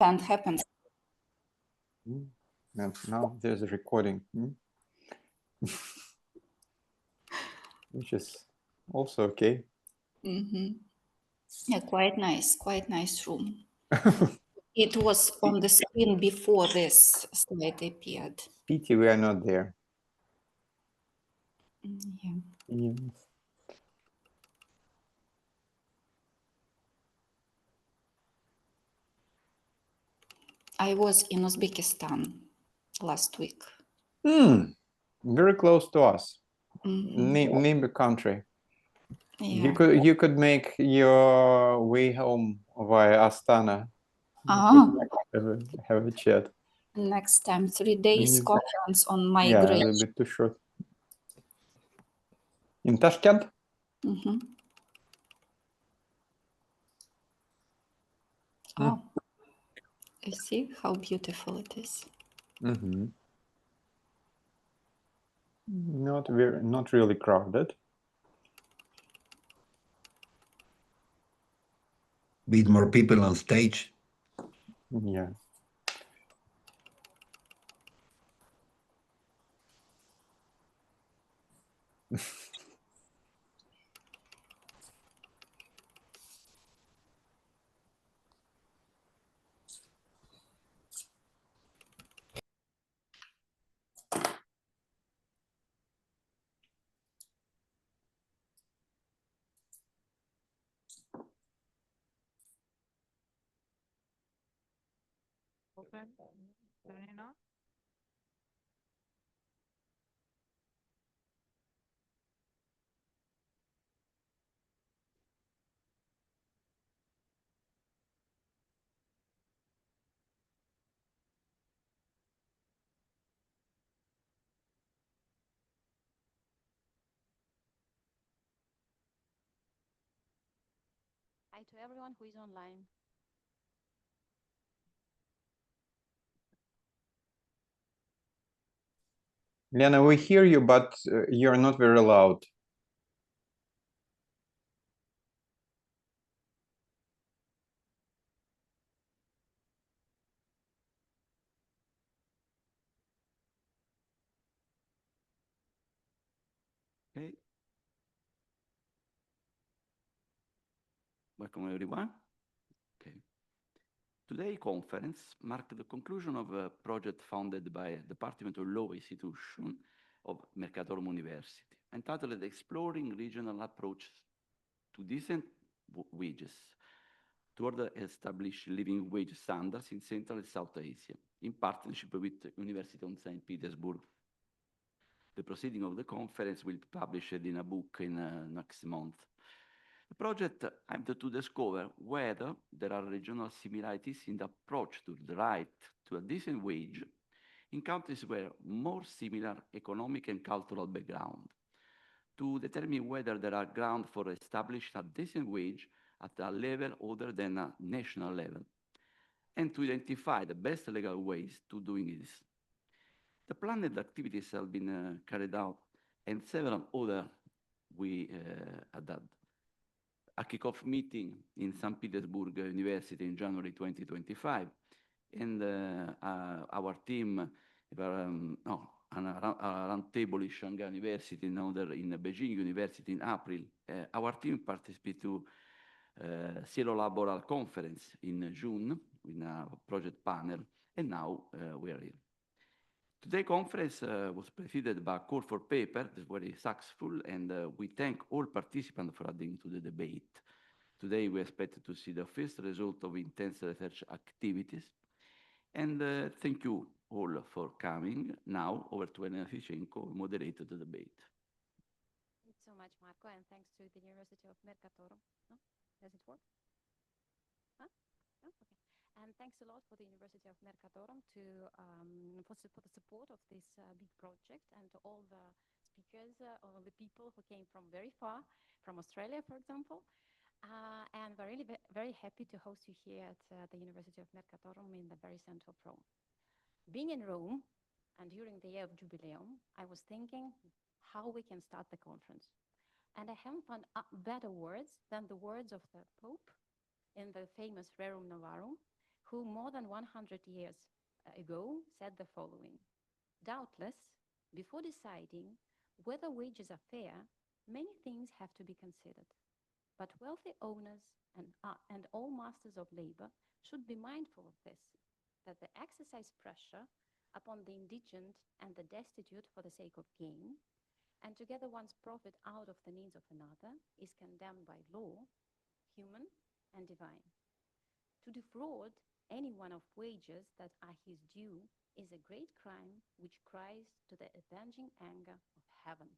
can't happen. And now there's a recording, which is also okay. Yeah, quite nice room. It was on the screen before this slide appeared. Pity we are not there. Yeah. Yes. I was in Uzbekistan last week. Very close to us. Name the country. Yeah. You could make your way home via Astana. Have a chat. Next time, 3 days conference on migration. Yeah, a little bit too short. In Tashkent? Oh, I see how beautiful it is. Not really crowded. With more people on stage. Yeah. Open. Turning on. Hi to everyone who is online. Lena, we hear you, but you're not very loud. Okay. Welcome everyone. Okay. Today's conference marked the conclusion of a project funded by Department of Law Institution of Mercatorum University, entitled Exploring Regional Approaches to Decent Wages toward established living wage standards in Central and South Asia, in partnership with the University of St. Petersburg. The proceeding of the conference will be published in a book in next month. The project aimed to discover whether there are regional similarities in the approach to the right to a decent wage in countries where more similar economic and cultural background, to determine whether there are grounds for establishing a decent wage at a level other than a national level, and to identify the best legal ways to doing this. The planned activities have been carried out, and several other we had a kickoff meeting in St. Petersburg University in January 2025, and our team, a roundtable in Shanghai University, another in Beijing University in April. Our team participated to Cielo Laboral Conference in June in a project panel, and now we are here. Today's conference was preceded by a call for paper that was very successful, and we thank all participants for adding to the debate. Today we expect to see the first result of intense research activities, and thank you all for coming. Now over to Elena Fichenko, who moderated the debate. Thanks so much, Marco, and thanks to the University of Mercatorum. No? Does it work? Huh? No? Okay. And thanks a lot for the University of Mercatorum for the support of this big project, and to all the speakers, all the people who came from very far, from Australia, for example. And we're really very happy to host you here at the University of Mercatorum in the very center of Rome. Being in Rome, and during the year of Jubileum, I was thinking how we can start the conference. And I haven't found better words than the words of the Pope in the famous Rerum Novarum, who more than 100 years ago said the following: doubtless, before deciding whether wages are fair, many things have to be considered. But wealthy owners and all masters of labor should be mindful of this, that the exercise pressure upon the indigent and the destitute for the sake of gain, and together one's profit out of the needs of another, is condemned by law, human and divine. To defraud anyone of wages that are his due is a great crime which cries to the avenging anger of heaven.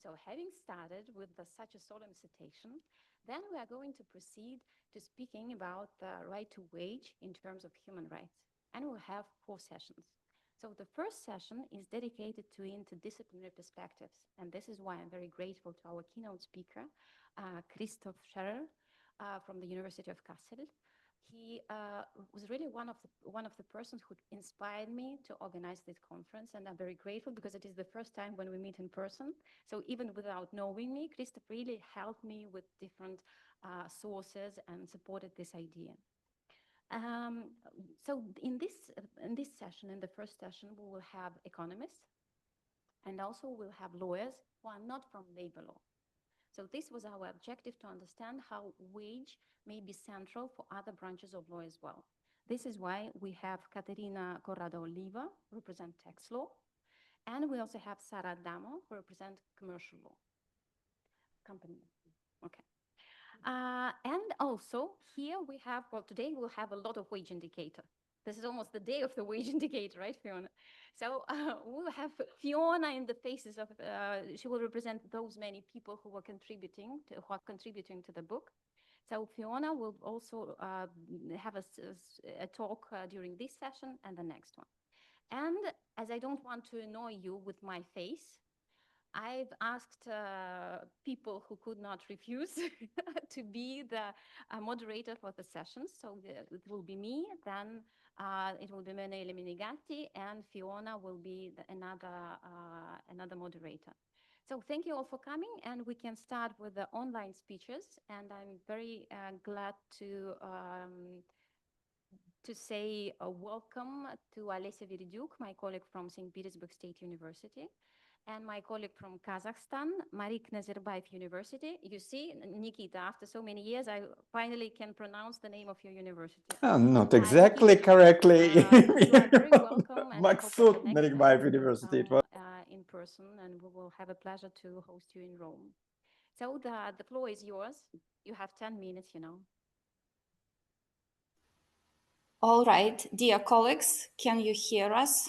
So having started with such a solemn citation, then we are going to proceed to speaking about the right to wage in terms of human rights. And we'll have 4 sessions. So the first session is dedicated to interdisciplinary perspectives. And this is why I'm very grateful to our keynote speaker, Christoph Scherer from the University of Kassel. He was really one of the persons who inspired me to organize this conference, and I'm very grateful because it is the first time when we meet in person. So even without knowing me, Christoph really helped me with different sources and supported this idea. So in this session, in the first session, we will have economists, and also we'll have lawyers who are not from labor law. So this was our objective, to understand how wage may be central for other branches of law as well. This is why we have Caterina Corrado-Oliva, who represent tax law, and we also have Sara Damo, who represent commercial law. Company. Okay. And also here we have, well, today we'll have a lot of wage indicator. This is almost the day of the wage indicator, right, Fiona? So we'll have Fiona in the faces of, she will represent those many people who are contributing to the book. So Fiona will also have a talk during this session and the next one. And as I don't want to annoy you with my face, I've asked people who could not refuse to be the moderator for the sessions. So it will be me, then it will be Manuela Menigatti, and Fiona will be another moderator. So thank you all for coming, and we can start with the online speeches. And I'm very glad to say welcome to Alessia Viridiuk, my colleague from St. Petersburg State University, and my colleague from Kazakhstan, Marik Nazarbayev University. You see, Nikita, after so many years, I finally can pronounce the name of your university. Not exactly Nikita, correctly. you are very welcome. And Maksud Nazarbayev University. It was in person, and we will have a pleasure to host you in Rome. So the floor is yours. You have 10 minutes, you know. All right, dear colleagues, can you hear us?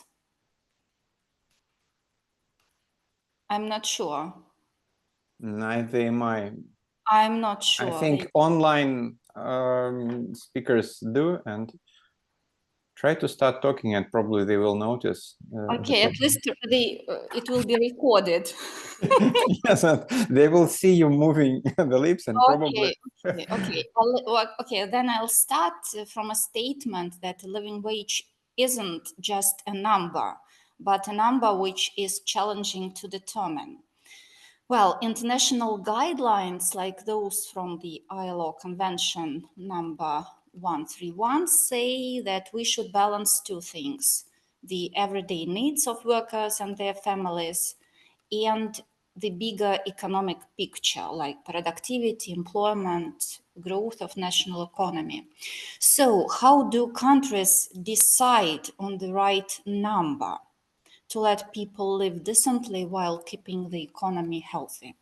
I'm not sure. neither am I. I'm not sure. I think online speakers do, and try to start talking, and probably they will notice. Okay, at least it will be recorded. Yes, they will see you moving the lips, and probably. Okay. Then I'll start from a statement that living wage isn't just a number, but a number which is challenging to determine. Well, international guidelines like those from the ILO Convention number 131 say that we should balance 2 things: the everyday needs of workers and their families, and the bigger economic picture like productivity, employment, growth of national economy. So how do countries decide on the right number to let people live decently while keeping the economy healthy?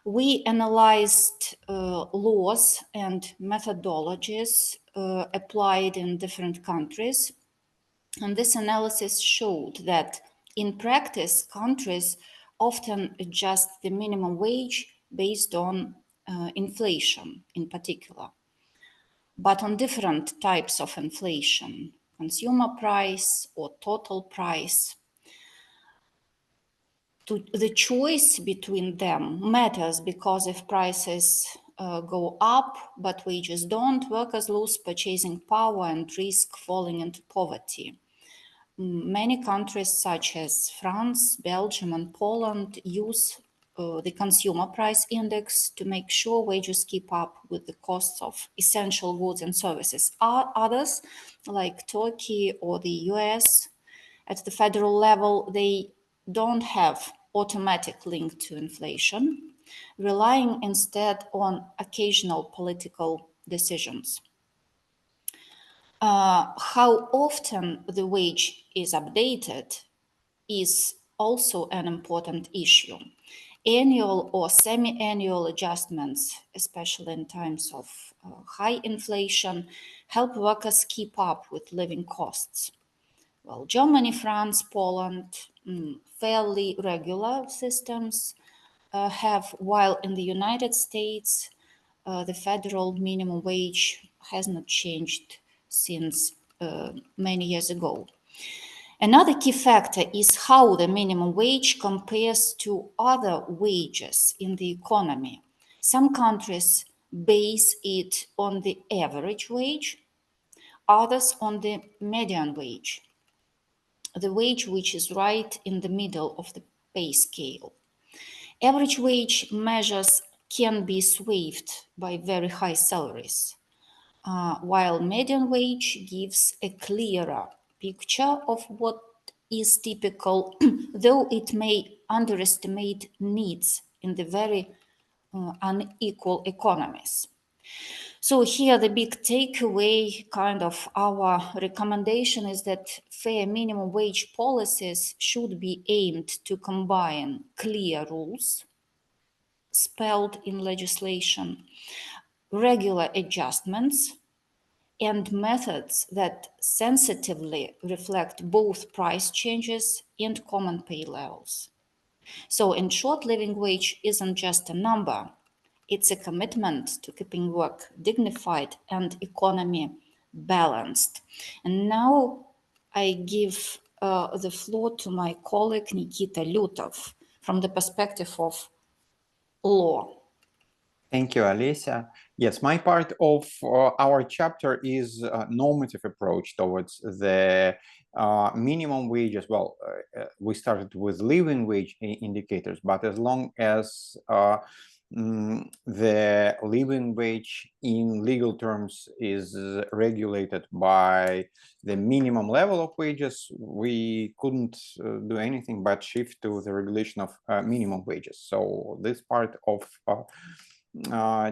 We analyzed laws and methodologies applied in different countries, and this analysis showed that in practice, countries often adjust the minimum wage based on inflation in particular, but on different types of inflation: consumer price or total price. The choice between them matters, because if prices go up but wages don't, workers lose purchasing power and risk falling into poverty. Many countries such as France, Belgium, and Poland use the consumer price index to make sure wages keep up with the costs of essential goods and services. Others, like Turkey or the US, at the federal level, they don't have automatic link to inflation, relying instead on occasional political decisions. How often the wage is updated is also an important issue. Annual or semi-annual adjustments, especially in times of high inflation, help workers keep up with living costs. Well, Germany, France, Poland, fairly regular systems have, while in the United States, the federal minimum wage has not changed since many years ago. Another key factor is how the minimum wage compares to other wages in the economy. Some countries base it on the average wage, others on the median wage, the wage which is right in the middle of the pay scale. Average wage measures can be swayed by very high salaries, while median wage gives a clearer picture of what is typical, though it may underestimate needs in the very unequal economies. So here the big takeaway, kind of our recommendation, is that fair minimum wage policies should be aimed to combine clear rules spelled in legislation, regular adjustments, and methods that sensitively reflect both price changes and common pay levels. So in short, living wage isn't just a number, it's a commitment to keeping work dignified and economy balanced. And now I give the floor to my colleague Nikita Lyutov from the perspective of law. Thank you, Alicia. Yes, my part of our chapter is normative approach towards the minimum wages. Well, we started with living wage indicators, but as long as the living wage in legal terms is regulated by the minimum level of wages, we couldn't do anything but shift to the regulation of minimum wages. So this part of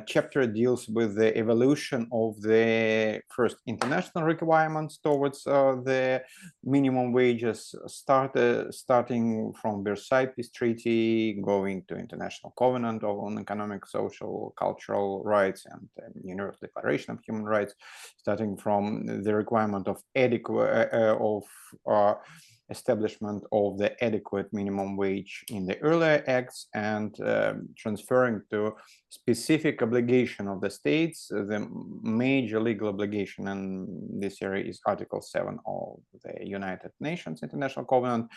chapter deals with the evolution of the first international requirements towards the minimum wages, starting from Versailles Peace Treaty, going to International Covenant on Economic, Social, Cultural Rights, and Universal Declaration of Human Rights, starting from the requirement of establishment of the adequate minimum wage in the earlier acts, and transferring to specific obligation of the states. The major legal obligation in this area is Article 7 of the United Nations International Covenant,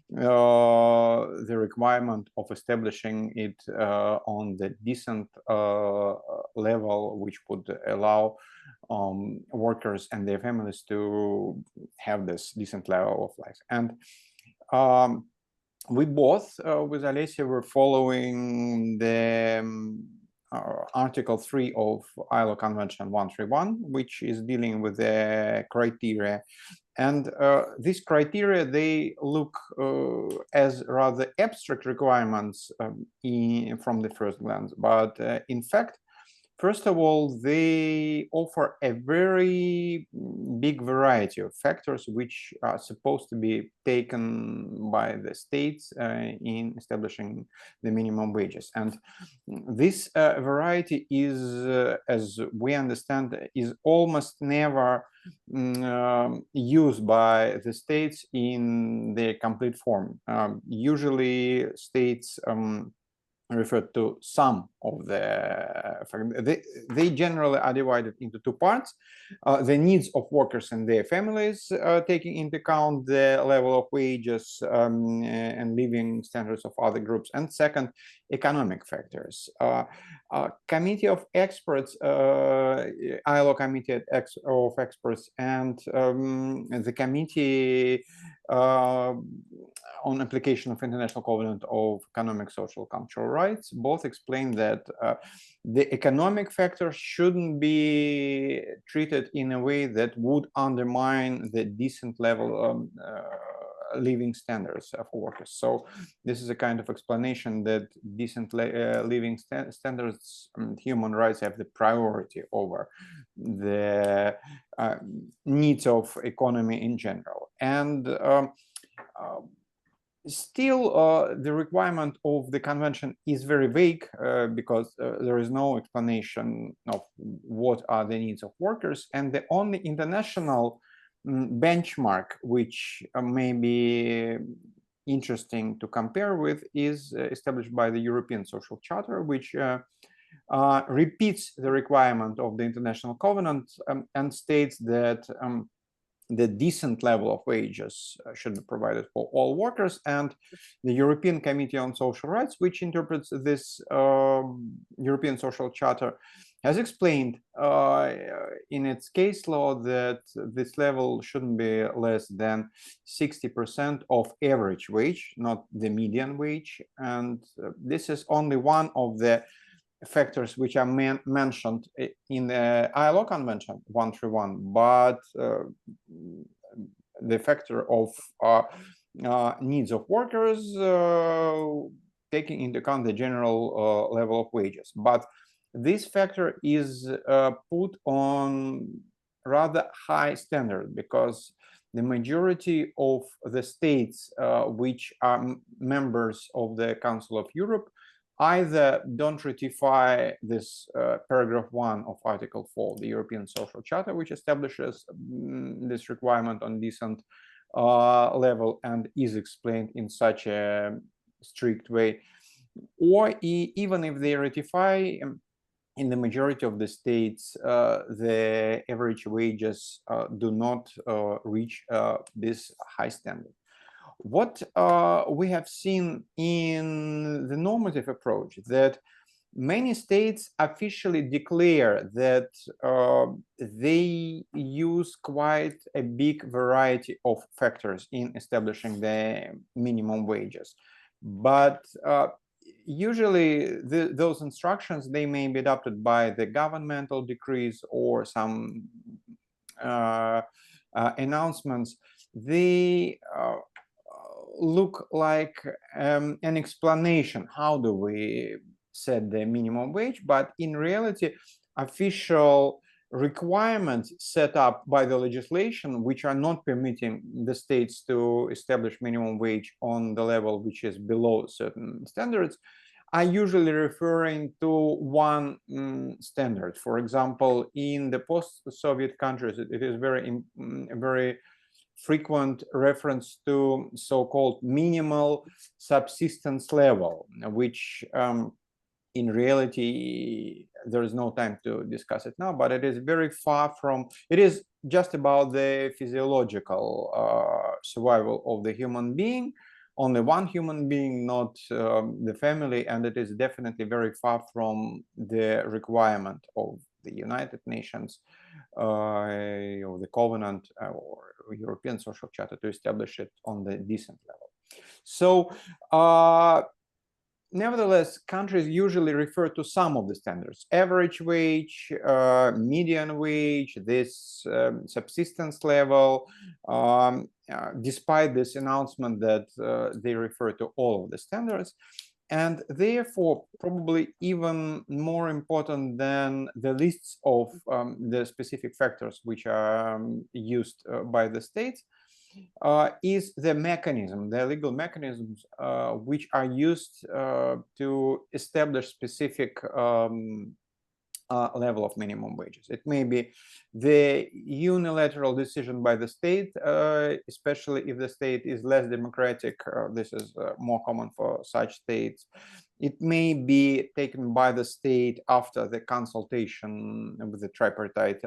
the requirement of establishing it on the decent level, which would allow workers and their families to have this decent level of life. And we both, with Alicia, were following the Article 3 of ILO Convention 131, which is dealing with the criteria. And these criteria, they look as rather abstract requirements from the first glance, but in fact, first of all, they offer a very big variety of factors which are supposed to be taken by the states in establishing the minimum wages. And this variety is, as we understand, is almost never used by the states in their complete form. Usually states refer to some of they generally are divided into two parts: the needs of workers and their families, taking into account the level of wages and living standards of other groups, and second, economic factors. Committee of experts, ILO committee of experts, and the committee on application of International Covenant of Economic, Social, Cultural Rights, both explain that the economic factors shouldn't be treated in a way that would undermine the decent level living standards of workers. So this is a kind of explanation that decent living standards and human rights have the priority over the needs of economy in general. And still, the requirement of the convention is very vague because there is no explanation of what are the needs of workers, and the only international benchmark which may be interesting to compare with is established by the European Social Charter, which repeats the requirement of the International Covenant and states that the decent level of wages should be provided for all workers. And the European Committee on Social Rights, which interprets this European Social Charter, has explained in its case law that this level shouldn't be less than 60% of average wage, not the median wage. And this is only one of the factors which are mentioned in the ILO Convention 131, but the factor of needs of workers taking into account the general level of wages. But this factor is put on rather high standard because the majority of the states which are members of the Council of Europe either don't ratify this paragraph 1 of Article 4 of the European Social Charter, which establishes this requirement on decent level and is explained in such a strict way, or even if they ratify, in the majority of the states, the average wages do not reach this high standard. What we have seen in the normative approach, that many states officially declare that they use quite a big variety of factors in establishing the minimum wages. But usually those instructions, they may be adopted by the governmental decrees or some announcements. They look like an explanation, how do we set the minimum wage, but in reality official requirements set up by the legislation, which are not permitting the states to establish minimum wage on the level which is below certain standards, are usually referring to one standard. For example, in the post-Soviet countries, it is very frequent reference to so-called minimal subsistence level, which in reality, there is no time to discuss it now, but it is very far from, it is just about the physiological survival of the human being, only one human being, not the family, and it is definitely very far from the requirement of the United Nations or the Covenant or European Social Charter to establish it on the decent level. So nevertheless, countries usually refer to some of the standards: average wage, median wage, this subsistence level, despite this announcement that they refer to all of the standards. And therefore, probably even more important than the lists of the specific factors which are used by the states is the mechanism, the legal mechanisms which are used to establish specific level of minimum wages. It may be the unilateral decision by the state, especially if the state is less democratic. This is more common for such states. It may be taken by the state after the consultation with the tripartite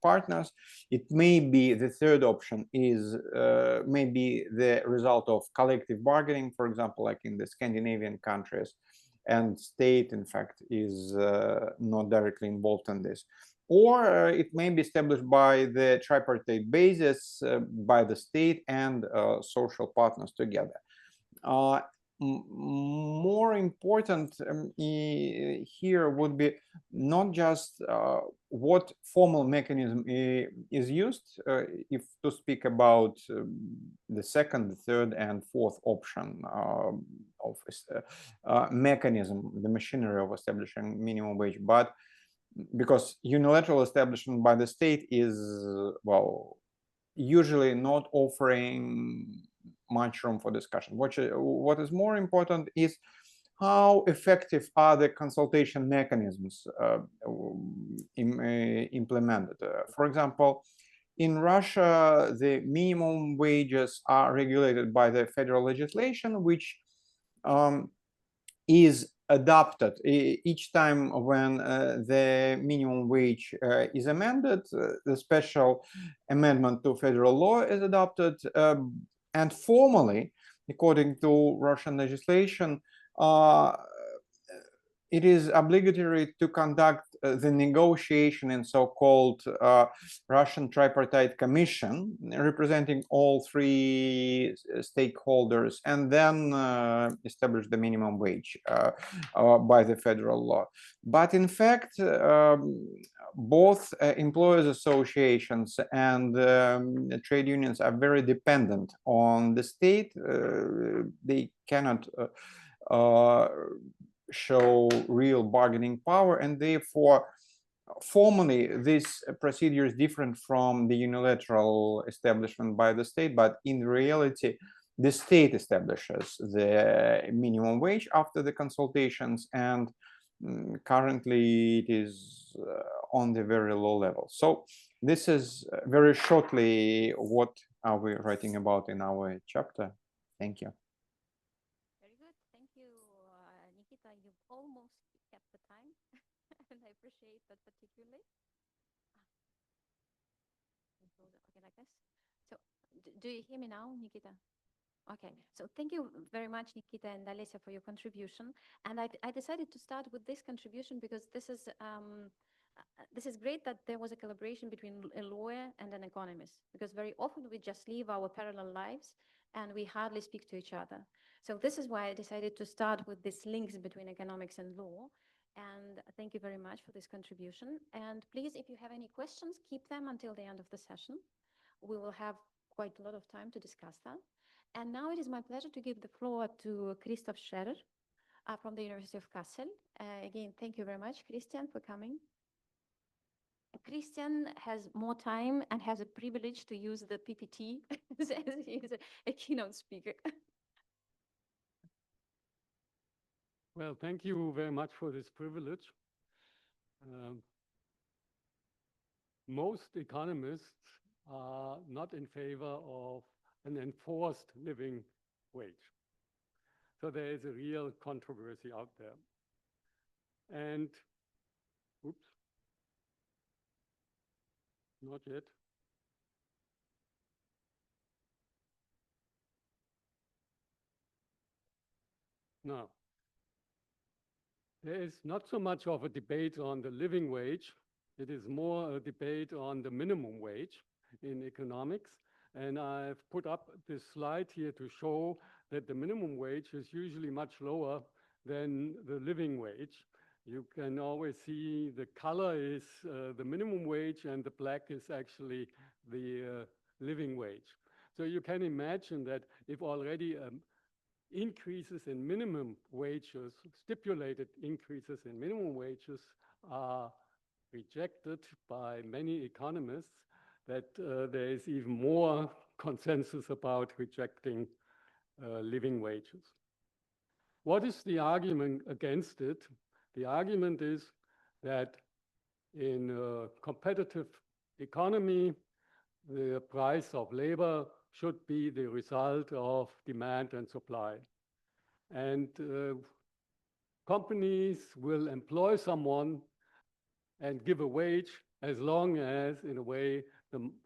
partners. It may be, the third option is maybe the result of collective bargaining, for example, like in the Scandinavian countries, and state, in fact, is not directly involved in this. or it may be established by the tripartite basis, by the state and social partners together. More important here would be not just what formal mechanism is used, if to speak about the second, the third, and fourth option of mechanism, the machinery of establishing minimum wage, but because unilateral establishment by the state is, well, usually not offering much room for discussion. What is more important is how effective are the consultation mechanisms implemented. For example, in Russia, the minimum wages are regulated by the federal legislation, which is adopted each time when the minimum wage is amended. The special amendment to federal law is adopted, and formally, according to Russian legislation, it is obligatory to conduct the negotiation in so-called Russian tripartite commission, representing all three stakeholders, and then establish the minimum wage by the federal law. But in fact, both employers associations and trade unions are very dependent on the state. They cannot show real bargaining power, and therefore formally this procedure is different from the unilateral establishment by the state, but in reality the state establishes the minimum wage after the consultations, and currently it is on the very low level. So this is very shortly what are we writing about in our chapter. Thank you. Very good. Thank you, Nikita. You've almost kept the time, and I appreciate that particularly. Okay, like this. So, do you hear me now, Nikita? Okay, so thank you very much, Nikita and Alessia, for your contribution. And I decided to start with this contribution because this is great that there was a collaboration between a lawyer and an economist, because very often we just live our parallel lives and we hardly speak to each other. So this is why I decided to start with these links between economics and law. And thank you very much for this contribution. And please, if you have any questions, keep them until the end of the session. We will have quite a lot of time to discuss that. And now it is my pleasure to give the floor to Christoph Scherer from the University of Kassel. Again, thank you very much, Christian, for coming. Christian has more time and has a privilege to use the PPT as he is a keynote speaker. Well, thank you very much for this privilege. Most economists are not in favor of an enforced living wage. So there is a real controversy out there. And, oops, not yet. Now, there is not so much of a debate on the living wage. It is more a debate on the minimum wage in economics. And I've put up this slide here to show that the minimum wage is usually much lower than the living wage. You can always see the color is the minimum wage and the black is actually the living wage. So you can imagine that if already increases in minimum wages, stipulated increases in minimum wages are rejected by many economists, that there is even more consensus about rejecting living wages. What is the argument against it? The argument is that in a competitive economy, the price of labor should be the result of demand and supply. And companies will employ someone and give a wage as long as, in a way,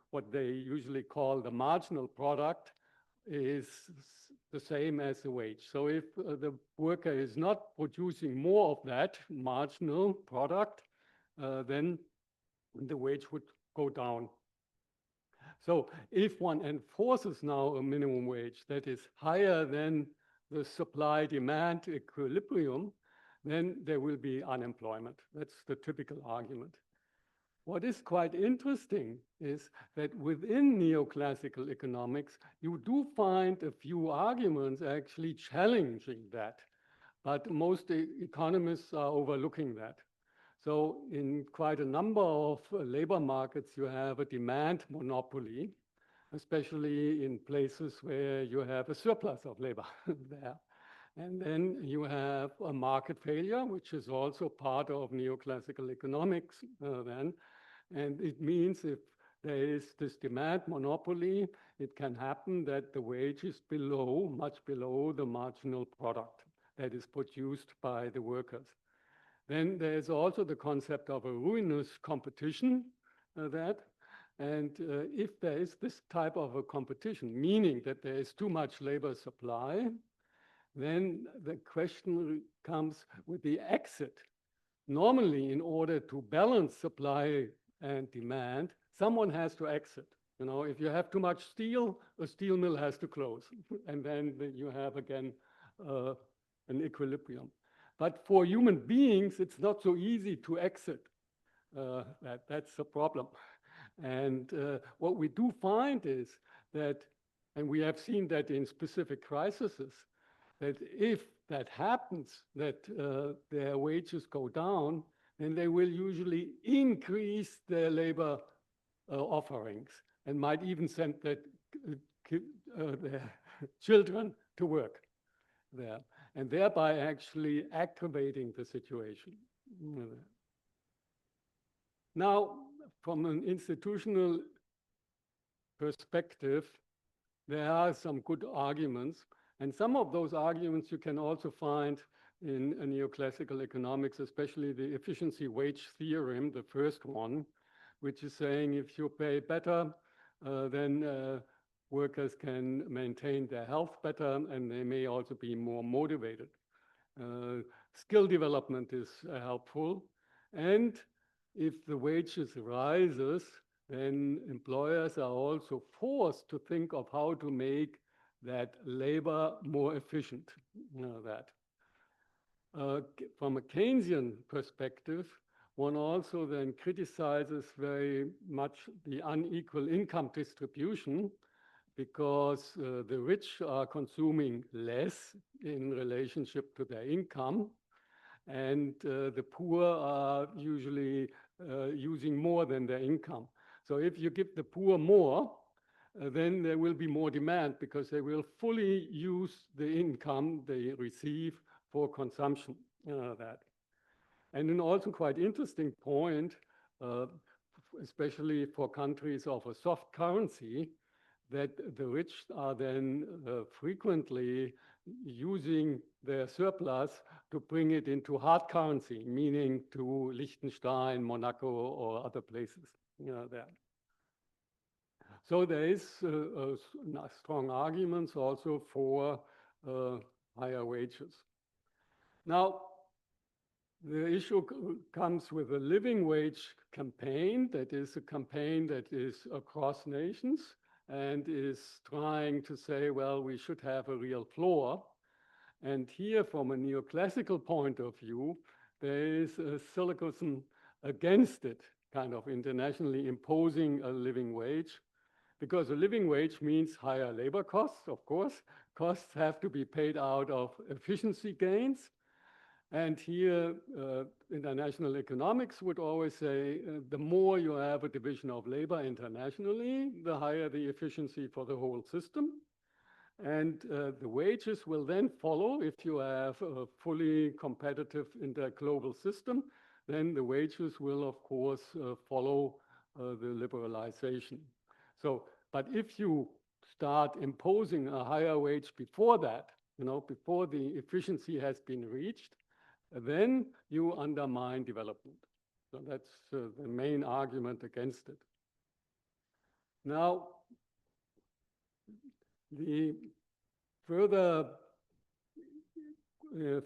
what they usually call the marginal product is the same as the wage. So if the worker is not producing more of that marginal product, then the wage would go down. So if one enforces now a minimum wage that is higher than the supply-demand equilibrium, then there will be unemployment. That's the typical argument. What is quite interesting is that within neoclassical economics, you do find a few arguments actually challenging that, but most economists are overlooking that. So in quite a number of labor markets, you have a demand monopoly, especially in places where you have a surplus of labor there. And then you have a market failure, which is also part of neoclassical economics then. And it means if there is this demand monopoly, it can happen that the wage is below, much below the marginal product that is produced by the workers. Then there is also the concept of a ruinous competition and if there is this type of a competition, meaning that there is too much labor supply, then the question comes with the exit. Normally, in order to balance supply and demand, someone has to exit. You know, if you have too much steel, a steel mill has to close, and then you have again an equilibrium. But for human beings, it's not so easy to exit. That's a problem. And what we do find is that, and we have seen that in specific crises, that if that happens, that their wages go down, then they will usually increase their labor offerings and might even send their children to work there, and thereby actually aggravating the situation. Now, from an institutional perspective, there are some good arguments, and some of those arguments you can also find in neoclassical economics, especially the efficiency wage theorem, the first one, which is saying if you pay better, then workers can maintain their health better, and they may also be more motivated. Skill development is helpful, and if the wages rises, then employers are also forced to think of how to make that labor more efficient. From a Keynesian perspective, one also then criticizes very much the unequal income distribution, because the rich are consuming less in relationship to their income, and the poor are usually using more than their income. So if you give the poor more, then there will be more demand because they will fully use the income they receive for consumption. And an also quite interesting point, especially for countries of a soft currency, that the rich are then frequently using their surplus to bring it into hard currency, meaning to Liechtenstein, Monaco, or other places there. So there is strong arguments also for higher wages. Now, the issue comes with a living wage campaign. That is a campaign that is across nations and is trying to say, well, we should have a real floor. And here, from a neoclassical point of view, there is a syllogism against it, kind of internationally imposing a living wage, because a living wage means higher labor costs, of course. Costs have to be paid out of efficiency gains. And here, international economics would always say, the more you have a division of labor internationally, the higher the efficiency for the whole system. And the wages will then follow. If you have a fully competitive interglobal system, then the wages will, of course, follow the liberalization. So, but if you start imposing a higher wage before that, before the efficiency has been reached, then you undermine development. So that's the main argument against it. Now, the further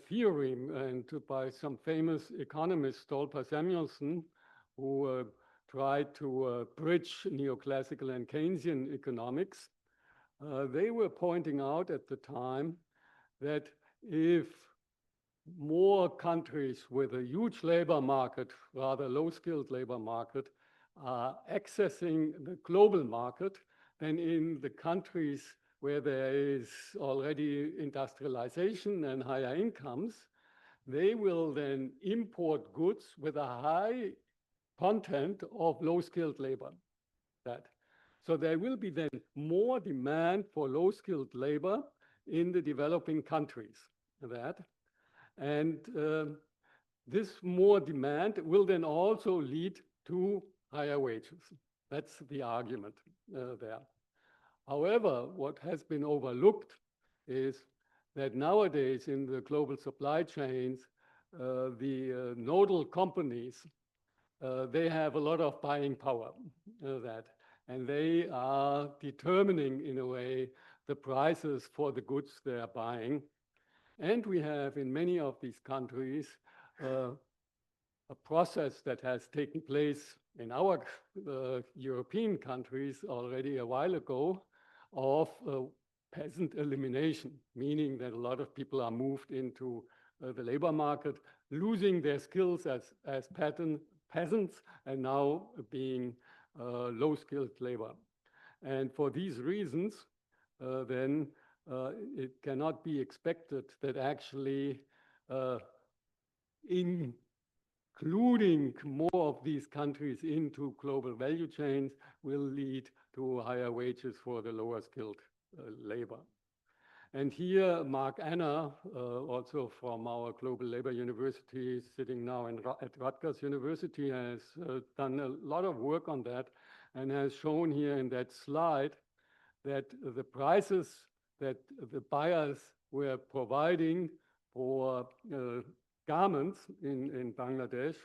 theory, and by some famous economists, Stolper Samuelson, who tried to bridge neoclassical and Keynesian economics. They were pointing out at the time that if more countries with a huge labor market, rather low-skilled labor market, are accessing the global market, then in the countries where there is already industrialization and higher incomes, they will then import goods with a high content of low-skilled labor. So there will be then more demand for low-skilled labor in the developing countries. And this more demand will then also lead to higher wages. That's the argument there. However, what has been overlooked is that nowadays in the global supply chains, the nodal companies, they have a lot of buying power, and they are determining, in a way, the prices for the goods they are buying. And we have in many of these countries a process that has taken place in our European countries already a while ago of peasant elimination, meaning that a lot of people are moved into the labor market, losing their skills as peasants and now being low-skilled labor. And for these reasons, then it cannot be expected that actually including more of these countries into global value chains will lead to higher wages for the lower skilled labor. And here, Mark Anna, also from our Global Labor University, sitting now at Rutgers University, has done a lot of work on that and has shown here in that slide that the prices that the buyers were providing for garments in Bangladesh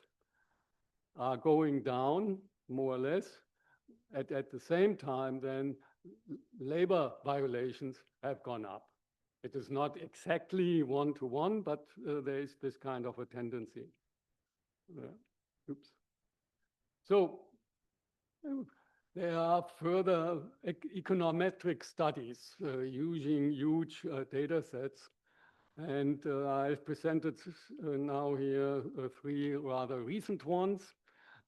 are going down, more or less. At the same time, then labor violations have gone up. It is not exactly one-to-one, but there is this kind of a tendency. Oops. So there are further econometric studies using huge data sets. And I've presented now here 3 rather recent ones.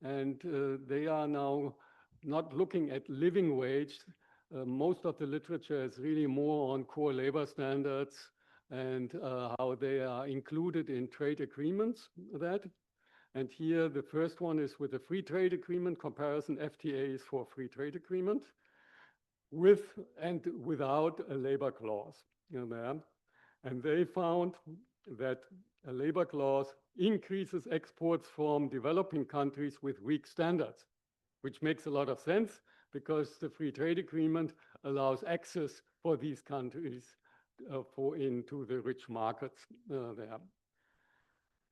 And they are now not looking at living wage. Most of the literature is really more on core labor standards and how they are included in trade agreements. And here the first one is with a free trade agreement comparison, FTAs for free trade agreement, with and without a labor clause. And they found that a labor clause increases exports from developing countries with weak standards, which makes a lot of sense because the free trade agreement allows access for these countries into the rich markets there.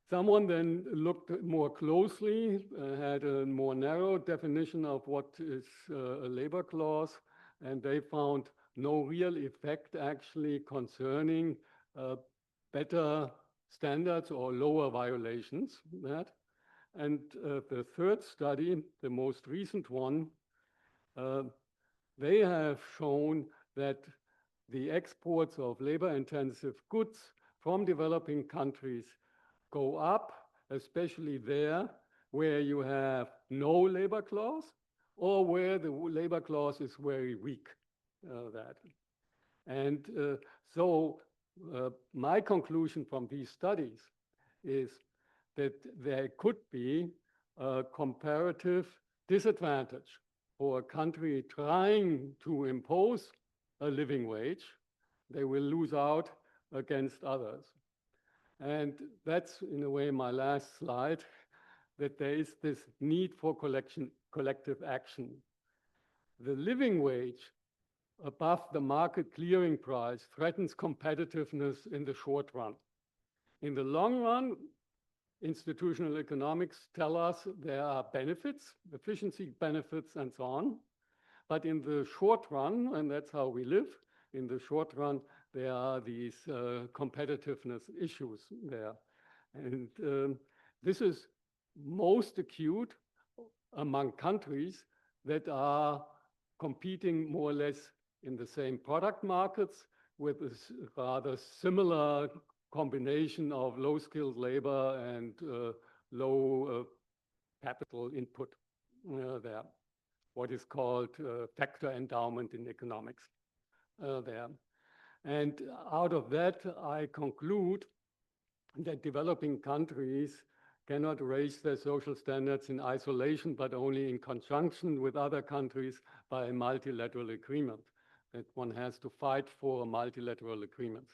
Someone then looked more closely, had a more narrow definition of what is a labor clause, and they found no real effect actually concerning better standards or lower violations. And the third study, the most recent one, they have shown that the exports of labor-intensive goods from developing countries go up, especially there where you have no labor clause or where the labor clause is very weak. And so my conclusion from these studies is that there could be a comparative disadvantage for a country trying to impose a living wage. They will lose out against others. And that's, in a way, my last slide, that there is this need for collective action. The living wage above the market clearing price threatens competitiveness in the short run. In the long run, institutional economics tell us there are benefits, efficiency benefits, and so on. But in the short run, and that's how we live, in the short run, there are these competitiveness issues there. And this is most acute among countries that are competing more or less in the same product markets with a rather similar combination of low-skilled labor and low capital input there, what is called factor endowment in economics there. And out of that, I conclude that developing countries cannot raise their social standards in isolation, but only in conjunction with other countries by a multilateral agreement, that one has to fight for a multilateral agreement.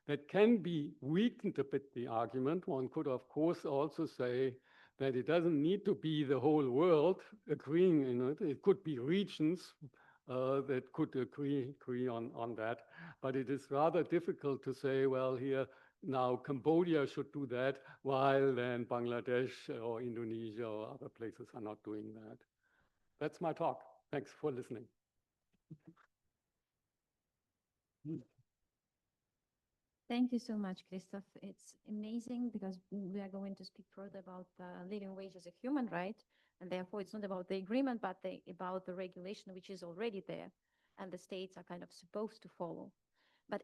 That can be weakened a bit, the argument. One could, of course, also say that it doesn't need to be the whole world agreeing in it. It could be regions that could agree on that. But it is rather difficult to say, well, here now Cambodia should do that, while then Bangladesh or Indonesia or other places are not doing that. That's my talk. Thanks for listening. Thank you so much, Christoph. It's amazing because we are going to speak further about living wage as a human right. And therefore, it's not about the agreement, but about the regulation, which is already there. And the states are kind of supposed to follow. But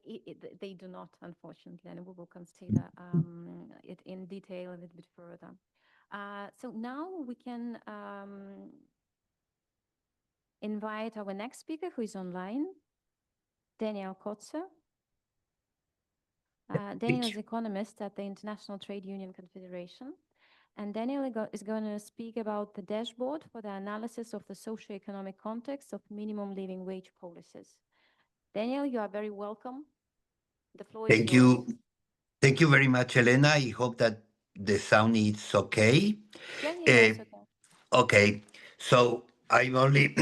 they do not, unfortunately. And we will consider it in detail a little bit further. So now we can invite our next speaker, who is online, Daniel Kotze. Daniel is economist at the International Trade Union Confederation. And Daniel is going to speak about the dashboard for the analysis of the socio-economic context of minimum living wage policies. Daniel, you are very welcome. The floor is yours. Thank you. Thank you very much, Elena. I hope that the sound is okay. Yeah, it's okay. Okay, so I'm only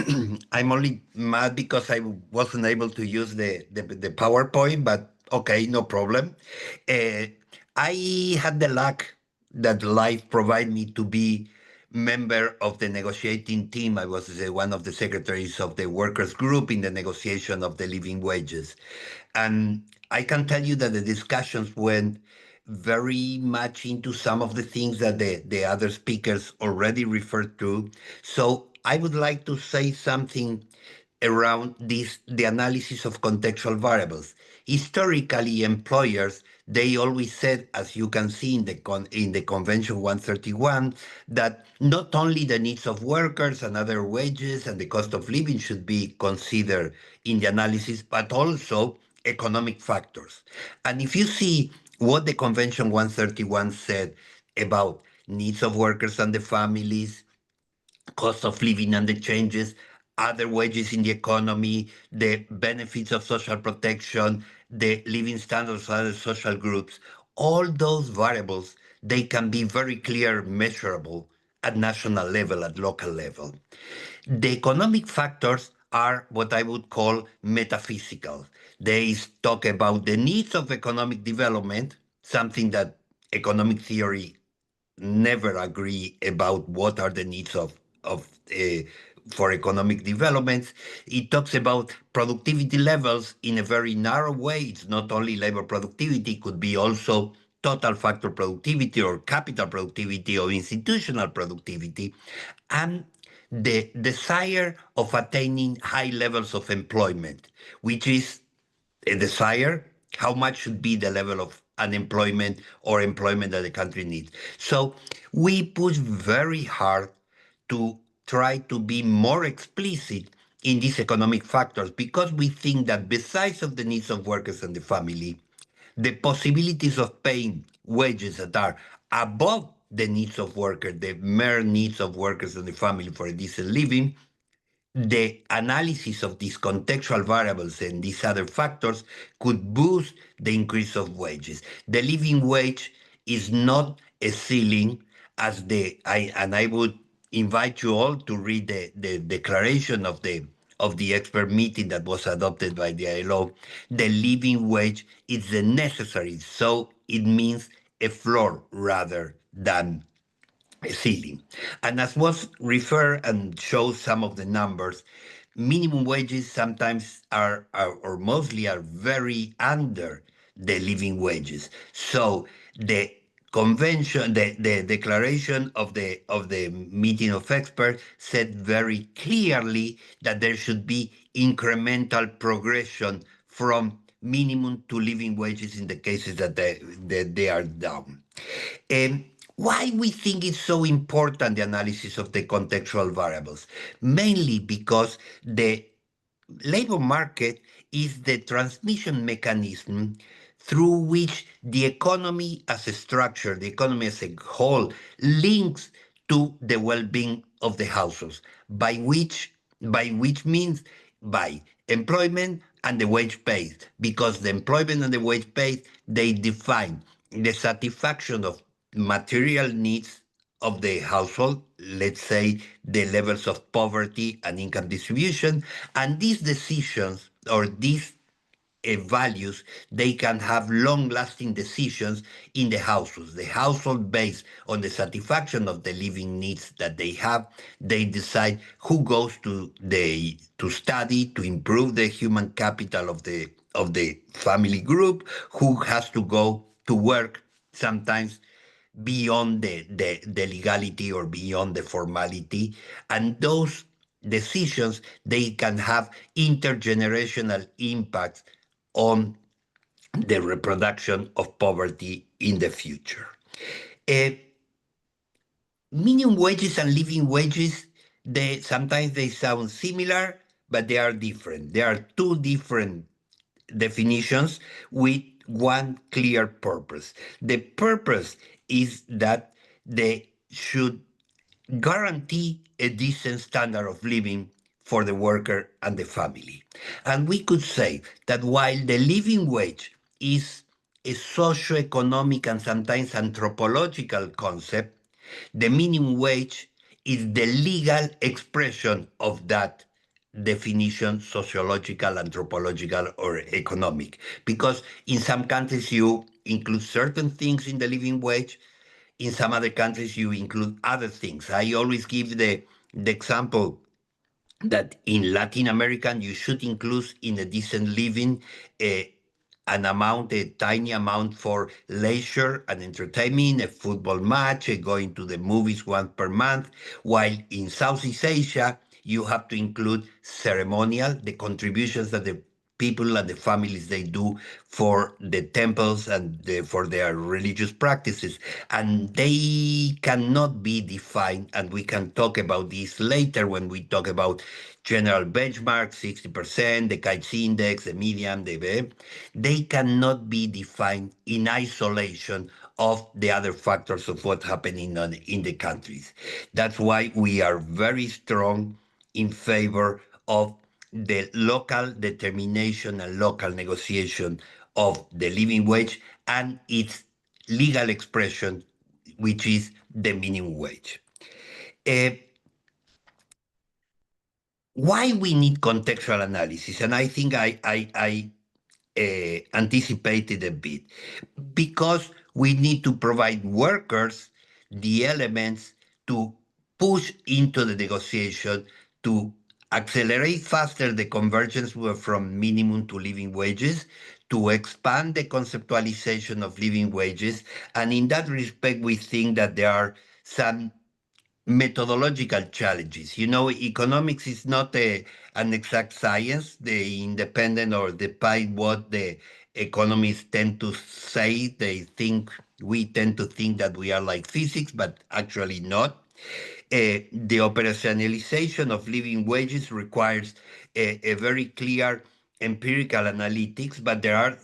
I'm only mad because I wasn't able to use the PowerPoint, but okay, no problem. I had the luck that life provided me to be member of the negotiating team. I was one of the secretaries of the workers group in the negotiation of the living wages. And I can tell you that the discussions went very much into some of the things that the other speakers already referred to. So I would like to say something around the analysis of contextual variables. Historically, employers, they always said, as you can see in the Convention 131, that not only the needs of workers and other wages and the cost of living should be considered in the analysis, but also economic factors. And if you see what the Convention 131 said about needs of workers and the families, cost of living and the changes, other wages in the economy, the benefits of social protection, the living standards of other social groups, all those variables, they can be very clear, measurable at national level, at local level. The economic factors are what I would call metaphysical. They talk about the needs of economic development, something that economic theory never agree about what are the needs of for economic developments. It talks about productivity levels in a very narrow way. It's not only labor productivity, it could be also total factor productivity or capital productivity or institutional productivity, and the desire of attaining high levels of employment, which is a desire, how much should be the level of unemployment or employment that the country needs. So we push very hard to try to be more explicit in these economic factors because we think that besides of the needs of workers and the family, the possibilities of paying wages that are above the needs of workers, the mere needs of workers and the family for a decent living, the analysis of these contextual variables and these other factors could boost the increase of wages. The living wage is not a ceiling, as I would invite you all to read the declaration of the expert meeting that was adopted by the ILO. The living wage is the necessary, so it means a floor rather than a ceiling. And as was referred and shows some of the numbers, minimum wages sometimes are or mostly are very under the living wages. So the convention, the declaration of the meeting of experts said very clearly that there should be incremental progression from minimum to living wages in the cases that they are down. Why we think it's so important, the analysis of the contextual variables? Mainly because the labor market is the transmission mechanism through which the economy as a structure, the economy as a whole, links to the well-being of the households, by which means by employment and the wage paid, because the employment and the wage paid, they define the satisfaction of material needs of the household, let's say the levels of poverty and income distribution, and these decisions or these values, they can have long-lasting decisions in the households. The household, based on the satisfaction of the living needs that they have, they decide who goes to study to improve the human capital of the family group, who has to go to work, sometimes beyond the legality or beyond the formality. And those decisions, they can have intergenerational impacts on the reproduction of poverty in the future. Minimum wages and living wages, sometimes they sound similar, but they are different. There are two different definitions with one clear purpose. The purpose is that they should guarantee a decent standard of living for the worker and the family. And we could say that while the living wage is a socio-economic and sometimes anthropological concept, the minimum wage is the legal expression of that definition, sociological, anthropological, or economic. Because in some countries you include certain things in the living wage, in some other countries you include other things. I always give the example that in Latin America you should include in a decent living an amount, a tiny amount for leisure and entertainment, a football match, going to the movies once per month, while in Southeast Asia you have to include ceremonial, the contributions that the people and the families they do for the temples and for their religious practices, and they cannot be defined, and we can talk about this later when we talk about general benchmark, 60%, the Kites index, the median, they cannot be defined in isolation of the other factors of what's happening in the countries. That's why we are very strong in favor of the local determination and local negotiation of the living wage and its legal expression, which is the minimum wage. Why we need contextual analysis? And I think I anticipated a bit. Because we need to provide workers the elements to push into the negotiation to accelerate faster the convergence from minimum to living wages, to expand the conceptualization of living wages. And in that respect, we think that there are some methodological challenges. You know, economics is not an exact science. The independent or despite what the economists tend to say, we tend to think that we are like physics, but actually not. The operationalization of living wages requires a very clear empirical analytics, but there are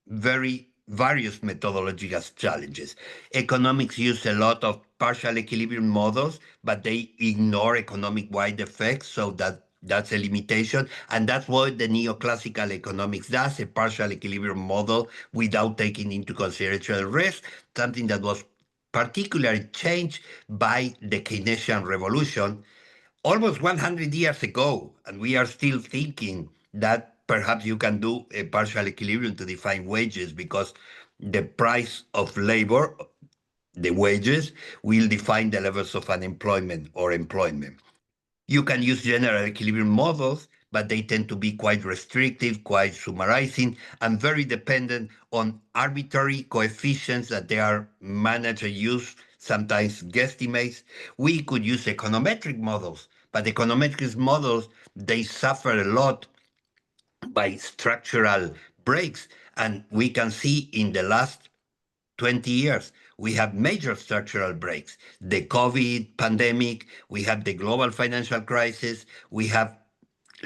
various methodological challenges. Economics use a lot of partial equilibrium models, but they ignore economic-wide effects, so that's a limitation. And that's what the neoclassical economics does, a partial equilibrium model without taking into consideration risk, something that was particularly changed by the Keynesian revolution almost 100 years ago, and we are still thinking that perhaps you can do a partial equilibrium to define wages because the price of labor, the wages, will define the levels of unemployment or employment. You can use general equilibrium models, but they tend to be quite restrictive, quite summarizing, and very dependent on arbitrary coefficients that they are managed and used, sometimes guesstimates. We could use econometric models, but econometric models, they suffer a lot by structural breaks. And we can see in the last 20 years, we have major structural breaks. The COVID pandemic, we have the global financial crisis, we have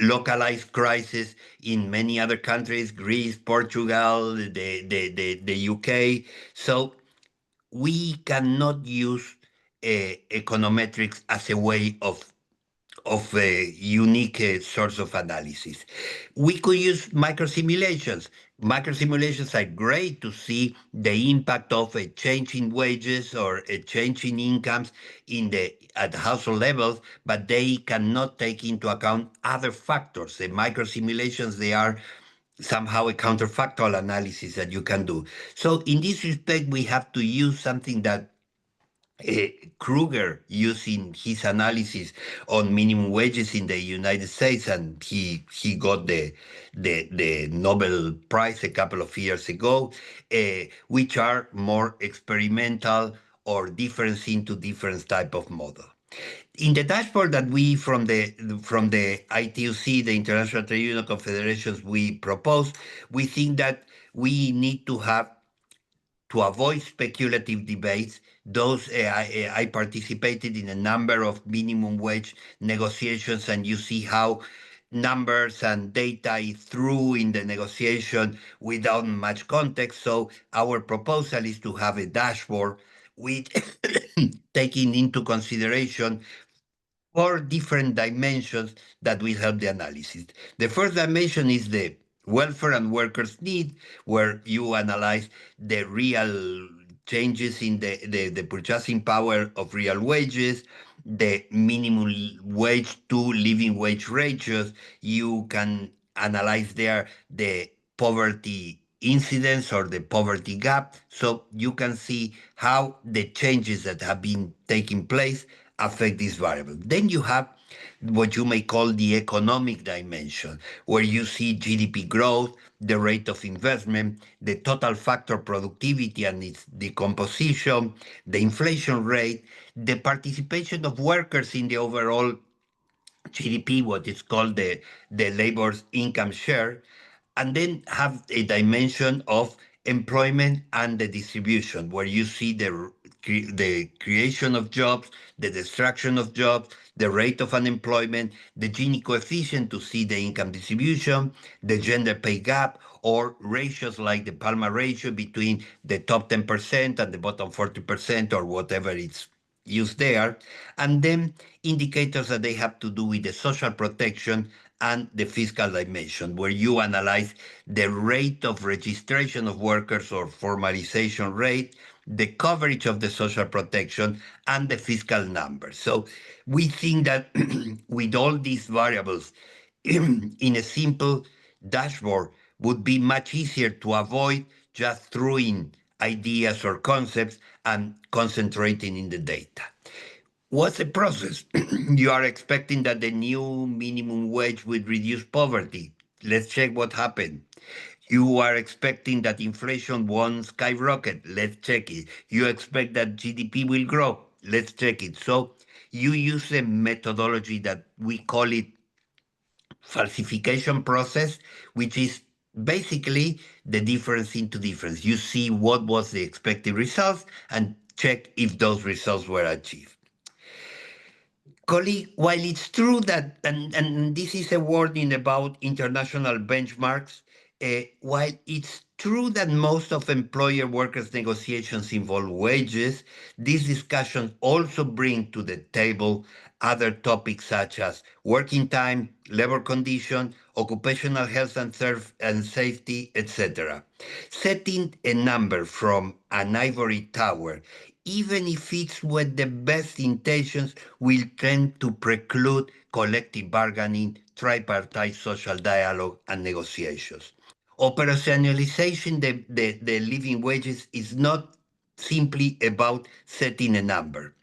localized crisis in many other countries, Greece, Portugal, the UK. So we cannot use econometrics as a way of a unique source of analysis. We could use microsimulations. Microsimulations are great to see the impact of a change in wages or a change in incomes at household levels, but they cannot take into account other factors. The microsimulations, they are somehow a counterfactual analysis that you can do. So in this respect, we have to use something that Kruger using his analysis on minimum wages in the United States, and he got the Nobel Prize a couple of years ago, which are more experimental or different into different type of model. In the dashboard that we from the ITUC, the International Trade Union Confederations, we propose, we think that we need to have, to avoid speculative debates, I participated in a number of minimum wage negotiations, and you see how numbers and data is through in the negotiation without much context. So our proposal is to have a dashboard with taking into consideration 4 different dimensions that will help the analysis. The first dimension is the welfare and workers' need, where you analyze the real changes in the purchasing power of real wages, the minimum wage to living wage ratios. You can analyze there the poverty incidence or the poverty gap, so you can see how the changes that have been taking place affect this variable. Then you have what you may call the economic dimension, where you see GDP growth, the rate of investment, the total factor productivity and its decomposition, the inflation rate, the participation of workers in the overall GDP, what is called the labor's income share, and then have a dimension of employment and the distribution, where you see the creation of jobs, the destruction of jobs, the rate of unemployment, the Gini coefficient to see the income distribution, the gender pay gap, or ratios like the Palma ratio between the top 10% and the bottom 40%, or whatever it's used there, and then indicators that they have to do with the social protection and the fiscal dimension, where you analyze the rate of registration of workers or formalization rate, the coverage of the social protection, and the fiscal numbers. So we think that with all these variables in a simple dashboard would be much easier to avoid just throwing ideas or concepts and concentrating in the data. What's the process? You are expecting that the new minimum wage would reduce poverty. Let's check what happened. You are expecting that inflation won't skyrocket. Let's check it. You expect that GDP will grow. Let's check it. So you use a methodology that we call it falsification process, which is basically the difference into difference. You see what was the expected results and check if those results were achieved. Colleague, while it's true that, and this is a warning about international benchmarks, while it's true that most of employer workers negotiations involve wages, these discussions also bring to the table other topics such as working time, labor condition, occupational health and safety, etc. Setting a number from an ivory tower, even if it's with the best intentions, will tend to preclude collective bargaining, tripartite social dialogue, and negotiations. Operationalization the living wages is not simply about setting a number.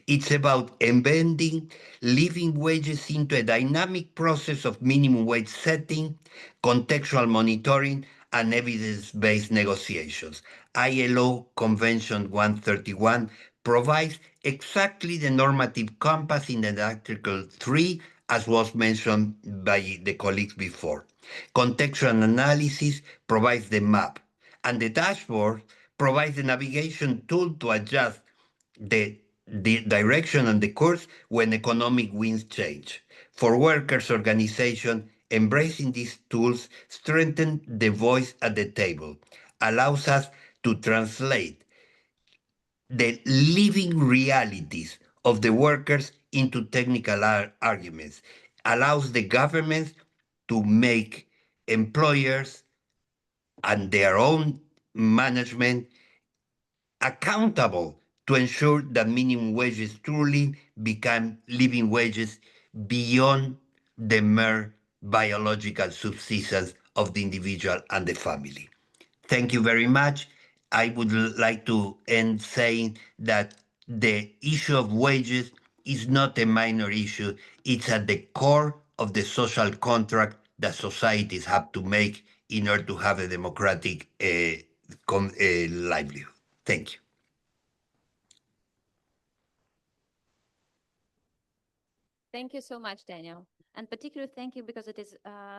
It's about embedding living wages into a dynamic process of minimum wage setting, contextual monitoring, and evidence-based negotiations. ILO Convention 131 provides exactly the normative compass in the Article 3, as was mentioned by the colleagues before. Contextual analysis provides the map, and the dashboard provides the navigation tool to adjust the direction and the course when economic winds change. For workers' organization, embracing these tools strengthens the voice at the table, allows us to translate the living realities of the workers into technical arguments, allows the governments to make employers and their own management accountable to ensure that minimum wages truly become living wages beyond the mere biological subsistence of the individual and the family. Thank you very much. I would like to end saying that the issue of wages is not a minor issue. It's at the core of the social contract that societies have to make in order to have a democratic livelihood. Thank you. Thank you so much, Daniel. And particularly thank you because it is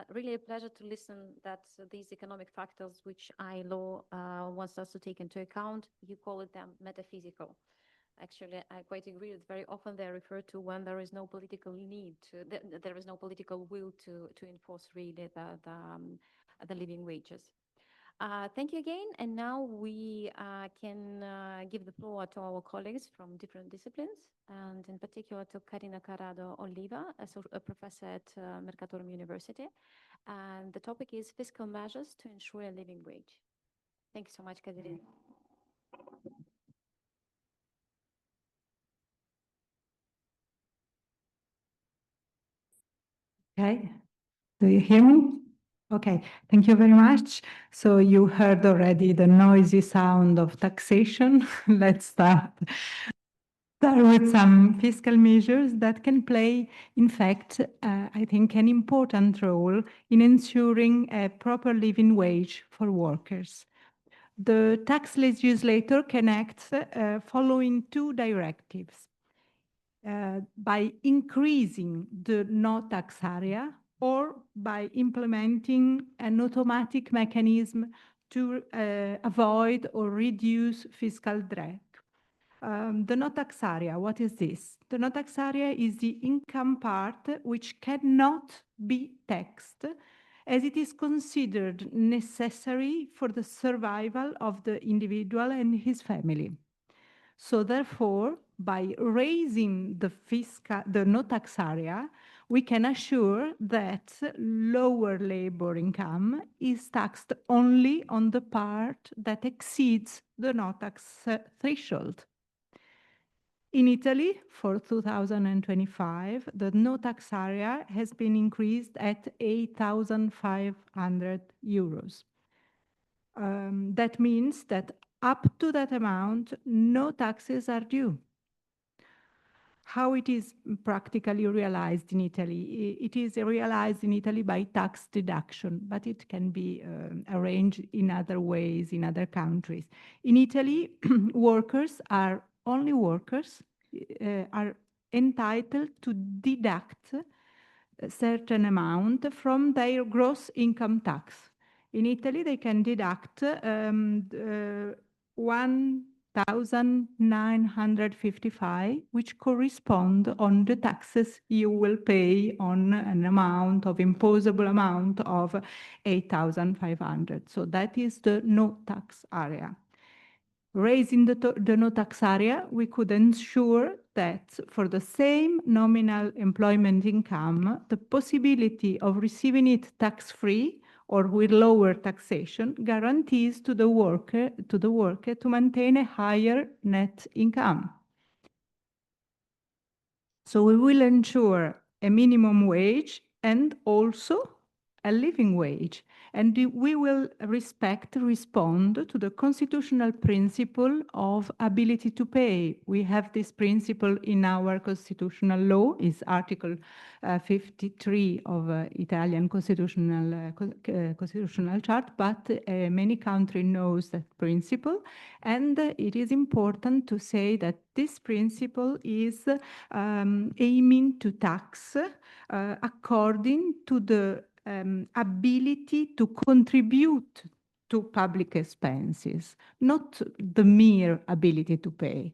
really a pleasure to listen that these economic factors which ILO wants us to take into account, you call it them metaphysical. Actually, I quite agree that very often they refer to when there is no political need to, there is no political will to enforce really the living wages. Thank you again. And now we can give the floor to our colleagues from different disciplines, and in particular to Karina Carrado Oliva, a professor at Mercatorum University. And the topic is fiscal measures to ensure a living wage. Thank you so much, Katerina. Okay, do you hear me? Okay, thank you very much. So you heard already the noisy sound of taxation. Let's start with some fiscal measures that can play, in fact, I think, an important role in ensuring a proper living wage for workers. The tax legislator can act following two directives. By increasing the no-tax area or by implementing an automatic mechanism to avoid or reduce fiscal drag. The no-tax area, what is this? The no-tax area is the income part which cannot be taxed as it is considered necessary for the survival of the individual and his family. So therefore, by raising the no-tax area, we can assure that lower labor income is taxed only on the part that exceeds the no-tax threshold. In Italy, for 2025, the no-tax area has been increased at 8,500 euros. That means that up to that amount, no taxes are due. How it is practically realized in Italy? It is realized in Italy by tax deduction, but it can be arranged in other ways in other countries. In Italy, only workers are entitled to deduct a certain amount from their gross income tax. In Italy, they can deduct 1,955, which correspond on the taxes you will pay on an amount of imposable amount of 8,500. So that is the no tax area. Raising the no tax area, we could ensure that for the same nominal employment income, the possibility of receiving it tax-free or with lower taxation guarantees to the worker to maintain a higher net income. So we will ensure a minimum wage and also a living wage, and we will respond to the constitutional principle of ability to pay. We have this principle in our constitutional law, is Article 53 of Italian constitutional chart, but many countries knows that principle, and it is important to say that this principle is aiming to tax according to the ability to contribute to public expenses, not the mere ability to pay.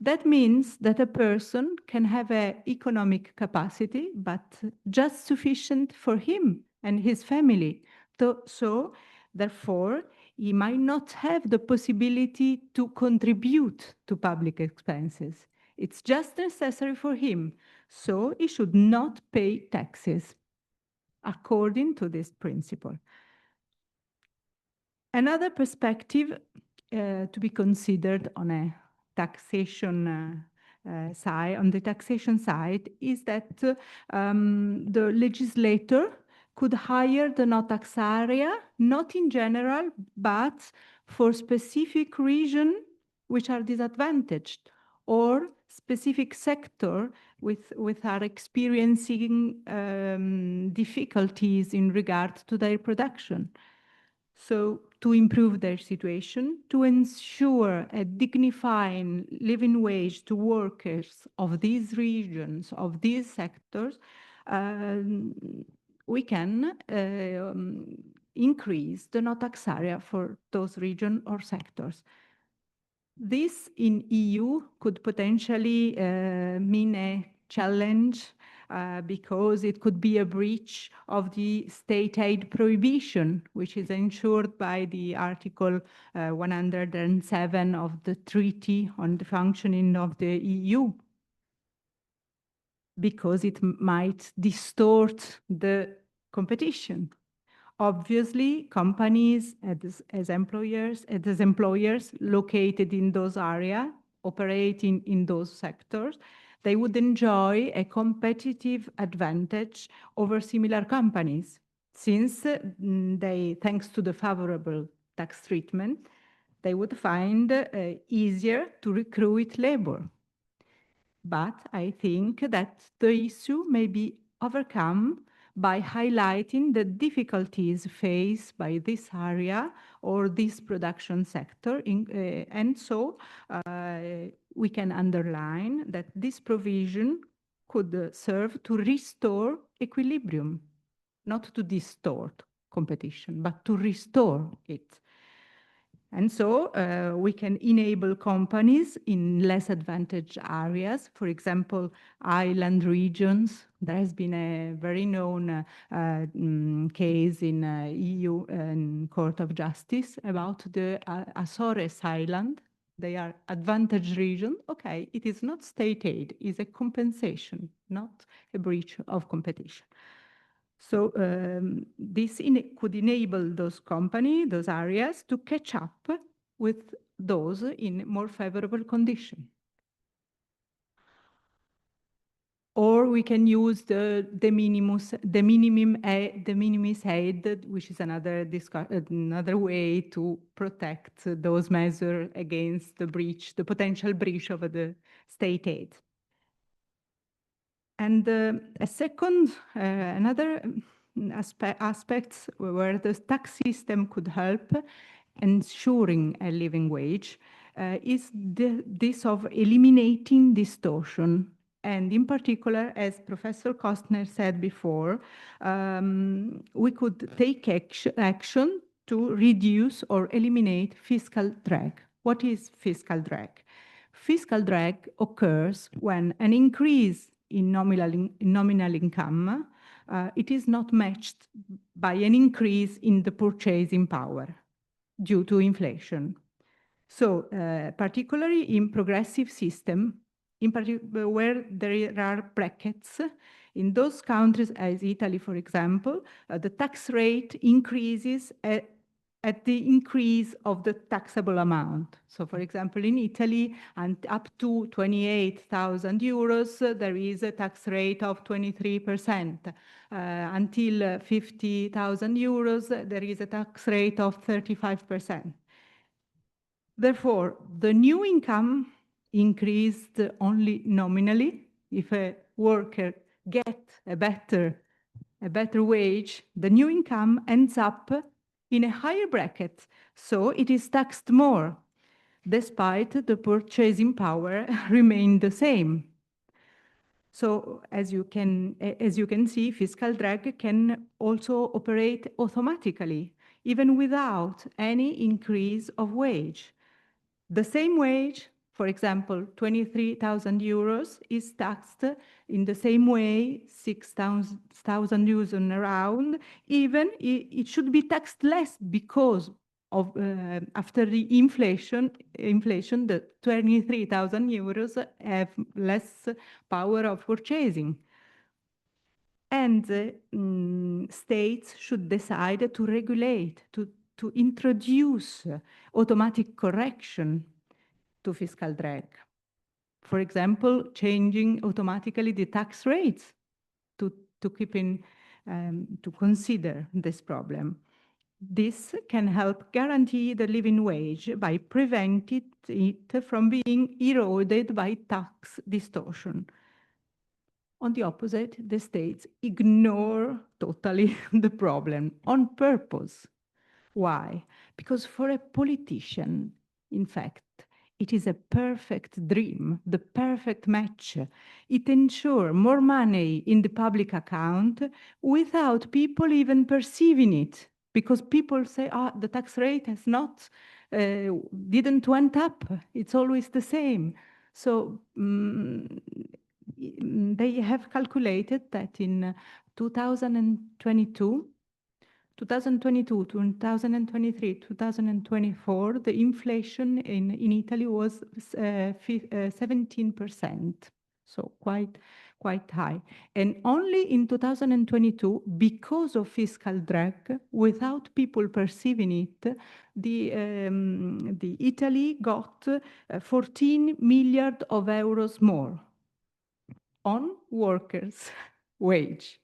That means that a person can have an economic capacity, but just sufficient for him and his family. So, therefore, he might not have the possibility to contribute to public expenses. It's just necessary for him. So he should not pay taxes according to this principle. Another perspective to be considered on a taxation side, on the taxation side, is that the legislator could hire the no tax area, not in general, but for specific regions which are disadvantaged, or specific sector with are experiencing difficulties in regard to their production. So to improve their situation, to ensure a dignified living wage to workers of these regions, of these sectors, we can increase the no tax area for those regions or sectors. This in EU could potentially mean a challenge because it could be a breach of the state aid prohibition, which is ensured by the Article 107 of the Treaty on the Functioning of the EU, because it might distort the competition. Obviously, companies as employers located in those areas, operating in those sectors, they would enjoy a competitive advantage over similar companies, since they, thanks to the favorable tax treatment, they would find easier to recruit labor. But I think that the issue may be overcome by highlighting the difficulties faced by this area or this production sector. And so we can underline that this provision could serve to restore equilibrium, not to distort competition, but to restore it. And so we can enable companies in less advantaged areas, for example, island regions. There has been a very known case in EU Court of Justice about the Azores Island. They are advantaged region. Okay, it is not state aid, it's a compensation, not a breach of competition. So this could enable those companies, those areas, to catch up with those in more favorable condition. Or we can use the de minimis aid, which is another way to protect those measures against the breach, the potential breach of the state aid. And a second, another aspects where the tax system could help ensuring a living wage is this of eliminating distortion. And in particular, as Professor Kostner said before, we could take action to reduce or eliminate fiscal drag. What is fiscal drag? Fiscal drag occurs when an increase in nominal income, it is not matched by an increase in the purchasing power due to inflation. So particularly in progressive system, in particular where there are brackets, in those countries as Italy, for example, the tax rate increases at the increase of the taxable amount. So, for example, in Italy, and up to 28,000 euros, there is a tax rate of 23%. Until 50,000 euros, there is a tax rate of 35%. Therefore, the new income increased only nominally. If a worker gets a better wage, the new income ends up in a higher bracket, so it is taxed more, despite the purchasing power remained the same. So as you can see, fiscal drag can also operate automatically, even without any increase of wage. The same wage, for example, 23,000 euros, is taxed in the same way, 6,000 euros and around. Even it should be taxed less because of after the inflation, the 23,000 euros have less power of purchasing. And states should decide to regulate, to introduce automatic correction to fiscal drag. For example, changing automatically the tax rates to keep in, to consider this problem. This can help guarantee the living wage by preventing it from being eroded by tax distortion. On the opposite, the states ignore totally the problem on purpose. Why? Because for a politician, in fact, it is a perfect dream, the perfect match. It ensures more money in the public account without people even perceiving it. Because people say, the tax rate has not, didn't went up. It's always the same. So they have calculated that in 2022, 2023, 2024, the inflation in Italy was 17%, so quite high. And only in 2022, because of fiscal drag, without people perceiving it, the Italy got 14 million of euros more on workers' wage.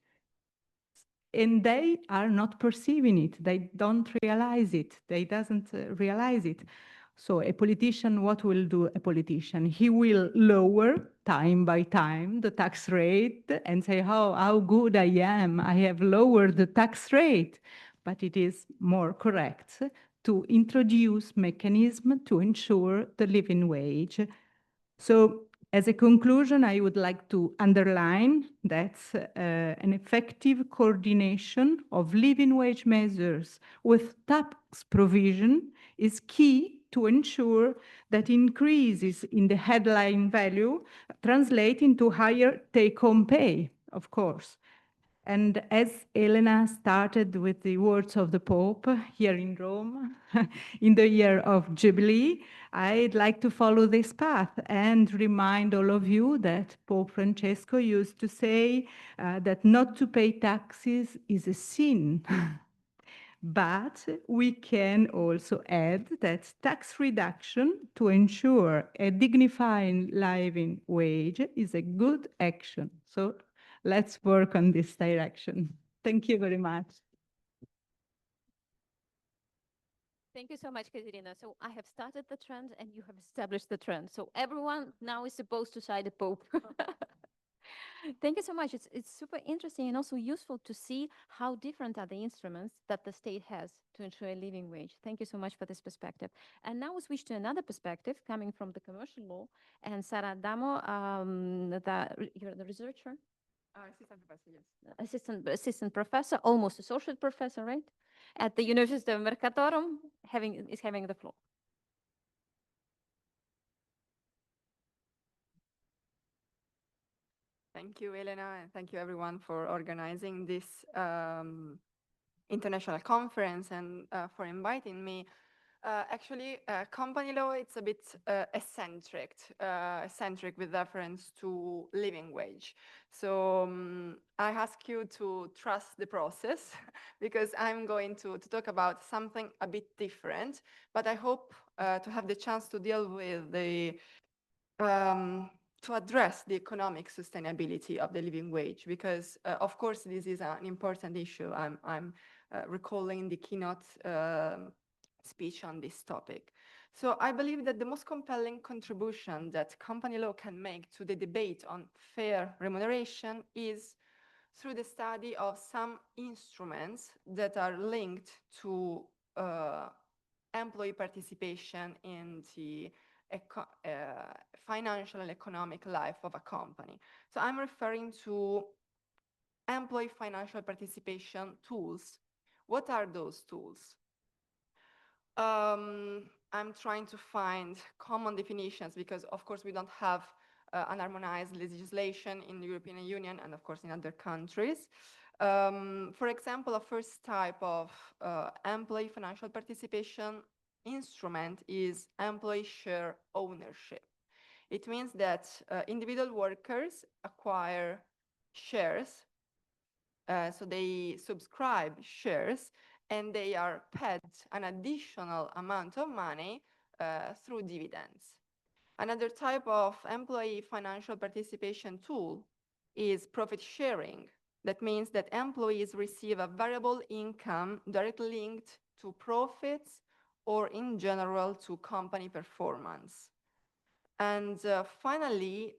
And they are not perceiving it. They don't realize it. They doesn't realize it. So a politician, what will do a politician? He will lower time by time the tax rate and say, oh, how good I am. I have lowered the tax rate. But it is more correct to introduce mechanism to ensure the living wage. So as a conclusion, I would like to underline that an effective coordination of living wage measures with tax provision is key to ensure that increases in the headline value translate into higher take-home pay, of course. And as Elena started with the words of the Pope here in Rome, in the year of Jubilee, I'd like to follow this path and remind all of you that Pope Francesco used to say that not to pay taxes is a sin. But we can also add that tax reduction to ensure a dignified living wage is a good action. So let's work on this direction. Thank you very much. Thank you so much, Caterina. So I have started the trend and you have established the trend. So everyone now is supposed to side the Pope. Thank you so much. It's super interesting and also useful to see how different are the instruments that the state has to ensure a living wage. Thank you so much for this perspective. And now we switch to another perspective coming from the commercial law. And Sara Adamo, you're the researcher? Assistant professor, yes. Assistant professor, almost associate professor, right? At the University of Mercatorum, is having the floor. Thank you, Elena, and thank you everyone for organizing this international conference and for inviting me. Actually, company law, it's a bit eccentric with reference to living wage. So I ask you to trust the process because I'm going to talk about something a bit different, but I hope to have the chance to deal with the to address the economic sustainability of the living wage, because of course this is an important issue. I'm recalling the keynote speech on this topic. So I believe that the most compelling contribution that company law can make to the debate on fair remuneration is through the study of some instruments that are linked to employee participation in the financial and economic life of a company. So I'm referring to employee financial participation tools. What are those tools? I'm trying to find common definitions because, of course, we don't have an harmonized legislation in the European Union and, of course, in other countries. For example, a first type of employee financial participation instrument is employee share ownership. It means that individual workers acquire shares, so they subscribe shares, and they are paid an additional amount of money through dividends. Another type of employee financial participation tool is profit sharing. That means that employees receive a variable income directly linked to profits or in general to company performance. And finally,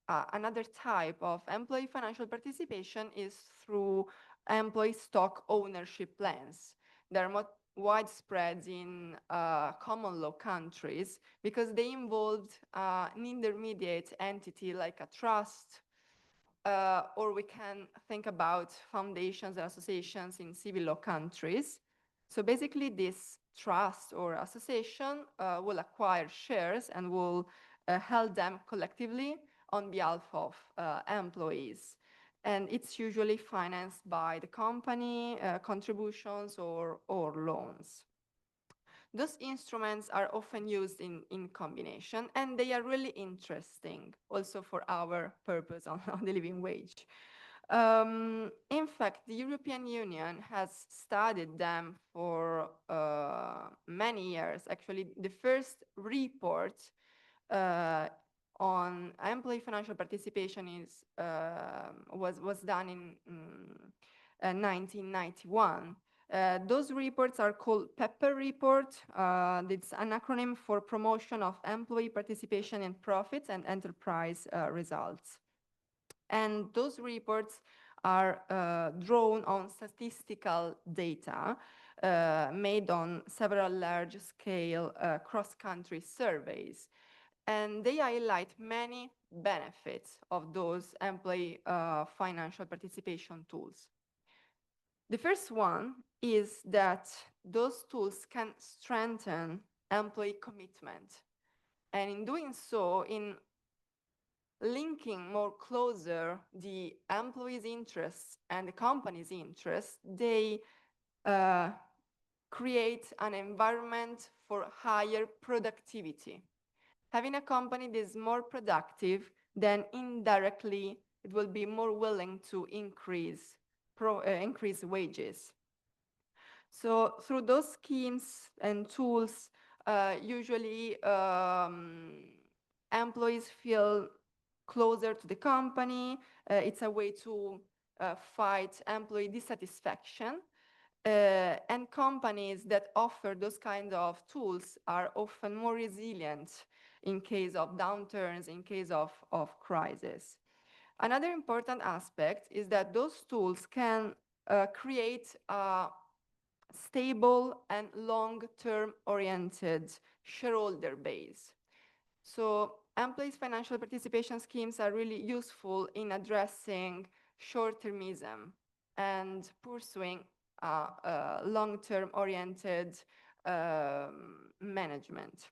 another type of employee financial participation is through employee stock ownership plans. They're more widespread in common law countries because they involved an intermediate entity like a trust, or we can think about foundations and associations in civil law countries. So basically this trust or association will acquire shares and will hold them collectively on behalf of employees. And it's usually financed by the company, contributions or loans. Those instruments are often used in combination, and they are really interesting also for our purpose on the living wage. In fact, the European Union has studied them for many years. Actually, the first report on employee financial participation was done in 1991. Those reports are called PEPPER report. It's an acronym for Promotion of Employee Participation in Profits and Enterprise Results. And those reports are drawn on statistical data made on several large-scale cross-country surveys. And they highlight many benefits of those employee financial participation tools. The first one is that those tools can strengthen employee commitment. And in doing so, in linking more closer the employees' interests and the company's interests, they create an environment for higher productivity. Having a company that is more productive, then indirectly it will be more willing to increase wages. So through those schemes and tools, usually employees feel closer to the company. It's a way to fight employee dissatisfaction. And companies that offer those kinds of tools are often more resilient in case of downturns, in case of crisis. Another important aspect is that those tools can create a stable and long-term oriented shareholder base. So employees' financial participation schemes are really useful in addressing short-termism and pursuing long-term oriented management.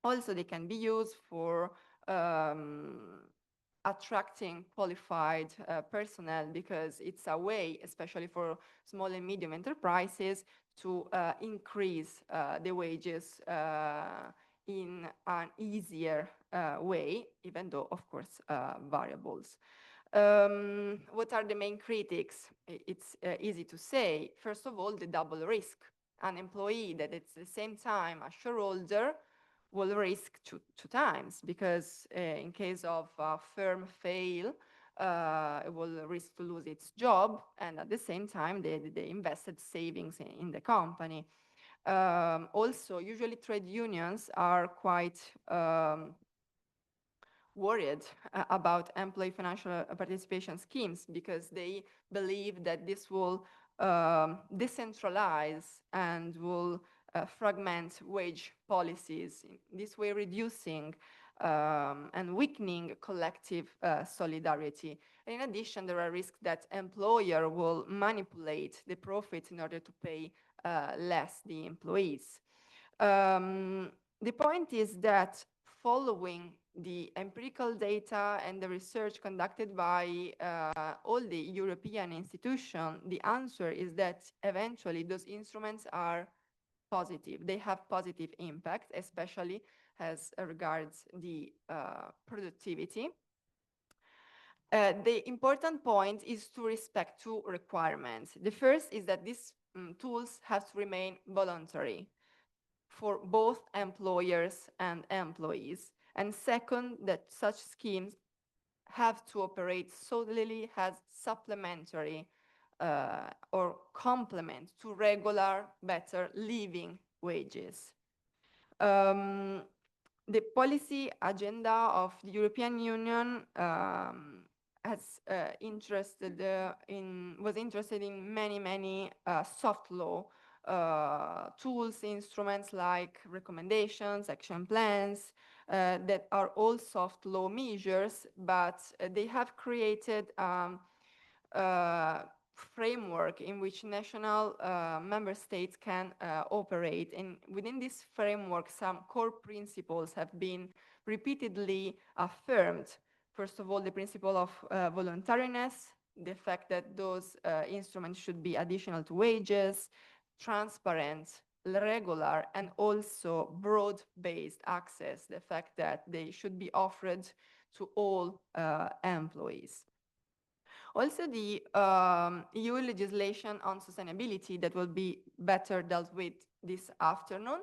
Also, they can be used for attracting qualified personnel, because it's a way, especially for small and medium enterprises, to increase the wages in an easier way, even though, of course, variables. What are the main critics? It's easy to say. First of all, the double risk. An employee that at the same time a shareholder will risk two times, because in case of a firm fail, it will risk to lose its job, and at the same time, they invested savings in the company. Also, usually trade unions are quite worried about employee financial participation schemes, because they believe that this will decentralize and will fragment wage policies, in this way reducing and weakening collective solidarity. And in addition, there are risks that employer will manipulate the profits in order to pay less the employees. The point is that following the empirical data and the research conducted by all the European institutions, the answer is that eventually those instruments are positive. They have positive impact, especially as regards the productivity. The important point is to respect two requirements. The first is that these tools have to remain voluntary for both employers and employees. And second, that such schemes have to operate solely as supplementary or complement to regular, better living wages. The policy agenda of the European Union was interested in many soft law tools, instruments like recommendations, action plans, that are all soft law measures, but they have created framework in which national member states can operate. And within this framework, some core principles have been repeatedly affirmed. First of all, the principle of voluntariness, the fact that those instruments should be additional to wages, transparent, regular, and also broad-based access, the fact that they should be offered to all employees. Also, the EU legislation on sustainability that will be better dealt with this afternoon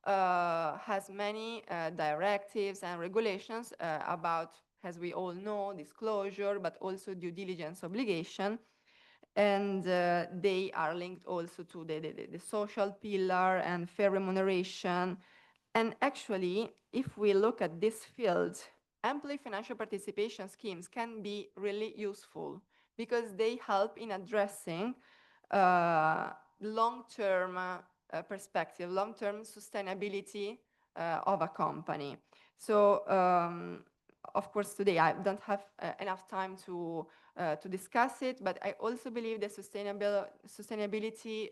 has many directives and regulations about, as we all know, disclosure, but also due diligence obligation. And they are linked also to the social pillar and fair remuneration. And actually, if we look at this field, employee financial participation schemes can be really useful, because they help in addressing long-term perspective, long-term sustainability of a company. So, of course, today I don't have enough time to discuss it, but I also believe that sustainability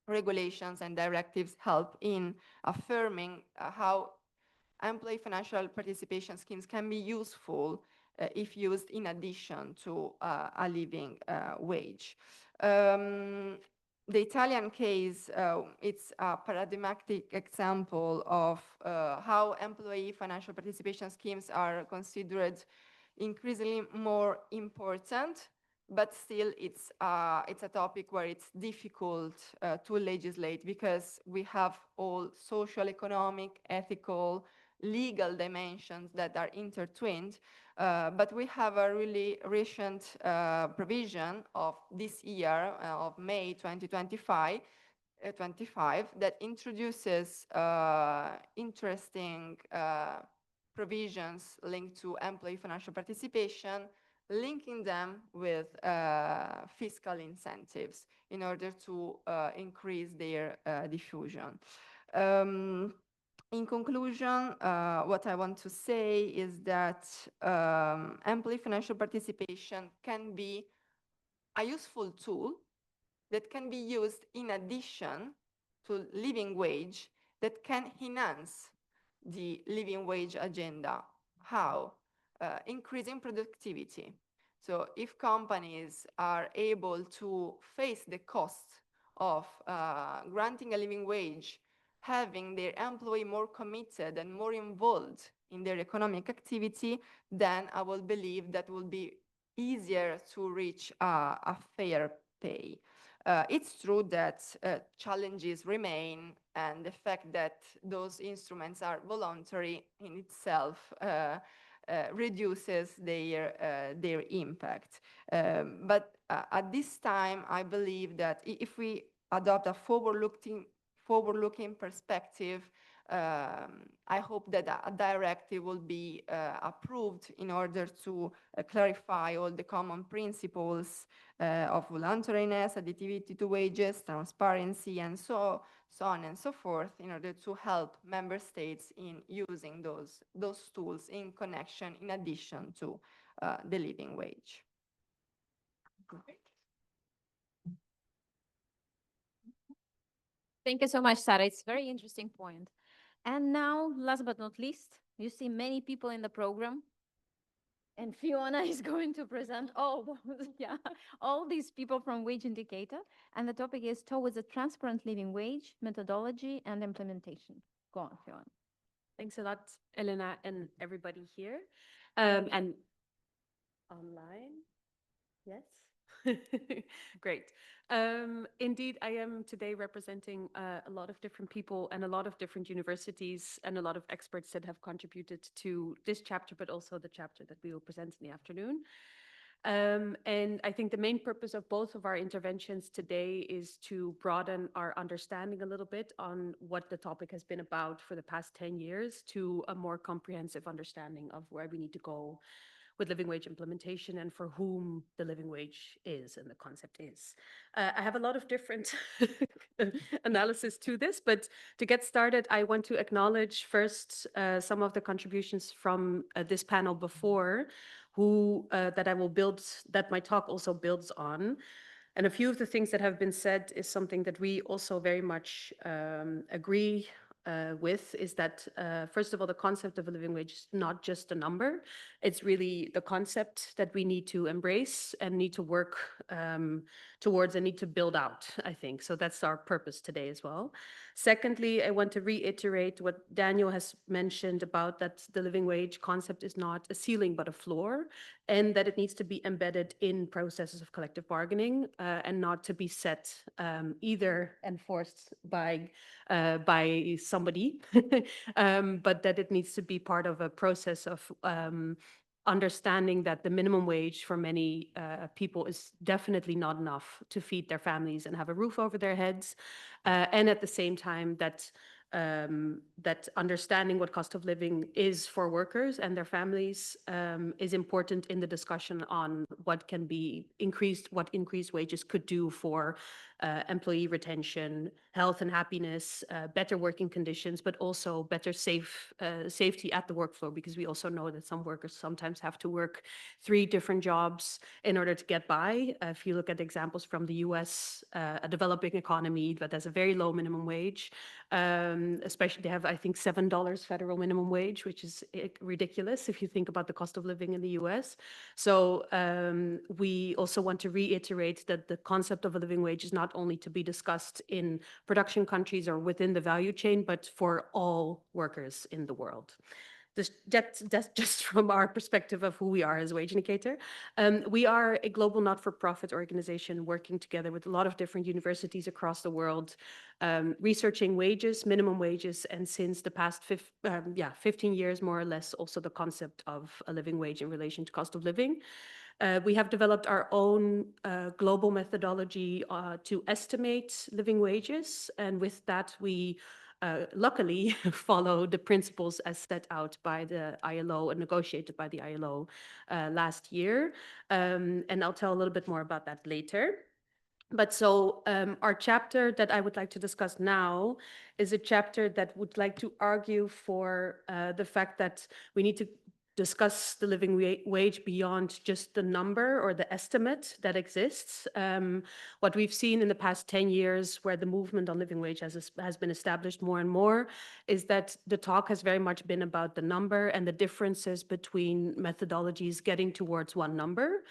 regulations and directives help in affirming how employee financial participation schemes can be useful if used in addition to a living wage. The Italian case, it's a paradigmatic example of how employee financial participation schemes are considered increasingly more important, but still it's a topic where it's difficult to legislate, because we have all social, economic, ethical, legal dimensions that are intertwined. But we have a really recent provision of this year, of May 2025, that introduces interesting provisions linked to employee financial participation, linking them with fiscal incentives in order to increase their diffusion. In conclusion, what I want to say is that employee financial participation can be a useful tool that can be used in addition to living wage, that can enhance the living wage agenda. How? increasing productivity. So if companies are able to face the cost of granting a living wage, having their employee more committed and more involved in their economic activity, then I will believe that will be easier to reach a fair pay. It's true that challenges remain, and the fact that those instruments are voluntary in itself reduces their impact. But at this time, I believe that if we adopt a forward-looking perspective, I hope that a directive will be approved in order to clarify all the common principles of voluntariness, additivity to wages, transparency, and so on and so forth, in order to help member states in using those tools in connection, in addition to the living wage. Thank you so much, Sara. It's a very interesting point. And now, last but not least, you see many people in the program. And Fiona is going to present all these people from Wage Indicator. And the topic is Towards a Transparent Living Wage, Methodology and Implementation. Go on, Fiona. Thanks a lot, Elena, and everybody here. And online. Yes. Great. Indeed, I am today representing a lot of different people and a lot of different universities and a lot of experts that have contributed to this chapter, but also the chapter that we will present in the afternoon. And I think the main purpose of both of our interventions today is to broaden our understanding a little bit on what the topic has been about for the past 10 years to a more comprehensive understanding of where we need to go with living wage implementation and for whom the living wage is and the concept is. I have a lot of different analysis to this, but to get started, I want to acknowledge first some of the contributions from this panel before, that my talk also builds on. And a few of the things that have been said is something that we also very much agree with, is that, first of all, the concept of a living wage is not just a number. It's really the concept that we need to embrace and need to work towards and need to build out, I think. So that's our purpose today as well. Secondly, I want to reiterate what Daniel has mentioned about that the living wage concept is not a ceiling, but a floor, and that it needs to be embedded in processes of collective bargaining and not to be set either enforced by somebody, but that it needs to be part of a process of understanding that the minimum wage for many people is definitely not enough to feed their families and have a roof over their heads. And at the same time, that understanding what cost of living is for workers and their families is important in the discussion on what can be increased, what increased wages could do for employee retention, health and happiness, better working conditions, but also better safety at the work floor, because we also know that some workers sometimes have to work 3 different jobs in order to get by. If you look at examples from the US, a developing economy that has a very low minimum wage, especially they have, I think, $7 federal minimum wage, which is ridiculous if you think about the cost of living in the US. So we also want to reiterate that the concept of a living wage is not only to be discussed in production countries or within the value chain, but for all workers in the world. That's just from our perspective of who we are as Wage Indicator. We are a global not-for-profit organization working together with a lot of different universities across the world, researching wages, minimum wages, and since the past 15 years, more or less, also the concept of a living wage in relation to cost of living. We have developed our own global methodology to estimate living wages, and with that we luckily follow the principles as set out by the ILO and negotiated by the ILO last year. And I'll tell a little bit more about that later. But so our chapter that I would like to discuss now is a chapter that would like to argue for the fact that we need to discuss the living wage beyond just the number or the estimate that exists. What we've seen in the past 10 years, where the movement on living wage has been established more and more, is that the talk has very much been about the number and the differences between methodologies getting towards one number.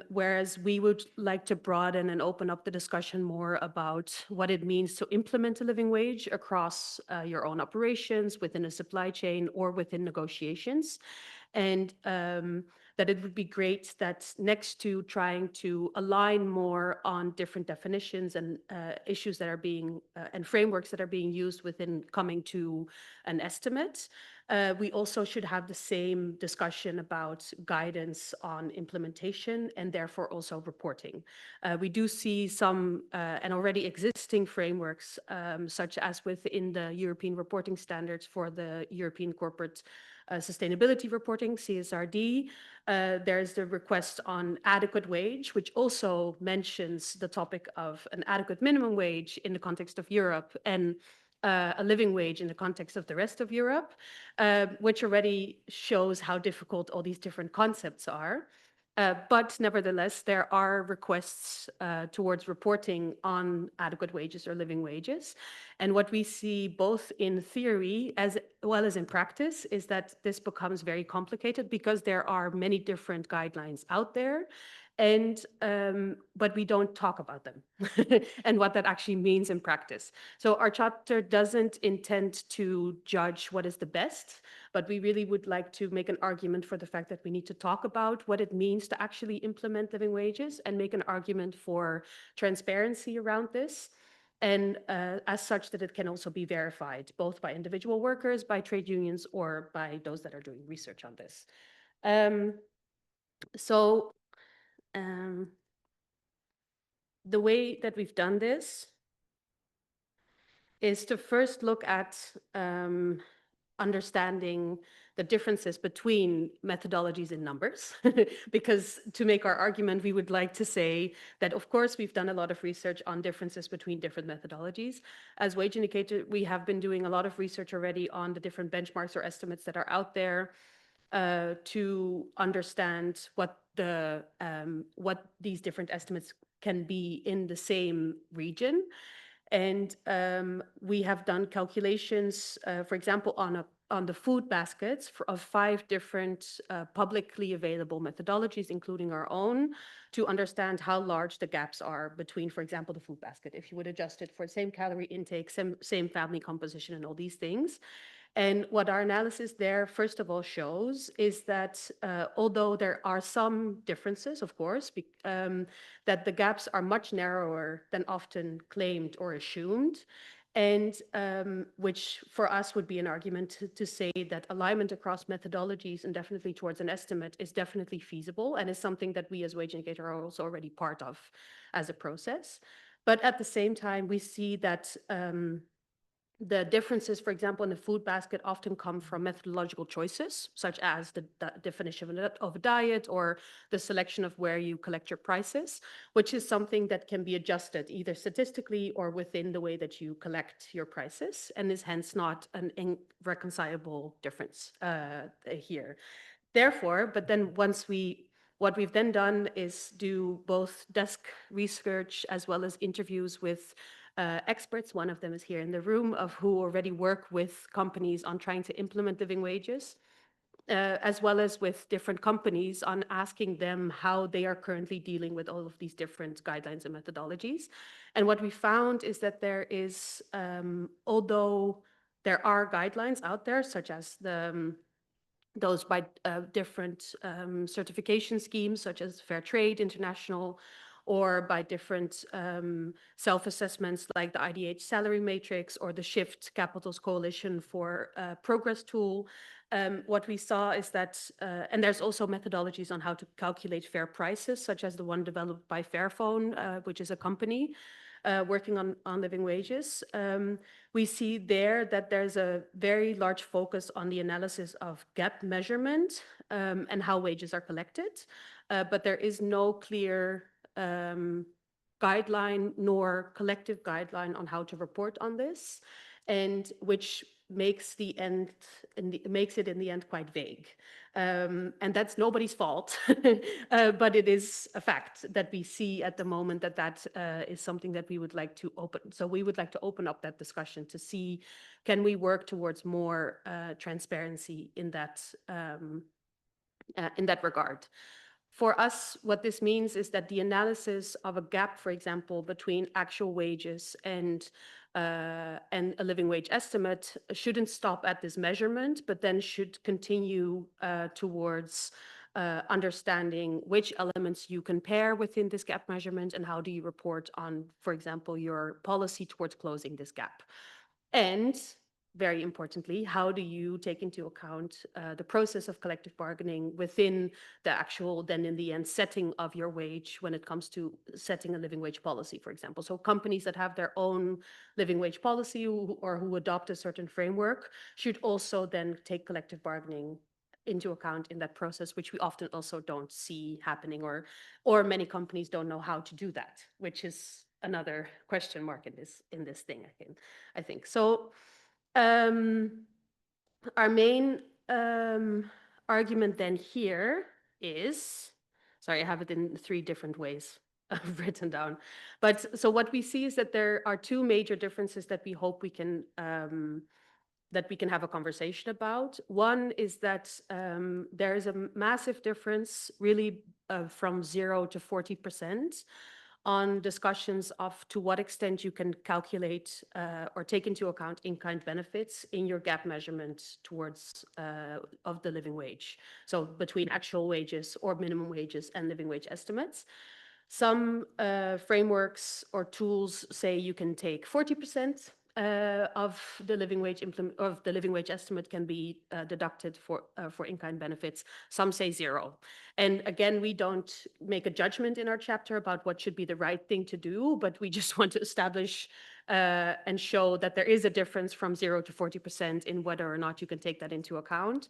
Whereas we would like to broaden and open up the discussion more about what it means to implement a living wage across your own operations, within a supply chain, or within negotiations. And that it would be great that next to trying to align more on different definitions and issues that are being, and frameworks that are being used within coming to an estimate, we also should have the same discussion about guidance on implementation and therefore also reporting. We do see some and already existing frameworks, such as within the European reporting standards for the European Corporate Sustainability Reporting, CSRD. There's the request on adequate wage, which also mentions the topic of an adequate minimum wage in the context of Europe and a living wage in the context of the rest of Europe, which already shows how difficult all these different concepts are. But nevertheless, there are requests towards reporting on adequate wages or living wages. And what we see both in theory as well as in practice is that this becomes very complicated because there are many different guidelines out there. And but we don't talk about them and what that actually means in practice. So our chapter doesn't intend to judge what is the best, but we really would like to make an argument for the fact that we need to talk about what it means to actually implement living wages and make an argument for transparency around this. And as such, that it can also be verified, both by individual workers, by trade unions, or by those that are doing research on this. The way that we've done this is to first look at understanding the differences between methodologies and numbers, because to make our argument, we would like to say that, of course, we've done a lot of research on differences between different methodologies. As Wage Indicator, we have been doing a lot of research already on the different benchmarks or estimates that are out there to understand what these different estimates can be in the same region. And we have done calculations, for example, on the food baskets of 5 different publicly available methodologies, including our own, to understand how large the gaps are between, for example, the food basket, if you would adjust it for same calorie intake, same family composition, and all these things. And what our analysis there, first of all, shows is that although there are some differences, of course, that the gaps are much narrower than often claimed or assumed, and which for us would be an argument to say that alignment across methodologies and definitely towards an estimate is definitely feasible and is something that we as Wage Indicator are also already part of as a process. But at the same time, we see that the differences, for example, in the food basket often come from methodological choices, such as the definition of a diet or the selection of where you collect your prices, which is something that can be adjusted either statistically or within the way that you collect your prices, and is hence not an irreconcilable difference here. Therefore, but then what we've then done is do both desk research as well as interviews with experts. One of them is here in the room, of who already work with companies on trying to implement living wages, as well as with different companies on asking them how they are currently dealing with all of these different guidelines and methodologies. And what we found is that there is, although there are guidelines out there, such as those by different certification schemes, such as Fair Trade International, or by different self-assessments like the IDH Salary Matrix or the Shift Capitals Coalition for Progress tool. What we saw is that, and there's also methodologies on how to calculate fair prices, such as the one developed by Fairphone, which is a company working on living wages. We see there that there's a very large focus on the analysis of gap measurement and how wages are collected, but there is no clear guideline nor collective guideline on how to report on this. and which makes makes it in the end quite vague. And that's nobody's fault, but it is a fact that we see at the moment that is something that we would like to open. So we would like to open up that discussion to see, can we work towards more transparency in that regard. For us, what this means is that the analysis of a gap, for example, between actual wages and a living wage estimate shouldn't stop at this measurement, but then should continue towards understanding which elements you compare within this gap measurement and how do you report on, for example, your policy towards closing this gap. And very importantly, how do you take into account the process of collective bargaining within the actual, then in the end, setting of your wage when it comes to setting a living wage policy, for example. So companies that have their own living wage policy or who adopt a certain framework should also then take collective bargaining into account in that process, which we often also don't see happening, or many companies don't know how to do that, which is another question mark in this thing, I think. So our main argument then here is, sorry, I have it in 3 different ways written down. But so what we see is that there are 2 major differences that we hope we can have a conversation about. One is that there is a massive difference, really, from 0 to 40%. On discussions of to what extent you can calculate or take into account in-kind benefits in your gap measurement towards of the living wage. So between actual wages or minimum wages and living wage estimates. Some frameworks or tools say you can take 40% of the living wage estimate can be deducted for in-kind benefits. Some say 0. And again, we don't make a judgment in our chapter about what should be the right thing to do, but we just want to establish and show that there is a difference from 0 to 40% in whether or not you can take that into account,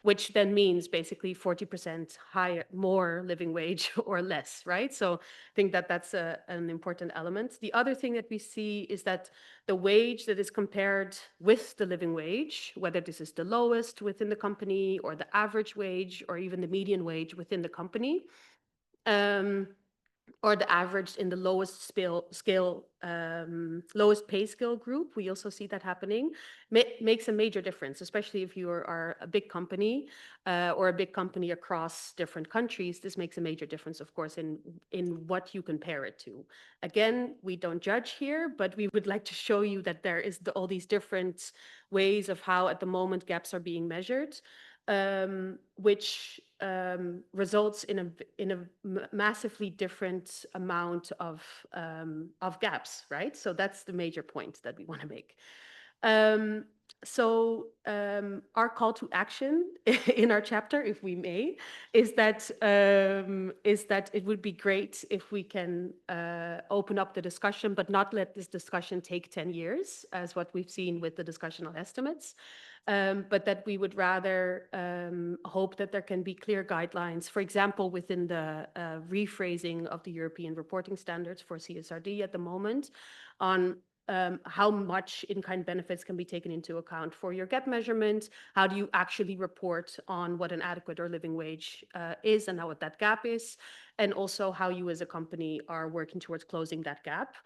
which then means basically 40% higher, more living wage or less, right? So I think that that's an important element. The other thing that we see is that the wage that is compared with the living wage, whether this is the lowest within the company or the average wage or even the median wage within the company, or the average in the lowest pay scale group, we also see that happening, makes a major difference, especially if you are a big company or a big company across different countries. This makes a major difference, of course, in what you compare it to. Again, we don't judge here, but we would like to show you that there is all these different ways of how at the moment gaps are being measured. Which results in a massively different amount of gaps, right? So that's the major point that we want to make. So our call to action in our chapter, if we may, is that it would be great if we can open up the discussion, but not let this discussion take 10 years, as what we've seen with the discussion on estimates. But that we would rather hope that there can be clear guidelines, for example, within the rephrasing of the European reporting standards for CSRD at the moment, on how much in-kind benefits can be taken into account for your gap measurement. How do you actually report on what an adequate or living wage is and what that gap is, and also how you as a company are working towards closing that gap.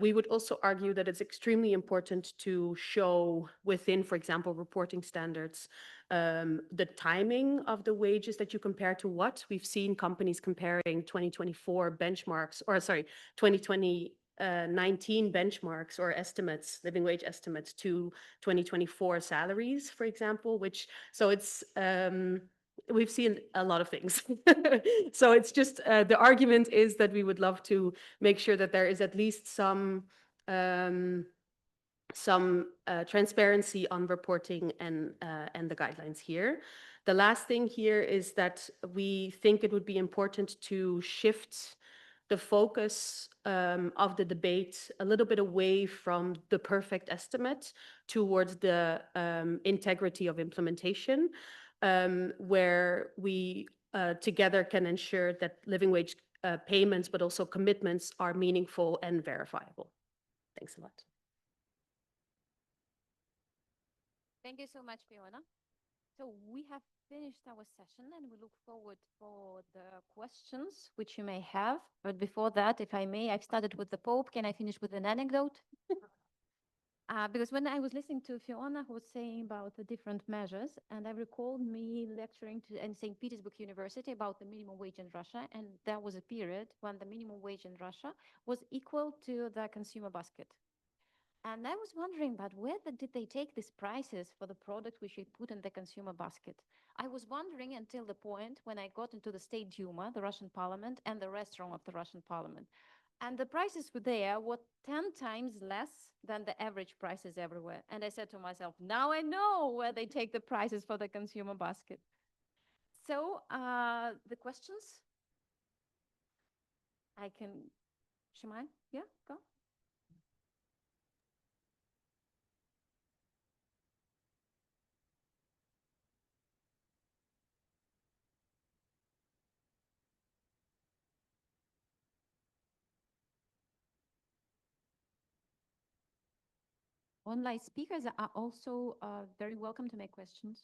We would also argue that it's extremely important to show within, for example, reporting standards, the timing of the wages that you compare to what. We've seen companies comparing 2024 benchmarks, or sorry, 2019 benchmarks or estimates, living wage estimates, to 2024 salaries, for example, so it's, we've seen a lot of things. So it's just, the argument is that we would love to make sure that there is at least some transparency on reporting and the guidelines here. The last thing here is that we think it would be important to shift the focus of the debate a little bit away from the perfect estimate towards the integrity of implementation, where we together can ensure that living wage payments, but also commitments, are meaningful and verifiable. Thanks a lot. Thank you so much, Fiona. So we have finished our session and we look forward for the questions which you may have. But before that, if I may, I've started with the Pope. Can I finish with an anecdote? Because when I was listening to Fiona, who was saying about the different measures, and I recalled me lecturing in St. Petersburg University about the minimum wage in Russia, and there was a period when the minimum wage in Russia was equal to the consumer basket. And I was wondering, but where did they take these prices for the product which they put in the consumer basket? I was wondering until the point when I got into the State Duma, the Russian parliament, and the restaurant of the Russian parliament. And the prices were there were 10 times less than the average prices everywhere. And I said to myself, now I know where they take the prices for the consumer basket. So the questions? I can, Shimai? Yeah, go. Online speakers are also very welcome to make questions.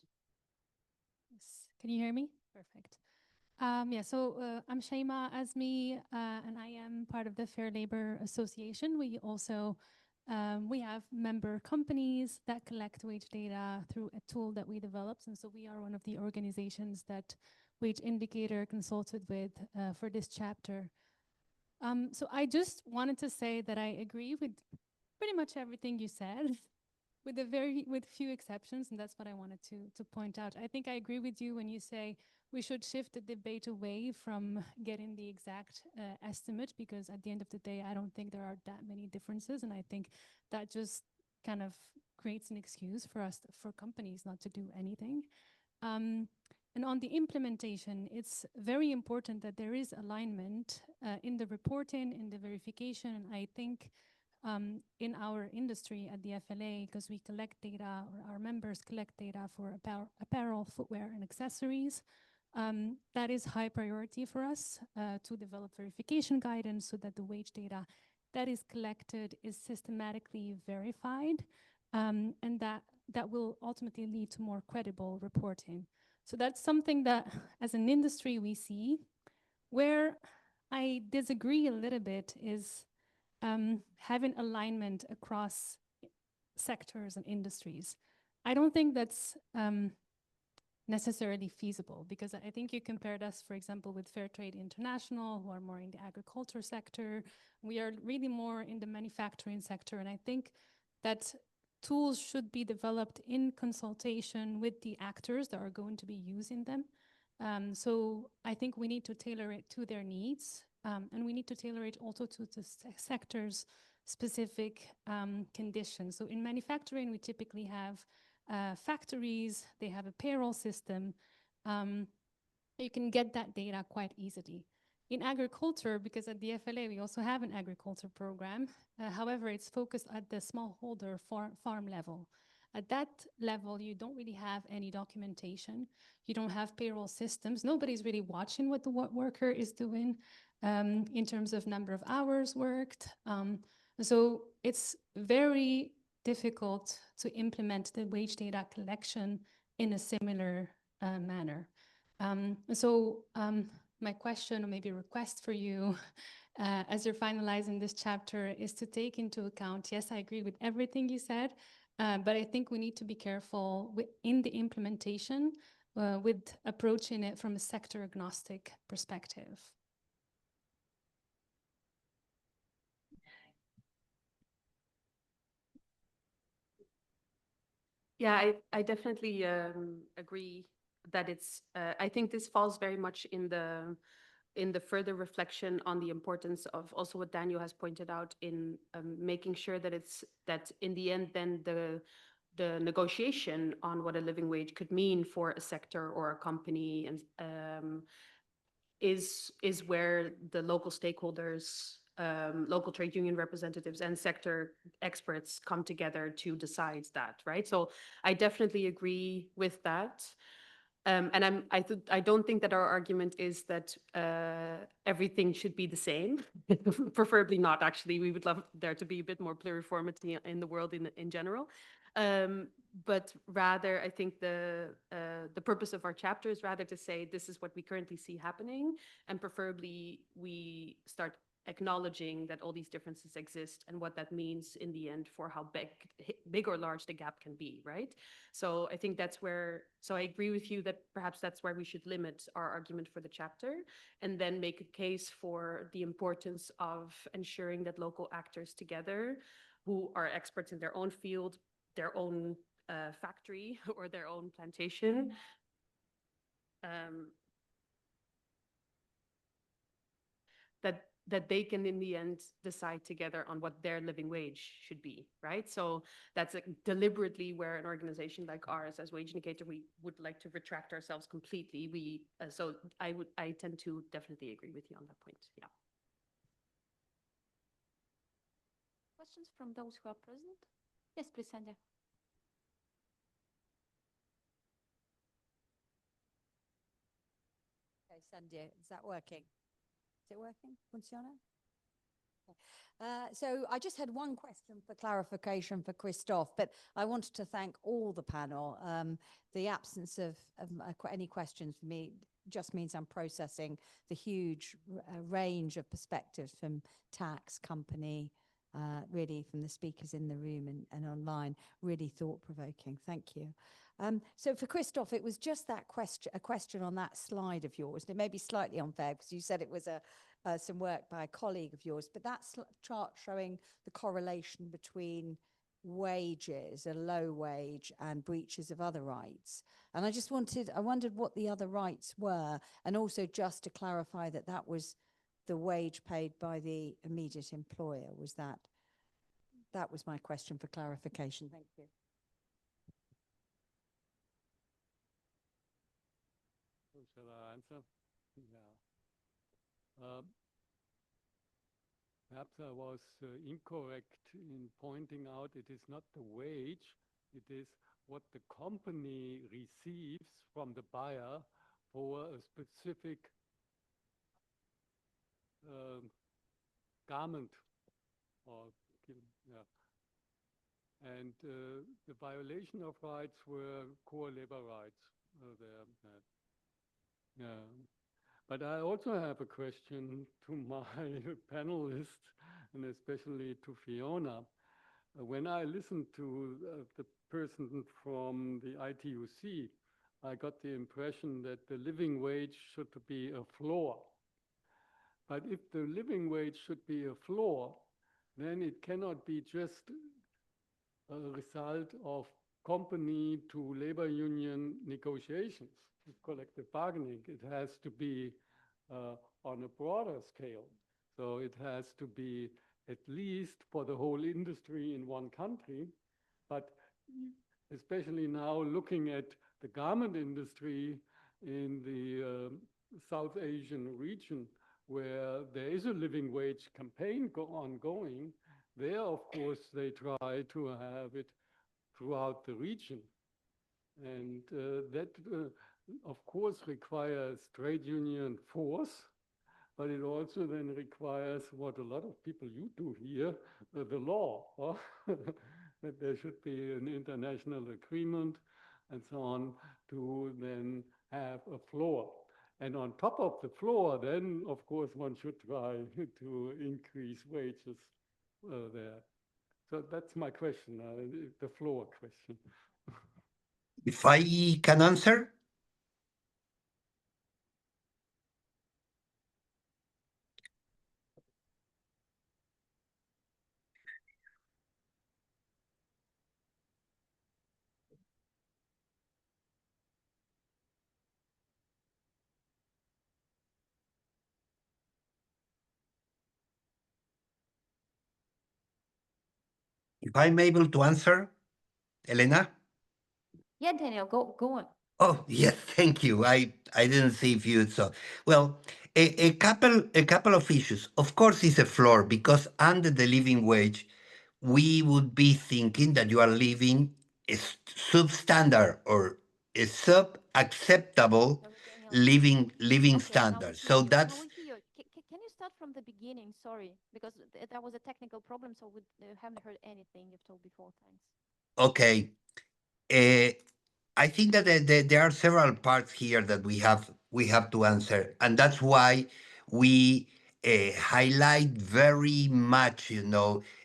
Yes. Can you hear me? Perfect. Yeah, so I'm Shaima Azmi, and I am part of the Fair Labor Association. We also we have member companies that collect wage data through a tool that we developed, and so we are one of the organizations that Wage Indicator consulted with for this chapter. So I just wanted to say that I agree with pretty much everything you said, with few exceptions, and that's what I wanted to point out. I think I agree with you when you say we should shift the debate away from getting the exact estimate, because at the end of the day, I don't think there are that many differences, and I think that just kind of creates an excuse for us, for companies not to do anything. And on the implementation, it's very important that there is alignment in the reporting, in the verification, and I think in our industry at the FLA, because we collect data, or our members collect data for apparel, footwear, and accessories. That is high priority for us to develop verification guidance so that the wage data that is collected is systematically verified, and that will ultimately lead to more credible reporting. So that's something that, as an industry, we see. Where I disagree a little bit is having alignment across sectors and industries. I don't think that's necessarily feasible, because I think you compared us, for example, with Fair Trade International, who are more in the agriculture sector. We are really more in the manufacturing sector, and I think that tools should be developed in consultation with the actors that are going to be using them. So I think we need to tailor it to their needs, and we need to tailor it also to the sector's specific conditions. So in manufacturing, we typically have factories, they have a payroll system. You can get that data quite easily. In agriculture, because at the FLA we also have an agriculture program, however, it's focused at the smallholder farm level. At that level, you don't really have any documentation. You don't have payroll systems. Nobody's really watching what the worker is doing in terms of number of hours worked. So it's very difficult to implement the wage data collection in a similar manner. My question, or maybe request for you, as you're finalizing this chapter, is to take into account, yes, I agree with everything you said, but I think we need to be careful in the implementation with approaching it from a sector agnostic perspective. Yeah, I definitely agree that it's, I think this falls very much in the further reflection on the importance of also what Daniel has pointed out in making sure that that in the end, then the negotiation on what a living wage could mean for a sector or a company and is where the local stakeholders, local trade union representatives and sector experts come together to decide that, right? So I definitely agree with that. And I don't think that our argument is that everything should be the same. Preferably not, actually. We would love there to be a bit more pluriformity in the world in general. But rather, I think the purpose of our chapter is rather to say this is what we currently see happening, and preferably we start acknowledging that all these differences exist and what that means in the end for how big or large the gap can be, right? So I think that's where, so I agree with you that perhaps that's where we should limit our argument for the chapter and then make a case for the importance of ensuring that local actors together who are experts in their own field, their own factory or their own plantation, that they can in the end decide together on what their living wage should be, right? So that's deliberately where an organization like ours as Wage Indicator, we would like to retract ourselves completely. So I tend to definitely agree with you on that point, yeah. Questions from those who are present? Yes, please, Sandy. Okay, Sandy, is that working? Is it working? Funciona? So I just had one question for clarification for Christophe, but I wanted to thank all the panel. The absence of any questions for me just means I'm processing the huge range of perspectives from tax, company, really from the speakers in the room and online, really thought-provoking. Thank you. So for Christophe, it was just that a question on that slide of yours. And it may be slightly unfair because you said it was some work by a colleague of yours, but that chart showing the correlation between wages, a low wage, and breaches of other rights. And I wondered what the other rights were, and also just to clarify that was the wage paid by the immediate employer. That was my question for clarification. Thank you. Shall I answer? Yeah. Perhaps I was incorrect in pointing out it is not the wage, it is what the company receives from the buyer for a specific garment. And the violation of rights were core labor rights there. Yeah. But I also have a question to my panelists, and especially to Fiona. When I listened to the person from the ITUC, I got the impression that the living wage should be a floor. But if the living wage should be a floor, then it cannot be just a result of company to labor union negotiations, collective bargaining. It has to be on a broader scale. So it has to be at least for the whole industry in one country, but especially now looking at the garment industry in the South Asian region, where there is a living wage campaign ongoing, there, of course, they try to have it throughout the region. And that, of course, requires trade union force, but it also then requires what a lot of people you do here, the law, that there should be an international agreement and so on to then have a floor. And on top of the floor, then, of course, one should try to increase wages there. So that's my question, the floor question. If I can answer? If I'm able to answer, Elena? Yeah, Daniel, go on. Oh, yes, thank you. I didn't see if you saw. Well, a couple of issues. Of course, it's a floor because under the living wage, we would be thinking that you are living a substandard or a sub acceptable living standards. So that's Now we hear you. Can you start from the beginning? Sorry, because that was a technical problem, so we haven't heard anything you've told before. Thanks. okay. I think that there are several parts here that we have to answer, and that's why we highlight very much,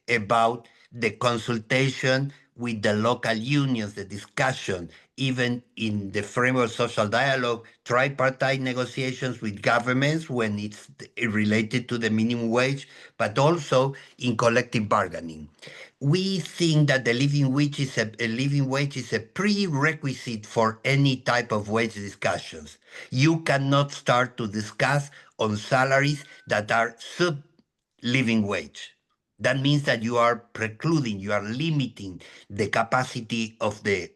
about the consultation with the local unions, the discussion, even in the framework of social dialogue, tripartite negotiations with governments when it's related to the minimum wage, but also in collective bargaining. We think that the living wage is a prerequisite for any type of wage discussions. You cannot start to discuss on salaries that are sub living wage. That means that you are precluding, you are limiting the capacity of the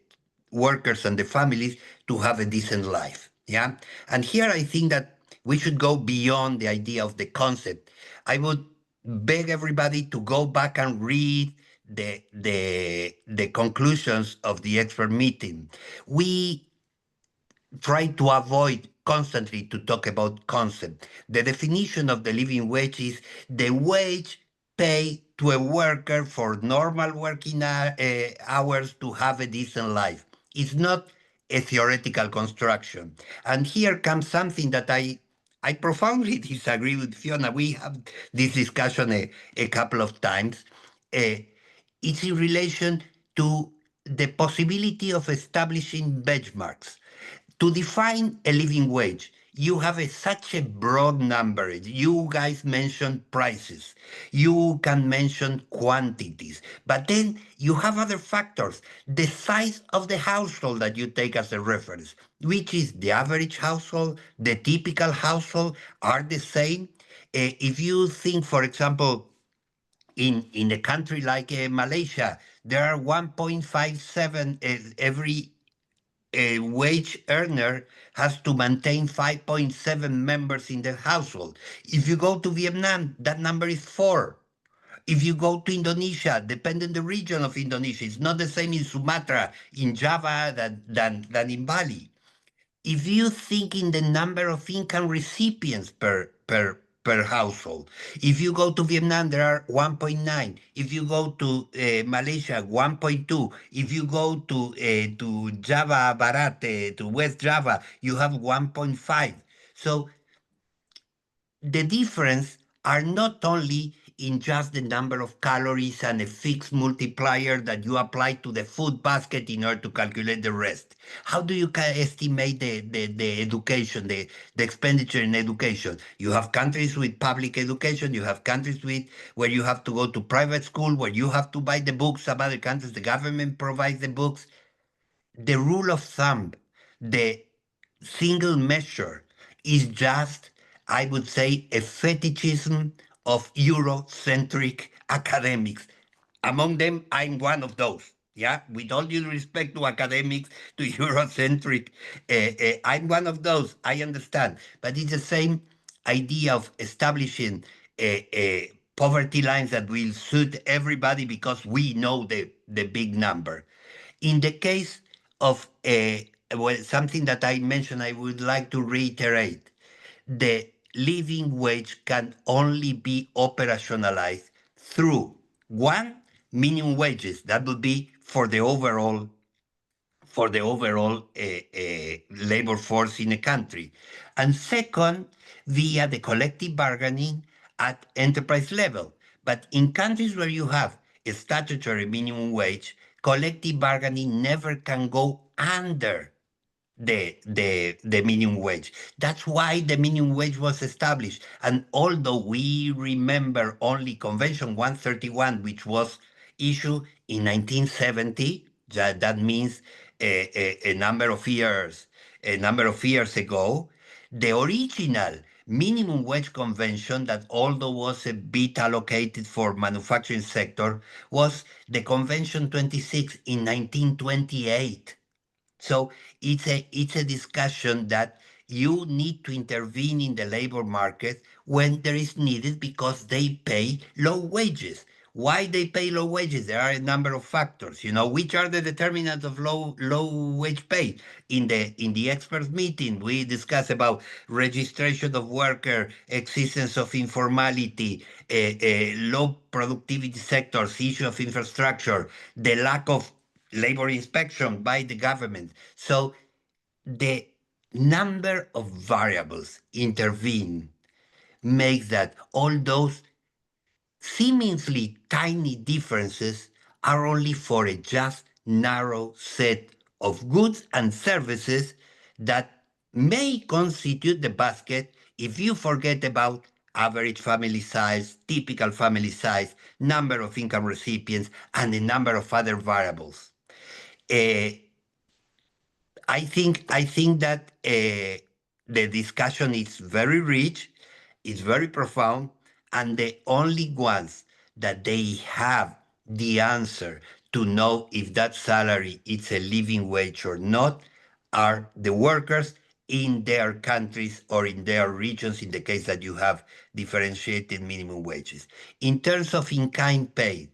workers and the families to have a decent life. Yeah. And here I think that we should go beyond the idea of the concept. I would beg everybody to go back and read the conclusions of the expert meeting. We try to avoid constantly to talk about concept. The definition of the living wage is the wage paid to a worker for normal working hours to have a decent life. It's not a theoretical construction. And here comes something that I profoundly disagree with Fiona. We have this discussion a couple of times. It's in relation to the possibility of establishing benchmarks. To define a living wage, you have such a broad number. You guys mentioned prices. You can mention quantities. But then you have other factors. The size of the household that you take as a reference, which is the average household, the typical household, are the same. If you think, for example, in a country like Malaysia, there are 1.57 every a wage earner has to maintain 5.7 members in the household. If you go to Vietnam, that number is 4. If you go to Indonesia, depending the region of Indonesia, it's not the same in Sumatra, in Java than in Bali. If you think in the number of income recipients per household, if you go to Vietnam, there are 1.9. If you go to Malaysia, 1.2. If you go to Java Barat, to West Java, you have 1.5. So the difference are not only in just the number of calories and a fixed multiplier that you apply to the food basket in order to calculate the rest. How do you estimate the education, the expenditure in education? You have countries with public education, you have countries where you have to go to private school, where you have to buy the books. Some other countries, the government provides the books. The rule of thumb, the single measure is just, I would say, a fetishism of Eurocentric academics. Among them, I'm one of those. Yeah, with all due respect to academics, to Eurocentric, I'm one of those. I understand, but it's the same idea of establishing poverty lines that will suit everybody because we know the big number. In the case of something that I mentioned, I would like to reiterate. The living wage can only be operationalized through, one, minimum wages. That would be for the overall labor force in a country. And second, via the collective bargaining at enterprise level. But in countries where you have a statutory minimum wage, collective bargaining never can go under the minimum wage. That's why the minimum wage was established. And although we remember only Convention 131, which was issued in 1970, that means a number of years ago, the original minimum wage convention that although was a bit allocated for manufacturing sector was the Convention 26 in 1928. So it's a discussion that you need to intervene in the labor market when there is needed because they pay low wages. Why they pay low wages? There are a number of factors. Which are the determinants of low wage pay? In the experts meeting, we discuss about registration of worker, existence of informality, low productivity sectors, issue of infrastructure, the lack of labor inspection by the government. So the number of variables intervene makes that all those seemingly tiny differences are only for a just narrow set of goods and services that may constitute the basket if you forget about average family size, typical family size, number of income recipients, and a number of other variables. I think that the discussion is very rich, it's very profound, and the only ones that they have the answer to know if that salary is a living wage or not are the workers in their countries or in their regions, in the case that you have differentiated minimum wages. In terms of in-kind pay,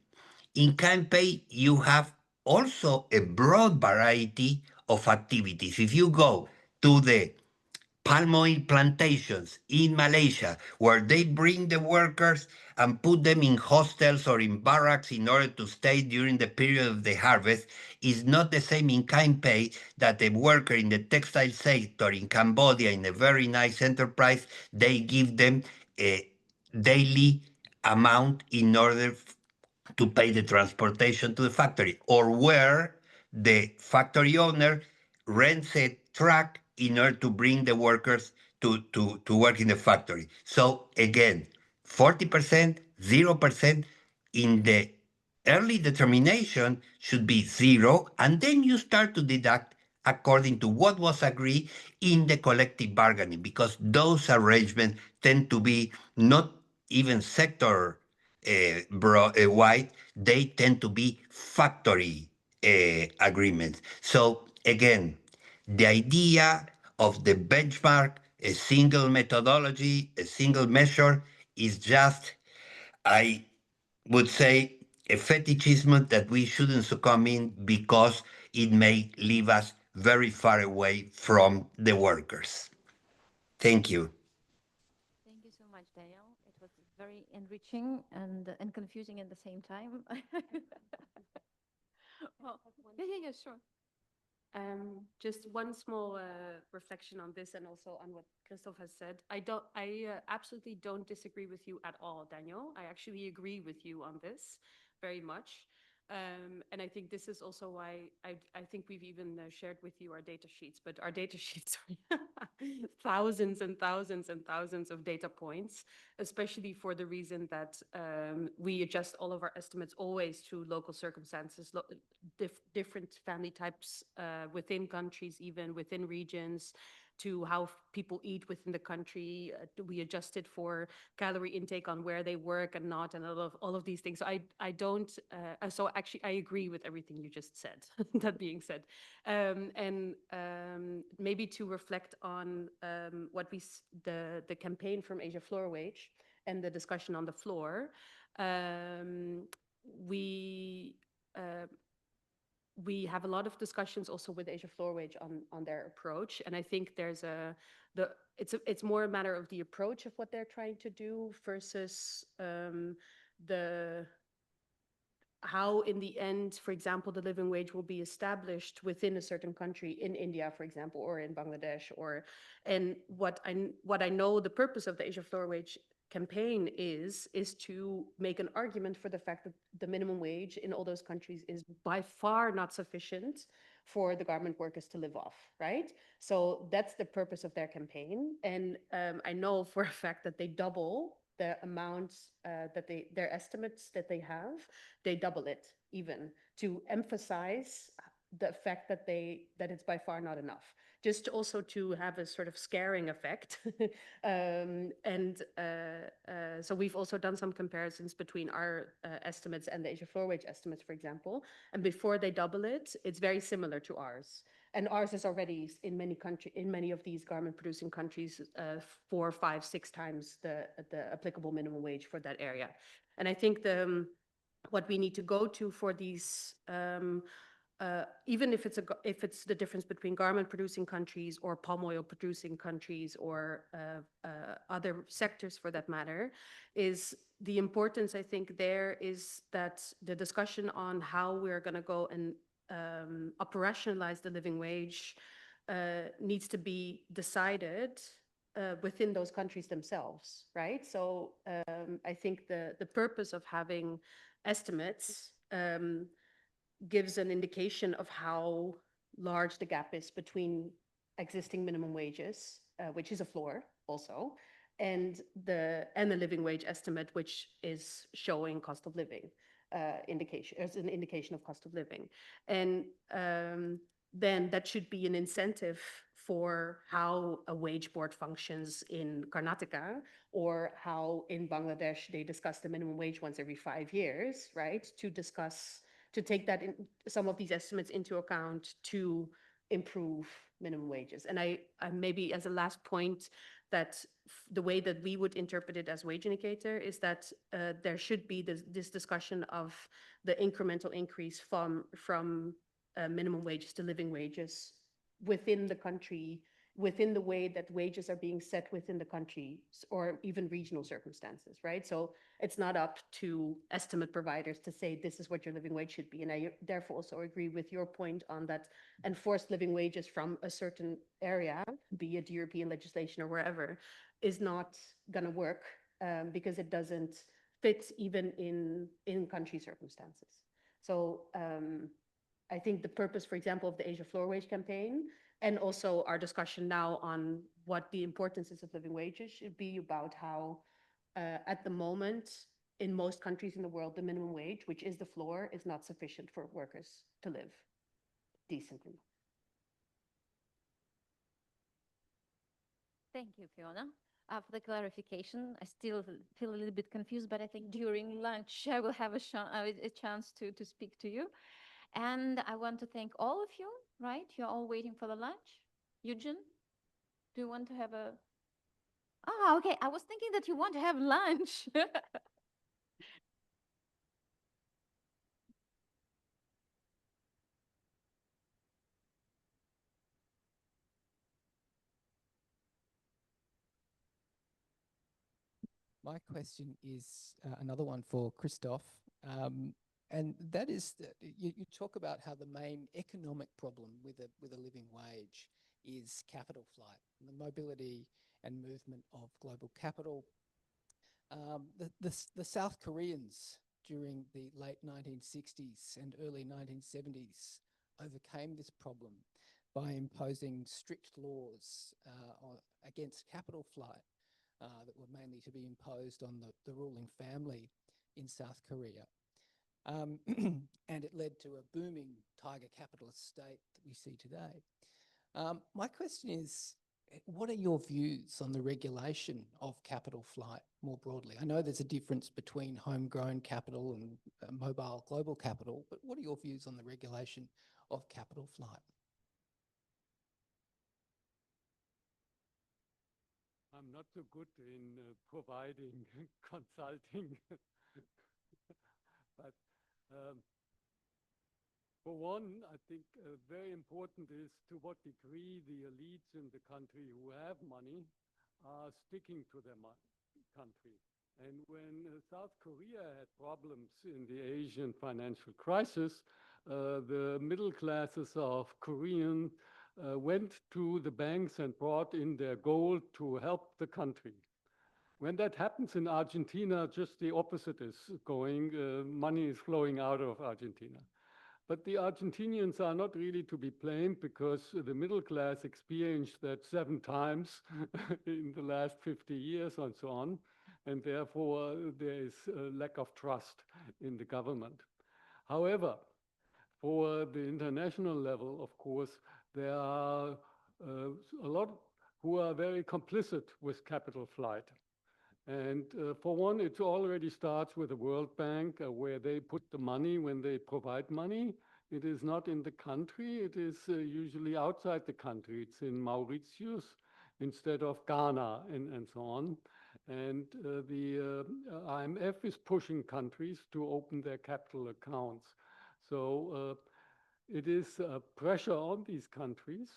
you have also a broad variety of activities. If you go to the palm oil plantations in Malaysia, where they bring the workers and put them in hostels or in barracks in order to stay during the period of the harvest, is not the same in-kind pay that a worker in the textile sector in Cambodia, in a very nice enterprise, they give them a daily amount in order to pay the transportation to the factory, or where the factory owner rents a truck in order to bring the workers to work in the factory. So again, 40%, 0% in the early determination should be 0, and then you start to deduct according to what was agreed in the collective bargaining, because those arrangements tend to be not even sector wide, they tend to be factory agreements. So again, the idea of the benchmark, a single methodology, a single measure, is just, I would say, a fetishism that we shouldn't succumb in, because it may leave us very far away from the workers. Thank you. Thank you so much, Daniel. It was very enriching and confusing at the same time. Well, yeah, sure. Just one small reflection on this, and also on what Christoph has said. I absolutely don't disagree with you at all, Daniel. I actually agree with you on this very much. And I think this is also why I think we've even shared with you our data sheets, but our data sheets are thousands and thousands and thousands of data points, especially for the reason that we adjust all of our estimates always to local circumstances, different family types within countries, even within regions, to how people eat within the country. We adjust it for calorie intake on where they work and not, and all of these things. So I don't. So actually, I agree with everything you just said. That being said, maybe to reflect on what the campaign from Asia Floor Wage and the discussion on the floor. We have a lot of discussions also with Asia Floor Wage on their approach, and I think it's more a matter of the approach of what they're trying to do versus how in the end, for example, the living wage will be established within a certain country, in India, for example, or in Bangladesh, and what I know the purpose of the Asia Floor Wage campaign is to make an argument for the fact that the minimum wage in all those countries is by far not sufficient for the garment workers to live off, right? So that's the purpose of their campaign. And I know for a fact that they double the amounts their estimates that they double it even to emphasize the fact that it's by far not enough, just also to have a sort of scaring effect. So we've also done some comparisons between our estimates and the Asia Floor Wage estimates, for example. And before they double it, it's very similar to ours. And ours is already in many of these garment producing countries, 4, 5, 6 times the applicable minimum wage for that area. And I think what we need to go to for these, even if it's the difference between garment producing countries or palm oil producing countries or other sectors for that matter, is the importance, I think, there is that the discussion on how we're going to go and operationalize the living wage needs to be decided within those countries themselves, right? So I think the purpose of having estimates gives an indication of how large the gap is between existing minimum wages, which is a floor also, and the living wage estimate, which is showing cost of living indication as an indication of cost of living. And then that should be an incentive for how a wage board functions in Karnataka, or how in Bangladesh they discuss the minimum wage once every 5 years, right? To take that in, some of these estimates into account to improve minimum wages. And I maybe as a last point, that the way that we would interpret it as wage indicator is that there should be this discussion of the incremental increase from minimum wages to living wages within the country, within the way that wages are being set within the country or even regional circumstances, right? So it's not up to estimate providers to say this is what your living wage should be. And I therefore also agree with your point on that enforced living wages from a certain area, be it European legislation or wherever, is not going to work because it doesn't fit even in country circumstances. So I think the purpose, for example, of the Asia Floor Wage campaign, and also our discussion now on what the importance is of living wages, should be about how at the moment, in most countries in the world, the minimum wage, which is the floor, is not sufficient for workers to live decently. Thank you, Fiona. For the clarification, I still feel a little bit confused, but I think during lunch I will have a chance to speak to you. And I want to thank all of you, right? You're all waiting for the lunch. Eugen, do you want to have a... Ah, okay. I was thinking that you want to have lunch. My question is another one for Christoph. And that is, that you talk about how the main economic problem with a living wage is capital flight, the mobility and movement of global capital. The South Koreans during the late 1960s and early 1970s overcame this problem by imposing strict laws against capital flight that were mainly to be imposed on the ruling family in South Korea. And it led to a booming tiger capitalist state that we see today. My question is, what are your views on the regulation of capital flight more broadly? I know there's a difference between homegrown capital and mobile global capital, but what are your views on the regulation of capital flight? I'm not so good in providing consulting, but for one, I think very important is to what degree the elites in the country who have money are sticking to their country. And when South Korea had problems in the Asian financial crisis, the middle classes of Korean went to the banks and brought in their gold to help the country. When that happens in Argentina, just the opposite is going. Money is flowing out of Argentina. But the Argentinians are not really to be blamed, because the middle class experienced that 7 times in the last 50 years and so on. And therefore, there is a lack of trust in the government. However, for the international level, of course, there are a lot who are very complicit with capital flight. And for one, it already starts with the World Bank, where they put the money when they provide money. It is not in the country, it is usually outside the country. It's in Mauritius instead of Ghana and so on. And the IMF is pushing countries to open their capital accounts. So it is pressure on these countries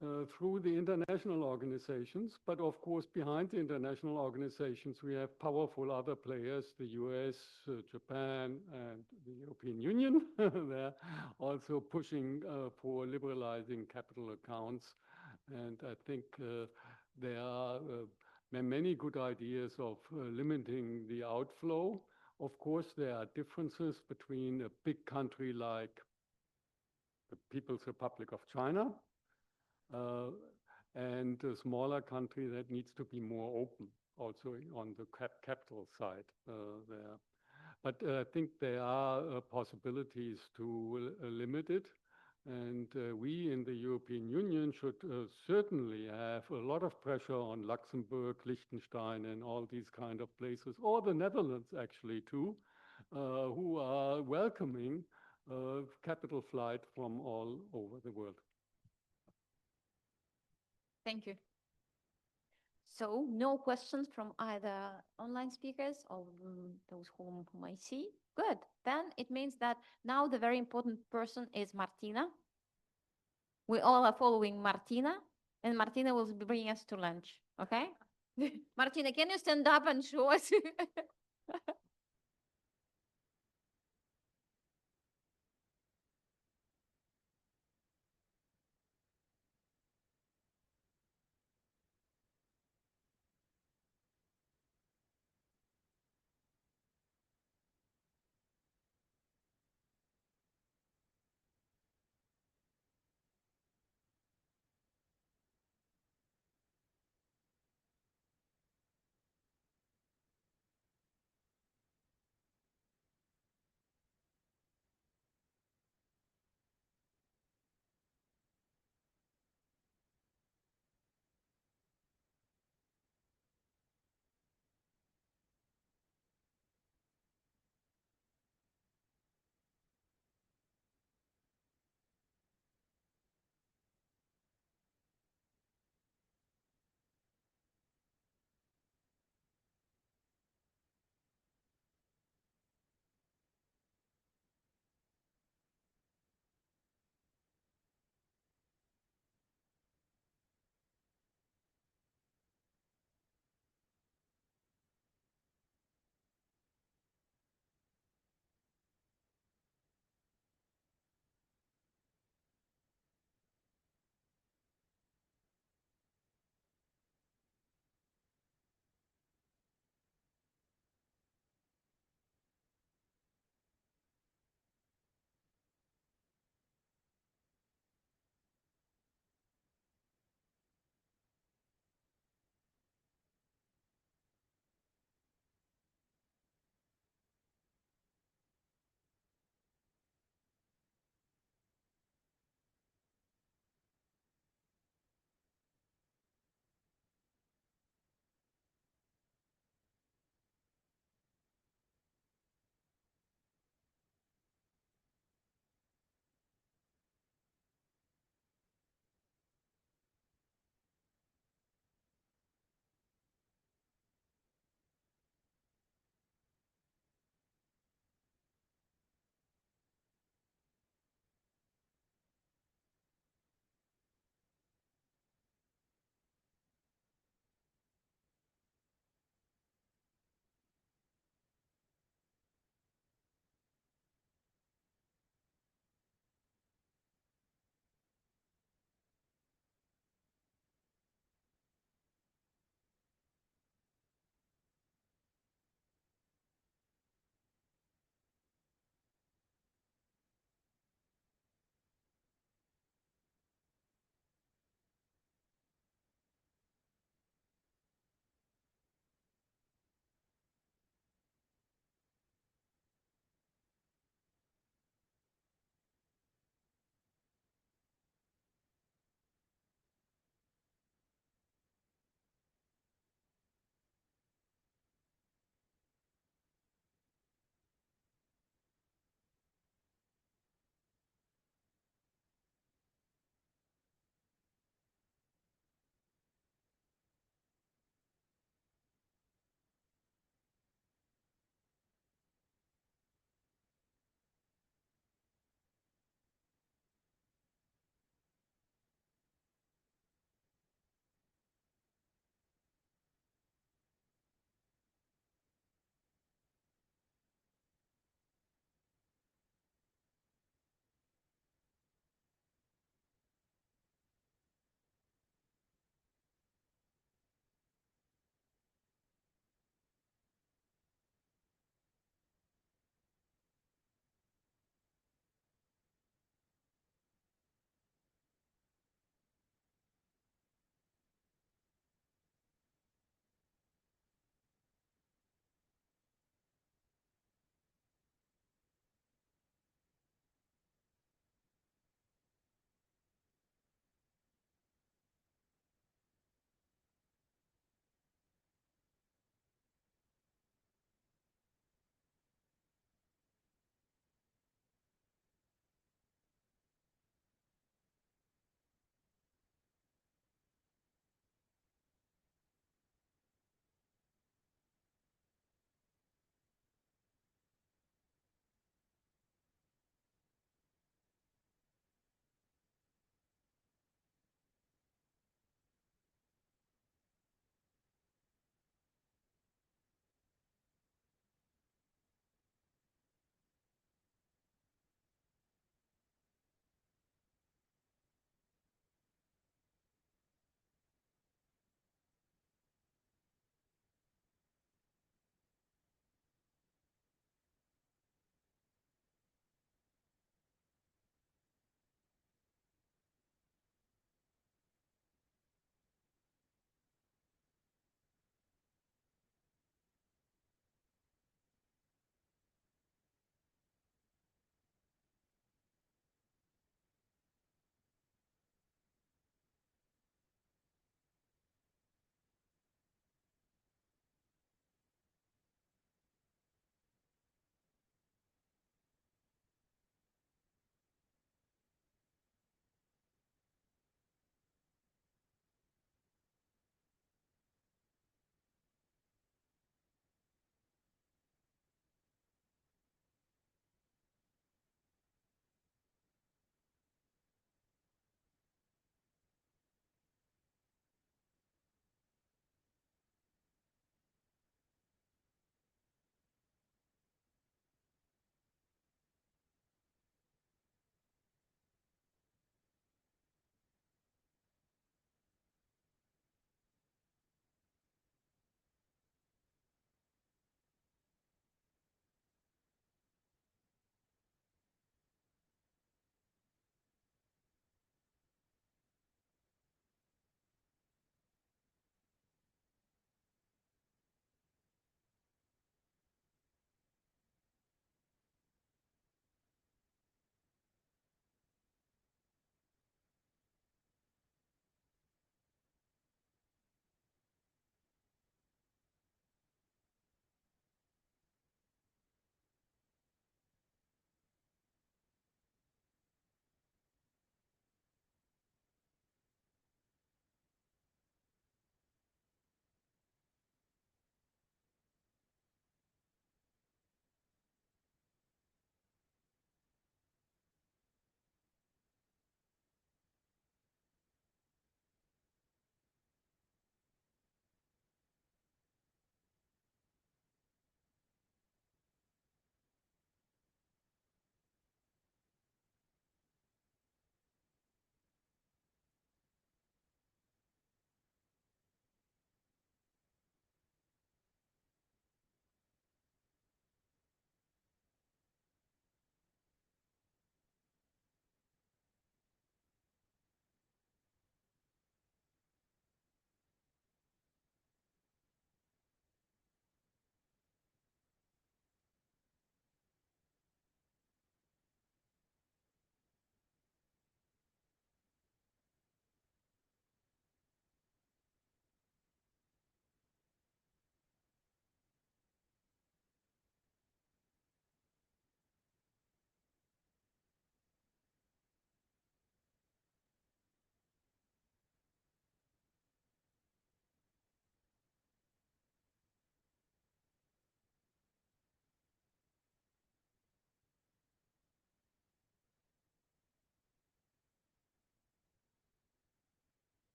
through the international organizations. But of course, behind the international organizations, we have powerful other players, the US, Japan, and the European Union. They're also pushing for liberalizing capital accounts. And I think there are many good ideas of limiting the outflow. Of course, there are differences between a big country like the People's Republic of China and a smaller country that needs to be more open also on the capital side there. But I think there are possibilities to limit it. And we in the European Union should certainly have a lot of pressure on Luxembourg, Liechtenstein, and all these kind of places, or the Netherlands actually too, who are welcoming capital flight from all over the world. Thank you. So no questions from either online speakers or those whom I see. Good. Then it means that now the very important person is Martina. We all are following Martina, and Martina will be bringing us to lunch. Okay? Martina, can you stand up and show us?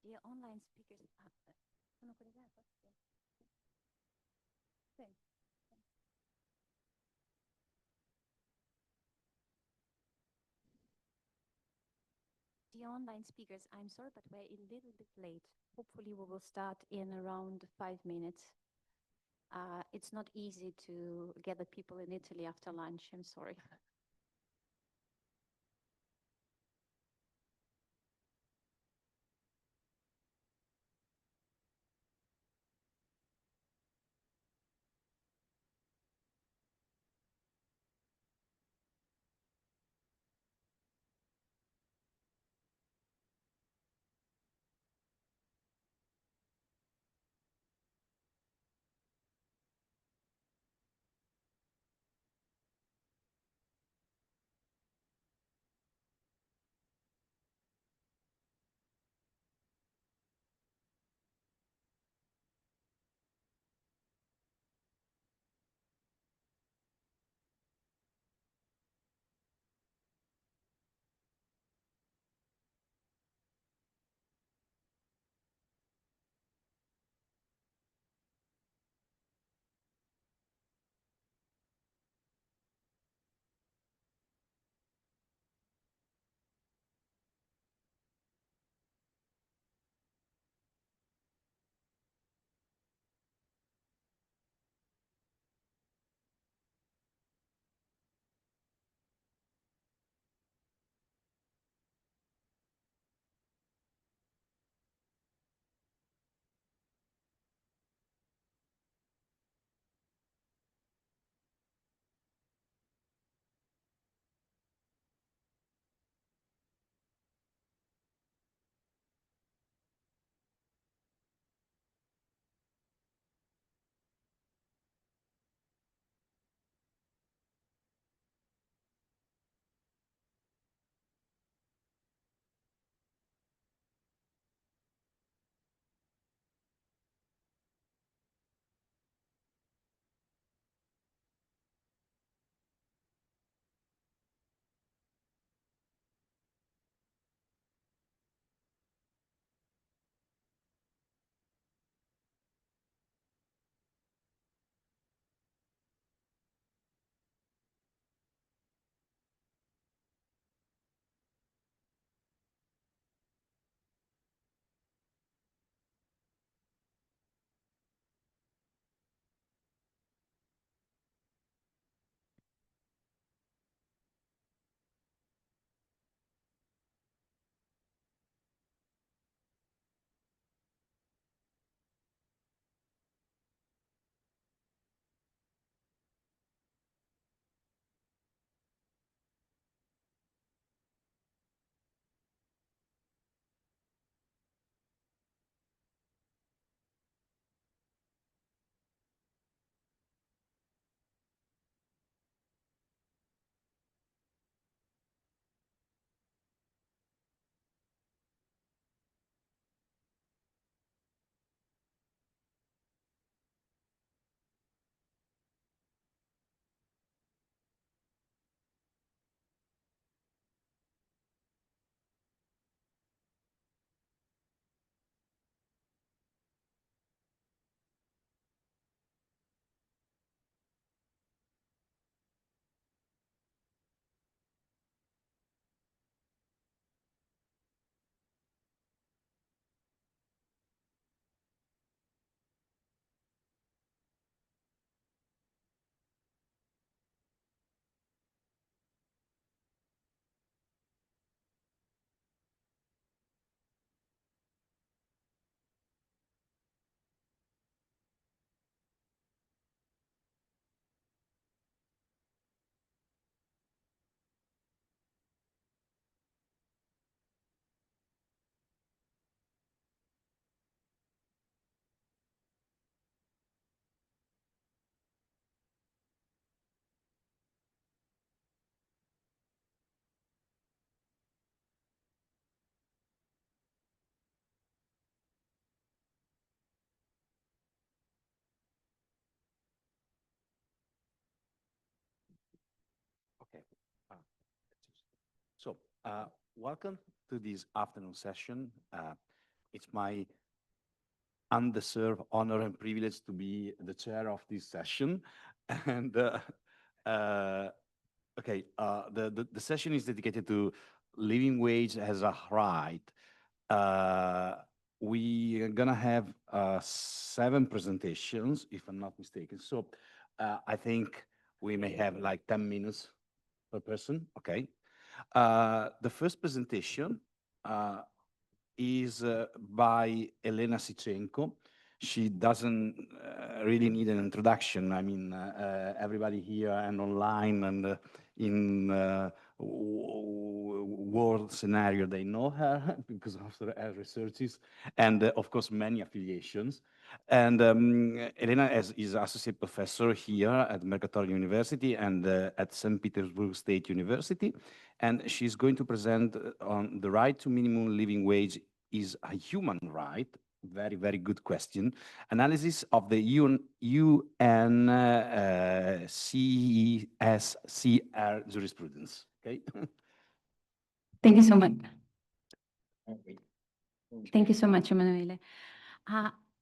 Dear online speakers, sono collegato? Sì. Dear online speakers, I'm sorry, but we're a little bit late. Hopefully we will start in around 5 minutes. It's not easy to gather people in Italy after lunch, I'm sorry. Okay. So, welcome to this afternoon session. it's my undeserved honor and privilege to be the chair of this session. And the session is dedicated to living wage as a right. We are gonna have 7 presentations, if I'm not mistaken. So I think we may have like 10 minutes per person, okay? The first presentation is by Elena Sichenko. She doesn't really need an introduction. I mean, everybody here and online and in world scenario, they know her because of her researches and of course many affiliations. And Elena is associate professor here at Mercatorio University and at St. Petersburg State University. And she's going to present on the right to minimum living wage is a human right. Very, very good question. Analysis of the UN CSCR jurisprudence. Okay. Thank you so much. Thank you so much, Emanuele.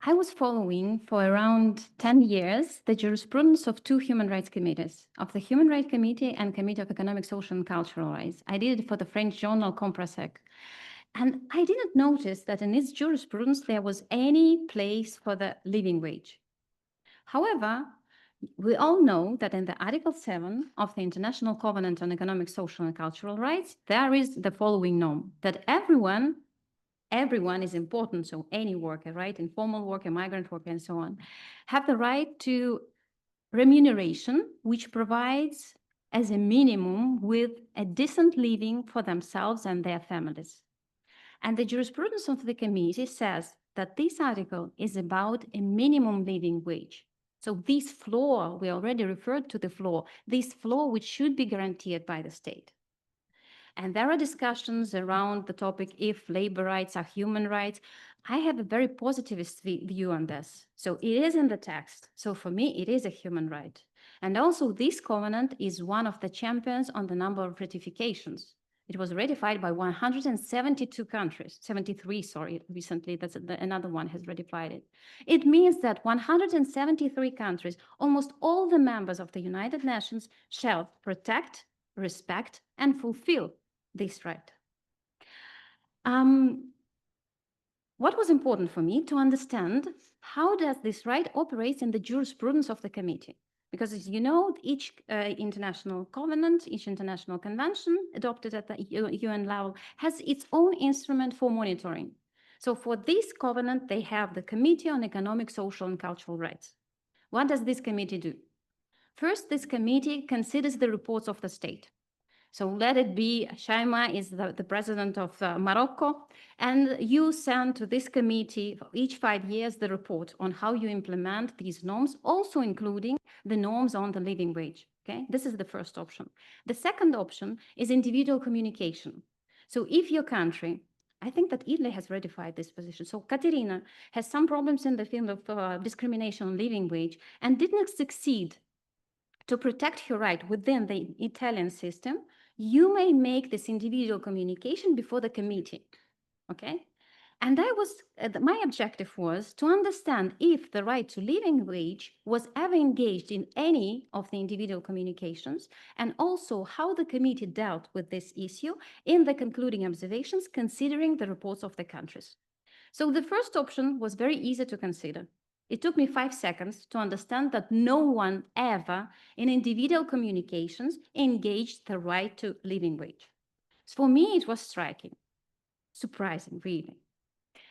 I was following for around 10 years the jurisprudence of 2 human rights committees, of the Human Rights Committee and Committee of Economic, Social and Cultural Rights. I did it for the French journal Comprasec. And I didn't notice that in its jurisprudence there was any place for the living wage. However, we all know that in the Article 7 of the International Covenant on Economic, Social and Cultural Rights, there is the following norm, that everyone is important, so any worker, right, informal worker, migrant worker, and so on, have the right to remuneration, which provides as a minimum with a decent living for themselves and their families. And the jurisprudence of the committee says that this article is about a minimum living wage. So this floor, we already referred to the floor, this floor which should be guaranteed by the state. And there are discussions around the topic if labor rights are human rights. I have a very positivist view on this. So it is in the text. So for me, it is a human right. And also this covenant is one of the champions on the number of ratifications. It was ratified by 172 countries, 73, sorry, recently, another one has ratified it. It means that 173 countries, almost all the members of the United Nations, shall protect, respect, and fulfill this right. What was important for me to understand how does this right operate in the jurisprudence of the committee? Because as you know, each international covenant, each international convention adopted at the UN level has its own instrument for monitoring. So for this covenant, they have the Committee on Economic, Social and Cultural Rights. What does this committee do? First, this committee considers the reports of the state. So let it be, Shaima is the president of Morocco, and you send to this committee for each 5 years the report on how you implement these norms, also including the norms on the living wage. Okay, this is the first option. The second option is individual communication. So if your country, I think that Italy has ratified this position. So Caterina has some problems in the field of discrimination on living wage and didn't succeed to protect her right within the Italian system, you may make this individual communication before the committee, okay? And my objective was to understand if the right to living wage was ever engaged in any of the individual communications, and also how the committee dealt with this issue in the concluding observations, considering the reports of the countries. So the first option was very easy to consider. It took me 5 seconds to understand that no one ever in individual communications engaged the right to living wage. So for me, it was striking, surprising, really.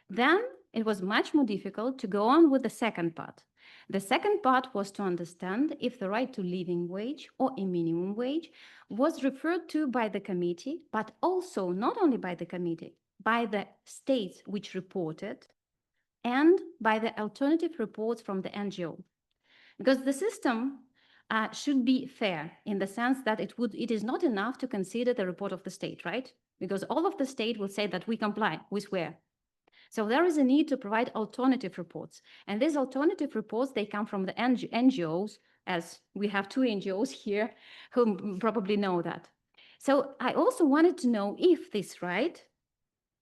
Then it was much more difficult to go on with the second part. The second part was to understand if the right to living wage or a minimum wage was referred to by the committee, but also not only by the committee, by the states which reported, and by the alternative reports from the NGO. Because the system should be fair in the sense that it is not enough to consider the report of the state, right? Because all of the state will say that we comply, we swear. So there is a need to provide alternative reports. And these alternative reports, they come from the NGOs, as we have 2 NGOs here who probably know that. So I also wanted to know if this right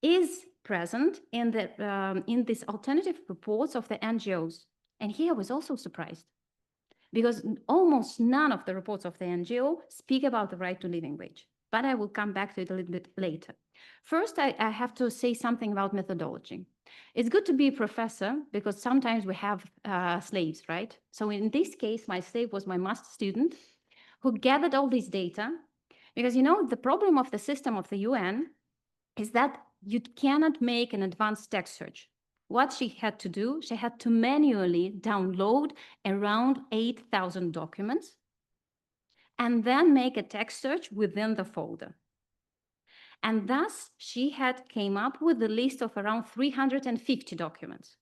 is present in these alternative reports of the NGOs. And here I was also surprised, because almost none of the reports of the NGO speak about the right to living wage. But I will come back to it a little bit later. First, I have to say something about methodology. It's good to be a professor because sometimes we have slaves, right? So in this case, my slave was my master student who gathered all this data, because, you know, the problem of the system of the UN is that you cannot make an advanced text search. What she had to do, she had to manually download around 8,000 documents and then make a text search within the folder. And thus she had came up with a list of around 350 documents.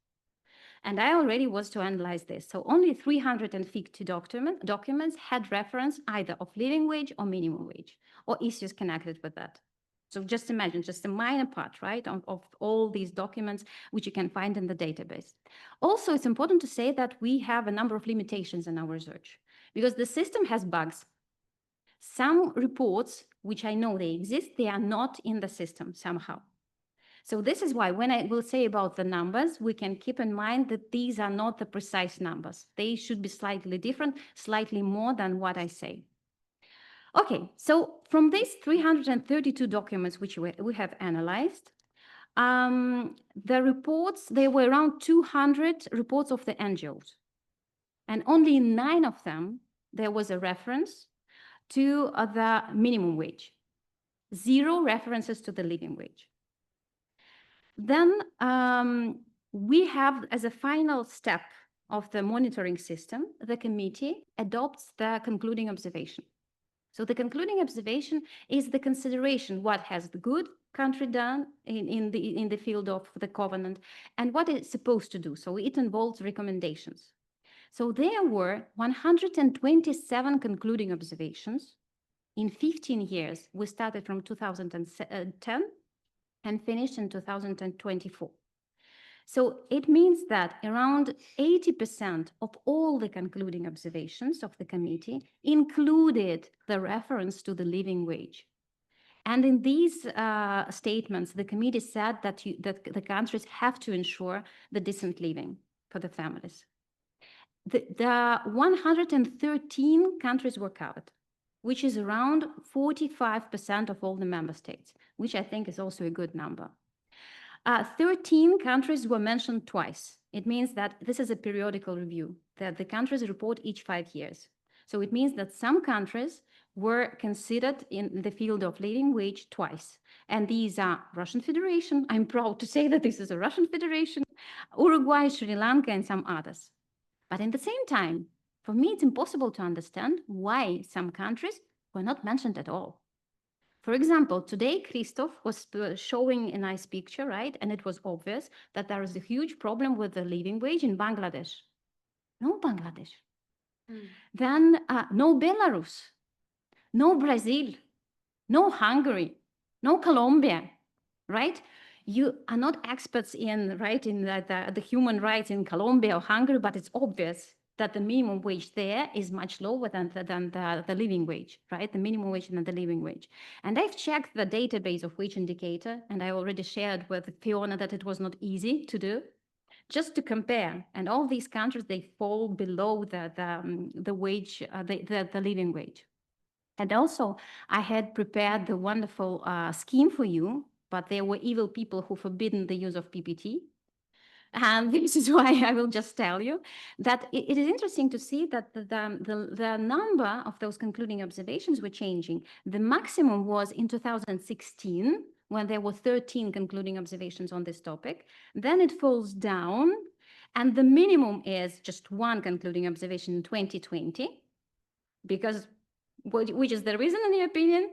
And I already was to analyze this. So only 350 documents had reference either of living wage or minimum wage or issues connected with that. So just imagine, just a minor part, right, of all these documents which you can find in the database. Also, it's important to say that we have a number of limitations in our research because the system has bugs. Some reports, which I know they exist, they are not in the system somehow. So this is why when I will say about the numbers, we can keep in mind that these are not the precise numbers. They should be slightly different, slightly more than what I say. Okay, so from these 332 documents which we have analyzed, the reports, there were around 200 reports of the NGOs. And only 9 of them, there was a reference to the minimum wage. 0 references to the living wage. Then we have, as a final step of the monitoring system, the committee adopts the concluding observation. So the concluding observation is the consideration what has the good country done in the field of the covenant and what it's supposed to do. So it involves recommendations. So there were 127 concluding observations in 15 years. We started from 2010 and finished in 2024. So it means that around 80% of all the concluding observations of the committee included the reference to the living wage. And in these statements, the committee said that the countries have to ensure the decent living for the families. The 113 countries were covered, which is around 45% of all the member states, which I think is also a good number. 13 countries were mentioned twice. It means that this is a periodical review, that the countries report each 5 years. So it means that some countries were considered in the field of living wage twice. And these are Russian Federation. I'm proud to say that this is a Russian Federation, Uruguay, Sri Lanka, and some others. But at the same time, for me, it's impossible to understand why some countries were not mentioned at all. For example, today, Christoph was showing a nice picture, right? And it was obvious that there is a huge problem with the living wage in Bangladesh. No Bangladesh. Then no Belarus, no Brazil, no Hungary, no Colombia, right? You are not experts in, right, in the human rights in Colombia or Hungary, but it's obvious that the minimum wage there is much lower than the living wage, right? The minimum wage and the living wage. And I've checked the database of wage indicator, and I already shared with Fiona that it was not easy to do, just to compare. And all these countries, they fall below the wage, the living wage. And also, I had prepared the wonderful scheme for you, but there were evil people who forbidden the use of PPT. And this is why I will just tell you that it is interesting to see that the number of those concluding observations were changing. The maximum was in 2016, when there were 13 concluding observations on this topic. Then it falls down, and the minimum is just 1 concluding observation in 2020, because which is the reason, in your opinion?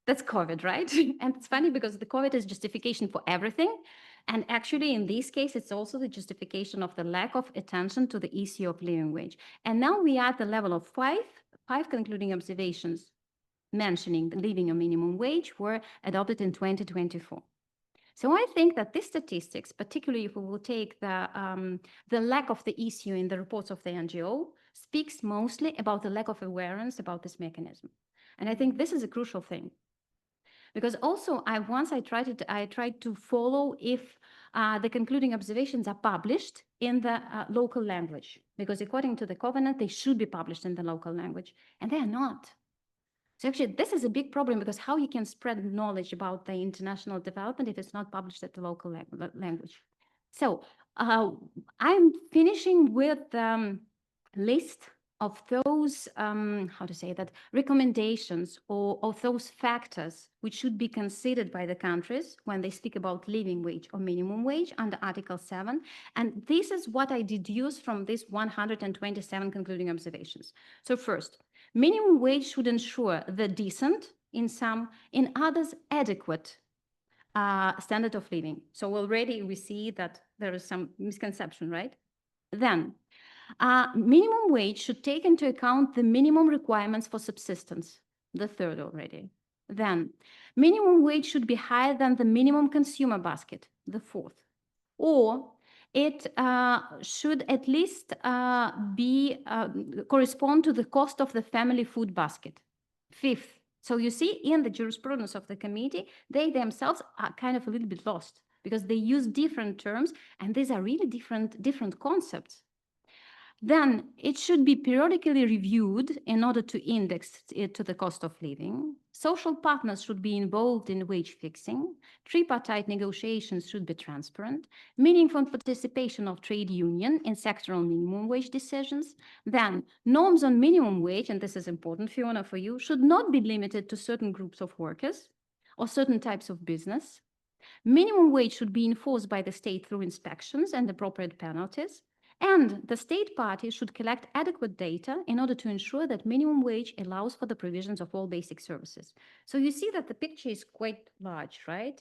That's COVID, right? And it's funny because the COVID is justification for everything. And actually, in this case, it's also the justification of the lack of attention to the issue of living wage. And now we are at the level of five concluding observations mentioning the living or minimum wage were adopted in 2024. So I think that these statistics, particularly if we will take the lack of the issue in the reports of the NGO, speaks mostly about the lack of awareness about this mechanism. And I think this is a crucial thing. Because also I tried to follow if the concluding observations are published in the local language, because according to the covenant, they should be published in the local language, and they are not. So actually, this is a big problem, because how you can spread knowledge about the international development if it's not published at the local language? So I'm finishing with the list of those, how to say that, recommendations or of those factors which should be considered by the countries when they speak about living wage or minimum wage under Article 7. And this is what I deduce from these 127 concluding observations. So first, minimum wage should ensure the decent, in some, in others, adequate standard of living. So already we see that there is some misconception, right? Then, minimum wage should take into account the minimum requirements for subsistence, the third already. Then, minimum wage should be higher than the minimum consumer basket, the fourth. Or it should at least correspond to the cost of the family food basket, fifth. So you see, in the jurisprudence of the committee, they themselves are kind of a little bit lost, because they use different terms, and these are really different concepts. Then it should be periodically reviewed in order to index it to the cost of living. Social partners should be involved in wage fixing. Tripartite negotiations should be transparent. Meaningful participation of trade union in sectoral minimum wage decisions. Then norms on minimum wage, and this is important, Fiona, for you, should not be limited to certain groups of workers or certain types of business. Minimum wage should be enforced by the state through inspections and appropriate penalties. And the state party should collect adequate data in order to ensure that minimum wage allows for the provisions of all basic services. So you see that the picture is quite large, right?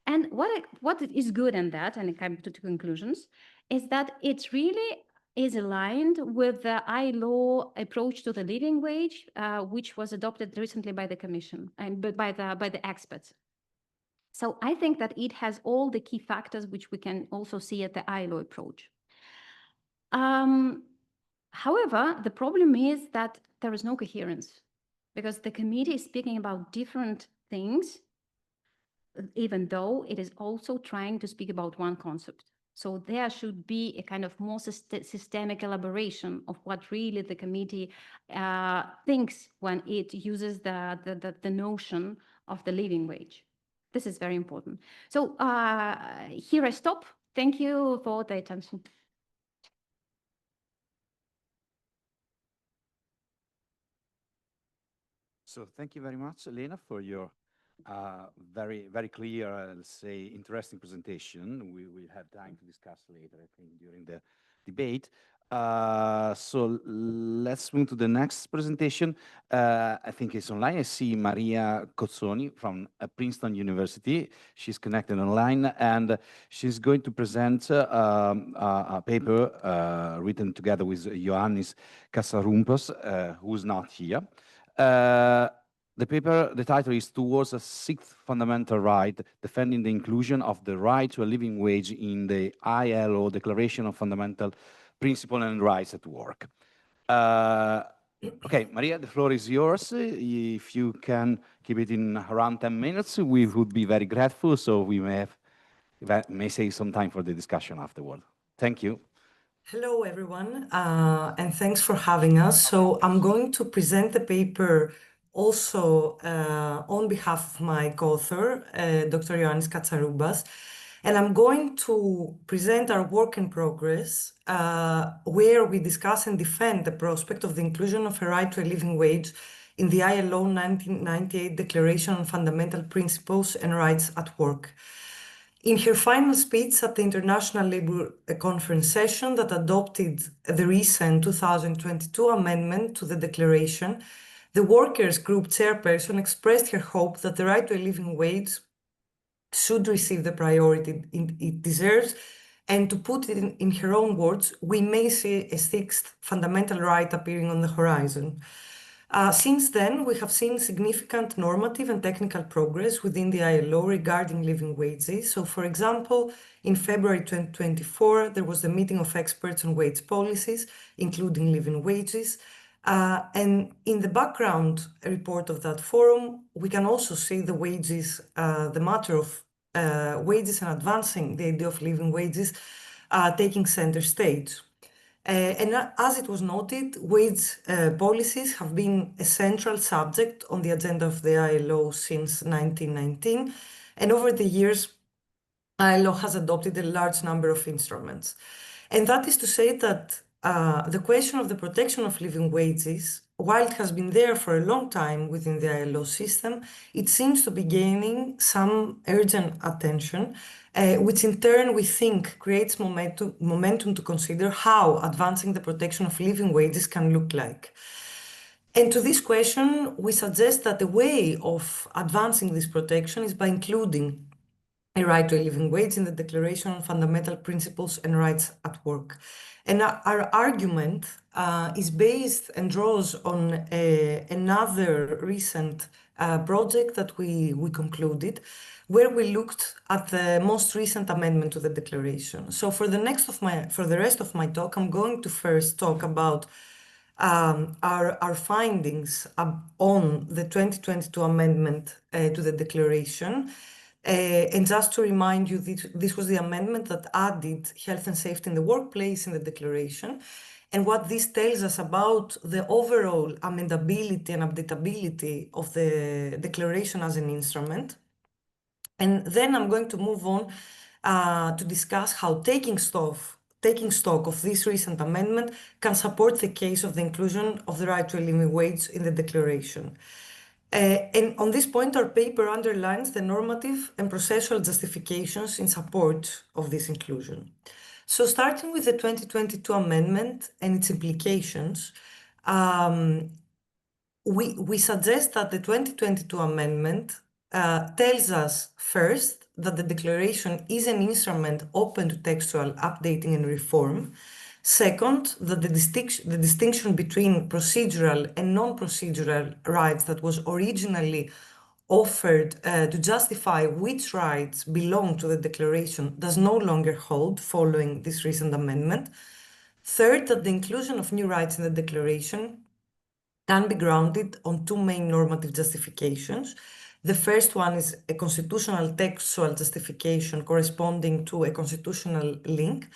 And what is good in that, and I come to conclusions, is that it really is aligned with the ILO approach to the living wage, which was adopted recently by the Commission and by the experts. So I think that it has all the key factors which we can also see at the ILO approach. However, the problem is that there is no coherence, because the committee is speaking about different things, even though it is also trying to speak about one concept. So there should be a kind of more systemic elaboration of what really the committee thinks when it uses the notion of the living wage. This is very important. So here I stop. Thank you for the attention. So thank you very much, Elena, for your very, very clear, let's say, interesting presentation. We will have time to discuss later, I think, during the debate. So let's move to the next presentation. I think it's online. I see Maria Cozzoni from Princeton University. She's connected online, and she's going to present a paper written together with Ioannis Kasarumpos, who's not here. The paper, the title is Towards a Sixth Fundamental Right, Defending the Inclusion of the Right to a Living Wage in the ILO Declaration of Fundamental Principles and Rights at Work. Okay, Maria, the floor is yours. If you can keep it in around 10 minutes, we would be very grateful, so we may save some time for the discussion afterward. Thank you. Hello, everyone, and thanks for having us. So I'm going to present the paper also on behalf of my co-author, Dr. Ioannis Katsaroumbas, and I'm going to present our work in progress, where we discuss and defend the prospect of the inclusion of a right to a living wage in the ILO 1998 Declaration on Fundamental Principles and Rights at Work. In her final speech at the International Labour Conference session that adopted the recent 2022 amendment to the declaration, the workers' group chairperson expressed her hope that the right to a living wage should receive the priority it deserves, and to put it in her own words, we may see a sixth fundamental right appearing on the horizon. Since then, we have seen significant normative and technical progress within the ILO regarding living wages. So, for example, in February 2024, there was the meeting of experts on wage policies, including living wages. And in the background report of that forum, we can also see the wages, the matter of wages and advancing the idea of living wages taking center stage. And as it was noted, wage policies have been a central subject on the agenda of the ILO since 1919. And over the years, ILO has adopted a large number of instruments. And that is to say that the question of the protection of living wages, while it has been there for a long time within the ILO system, it seems to be gaining some urgent attention, which in turn we think creates momentum to consider how advancing the protection of living wages can look like. And to this question, we suggest that the way of advancing this protection is by including a right to a living wage in the Declaration on Fundamental Principles and Rights at Work. And our argument is based and draws on another recent project that we concluded, where we looked at the most recent amendment to the Declaration. So for the rest of my talk, I'm going to first talk about our findings on the 2022 amendment to the Declaration. And just to remind you, this was the amendment that added health and safety in the workplace in the Declaration. And what this tells us about the overall amendability and updatability of the Declaration as an instrument. And then I'm going to move on to discuss how taking stock of this recent amendment can support the case of the inclusion of the right to a living wage in the Declaration. And on this point, our paper underlines the normative and processual justifications in support of this inclusion. So starting with the 2022 amendment and its implications, we suggest that the 2022 amendment tells us first that the Declaration is an instrument open to textual updating and reform. Second, that the distinction between procedural and non-procedural rights that was originally offered to justify which rights belong to the Declaration does no longer hold following this recent amendment. Third, that the inclusion of new rights in the Declaration can be grounded on two main normative justifications. The first one is a constitutional textual justification corresponding to a constitutional link.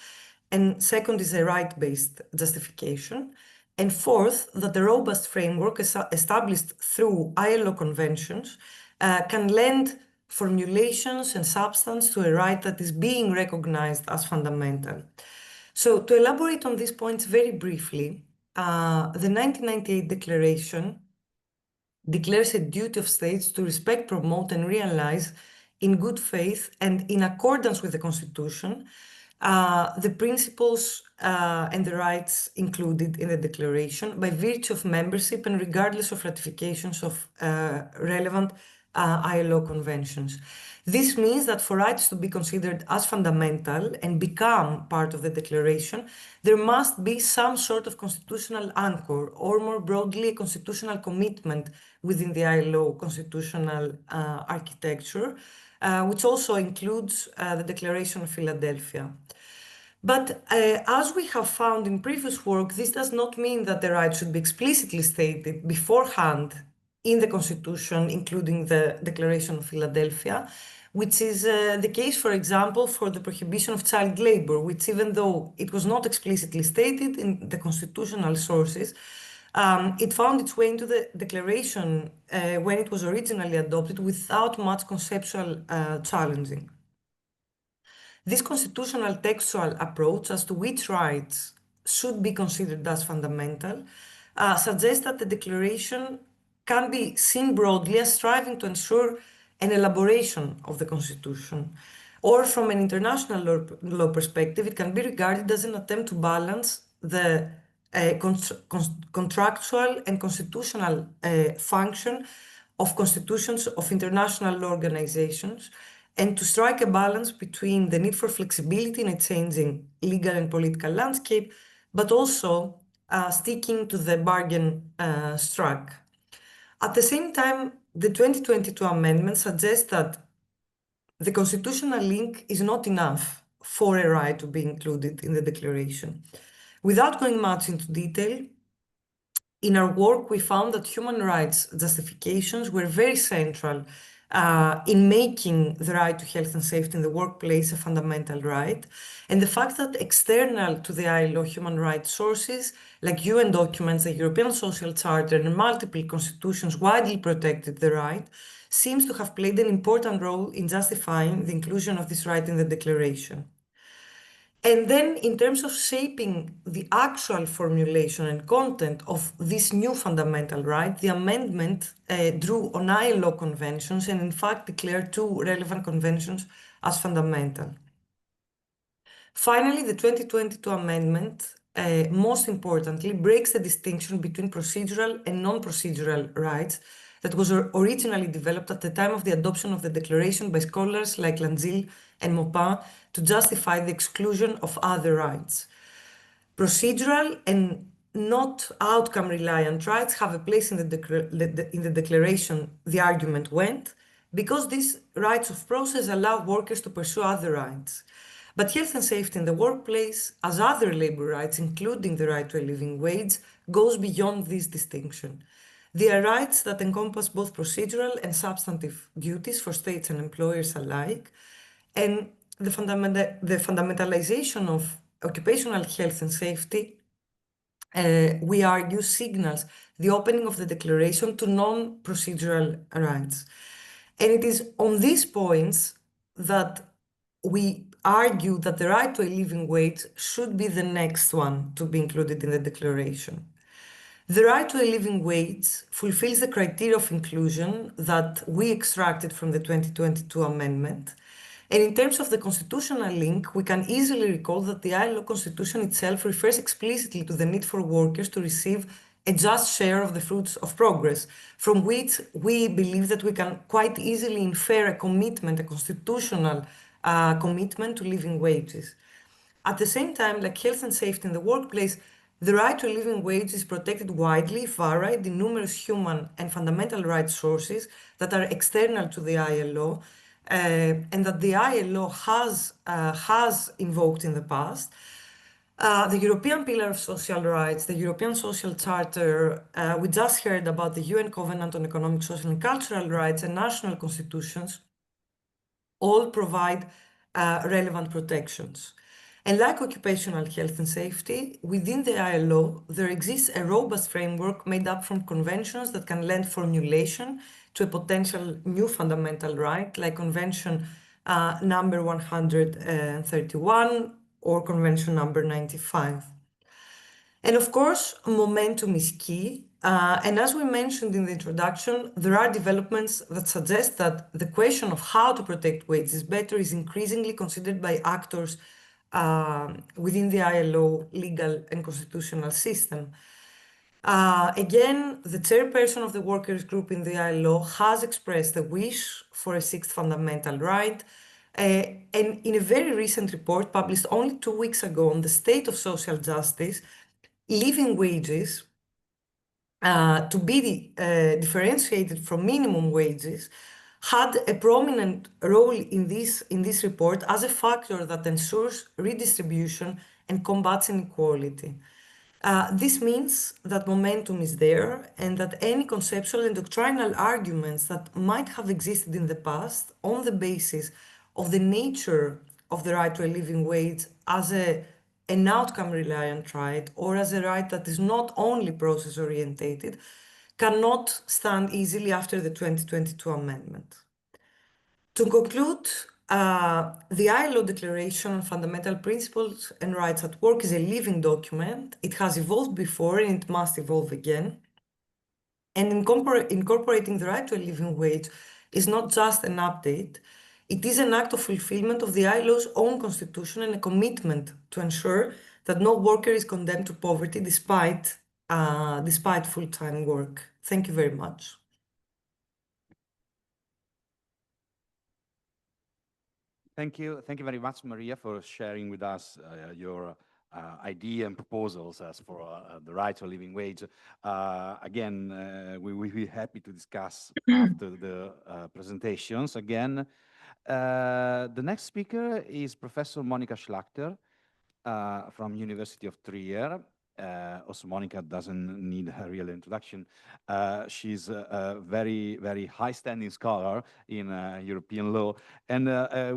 And second is a right-based justification. And fourth, that the robust framework established through ILO conventions can lend formulations and substance to a right that is being recognized as fundamental. So to elaborate on these points very briefly, the 1998 Declaration declares a duty of states to respect, promote, and realize in good faith and in accordance with the Constitution the principles and the rights included in the Declaration by virtue of membership and regardless of ratifications of relevant ILO conventions. This means that for rights to be considered as fundamental and become part of the Declaration, there must be some sort of constitutional anchor, or more broadly, a constitutional commitment within the ILO constitutional architecture, which also includes the Declaration of Philadelphia. But as we have found in previous work, this does not mean that the right should be explicitly stated beforehand in the Constitution, including the Declaration of Philadelphia, which is the case, for example, for the prohibition of child labor, which even though it was not explicitly stated in the constitutional sources, it found its way into the Declaration when it was originally adopted without much conceptual challenging. This constitutional textual approach as to which rights should be considered as fundamental suggests that the Declaration can be seen broadly as striving to ensure an elaboration of the Constitution. Or from an international law perspective, it can be regarded as an attempt to balance the contractual and constitutional function of constitutions of international law organizations, and to strike a balance between the need for flexibility in a changing legal and political landscape, but also sticking to the bargain struck. At the same time, the 2022 amendment suggests that the constitutional link is not enough for a right to be included in the Declaration. Without going much into detail, in our work, we found that human rights justifications were very central in making the right to health and safety in the workplace a fundamental right. And the fact that external to the ILO human rights sources, like UN documents, the European Social Charter, and multiple constitutions widely protected the right, seems to have played an important role in justifying the inclusion of this right in the Declaration. And then in terms of shaping the actual formulation and content of this new fundamental right, the amendment drew on ILO conventions and in fact declared two relevant conventions as fundamental. Finally, the 2022 amendment, most importantly, breaks the distinction between procedural and non-procedural rights that was originally developed at the time of the adoption of the Declaration by scholars like Langille and Maupin to justify the exclusion of other rights. Procedural and not outcome-reliant rights have a place in the Declaration, the argument went, because these rights of process allow workers to pursue other rights. But health and safety in the workplace, as other labor rights, including the right to a living wage, goes beyond this distinction. They are rights that encompass both procedural and substantive duties for states and employers alike. And the fundamentalization of occupational health and safety, we argue, signals the opening of the Declaration to non-procedural rights. And it is on these points that we argue that the right to a living wage should be the next one to be included in the Declaration. The right to a living wage fulfills the criteria of inclusion that we extracted from the 2022 amendment. And in terms of the constitutional link, we can easily recall that the ILO Constitution itself refers explicitly to the need for workers to receive a just share of the fruits of progress, from which we believe that we can quite easily infer a commitment, a constitutional commitment to living wages. At the same time, like health and safety in the workplace, the right to a living wage is protected widely, varied in numerous human and fundamental rights sources that are external to the ILO, and that the ILO has invoked in the past. The European Pillar of Social Rights, the European Social Charter, we just heard about the UN Covenant on Economic, Social and Cultural Rights, and national constitutions all provide relevant protections. And like occupational health and safety, within the ILO, there exists a robust framework made up from conventions that can lend formulation to a potential new fundamental right, like Convention number 131 or Convention number 95. And of course, momentum is key. And as we mentioned in the introduction, there are developments that suggest that the question of how to protect wages better is increasingly considered by actors within the ILO legal and constitutional system. Again, the chairperson of the workers group in the ILO has expressed a wish for a sixth fundamental right. And in a very recent report published only 2 weeks ago on the state of social justice, living wages to be differentiated from minimum wages had a prominent role in this report as a factor that ensures redistribution and combats inequality. This means that momentum is there and that any conceptual and doctrinal arguments that might have existed in the past on the basis of the nature of the right to a living wage as an outcome-reliant right or as a right that is not only process-orientated cannot stand easily after the 2022 amendment. To conclude, the ILO Declaration on Fundamental Principles and Rights at Work is a living document. It has evolved before and it must evolve again. And incorporating the right to a living wage is not just an update, it is an act of fulfillment of the ILO's own constitution and a commitment to ensure that no worker is condemned to poverty despite full-time work. Thank you very much. Thank you very much, Maria, for sharing with us your idea and proposals as for the right to a living wage. Again, we will be happy to discuss after the presentations. Again, the next speaker is Professor Monika Schlachter from University of Trier. Also, Monica doesn't need a real introduction. She's a very, very high-standing scholar in European law, and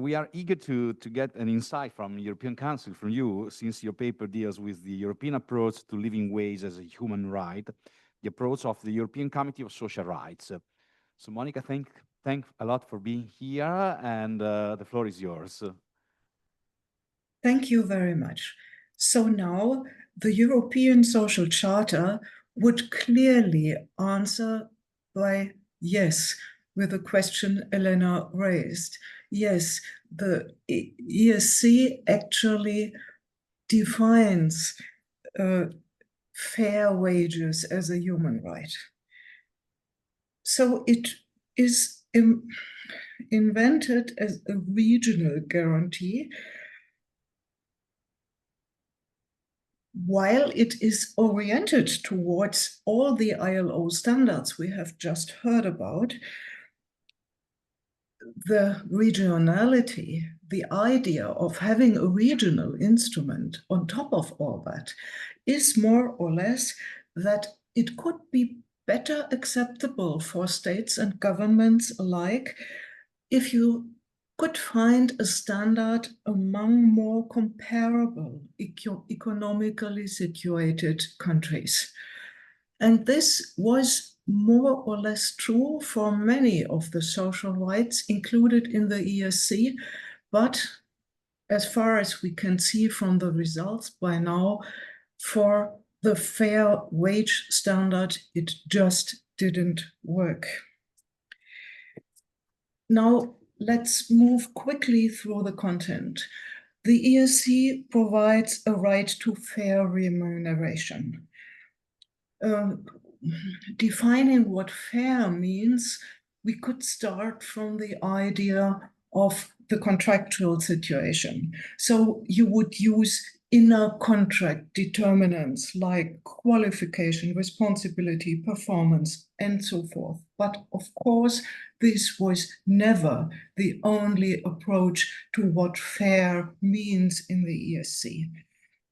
we are eager to get an insight from European Council, from you, since your paper deals with the European approach to living wage as a human right, the approach of the European Committee of Social Rights. So, Monica, thank a lot for being here, and the floor is yours. Thank you very much. So now the European Social Charter would clearly answer by yes, with the question Elena raised. Yes, the ESC actually defines fair wages as a human right. So it is invented as a regional guarantee, while it is oriented towards all the ILO standards we have just heard about. The regionality, the idea of having a regional instrument on top of all that, is more or less that it could be better acceptable for states and governments alike if you could find a standard among more comparable economically situated countries. And this was more or less true for many of the social rights included in the ESC, but as far as we can see from the results by now, for the fair wage standard, it just didn't work. Now, let's move quickly through the content. The ESC provides a right to fair remuneration. Defining what fair means, we could start from the idea of the contractual situation. So you would use inner contract determinants like qualification, responsibility, performance, and so forth. But of course, this was never the only approach to what fair means in the ESC.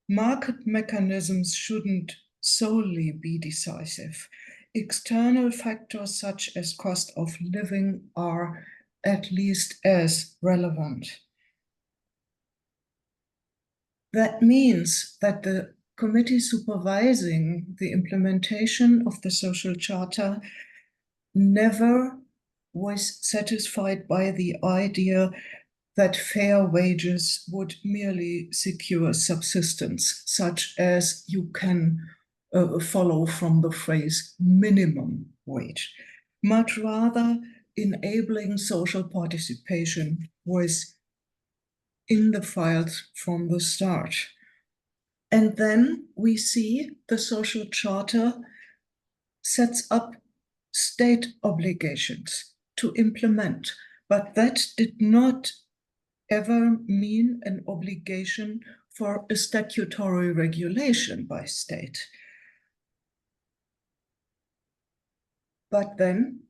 Market mechanisms shouldn't solely be decisive. External factors such as cost of living are at least as relevant. That means that the committee supervising the implementation of the Social Charter never was satisfied by the idea that fair wages would merely secure subsistence, such as you can follow from the phrase minimum wage. Much rather, enabling social participation was in the files from the start. And then we see the Social Charter sets up state obligations to implement, but that did not ever mean an obligation for a statutory regulation by state. But then,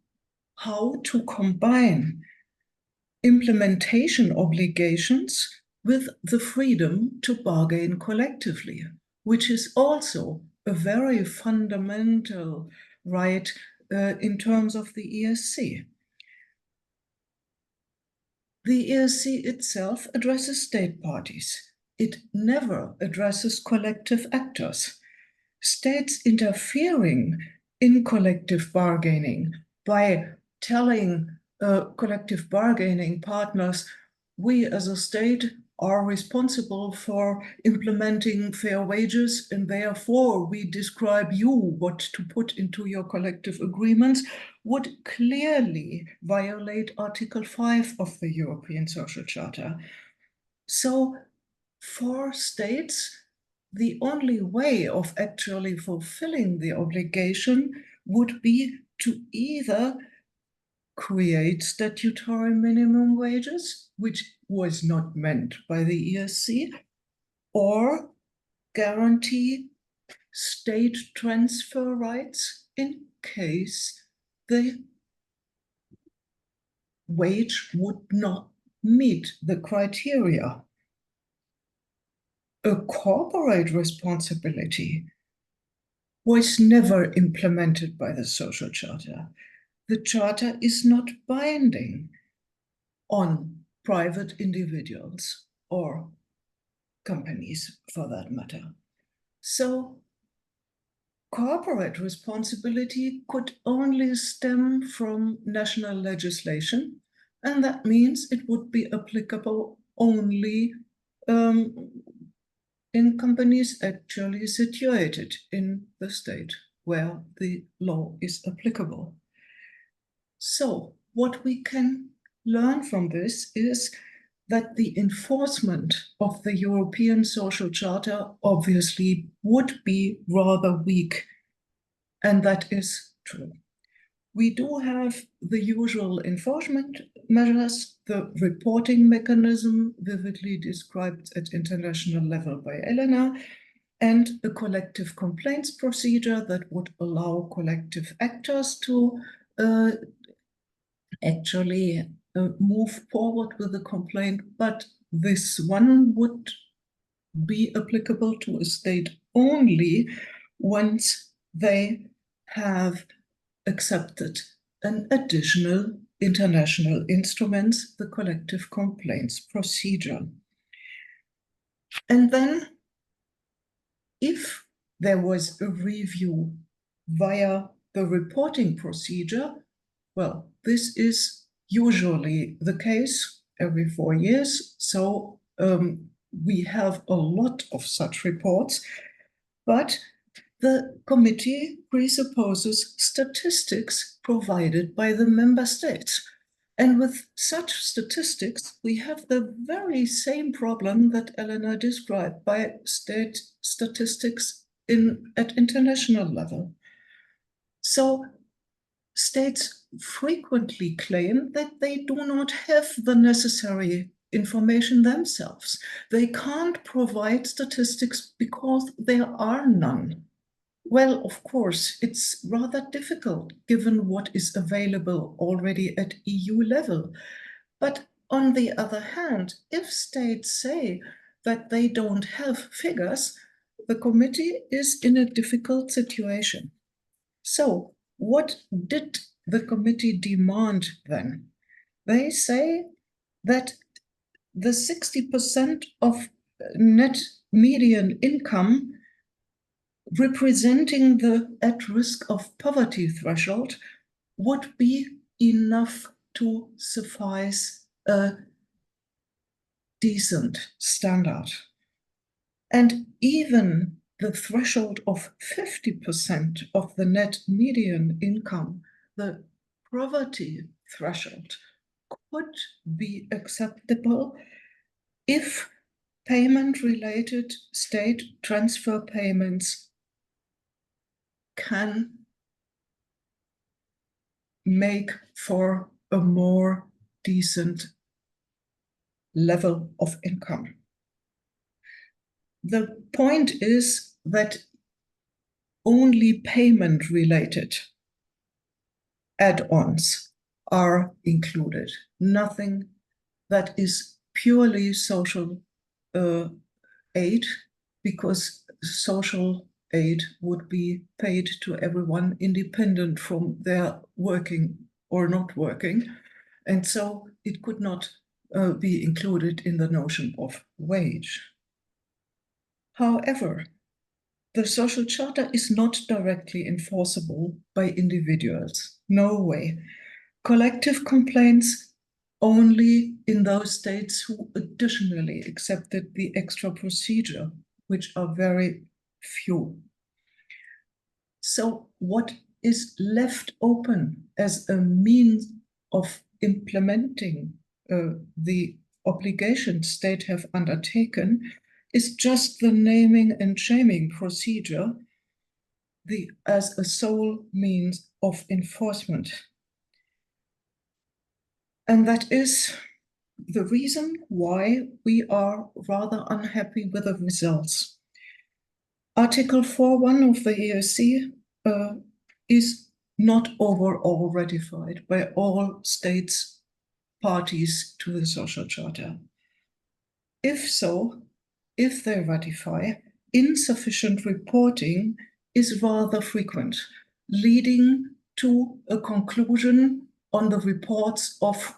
how to combine implementation obligations with the freedom to bargain collectively, which is also a very fundamental right in terms of the ESC. The ESC itself addresses state parties. It never addresses collective actors. States interfering in collective bargaining by telling collective bargaining partners, we as a state are responsible for implementing fair wages, and therefore we describe you what to put into your collective agreements, would clearly violate Article 5 of the European Social Charter. So for states, the only way of actually fulfilling the obligation would be to either create statutory minimum wages, which was not meant by the ESC, or guarantee state transfer rights in case the wage would not meet the criteria. A corporate responsibility was never implemented by the Social Charter. The Charter is not binding on private individuals or companies, for that matter. So corporate responsibility could only stem from national legislation, and that means it would be applicable only in companies actually situated in the state where the law is applicable. So what we can learn from this is that the enforcement of the European Social Charter obviously would be rather weak, and that is true. We do have the usual enforcement measures, the reporting mechanism vividly described at international level by Elena, and a collective complaints procedure that would allow collective actors to actually move forward with the complaint, but this one would be applicable to a state only once they have accepted an additional international instrument, the collective complaints procedure. And then, if there was a review via the reporting procedure, well, this is usually the case every 4 years. So we have a lot of such reports, but the committee presupposes statistics provided by the member states. And with such statistics, we have the very same problem that Elena described by state statistics at international level. So states frequently claim that they do not have the necessary information themselves. They can't provide statistics because there are none. Well, of course, it's rather difficult given what is available already at EU level. But on the other hand, if states say that they don't have figures, the committee is in a difficult situation. So what did the committee demand then? They say that the 60% of net median income representing the at-risk of poverty threshold would be enough to suffice a decent standard. And even the threshold of 50% of the net median income, the poverty threshold, could be acceptable if payment-related state transfer payments can make for a more decent level of income. The point is that only payment-related add-ons are included, nothing that is purely social aid, because social aid would be paid to everyone independent from their working or not working. And so it could not be included in the notion of wage. However, the Social Charter is not directly enforceable by individuals. No way. Collective complaints only in those states who additionally accepted the extra procedure, which are very few. So what is left open as a means of implementing the obligations states have undertaken is just the naming and shaming procedure as a sole means of enforcement. And that is the reason why we are rather unhappy with the results. Article 4.1 of the EOC is not overall ratified by all states parties to the Social Charter. If so, if they ratify, insufficient reporting is rather frequent, leading to a conclusion on the reports of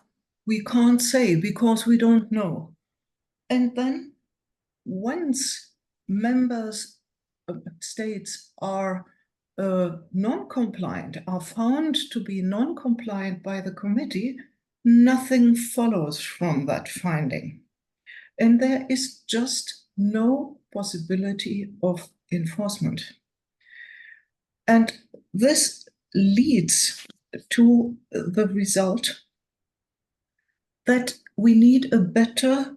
we can't say because we don't know. And then once states are non-compliant, are found to be non-compliant by the committee, nothing follows from that finding. And there is just no possibility of enforcement. And this leads to the result that we need a better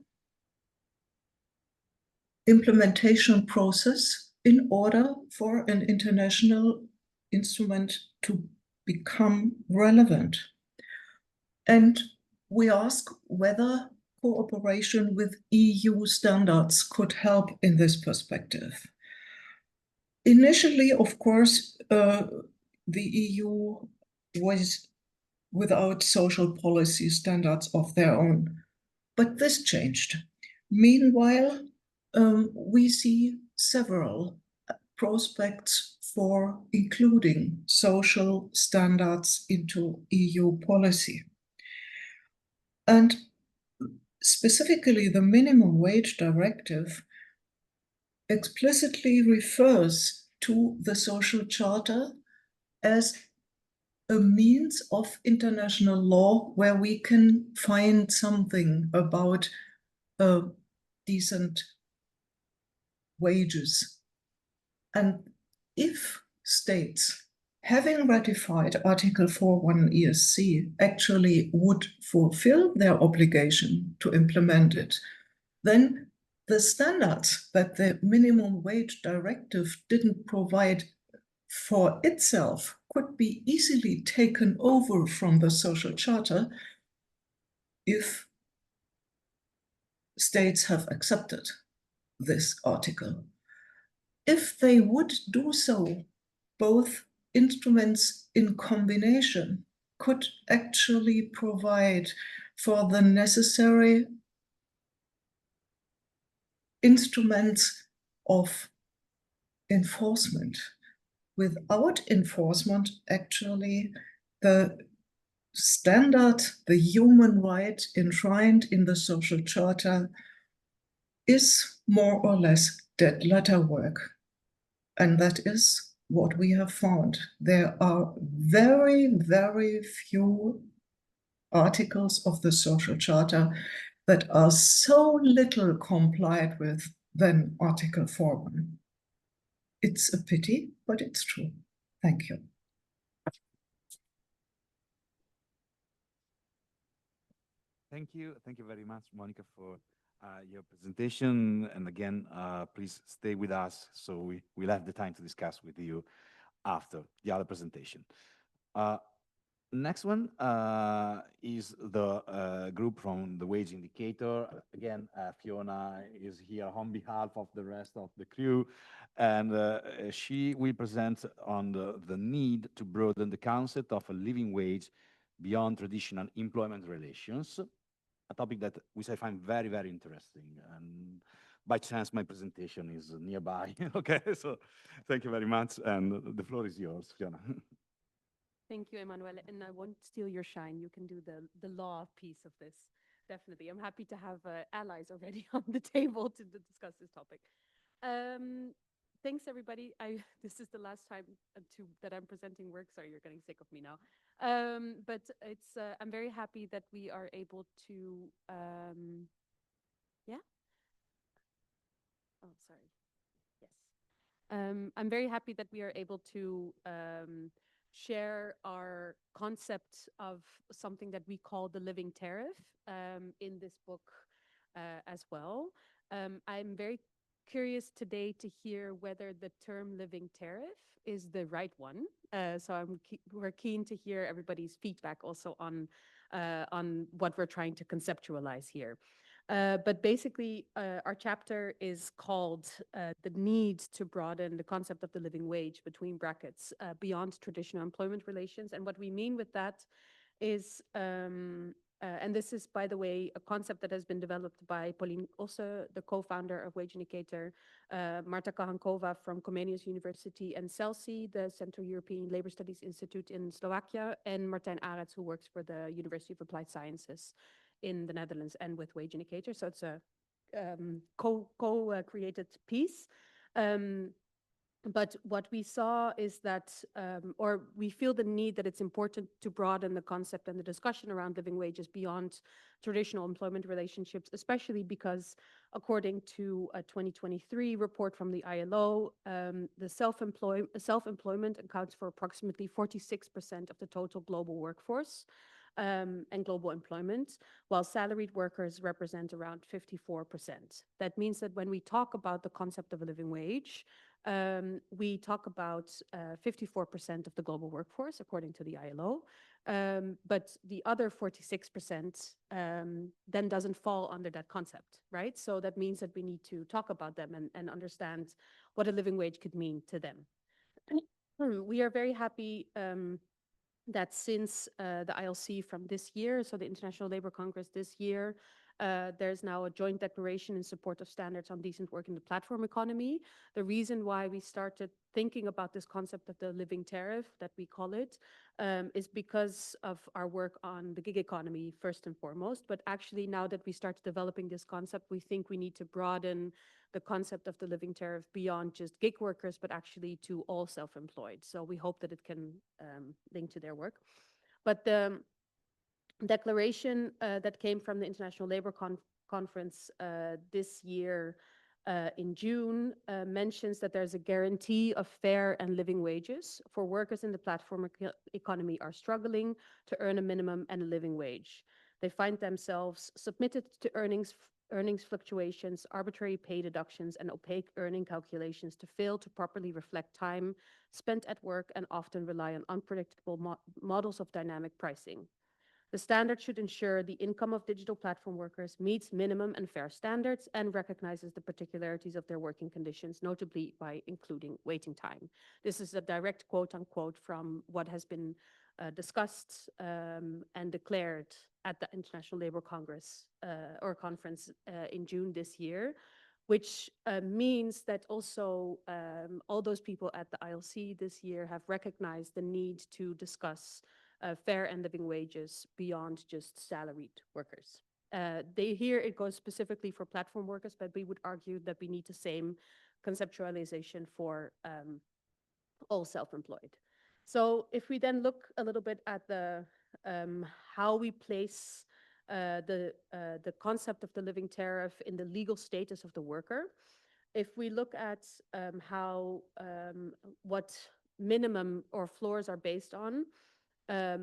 implementation process in order for an international instrument to become relevant. And we ask whether cooperation with EU standards could help in this perspective. Initially, of course, the EU was without social policy standards of their own, but this changed. Meanwhile, we see several prospects for including social standards into EU policy. And specifically, the minimum wage directive explicitly refers to the social charter as a means of international law where we can find something about decent wages. And if states, having ratified Article 4.1 ESC, actually would fulfill their obligation to implement it, then the standards that the minimum wage directive didn't provide for itself could be easily taken over from the social charter if states have accepted this article. If they would do so, both instruments in combination could actually provide for the necessary instruments of enforcement. Without enforcement, actually, the standard, the human right enshrined in the social charter is more or less dead letter work. And that is what we have found. There are very, very few articles of the social charter that are so little complied with than Article 4.1. It's a pity, but it's true. Thank you. Thank you. Thank you very much, Monica, for your presentation. And again, please stay with us so we'll have the time to discuss with you after the other presentation. Next one is the group from the wage indicator. Again, Fiona is here on behalf of the rest of the crew, and she will present on the need to broaden the concept of a living wage beyond traditional employment relations, a topic that which I find very, very interesting. And by chance, my presentation is nearby. Okay, so thank you very much, and the floor is yours, Fiona. Thank you, Emanuele, and I won't steal your shine. You can do the law piece of this. Definitely. I'm happy to have allies already on the table to discuss this topic. Thanks, everybody. This is the last time that I'm presenting work. Sorry, you're getting sick of me now. But it's I'm very happy that we are able to, yeah? Oh, sorry. Yes. I'm very happy that we are able to share our concept of something that we call the living tariff in this book as well. I'm very curious today to hear whether the term living tariff is the right one. So we're keen to hear everybody's feedback also on what we're trying to conceptualize here. But basically, our chapter is called The Need to Broaden the Concept of the Living Wage between brackets beyond traditional employment relations. And what we mean with that is And this is, by the way, a concept that has been developed by Pauline Osse, the co-founder of Wage Indicator, Marta Kahankova from Comenius University, and CELSI, the Central European Labor Studies Institute in Slovakia, and Martijn Arets, who works for the University of Applied Sciences in the Netherlands and with Wage Indicator. So it's a co-created piece. But what we saw is that, or we feel the need that it's important to broaden the concept and the discussion around living wages beyond traditional employment relationships, especially because according to a 2023 report from the ILO, the self-employment accounts for approximately 46% of the total global workforce and global employment, while salaried workers represent around 54%. That means that when we talk about the concept of a living wage, we talk about 54% of the global workforce, according to the ILO, but the other 46% then doesn't fall under that concept, right? So that means that we need to talk about them and understand what a living wage could mean to them. We are very happy that since the ILC from this year, so the International Labour Congress this year, there's now a joint declaration in support of standards on decent work in the platform economy. The reason why we started thinking about this concept of the living tariff, that we call it, is because of our work on the gig economy, first and foremost. But actually, now that we started developing this concept, we think we need to broaden the concept of the living tariff beyond just gig workers, but actually to all self-employed. So we hope that it can link to their work. But the declaration that came from the International Labour Conference this year in June mentions that there's a guarantee of fair and living wages for workers in the platform economy are struggling to earn a minimum and a living wage. They find themselves submitted to earnings fluctuations, arbitrary pay deductions, and opaque earning calculations to fail to properly reflect time spent at work and often rely on unpredictable models of dynamic pricing. The standard should ensure the income of digital platform workers meets minimum and fair standards and recognizes the particularities of their working conditions, notably by including waiting time. This is a direct quote unquote from what has been discussed and declared at the International Labour Congress or conference in June this year, which means that also all those people at the ILC this year have recognized the need to discuss fair and living wages beyond just salaried workers. Here it goes specifically for platform workers, but we would argue that we need the same conceptualization for all self-employed. So if we then look a little bit at the how we place the concept of the living tariff in the legal status of the worker, if we look at how what minimum or floors are based on,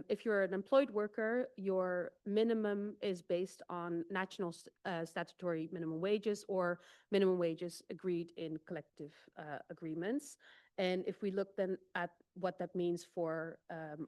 if you're an employed worker, your minimum is based on national statutory minimum wages or minimum wages agreed in collective agreements. And if we look then at what that means for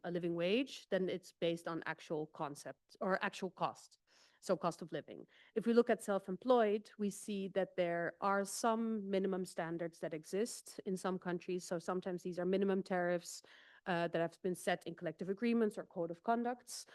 a living wage, then it's based on actual concept or actual cost, so cost of living. If we look at self-employed, we see that there are some minimum standards that exist in some countries. So sometimes these are minimum tariffs that have been set in collective agreements or code of conducts.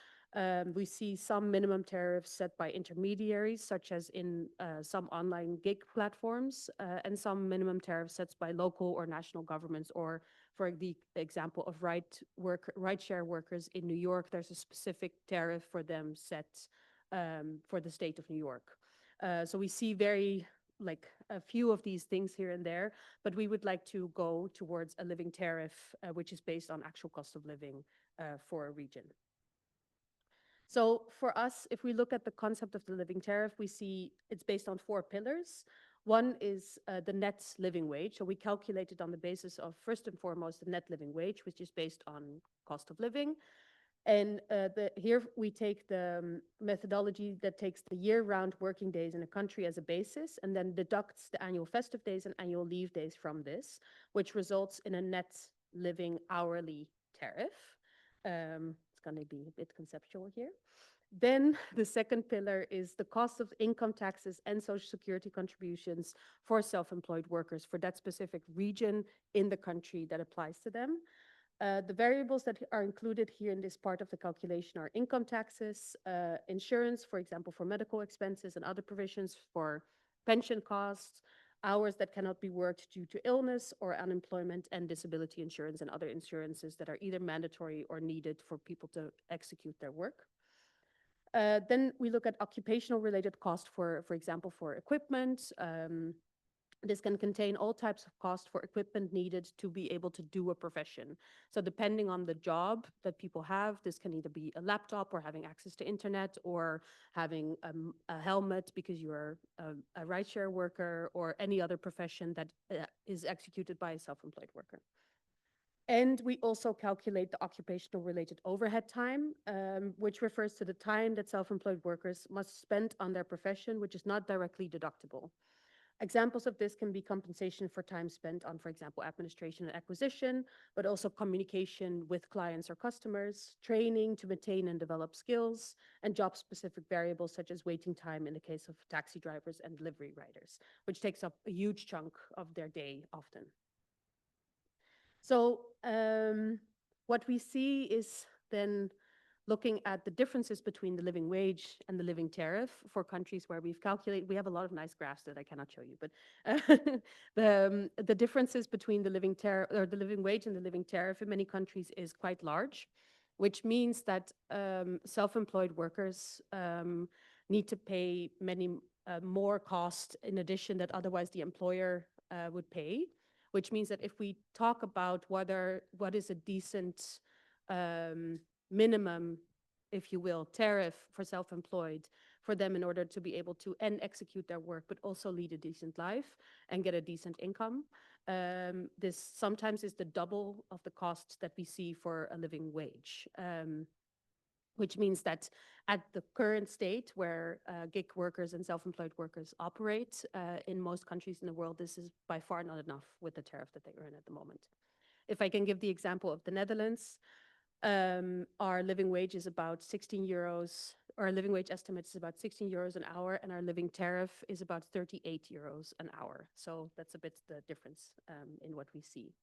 We see some minimum tariffs set by intermediaries, such as in some online gig platforms, and some minimum tariffs set by local or national governments, or for the example of rideshare workers in New York, there's a specific tariff for them set for the state of New York. So we see like a few of these things here and there, but we would like to go towards a living tariff, which is based on actual cost of living for a region. So for us, if we look at the concept of the living tariff, we see it's based on 4 pillars. One is the net living wage. So we calculate it on the basis of, first and foremost, the net living wage, which is based on cost of living. And here we take the methodology that takes the year-round working days in a country as a basis and then deducts the annual festive days and annual leave days from this, which results in a net living hourly tariff. It's going to be a bit conceptual here. Then the second pillar is the cost of income taxes and social security contributions for self-employed workers for that specific region in the country that applies to them. The variables that are included here in this part of the calculation are income taxes, insurance, for example, for medical expenses and other provisions for pension costs, hours that cannot be worked due to illness or unemployment, and disability insurance and other insurances that are either mandatory or needed for people to execute their work. Then we look at occupational related cost for example, for equipment. This can contain all types of cost for equipment needed to be able to do a profession. So depending on the job that people have, this can either be a laptop or having access to internet or having a helmet because you're a rideshare worker or any other profession that is executed by a self-employed worker. And we also calculate the occupational related overhead time, which refers to the time that self-employed workers must spend on their profession, which is not directly deductible. Examples of this can be compensation for time spent on, for example, administration and acquisition, but also communication with clients or customers, training to maintain and develop skills, and job-specific variables such as waiting time in the case of taxi drivers and delivery riders, which takes up a huge chunk of their day often. So what we see is then looking at the differences between the living wage and the living tariff for countries where we've calculated. We have a lot of nice graphs that I cannot show you, but the differences between the living tariff or the living wage and the living tariff in many countries is quite large, which means that self-employed workers need to pay many more costs in addition that otherwise the employer would pay, which means that if we talk about what is a decent minimum, if you will, tariff for self-employed for them in order to be able to execute their work, but also lead a decent life and get a decent income. This sometimes is the double of the costs that we see for a living wage, which means that at the current state where gig workers and self-employed workers operate in most countries in the world, this is by far not enough with the tariff that they earn at the moment. If I can give the example of the Netherlands, our living wage is about 16 euros, or our living wage estimate is about 16 euros an hour, and our living tariff is about 38 euros an hour. So that's a bit the difference in what we see.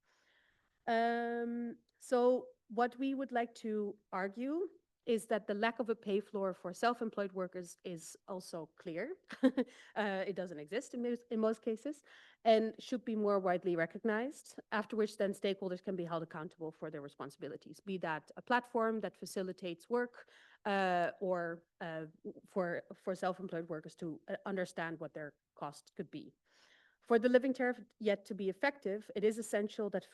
So what we would like to argue is that the lack of a pay floor for self-employed workers is also clear. It doesn't exist in most cases and should be more widely recognized, after which then stakeholders can be held accountable for their responsibilities, be that a platform that facilitates work or for self-employed workers to understand what their cost could be. For the living tariff yet to be effective, it is essential that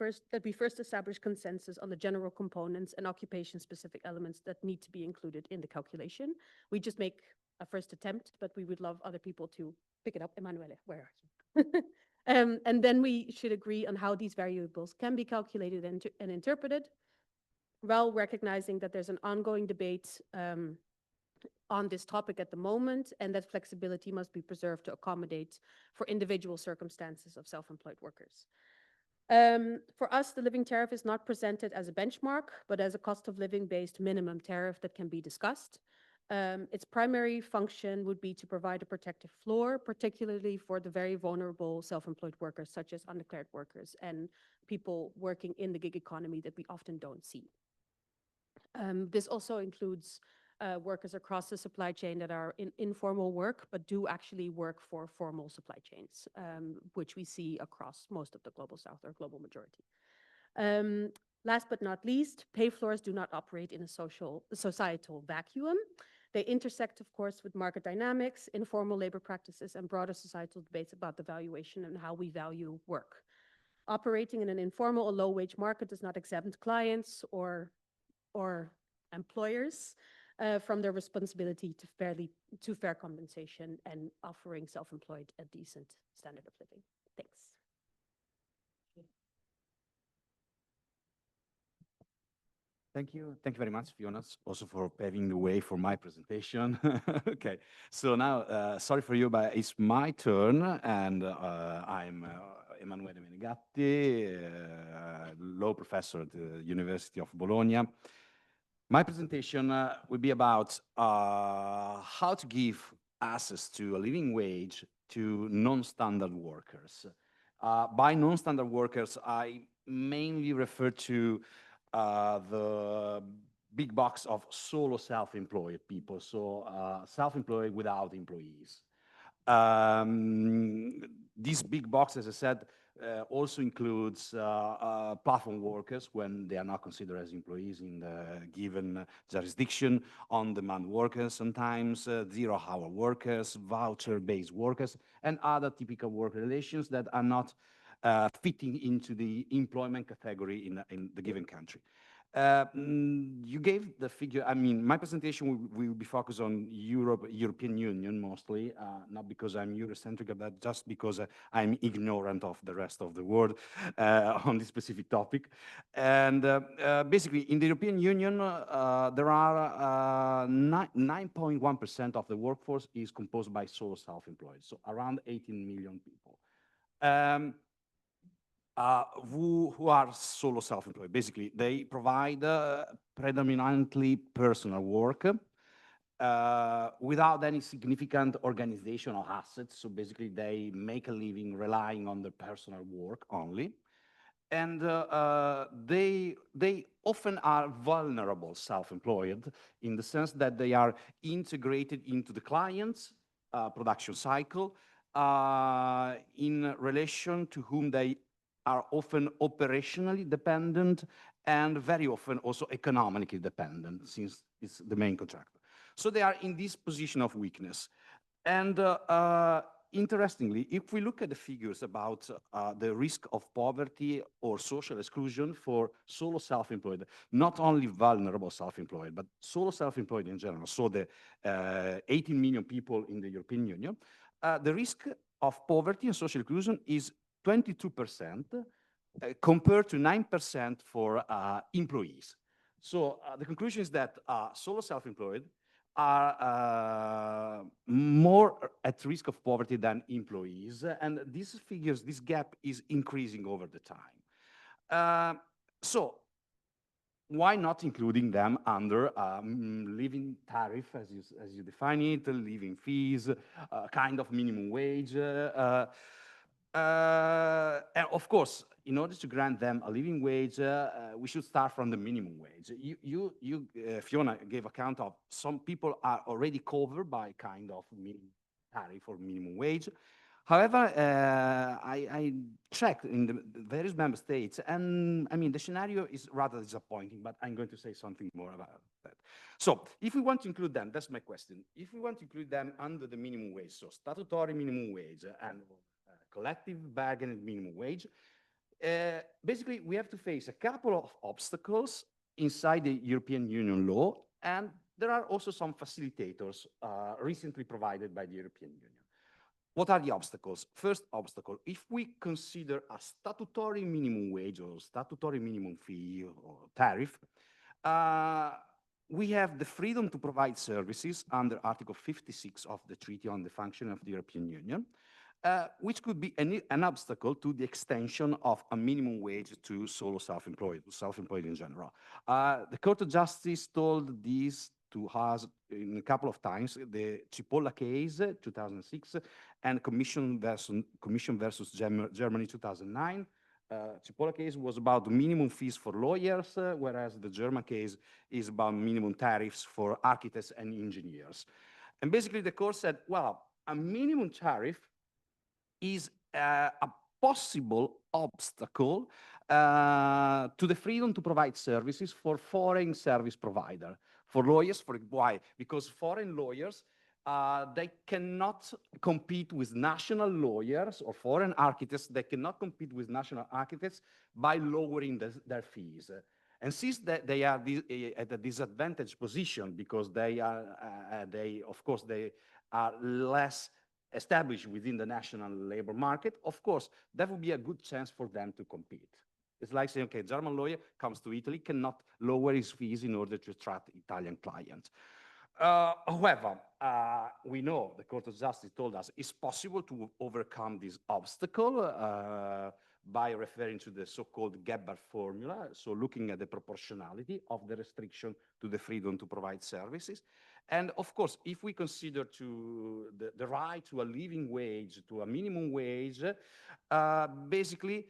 we first establish consensus on the general components and occupation-specific elements that need to be included in the calculation. We just make a first attempt, but we would love other people to pick it up. Emanuele, where are you? And then we should agree on how these variables can be calculated and interpreted, while recognizing that there's an ongoing debate on this topic at the moment, and that flexibility must be preserved to accommodate for individual circumstances of self-employed workers. For us, the living tariff is not presented as a benchmark, but as a cost of living based minimum tariff that can be discussed. Its primary function would be to provide a protective floor, particularly for the very vulnerable self-employed workers, such as undeclared workers and people working in the gig economy that we often don't see. This also includes workers across the supply chain that are in informal work, but do actually work for formal supply chains, which we see across most of the global south or global majority. Last but not least, pay floors do not operate in a societal vacuum. They intersect, of course, with market dynamics, informal labor practices, and broader societal debates about the valuation and how we value work. Operating in an informal or low-wage market does not exempt clients or employers from their responsibility to fair compensation and offering self-employed a decent standard of living. Thanks. Thank you. Thank you very much, Fiona, also for paving the way for my presentation. Okay, so now, sorry for you, but it's my turn, and I'm Emanuele Menegatti, law professor at the University of Bologna. My presentation will be about how to give access to a living wage to non-standard workers. By non-standard workers, I mainly refer to the big box of solo self-employed people, so self-employed without employees. This big box, as I said, also includes platform workers when they are not considered as employees in the given jurisdiction, on-demand workers sometimes, zero-hour workers, voucher-based workers, and other typical work relations that are not fitting into the employment category in the given country. You gave the figure. I mean, my presentation will be focused on European Union mostly, not because I'm Eurocentric, but just because I'm ignorant of the rest of the world on this specific topic. And basically, in the European Union, there are 9.1% of the workforce is composed by solo self-employed, so around 18 million people. Who are solo self-employed. Basically, they provide predominantly personal work without any significant organizational assets. So basically, they make a living relying on their personal work only. And they often are vulnerable self-employed in the sense that they are integrated into the client's production cycle in relation to whom they are often operationally dependent and very often also economically dependent, since it's the main contractor. So they are in this position of weakness. And interestingly, if we look at the figures about the risk of poverty or social exclusion for solo self-employed, not only vulnerable self-employed, but solo self-employed in general, so the 18 million people in the European Union, the risk of poverty and social exclusion is 22% compared to 9% for employees. So the conclusion is that solo self-employed are more at risk of poverty than employees. And these figures, this gap is increasing over the time. So why not including them under living tariff, as you define it, living fees, kind of minimum wage? And of course, in order to grant them a living wage, we should start from the minimum wage. Fiona gave account of some people are already covered by kind of minimum tariff or minimum wage. However, I checked in the various member states, and I mean, the scenario is rather disappointing, but I'm going to say something more about that. So if we want to include them, that's my question. If we want to include them under the minimum wage, so statutory minimum wage and collective bargaining minimum wage, basically we have to face a couple of obstacles inside the European Union law, and there are also some facilitators recently provided by the European Union. What are the obstacles? First obstacle, if we consider a statutory minimum wage or statutory minimum fee or tariff, we have the freedom to provide services under Article 56 of the Treaty on the Functioning of the European Union, which could be an obstacle to the extension of a minimum wage to solo self-employed in general. The Court of Justice told this to us in a couple of times, the Cipolla case, 2006, and Commission versus Germany, 2009. Cipolla case was about the minimum fees for lawyers, whereas the German case is about minimum tariffs for architects and engineers. And basically the court said, well, a minimum tariff is a possible obstacle to the freedom to provide services for foreign service provider. For lawyers, why? Because foreign lawyers, they cannot compete with national lawyers, or foreign architects, they cannot compete with national architects by lowering their fees. And since they are at a disadvantaged position because they of course, they are less established within the national labor market, of course, that would be a good chance for them to compete. It's like saying, okay, German lawyer comes to Italy, cannot lower his fees in order to attract Italian clients. However, we know the Court of Justice told us it's possible to overcome this obstacle by referring to the so-called Gebhardt formula, so looking at the proportionality of the restriction to the freedom to provide services. And of course, if we consider the right to a living wage, to a minimum wage, basically,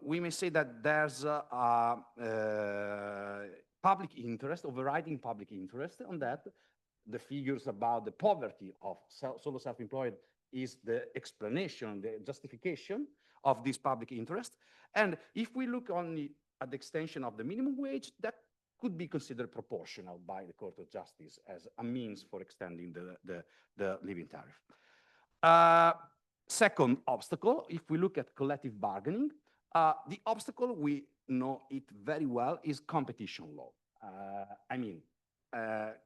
we may say that there's public interest, overriding public interest on that. The figures about the poverty of solo self-employed is the explanation, the justification of this public interest. And if we look only at the extension of the minimum wage, that could be considered proportional by the Court of Justice as a means for extending the living tariff. Second obstacle, if we look at collective bargaining, the obstacle, we know it very well, is competition law.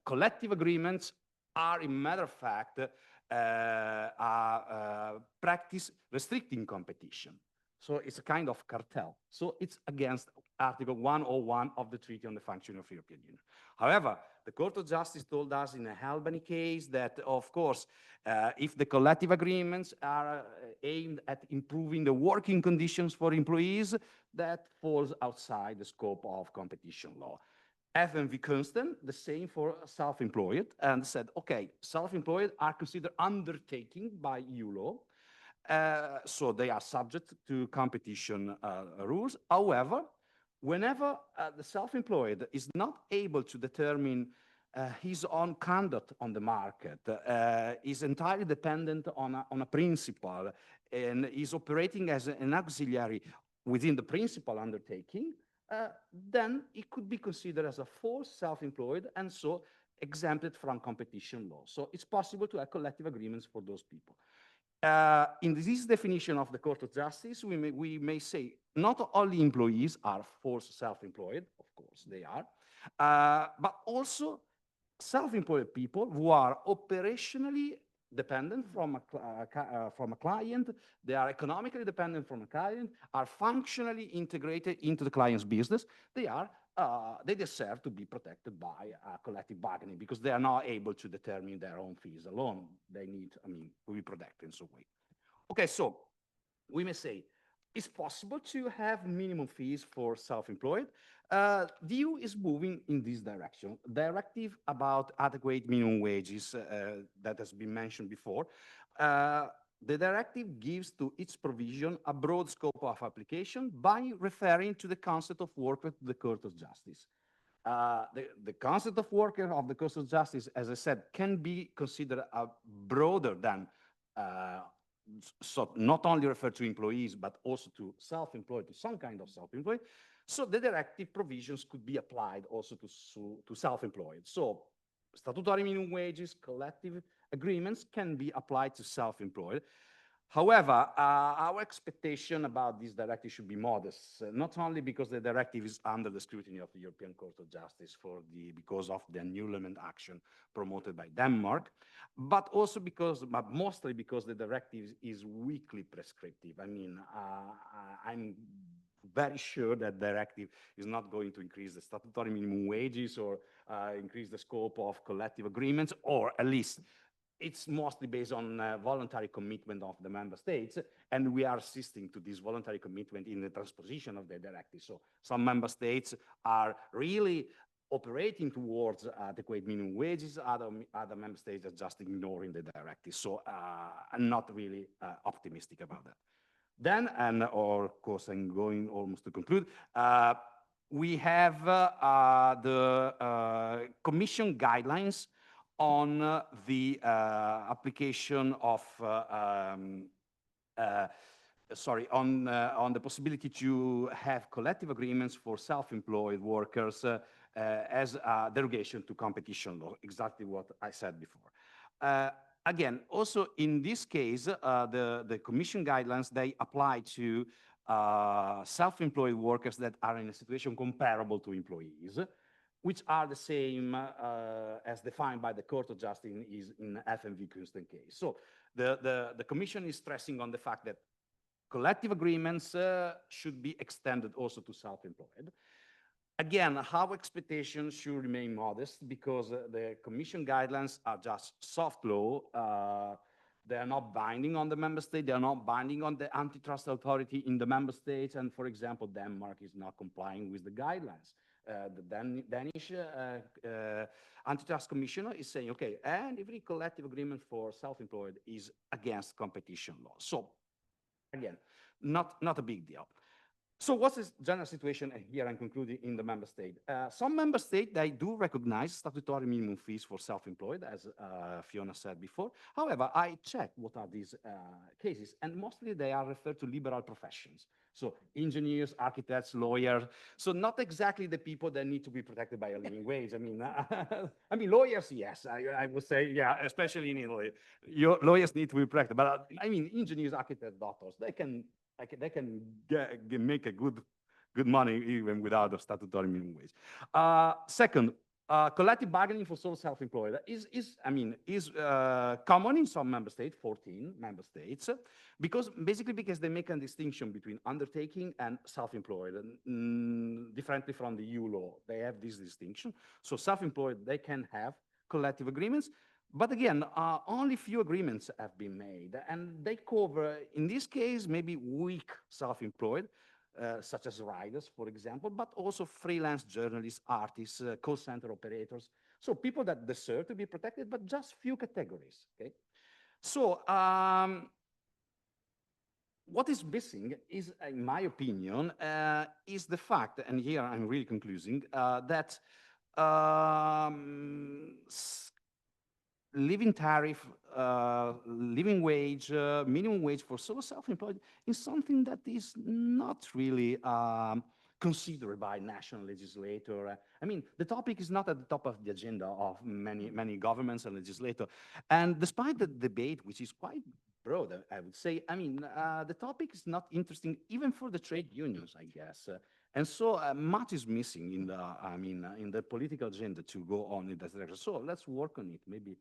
Collective agreements are, in matter of fact, practice restricting competition. So it's a kind of cartel. So it's against Article 101 of the Treaty on the Functioning of the European Union. However, the Court of Justice told us in the Albany case that, of course, if the collective agreements are aimed at improving the working conditions for employees, that falls outside the scope of competition law. FMV Constant, the same for self-employed, and said, okay, self-employed are considered undertaking by EU law, so they are subject to competition rules. However, whenever the self-employed is not able to determine his own conduct on the market, is entirely dependent on a principle, and is operating as an auxiliary within the principal undertaking, then it could be considered as a false self-employed and so exempted from competition law. So it's possible to have collective agreements for those people. In this definition of the Court of Justice, we may say not only employees are false self-employed, of course they are, but also self-employed people who are operationally dependent from a client, they are economically dependent from a client, are functionally integrated into the client's business, they deserve to be protected by collective bargaining because they are not able to determine their own fees alone. They need, to be protected in some way. Okay, so we may say it's possible to have minimum fees for self-employed. The EU is moving in this direction. Directive about adequate minimum wages that has been mentioned before. The directive gives to its provision a broad scope of application by referring to the concept of worker to the Court of Justice. The concept of worker of the Court of Justice, as I said, can be considered broader than so not only refer to employees, but also to self-employed, to some kind of self-employed. So the directive provisions could be applied also to self-employed. So statutory minimum wages, collective agreements can be applied to self-employed. However, our expectation about this directive should be modest, not only because the directive is under the scrutiny of the European Court of Justice because of the annulment action promoted by Denmark, but also but mostly because the directive is weakly prescriptive. I'm very sure that directive is not going to increase the statutory minimum wages or increase the scope of collective agreements, or at least it's mostly based on voluntary commitment of the member states, and we are assisting to this voluntary commitment in the transposition of the directive. So some member states are really operating towards adequate minimum wages, other member states are just ignoring the directive. So I'm not really optimistic about that. Then, of course, I'm going almost to conclude, we have the Commission guidelines on the application of, on the possibility to have collective agreements for self-employed workers as a derogation to competition law, exactly what I said before. Again, also in this case, the Commission guidelines, they apply to self-employed workers that are in a situation comparable to employees, which are the same as defined by the Court of Justice in FMV Constant case. So the Commission is stressing on the fact that collective agreements should be extended also to self-employed. Again, our expectations should remain modest because the Commission guidelines are just soft law. They are not binding on the member state. They are not binding on the antitrust authority in the member states. And for example, Denmark is not complying with the guidelines. The Danish antitrust commissioner is saying, okay, and every collective agreement for self-employed is against competition law. So again, not a big deal. So what's the general situation here? I'm concluding in the member state. Some member states, they do recognize statutory minimum fees for self-employed, as Fiona said before. However, I checked what are these cases, and mostly they are referred to liberal professions. So engineers, architects, lawyers. So not exactly the people that need to be protected by a living wage. I mean, lawyers, yes, I would say, yeah, especially in Italy, your lawyers need to be protected. But I mean, engineers, architects, doctors, they can make a good money even without a statutory minimum wage. Second, collective bargaining for sole self-employed is common in some member states, 14 member states, because they make a distinction between undertaking and self-employed, differently from the EU law. They have this distinction. So self-employed, they can have collective agreements. But again, only few agreements have been made, and they cover, in this case, maybe weak self-employed, such as riders, for example, but also freelance journalists, artists, call center operators. So people that deserve to be protected, but just few categories, okay? So what is missing is, in my opinion, is the fact, and here I'm really concluding, that living tariff, living wage, minimum wage for sole self-employed is something that is not really considered by national legislator. I mean, the topic is not at the top of the agenda of many governments and legislators. And despite the debate, which is quite broad, I would say, I mean, the topic is not interesting even for the trade unions, I guess. And so much is missing in the, in the political agenda to go on in that direction. So let's work on it. Maybe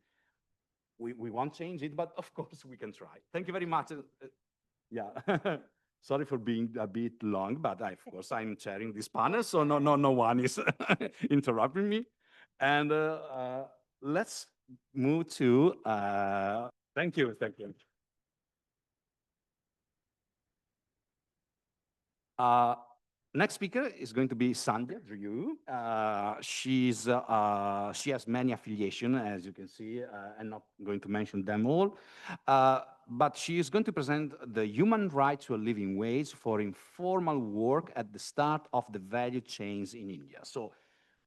we won't change it, but of course we can try. Thank you very much. Yeah, sorry for being a bit long, but of course I'm chairing this panel, so no one is interrupting me. And let's move to, thank you. Next speaker is going to be Sandhya Drew. She has many affiliations, as you can see. I'm not going to mention them all, but she is going to present the human right to a living wage for informal work at the start of the value chains in India. So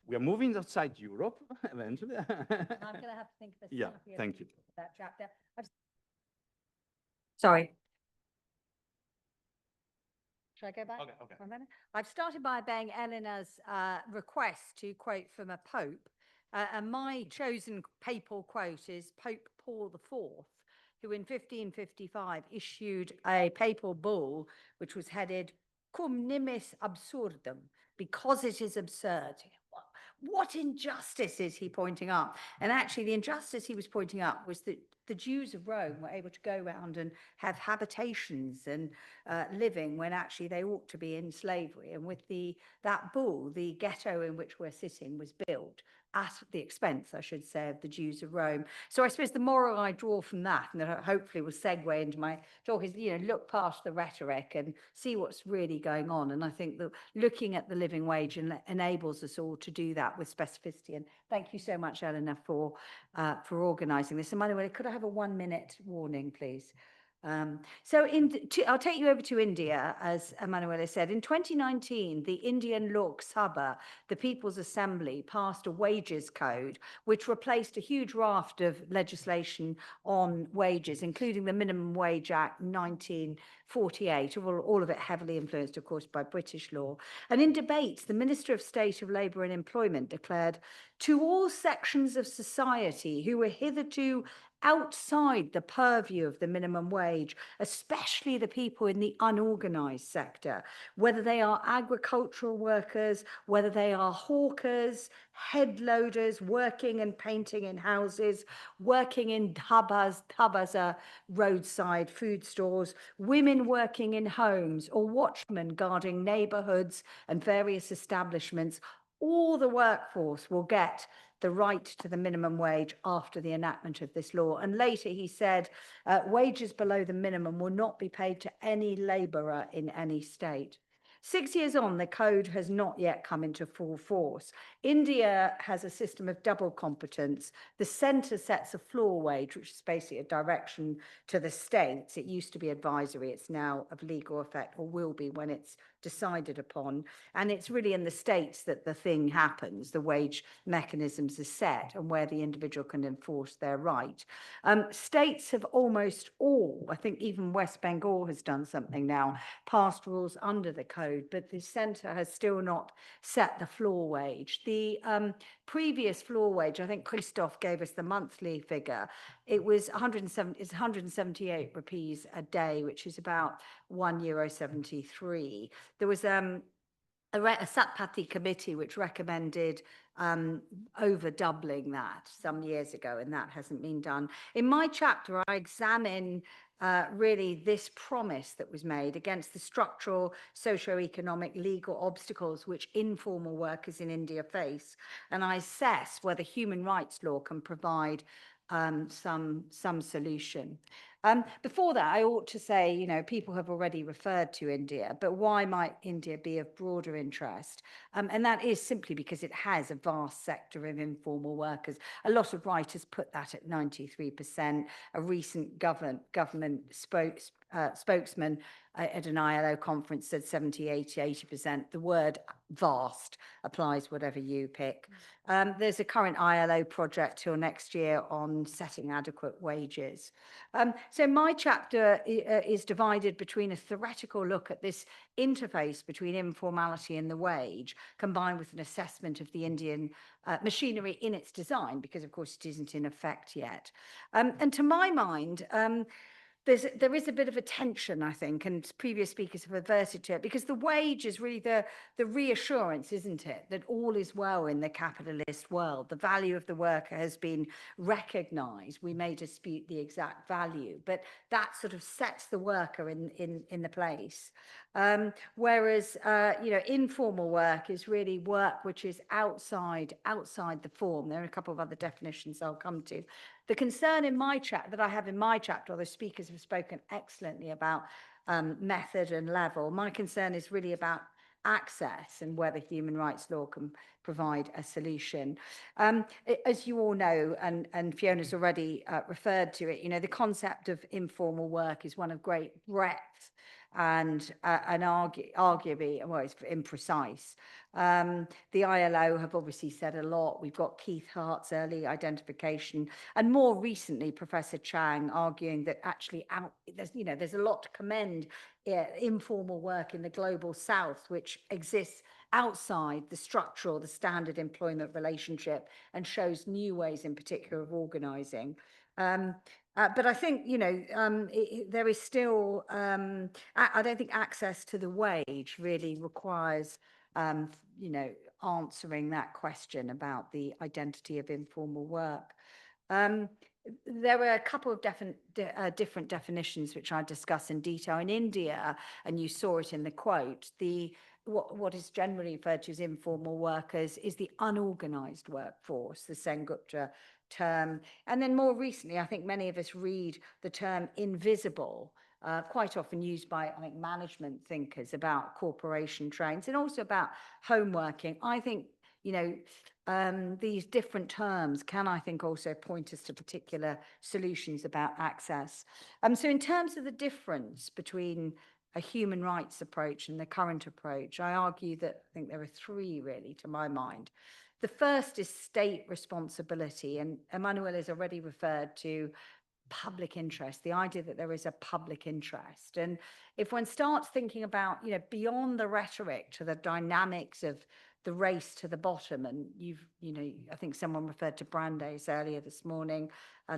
we are moving outside Europe eventually. I'm going to have to think of a thank you. That chapter. Sorry. Should I go back? Okay. I've started by obeying Eleanor's request to quote from a pope, and my chosen papal quote is Pope Paul IV, who in 1555 issued a papal bull which was headed Cum nimis absurdum, because it is absurd. What injustice is he pointing up? And actually the injustice he was pointing up was that the Jews of Rome were able to go around and have habitations and living when actually they ought to be in slavery. And with that bull, the ghetto in which we're sitting was built at the expense, I should say, of the Jews of Rome. So I suppose the moral I draw from that, and that hopefully will segue into my talk, is, look past the rhetoric and see what's really going on. And I think that looking at the living wage enables us all to do that with specificity. And thank you so much, Eleanor, for organising this. Emanuele, could I have a 1-minute warning, please? So I'll take you over to India, as Emanuele said. In 2019, the Indian Lok Sabha, the People's Assembly, passed a wages code, which replaced a huge raft of legislation on wages, including the Minimum Wage Act 1948, all of it heavily influenced, of course, by British law. And in debates, the Minister of State of Labour and Employment declared, to all sections of society who were hitherto outside the purview of the minimum wage, especially the people in the unorganized sector, whether they are agricultural workers, whether they are hawkers, head loaders, working and painting in houses, working in dhabas are roadside food stores, women working in homes, or watchmen guarding neighborhoods and various establishments. All the workforce will get the right to the minimum wage after the enactment of this law. And later he said, wages below the minimum will not be paid to any labourer in any state. 6 years on, the code has not yet come into full force. India has a system of double competence. The centre sets a floor wage, which is basically a direction to the states. It used to be advisory. It's now of legal effect, or will be when it's decided upon. And it's really in the states that the thing happens. The wage mechanisms are set and where the individual can enforce their right. States have almost all, I think even West Bengal has done something now, passed rules under the code, but the centre has still not set the floor wage. The previous floor wage, I think Christoph gave us the monthly figure, it was 178 rupees a day, which is about €1.73. There was a Satpathy committee which recommended over doubling that some years ago, and that hasn't been done. In my chapter, I examine really this promise that was made against the structural, socio-economic, legal obstacles which informal workers in India face, and I assess whether human rights law can provide some solution. Before that, I ought to say, you know, people have already referred to India, but why might India be of broader interest? And that is simply because it has a vast sector of informal workers. A lot of writers put that at 93%. A recent government spokesman at an ILO conference said 70, 80, 80%. The word vast applies whatever you pick. There's a current ILO project till next year on setting adequate wages. So my chapter is divided between a theoretical look at this interface between informality and the wage, combined with an assessment of the Indian machinery in its design, because of course it isn't in effect yet. And to my mind, there is a bit of a tension, I think, and previous speakers have adverted to it, because the wage is really the reassurance, isn't it, that all is well in the capitalist world. The value of the worker has been recognised. We may dispute the exact value, but that sort of sets the worker in the place. Whereas, you know, informal work is really work which is outside the form. There are a couple of other definitions I'll come to. The concern in my that I have in my chapter, although speakers have spoken excellently about method and level, my concern is really about access and whether human rights law can provide a solution. As you all know, and Fiona's already referred to it, you know, the concept of informal work is one of great breadth and arguably, well, it's imprecise. The ILO have obviously said a lot. We've got Keith Hart's early identification, and more recently, Professor Chang arguing that actually there's a lot to commend informal work in the global south, which exists outside the structural, the standard employment relationship, and shows new ways in particular of organising. But I think, you know, there is still, I don't think access to the wage really requires, you know, answering that question about the identity of informal work. There were a couple of different definitions which I discuss in detail. In India, and you saw it in the quote, what is generally referred to as informal workers is the unorganized workforce, the Sengupta term. And then more recently, I think many of us read the term invisible, quite often used by, I think, management thinkers about corporation trains and also about home working. I think, you know, these different terms can, I think, also point us to particular solutions about access. So in terms of the difference between a human rights approach and the current approach, I argue that I think there are three really to my mind. The first is state responsibility, and Emmanuel has already referred to public interest, the idea that there is a public interest. And if one starts thinking about, you know, beyond the rhetoric to the dynamics of the race to the bottom, and you know, I think someone referred to Brandeis earlier this morning,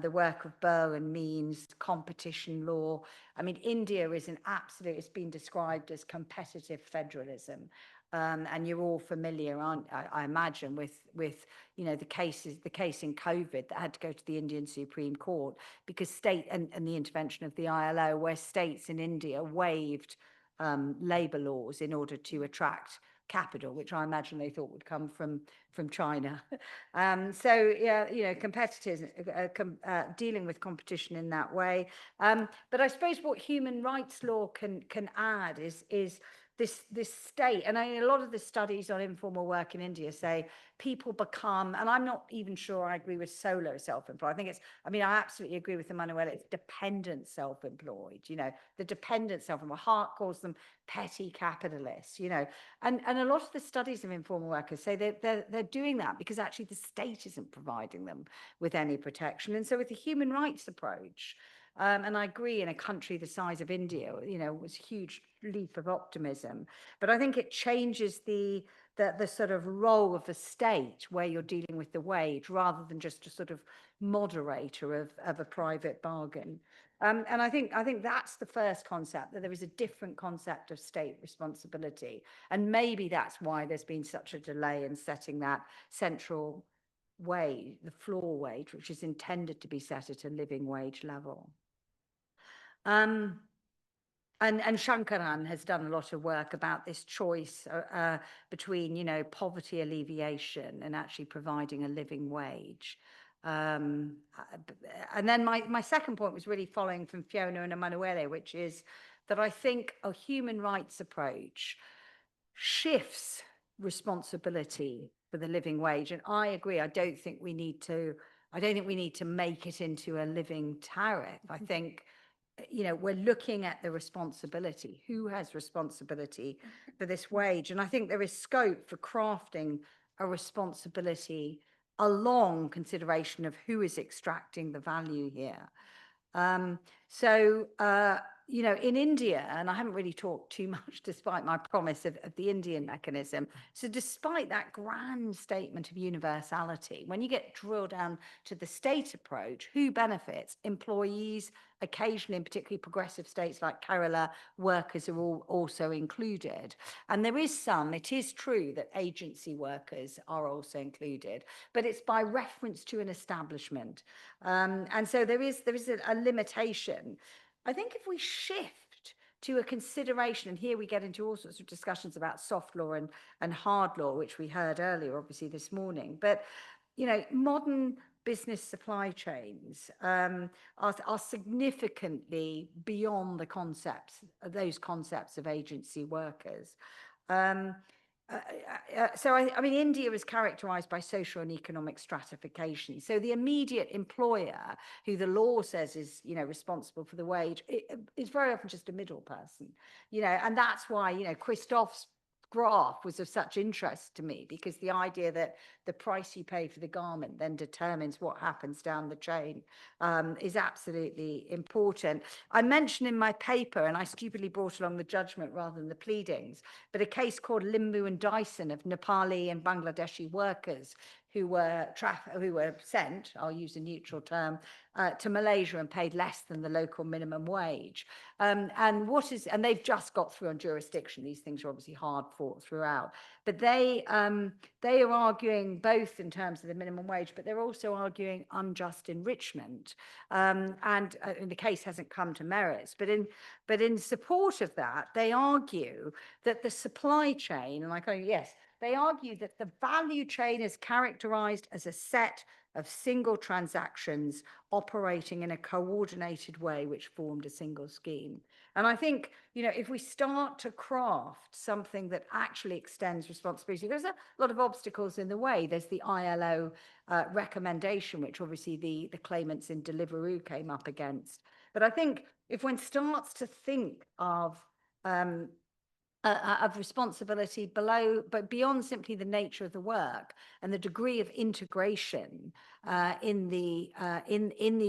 the work of Bow and Means, competition law. I mean, India is an absolute, it's been described as competitive federalism. And you're all familiar, aren't I imagine, with you know the case in COVID that had to go to the Indian Supreme Court because state and the intervention of the ILO, where states in India waived labour laws in order to attract capital, which I imagine they thought would come from China. So yeah, you know, competitors dealing with competition in that way. But I suppose what human rights law can add is this state, and a lot of the studies on informal work in India say people become, and I'm not even sure I agree with solo self-employed. I think it's, I mean, I absolutely agree with Emanuela, it's dependent self-employed, you know, the dependent self-employed. Hart calls them petty capitalists, you know, and a lot of the studies of informal workers say they're doing that because actually the state isn't providing them with any protection. And so with the human rights approach, and I agree, in a country the size of India, you know, was a huge leap of optimism. But I think it changes the sort of role of the state where you're dealing with the wage rather than just a sort of moderator of a private bargain. And I think that's the first concept, that there is a different concept of state responsibility. And maybe that's why there's been such a delay in setting that central wage, the floor wage, which is intended to be set at a living wage level. And Shankaran has done a lot of work about this choice between, you know, poverty alleviation and actually providing a living wage. And then my second point was really following from Fiona and Emanuele, which is that I think a human rights approach shifts responsibility for the living wage. And I agree, I don't think we need to make it into a living tariff. I think, you know, we're looking at the responsibility. Who has responsibility for this wage? And I think there is scope for crafting a responsibility along consideration of who is extracting the value here. You know, in India, and I haven't really talked too much despite my promise of the Indian mechanism. So despite that grand statement of universality, when you get drilled down to the state approach, who benefits? Employees, occasionally in particularly progressive states like Kerala, workers are also included. And there is some, it is true that agency workers are also included, but it's by reference to an establishment. And so there is a limitation. I think if we shift to a consideration, and here we get into all sorts of discussions about soft law and hard law, which we heard earlier, obviously this morning, but, you know, modern business supply chains are significantly beyond the concepts, those concepts of agency workers. So I mean, India is characterized by social and economic stratification. So the immediate employer, who the law says is, you know, responsible for the wage, is very often just a middle person, you know, and that's why, you know, Christoph's graph was of such interest to me, because the idea that the price you pay for the garment then determines what happens down the chain is absolutely important. I mentioned in my paper, and I stupidly brought along the judgment rather than the pleadings, but a case called Limbu and Dyson of Nepali and Bangladeshi workers who were sent, I'll use a neutral term, to Malaysia and paid less than the local minimum wage. And they've just got through on jurisdiction. These things are obviously hard fought throughout. But they are arguing both in terms of the minimum wage, but they're also arguing unjust enrichment. And the case hasn't come to merits. But in support of that, they argue that the supply chain, they argue that the value chain is characterized as a set of single transactions operating in a coordinated way which formed a single scheme. And I think, you know, if we start to craft something that actually extends responsibility, there's a lot of obstacles in the way. There's the ILO recommendation, which obviously the claimants in Deliveroo came up against. But I think if one starts to think of responsibility but beyond simply the nature of the work and the degree of integration in the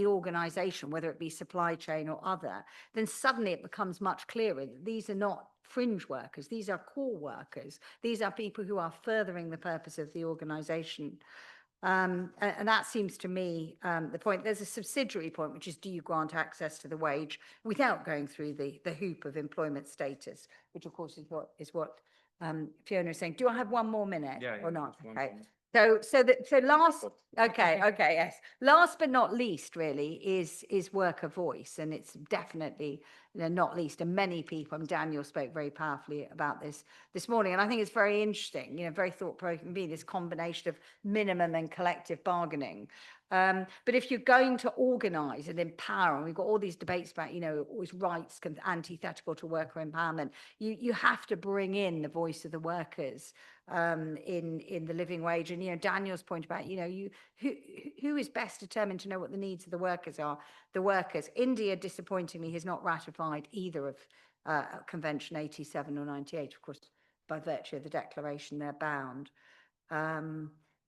organization, whether it be supply chain or other, then suddenly it becomes much clearer that these are not fringe workers, these are core workers, these are people who are furthering the purpose of the organization. And that seems to me the point. There's a subsidiary point, which is, do you grant access to the wage without going through the hoop of employment status, which of course is what Fiona is saying. Do I have one more minute or not? Okay. Last but not least, really, is worker voice, and it's definitely, you know, not least. And many people, and Daniel spoke very powerfully about this morning, and I think it's very interesting, you know, very thought-provoking. This combination of minimum and collective bargaining. But if you're going to organise and empower, and we've got all these debates about, you know, always rights antithetical to worker empowerment, you have to bring in the voice of the workers in the living wage. And, you know, Daniel's point about, you know, who is best determined to know what the needs of the workers are? The workers. India, disappointingly, has not ratified either of Convention 87 or 98. Of course, by virtue of the declaration, they're bound.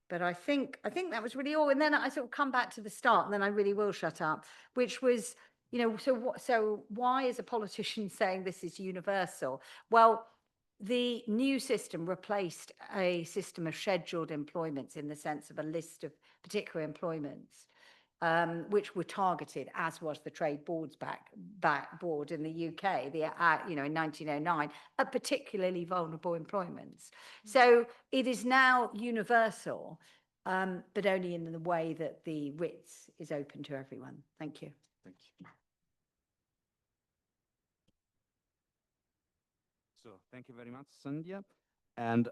But I think that was really all. And then I sort of come back to the start, and then I really will shut up, which was, you know, so why is a politician saying this is universal? Well, the new system replaced a system of scheduled employments in the sense of a list of particular employments, which were targeted, as was the Trade Board in the UK, you know, in 1909, at particularly vulnerable employments. So it is now universal, but only in the way that the writs is open to everyone. Thank you. Thank you. So thank you very much, Sandhya. And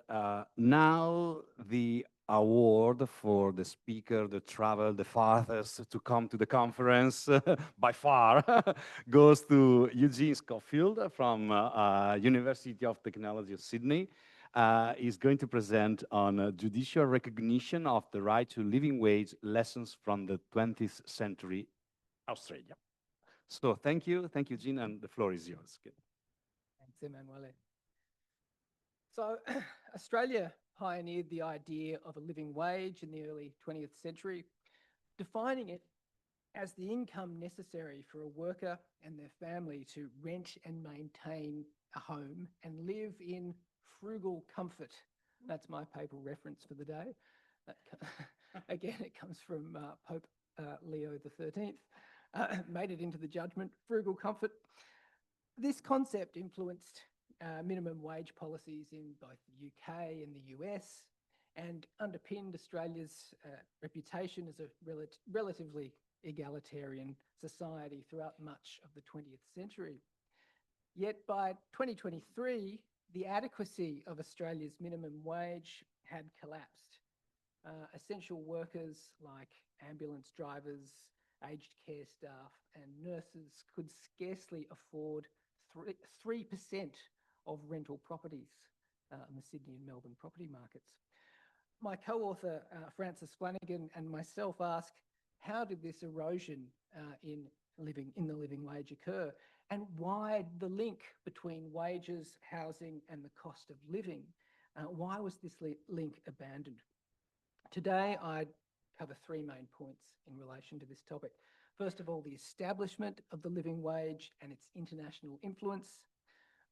now the award for the speaker that traveled the farthest to come to the conference by far goes to Eugene Schofield from University of Technology of Sydney. He's going to present on judicial recognition of the right to living wage, lessons from the 20th century Australia. So thank you, Eugene, and the floor is yours. Thanks, Emanuele. So Australia pioneered the idea of a living wage in the early 20th century, defining it as the income necessary for a worker and their family to rent and maintain a home and live in frugal comfort. That's my papal reference for the day. Again, it comes from Pope Leo XIII. Made it into the judgment, frugal comfort. This concept influenced minimum wage policies in both the UK and the US, and underpinned Australia's reputation as a relatively egalitarian society throughout much of the 20th century. Yet by 2023, the adequacy of Australia's minimum wage had collapsed. Essential workers like ambulance drivers, aged care staff and nurses could scarcely afford 3% of rental properties in the Sydney and Melbourne property markets. My co-author, Frances Flanagan, and myself ask, how did this erosion in the living wage occur? And why the link between wages, housing, and the cost of living? Why was this link abandoned? Today, I'd cover three main points in relation to this topic. First of all, the establishment of the living wage and its international influence,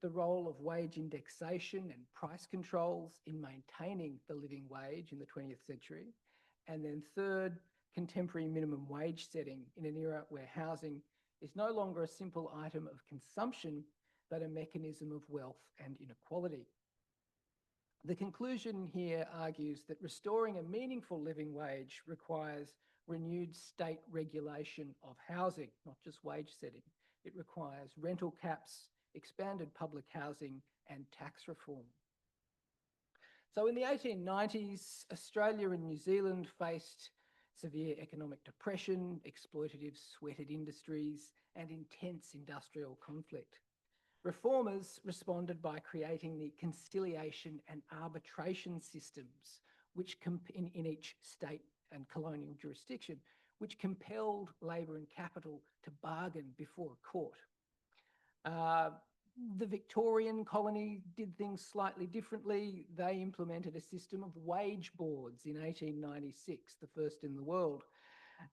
the role of wage indexation and price controls in maintaining the living wage in the 20th century, and then third, contemporary minimum wage setting in an era where housing is no longer a simple item of consumption, but a mechanism of wealth and inequality. The conclusion here argues that restoring a meaningful living wage requires renewed state regulation of housing, not just wage setting. It requires rental caps, expanded public housing, and tax reform. So in the 1890s, Australia and New Zealand faced severe economic depression, exploitative sweated industries, and intense industrial conflict. Reformers responded by creating the conciliation and arbitration systems, which in each state and colonial jurisdiction, which compelled labour and capital to bargain before a court. The Victorian colony did things slightly differently. They implemented a system of wage boards in 1896, the first in the world.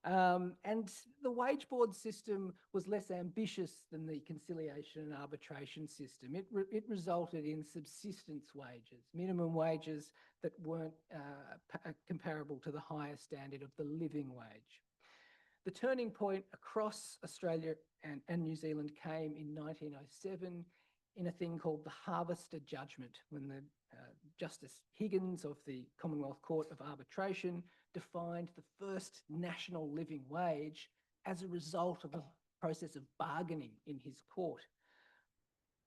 And the wage board system was less ambitious than the conciliation and arbitration system. It resulted in subsistence wages, minimum wages that weren't comparable to the higher standard of the living wage. The turning point across Australia and New Zealand came in 1907 in a thing called the Harvester Judgment, when the Justice Higgins of the Commonwealth Court of Arbitration defined the first national living wage as a result of a process of bargaining in his court.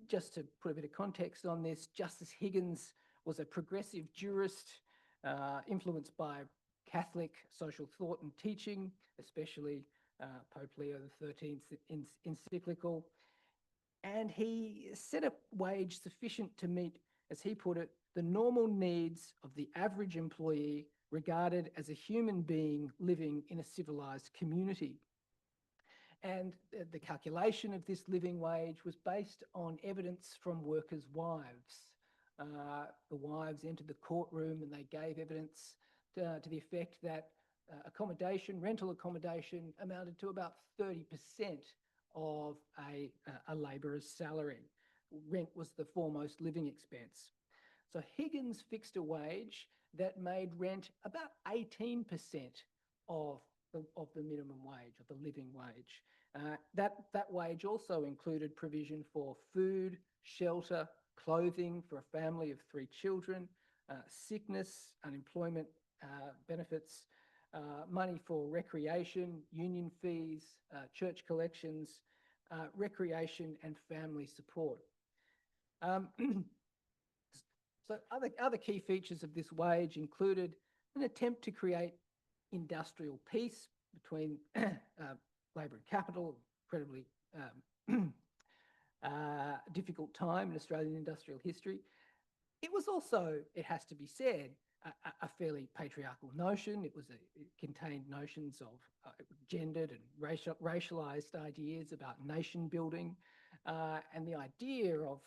Just to put a bit of context on this, Justice Higgins was a progressive jurist influenced by Catholic social thought and teaching, especially Pope Leo XIII's encyclical. And he set a wage sufficient to meet, as he put it, the normal needs of the average employee regarded as a human being living in a civilized community. And the calculation of this living wage was based on evidence from workers' wives. The wives entered the courtroom and they gave evidence to the effect that rental accommodation amounted to about 30% of a labourer's salary. Rent was the foremost living expense. So Higgins fixed a wage that made rent about 18% of the minimum wage, of the living wage. That wage also included provision for food, shelter, clothing for a family of 3 children, sickness, unemployment benefits, money for recreation, union fees, church collections, recreation and family support. So other key features of this wage included an attempt to create industrial peace between labour and capital, incredibly difficult time in Australian industrial history. It was also, it has to be said, a fairly patriarchal notion. It contained notions of gendered and racialised ideas about nation building, and the idea of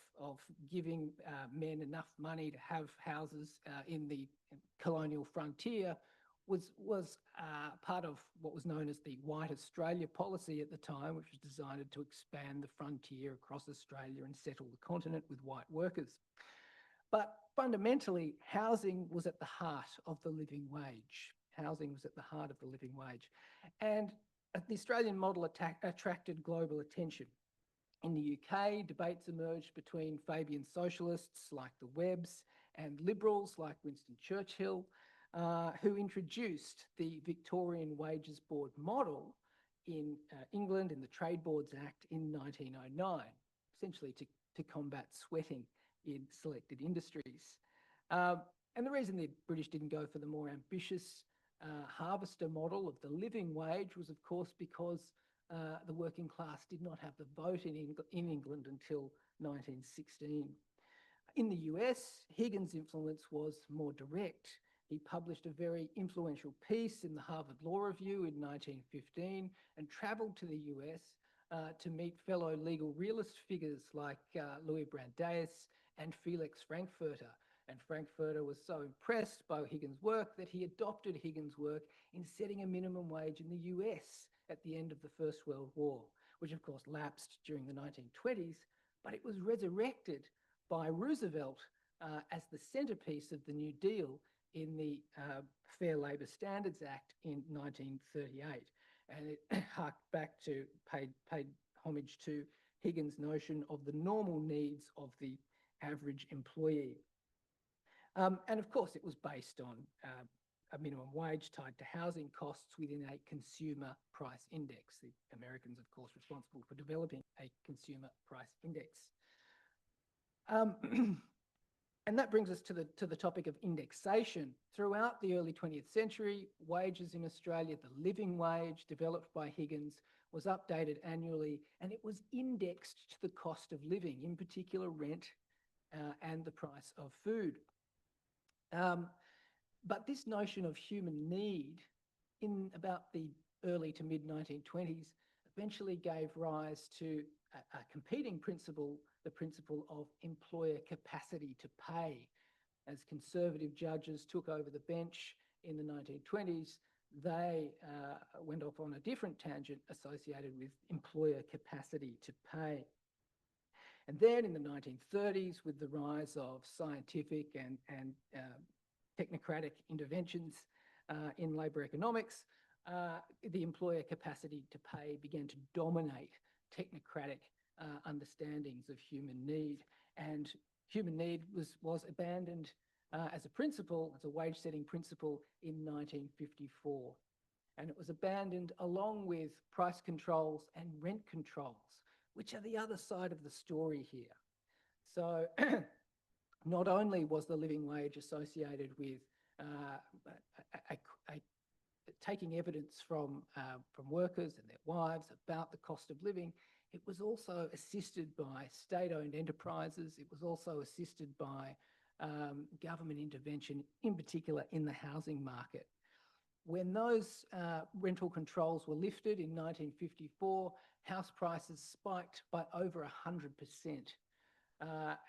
giving men enough money to have houses in the colonial frontier was part of what was known as the White Australia policy at the time, which was designed to expand the frontier across Australia and settle the continent with white workers. But fundamentally, housing was at the heart of the living wage. Housing was at the heart of the living wage. And the Australian model attracted global attention. In the UK, debates emerged between Fabian socialists like the Webbs and liberals like Winston Churchill, who introduced the Victorian Wages Board model in England in the Trade Boards Act in 1909, essentially to combat sweating in selected industries. And the reason the British didn't go for the more ambitious harvester model of the living wage was, of course, because the working class did not have the vote in England until 1916. In the US, Higgins' influence was more direct. He published a very influential piece in the Harvard Law Review in 1915 and travelled to the US to meet fellow legal realist figures like Louis Brandeis and Felix Frankfurter. And Frankfurter was so impressed by Higgins' work that he adopted Higgins' work in setting a minimum wage in the US at the end of the First World War, which of course lapsed during the 1920s, but it was resurrected by Roosevelt as the centrepiece of the New Deal in the Fair Labor Standards Act in 1938. And it harked back to, paid homage to Higgins' notion of the normal needs of the average employee. And of course, it was based on a minimum wage tied to housing costs within a consumer price index. The Americans, of course, responsible for developing a consumer price index. And that brings us to the topic of indexation. Throughout the early 20th century, wages in Australia, the living wage developed by Higgins, was updated annually, and it was indexed to the cost of living, in particular rent and the price of food. But this notion of human need in about the early to mid 1920s eventually gave rise to a competing principle, the principle of employer capacity to pay. As conservative judges took over the bench in the 1920s, they went off on a different tangent associated with employer capacity to pay. And then in the 1930s, with the rise of scientific and technocratic interventions in labour economics, the employer capacity to pay began to dominate technocratic understandings of human need. And human need was abandoned as a principle, as a wage-setting principle in 1954. And it was abandoned along with price controls and rent controls, which are the other side of the story here. So not only was the living wage associated with taking evidence from workers and their wives about the cost of living. It was also assisted by state-owned enterprises. It was also assisted by government intervention, in particular in the housing market. When those rental controls were lifted in 1954, house prices spiked by over 100%.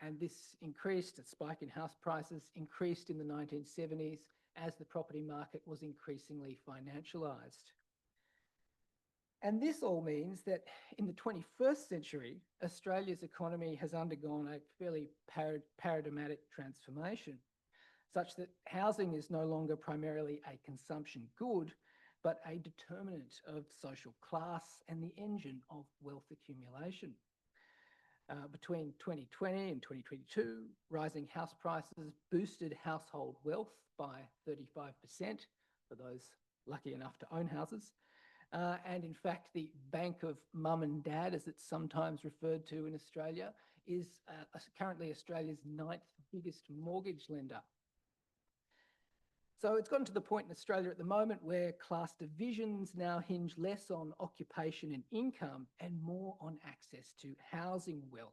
And this increased, a spike in house prices increased in the 1970s as the property market was increasingly financialised. And this all means that in the 21st century, Australia's economy has undergone a fairly paradigmatic transformation, such that housing is no longer primarily a consumption good, but a determinant of social class and the engine of wealth accumulation. Between 2020 and 2022, rising house prices boosted household wealth by 35% for those lucky enough to own houses. And in fact, the Bank of Mum and Dad, as it's sometimes referred to in Australia, is currently Australia's 9th biggest mortgage lender. So it's gotten to the point in Australia at the moment where class divisions now hinge less on occupation and income and more on access to housing wealth.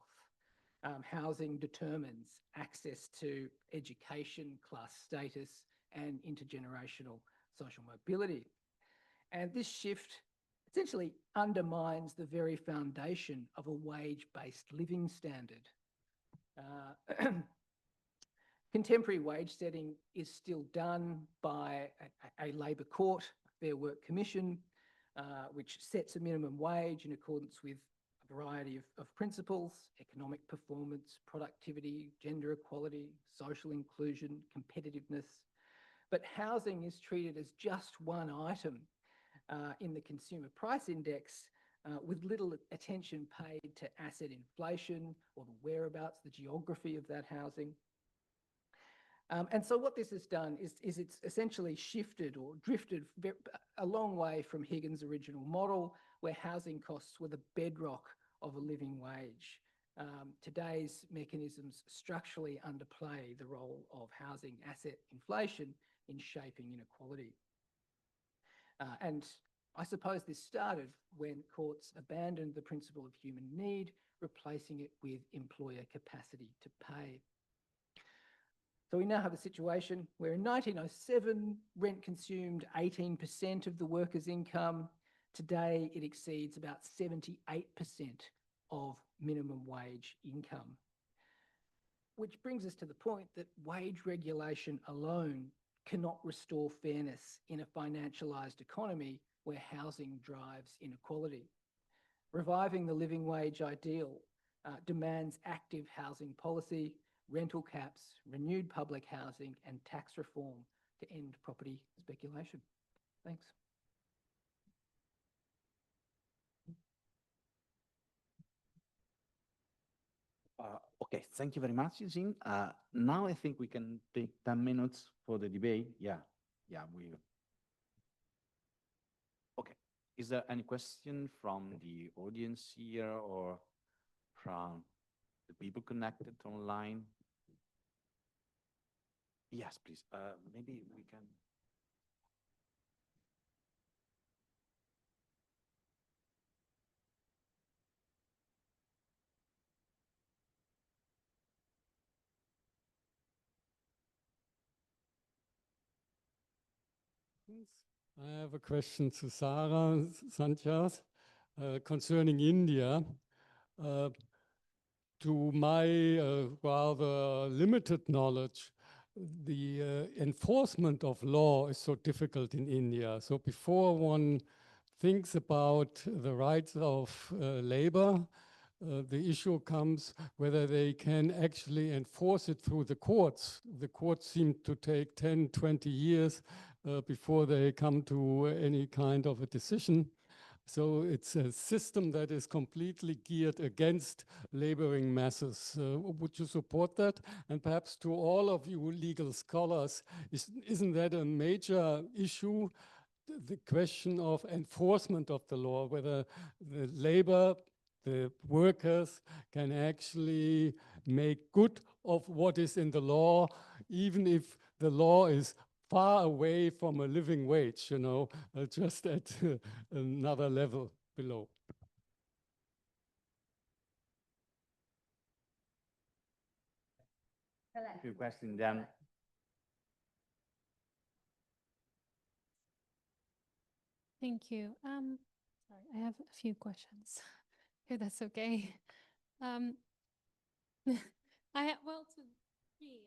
Housing determines access to education, class status, and intergenerational social mobility. And this shift essentially undermines the very foundation of a wage-based living standard. Contemporary wage setting is still done by a labour court, a Fair Work Commission, which sets a minimum wage in accordance with a variety of principles: economic performance, productivity, gender equality, social inclusion, competitiveness. But housing is treated as just one item in the Consumer Price Index, with little attention paid to asset inflation or the whereabouts, the geography of that housing. And so what this has done is it's essentially shifted or drifted a long way from Higgins' original model, where housing costs were the bedrock of a living wage. Today's mechanisms structurally underplay the role of housing asset inflation in shaping inequality. And I suppose this started when courts abandoned the principle of human need, replacing it with employer capacity to pay. So we now have a situation where in 1907, rent consumed 18% of the worker's income. Today, it exceeds about 78% of minimum wage income. Which brings us to the point that wage regulation alone cannot restore fairness in a financialised economy where housing drives inequality. Reviving the living wage ideal demands active housing policy, rental caps, renewed public housing, and tax reform to end property speculation. Thanks. Okay, thank you very much, Eugene. Now I think we can take 10 minutes for the debate. Yeah, we. Okay, is there any question from the audience here or from the people connected online? Yes, please. Maybe we can. I have a question to Sarah Sanchez concerning India. To my rather limited knowledge, the enforcement of law is so difficult in India. So before one thinks about the rights of labor, the issue comes whether they can actually enforce it through the courts. The courts seem to take 10, 20 years before they come to any kind of a decision. So it's a system that is completely geared against laboring masses. Would you support that? And perhaps to all of you legal scholars, isn't that a major issue? The question of enforcement of the law, whether the labor, the workers can actually make good of what is in the law, even if the law is far away from a living wage, you know, just at another level below. Your question then. Thank you. Sorry, I have a few questions. If that's okay. I have, well, three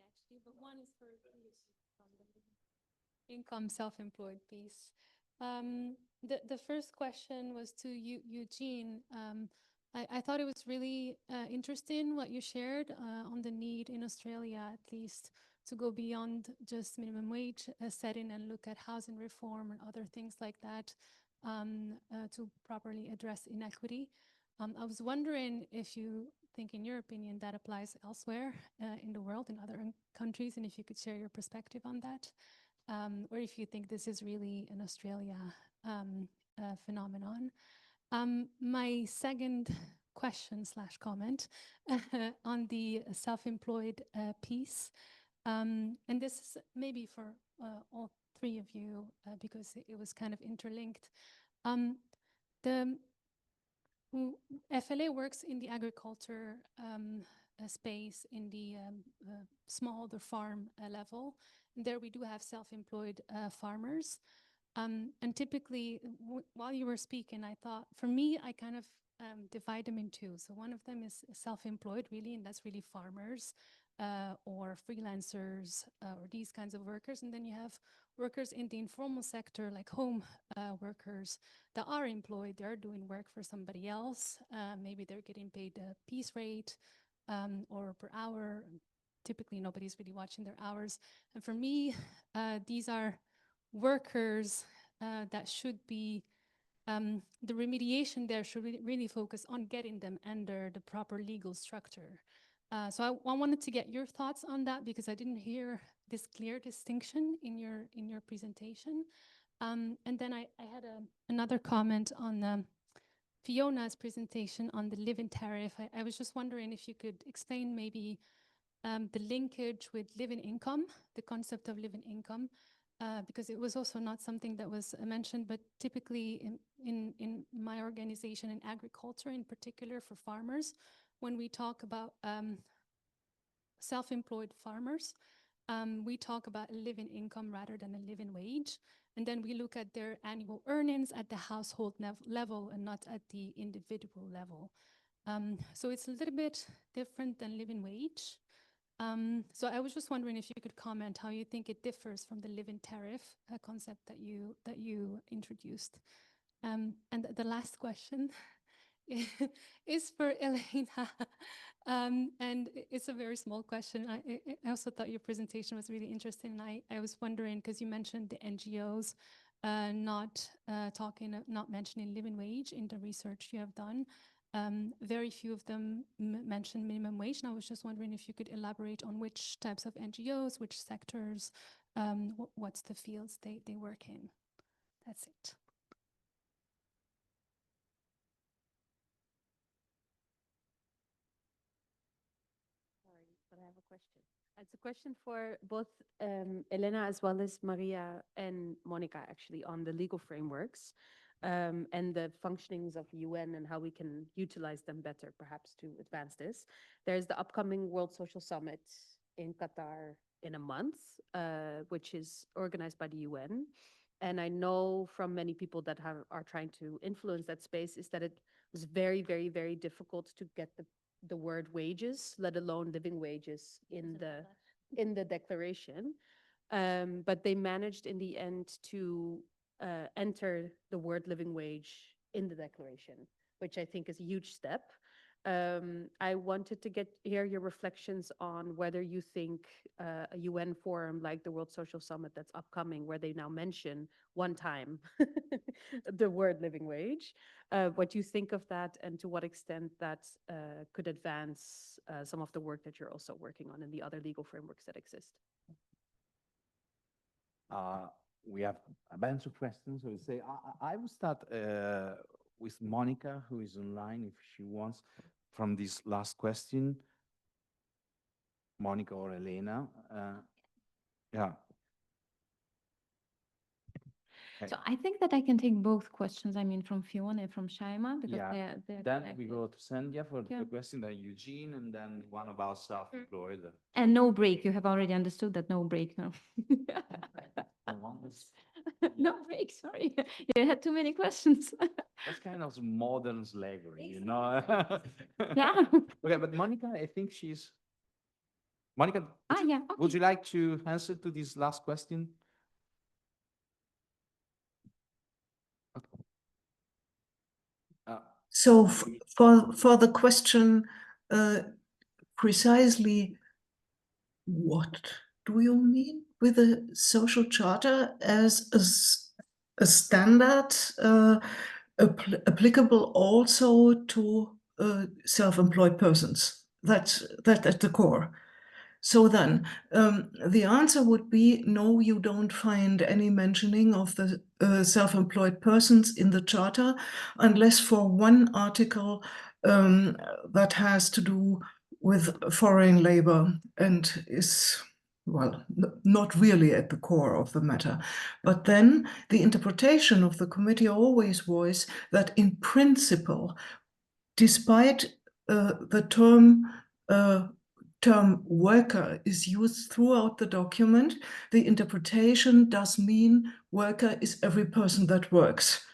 actually, but one is for the income self-employed piece. The first question was to you, Eugene. I thought it was really interesting what you shared on the need in Australia, at least, to go beyond just minimum wage setting and look at housing reform and other things like that to properly address inequity. I was wondering if you think, in your opinion, that applies elsewhere in the world, in other countries, and if you could share your perspective on that, or if you think this is really an Australia phenomenon. My second question / comment on the self-employed piece, and this is maybe for all three of you because it was kind of interlinked. The FLA works in the agriculture space, in the small farm level. And there we do have self-employed farmers. And typically, while you were speaking, I thought, for me, I kind of divide them in two. So one of them is self-employed, really, and that's really farmers or freelancers or these kinds of workers. And then you have workers in the informal sector, like home workers that are employed. They're doing work for somebody else. Maybe they're getting paid a piece rate or per hour. Typically, nobody's really watching their hours. And for me, these are workers that should be, the remediation there should really focus on getting them under the proper legal structure. So I wanted to get your thoughts on that because I didn't hear this clear distinction in your presentation. And then I had another comment on Fiona's presentation on the living tariff. I was just wondering if you could explain maybe the linkage with living income, the concept of living income, because it was also not something that was mentioned, but typically in my organization, in agriculture in particular for farmers, when we talk about self-employed farmers, we talk about a living income rather than a living wage. And then we look at their annual earnings at the household level and not at the individual level. So it's a little bit different than living wage. So I was just wondering if you could comment how you think it differs from the living tariff concept that you introduced. And the last question is for Elena. And it's a very small question. I also thought your presentation was really interesting. And I was wondering, because you mentioned the NGOs not mentioning living wage in the research you have done. Very few of them mention minimum wage. And I was just wondering if you could elaborate on which types of NGOs, which sectors, what's the fields they work in. That's it. Sorry, but I have a question. It's a question for both Elena as well as Maria and Monica, actually, on the legal frameworks. And the functionings of UN and how we can utilize them better, perhaps, to advance this. There's the upcoming World Social Summit in Qatar in a month, which is organized by the UN. And I know from many people that are trying to influence that space is that it was very, very, very difficult to get the word wages, let alone living wages, in the declaration. But they managed in the end to enter the word living wage in the declaration, which I think is a huge step. I wanted to hear your reflections on whether you think a UN forum like the World Social Summit that's upcoming, where they now mention one time the word living wage, what you think of that and to what extent that could advance some of the work that you're also working on in the other legal frameworks that exist. We have a bunch of questions. So we say, I will start with Monica, who is online, if she wants, from this last question. Monica or Elena. Yeah. So I think that I can take both questions. I mean, from Fiona and from Shaima, because Yeah. they're Then we connected. go to Sandhya for Yeah. the question, then Eugene, and then one about self-employed. And no break. You have already understood that no break. No, no break. Sorry, you had too many questions. That's kind of modern slavery, you know? Yeah. Okay, but Monica, I think she's... Monica, yeah. would you like to answer to this last question? So for the question, precisely what do you mean with a social charter as a standard applicable also to self-employed persons? That's at the core. So then, the answer would be no, you don't find any mentioning of the self-employed persons in the Charter, unless for one article that has to do with foreign labor and is, well, not really at the core of the matter. But then the interpretation of the committee always was that in principle, despite the term worker is used throughout the document, the interpretation does mean worker is every person that works,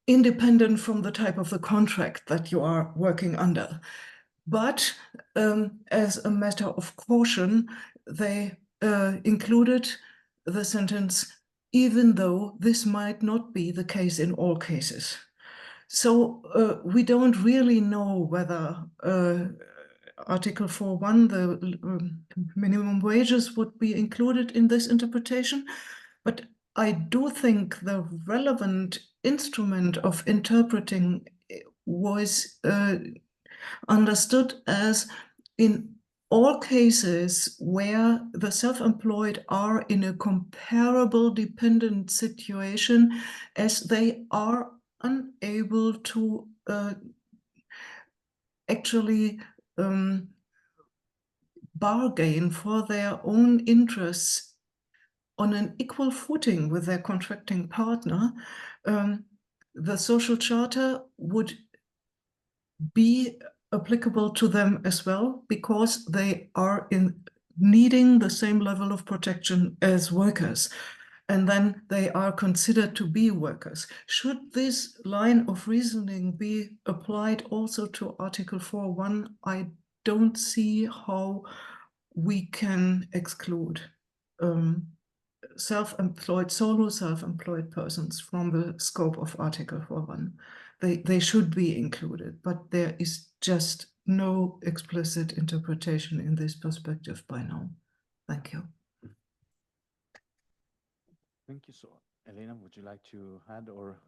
independent from the type of the contract that you are working under. But as a matter of caution, they included the sentence, even though this might not be the case in all cases. So we don't really know whether Article 4.1, the minimum wages, would be included in this interpretation. But I do think the relevant instrument of interpreting was understood as in all cases where the self-employed are in a comparable dependent situation as they are unable to actually bargain for their own interests on an equal footing with their contracting partner, the social charter would be applicable to them as well, because they are needing the same level of protection as workers. And then they are considered to be workers. Should this line of reasoning be applied also to Article 4.1, I don't see how we can exclude solo self-employed persons from the scope of Article 4.1. They should be included, but there is just no explicit interpretation in this perspective by now. Thank you. Thank you. So, Elena, would you like to add or?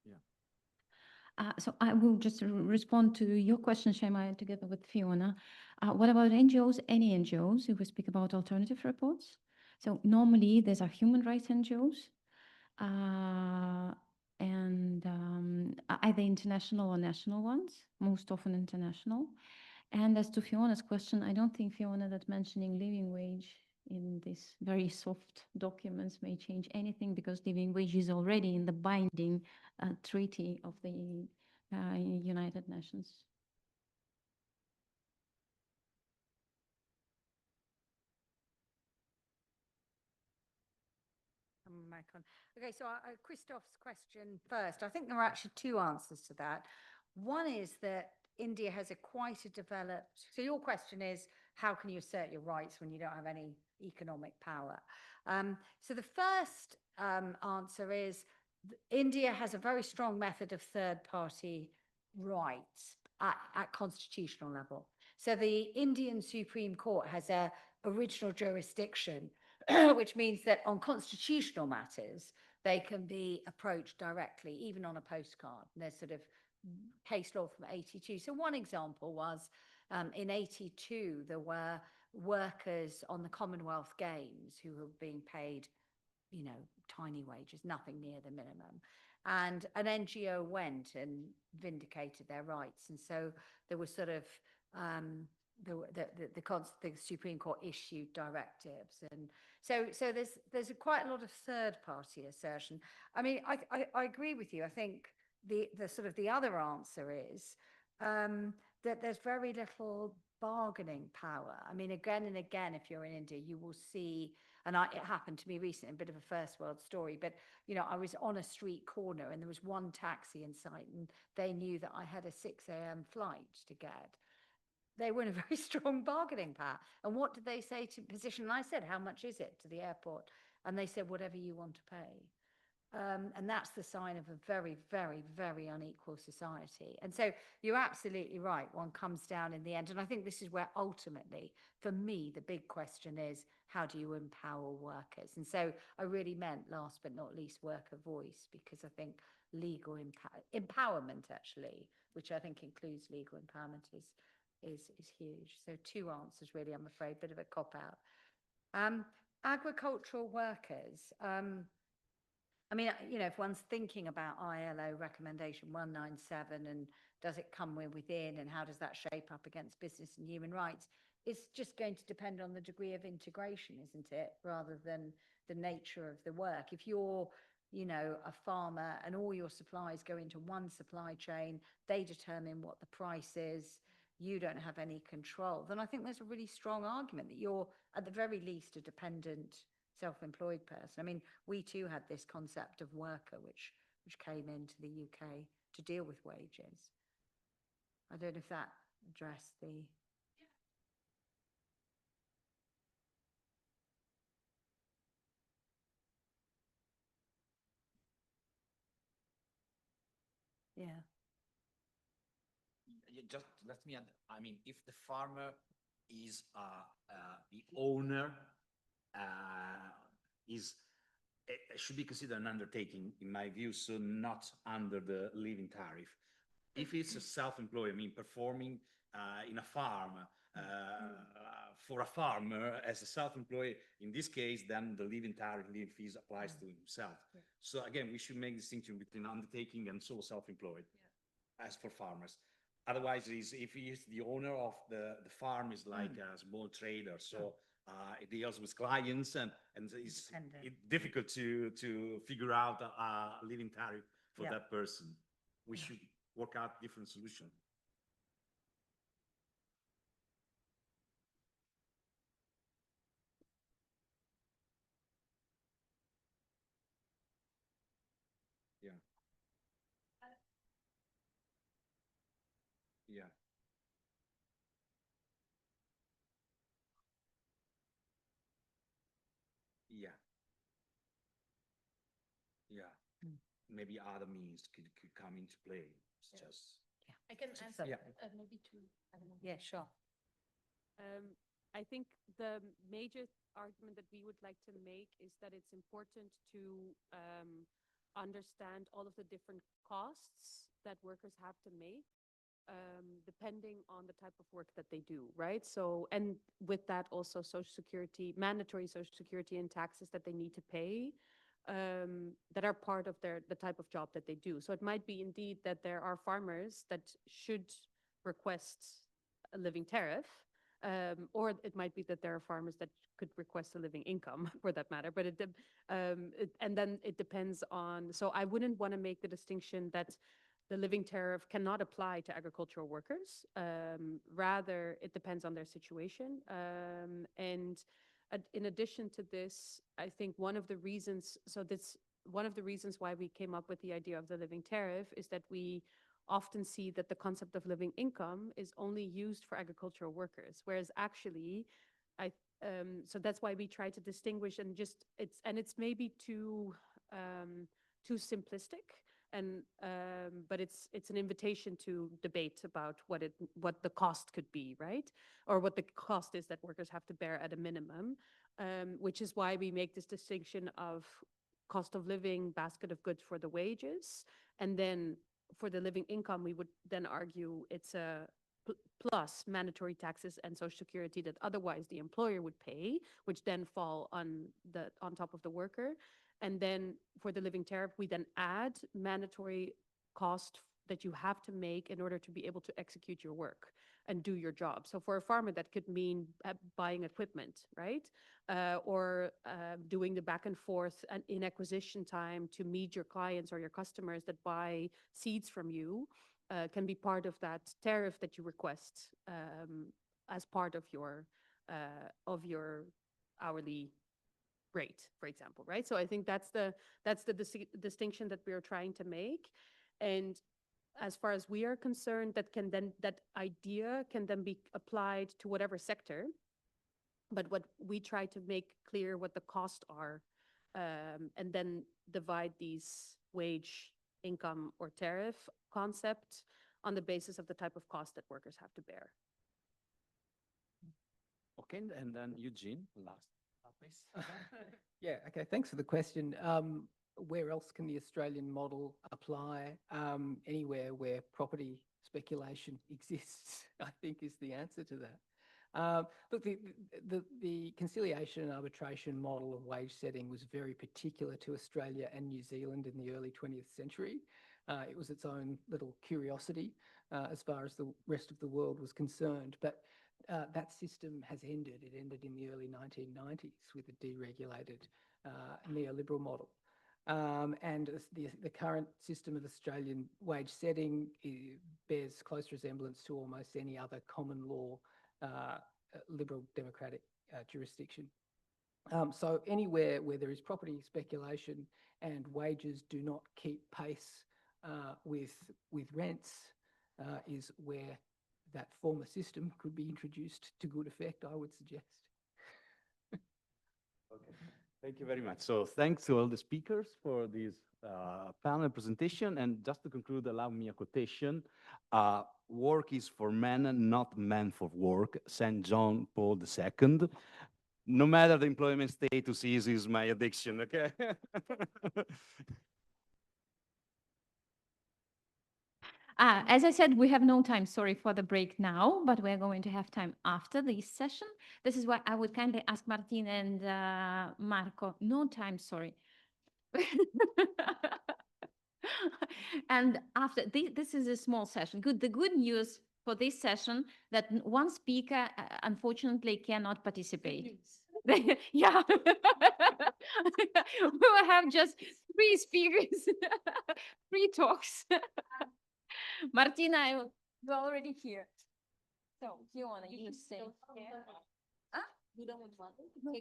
Yeah. So I will just respond to your question, Shaima, together with Fiona. What about NGOs? Any NGOs, if we speak about alternative reports? So normally there's a human rights NGOs, and either international or national ones, most often international. And as to Fiona's question, I don't think, Fiona, that mentioning living wage in these very soft documents may change anything, because living wage is already in the binding treaty of the United Nations. Okay, so Christoph's question first. I think there are actually two answers to that. One is that India has quite a developed, so your question is, how can you assert your rights when you don't have any economic power? So the first answer is India has a very strong method of third-party rights at constitutional level. So the Indian Supreme Court has a original jurisdiction, which means that on constitutional matters, they can be approached directly, even on a postcard. And there's sort of case law from 82. So one example was in 82, there were workers on the Commonwealth Games who were being paid, you know, tiny wages, nothing near the minimum. And an NGO went and vindicated their rights. And so there was sort of the Supreme Court issued directives, and so there's quite a lot of third party assertion. I mean, I agree with you. I think the sort of the other answer is that there's very little bargaining power. I mean, again and again, if you're in India, you will see, and it happened to me recently, a bit of a first world story, but you know, I was on a street corner and there was one taxi in sight, and they knew that I had a 6 a.m. flight to get. They were in a very strong bargaining power. And what did they say to position? And I said, how much is it to the airport? And they said, whatever you want to pay. And that's the sign of a very, very, very unequal society. And so you're absolutely right. One comes down in the end. And I think this is where ultimately, for me, the big question is, how do you empower workers? And so I really meant, last but not least, worker voice, because I think legal empowerment, actually, which I think includes legal empowerment, is huge. So two answers, really, I'm afraid, bit of a cop-out. Agricultural workers. I mean, you know, if one's thinking about ILO recommendation 197 and does it come within, and how does that shape up against business and human rights, it's just going to depend on the degree of integration, isn't it, rather than the nature of the work. If you're, you know, a farmer and all your supplies go into one supply chain, they determine what the price is, you don't have any control, then I think there's a really strong argument that you're, at the very least, a dependent self-employed person. I mean, we too had this concept of worker, which came into the UK to deal with wages. I don't know if that addressed the... Yeah. Just let me add, I mean, if the farmer is the owner, should be considered an undertaking, in my view, so not under the living tariff. If it's a self-employed, I mean, performing in a farm for a farmer as a self-employed, in this case, then the living tariff, living fees applies to himself. Yeah. So again, we should make distinction between undertaking and sole self-employed, as for farmers. Otherwise, if he is the owner of the farm, is like a small trader, so it deals with clients, and it's difficult to figure out a living tariff for that person. We should work out different solutions. Yeah. Yeah. Yeah. Yeah. Maybe other means could come into play. It's just... I can answer maybe two. I don't know. Yeah, sure. I think the major argument that we would like to make is that it's important to understand all of the different costs that workers have to make, depending on the type of work that they do, right? So, and with that also Social Security, mandatory Social Security and taxes that they need to pay, that are part of the type of job that they do. So it might be indeed that there are farmers that should request a living tariff, or it might be that there are farmers that could request a living income, for that matter. But and then it depends on. So I wouldn't want to make the distinction that the living tariff cannot apply to agricultural workers. Rather, it depends on their situation. And in addition to this, I think one of the reasons why we came up with the idea of the living tariff is that we often see that the concept of living income is only used for agricultural workers, whereas actually, so that's why we try to distinguish, and it's maybe too simplistic, but it's an invitation to debate about what the cost could be, right? Or what the cost is that workers have to bear at a minimum, which is why we make this distinction of cost of living, basket of goods for the wages, and then for the living income, we would then argue it's a plus mandatory taxes and Social Security that otherwise the employer would pay, which then fall on top of the worker. And then for the living tariff, we then add mandatory cost that you have to make in order to be able to execute your work. and do your job. So for a farmer, that could mean buying equipment, right? Or doing the back and forth and in acquisition time to meet your clients or your customers that buy seeds from you, can be part of that tariff that you request as part of your hourly rate, for example, right? So I think that's the distinction that we are trying to make. And as far as we are concerned, that idea can then be applied to whatever sector. But what we try to make clear what the costs are, and then divide these wage, income, or tariff concept on the basis of the type of cost that workers have to bear. Okay, and then Eugene, last, please. Yeah, okay, thanks for the question. Where else can the Australian model apply? Anywhere where property speculation exists, I think, is the answer to that. Look, the conciliation and arbitration model of wage setting was very particular to Australia and New Zealand in the early 20th century. It was its own little curiosity as far as the rest of the world was concerned. But that system has ended. It ended in the early 1990s with a deregulated neoliberal model. And the current system of Australian wage setting bears close resemblance to almost any other common law liberal democratic jurisdiction. So anywhere where there is property speculation and wages do not keep pace with rents is where that former system could be introduced to good effect, I would suggest. Okay. Thank you very much. So thanks to all the speakers for this panel presentation. And just to conclude, allow me a quotation. Work is for men, not men for work. St. John Paul II. No matter the employment status is my addiction, okay? As I said, we have no time, sorry for the break now, but we're going to have time after this session. This is why I would kindly ask Martin and Marco, no time, sorry. And after this is a small session. The good news for this session that one speaker unfortunately cannot participate. Yeah. We will have just 3 speakers, 3 talks. Martina, you're already here. So you want to use say? Huh? You don't want to? No.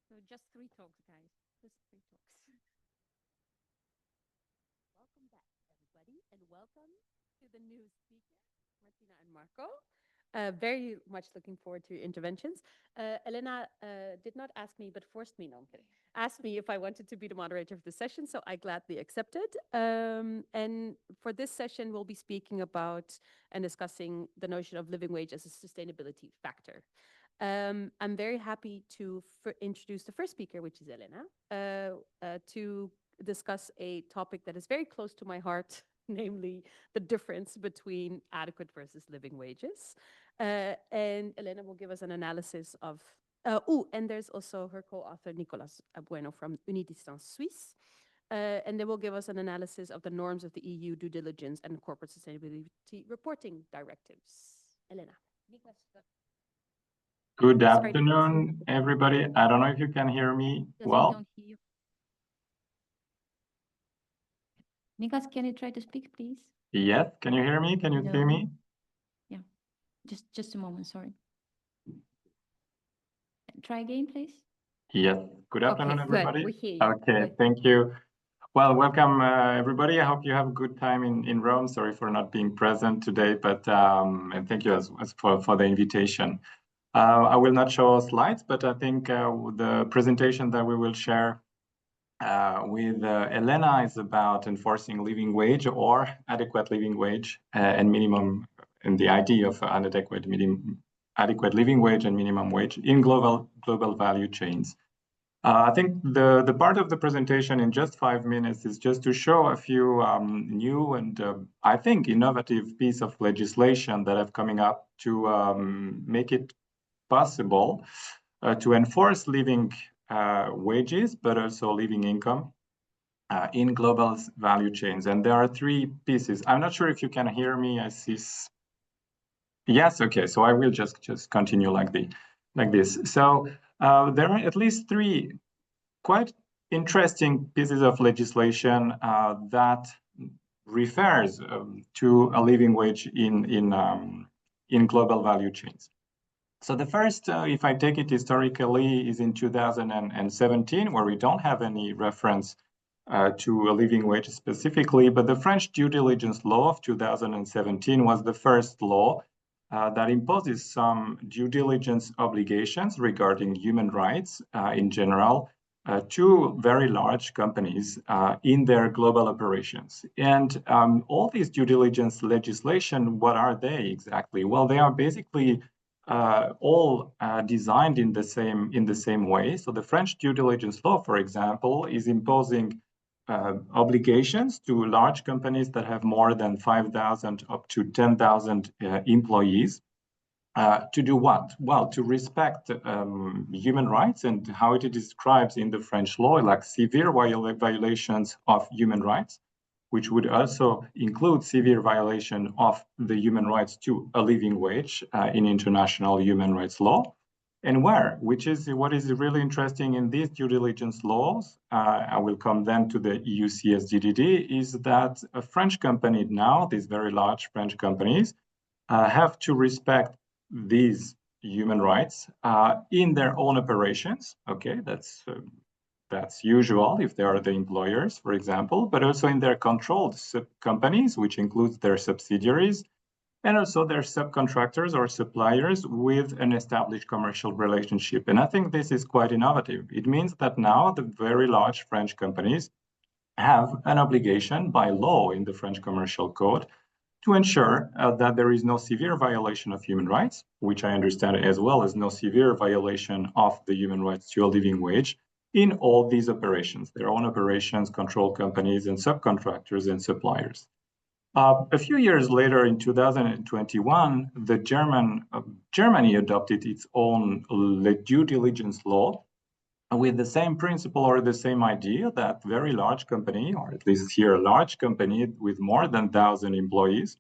So just 3 talks, guys. Just 3 talks. Welcome back, everybody, and welcome to the new speaker, Martina and Marco. Very much looking forward to your interventions. Elena did not ask me, but forced me, no, I'm kidding. Asked me if I wanted to be the moderator of the session, so I gladly accepted. And for this session, we'll be speaking about and discussing the notion of living wage as a sustainability factor. I'm very happy to introduce the first speaker, which is Elena, to discuss a topic that is very close to my heart, namely the difference between adequate versus living wages. And Elena will give us an analysis of, and there's also her co-author, Nicolas Bueno from Unidistance Suisse. And they will give us an analysis of the norms of the EU due diligence and corporate sustainability reporting directives. Elena. Good afternoon, everybody. I don't know if you can hear me well. We don't hear you. Nicolas, can you try to speak, please? Yes, can you hear me? Can you see me? Yeah, just a moment, sorry. Try again, please. Yes, good afternoon, Okay, everybody. good. We hear you. Okay, Good. thank you. Well, welcome, everybody. I hope you have a good time in Rome. Sorry for not being present today, but and thank you as for the invitation. I will not show slides, but I think the presentation that we will share with Elena is about enforcing living wage or adequate living wage and minimum, and the idea of an adequate living wage and minimum wage in global value chains. I think the part of the presentation in just 5 minutes is just to show a few new and I think innovative piece of legislation that have coming up to make it possible to enforce living wages, but also living income in global value chains. And there are 3 pieces. I'm not sure if you can hear me. I see. Yes, okay. So I will just continue like this. So there are at least 3 quite interesting pieces of legislation that refers to a living wage in global value chains. So the first, if I take it historically, is in 2017, where we don't have any reference to a living wage specifically, but the French due diligence law of 2017 was the first law that imposes some due diligence obligations regarding human rights in general to very large companies in their global operations. And all these due diligence legislation, what are they exactly? Well, they are basically all designed in the same way. So the French due diligence law, for example, is imposing obligations to large companies that have more than 5,000 up to 10,000 employees to do what? Well, to respect human rights and how it describes in the French law, like severe violations of human rights, which would also include severe violation of the human rights to a living wage in international human rights law. And where, which is what is really interesting in these due diligence laws, I will come then to the EU CSDDD, is that a French company now, these very large French companies, have to respect these human rights in their own operations. Okay, that's usual if they are the employers, for example, but also in their controlled companies, which includes their subsidiaries, and also their subcontractors or suppliers with an established commercial relationship. And I think this is quite innovative. It means that now the very large French companies have an obligation by law in the French Commercial Code to ensure that there is no severe violation of human rights, which I understand as well as no severe violation of the human rights to a living wage in all these operations, their own operations, control companies, and subcontractors and suppliers. A few years later, in 2021, Germany adopted its own due diligence law with the same principle or the same idea that very large company, or at least here a large company with more than 1,000 employees,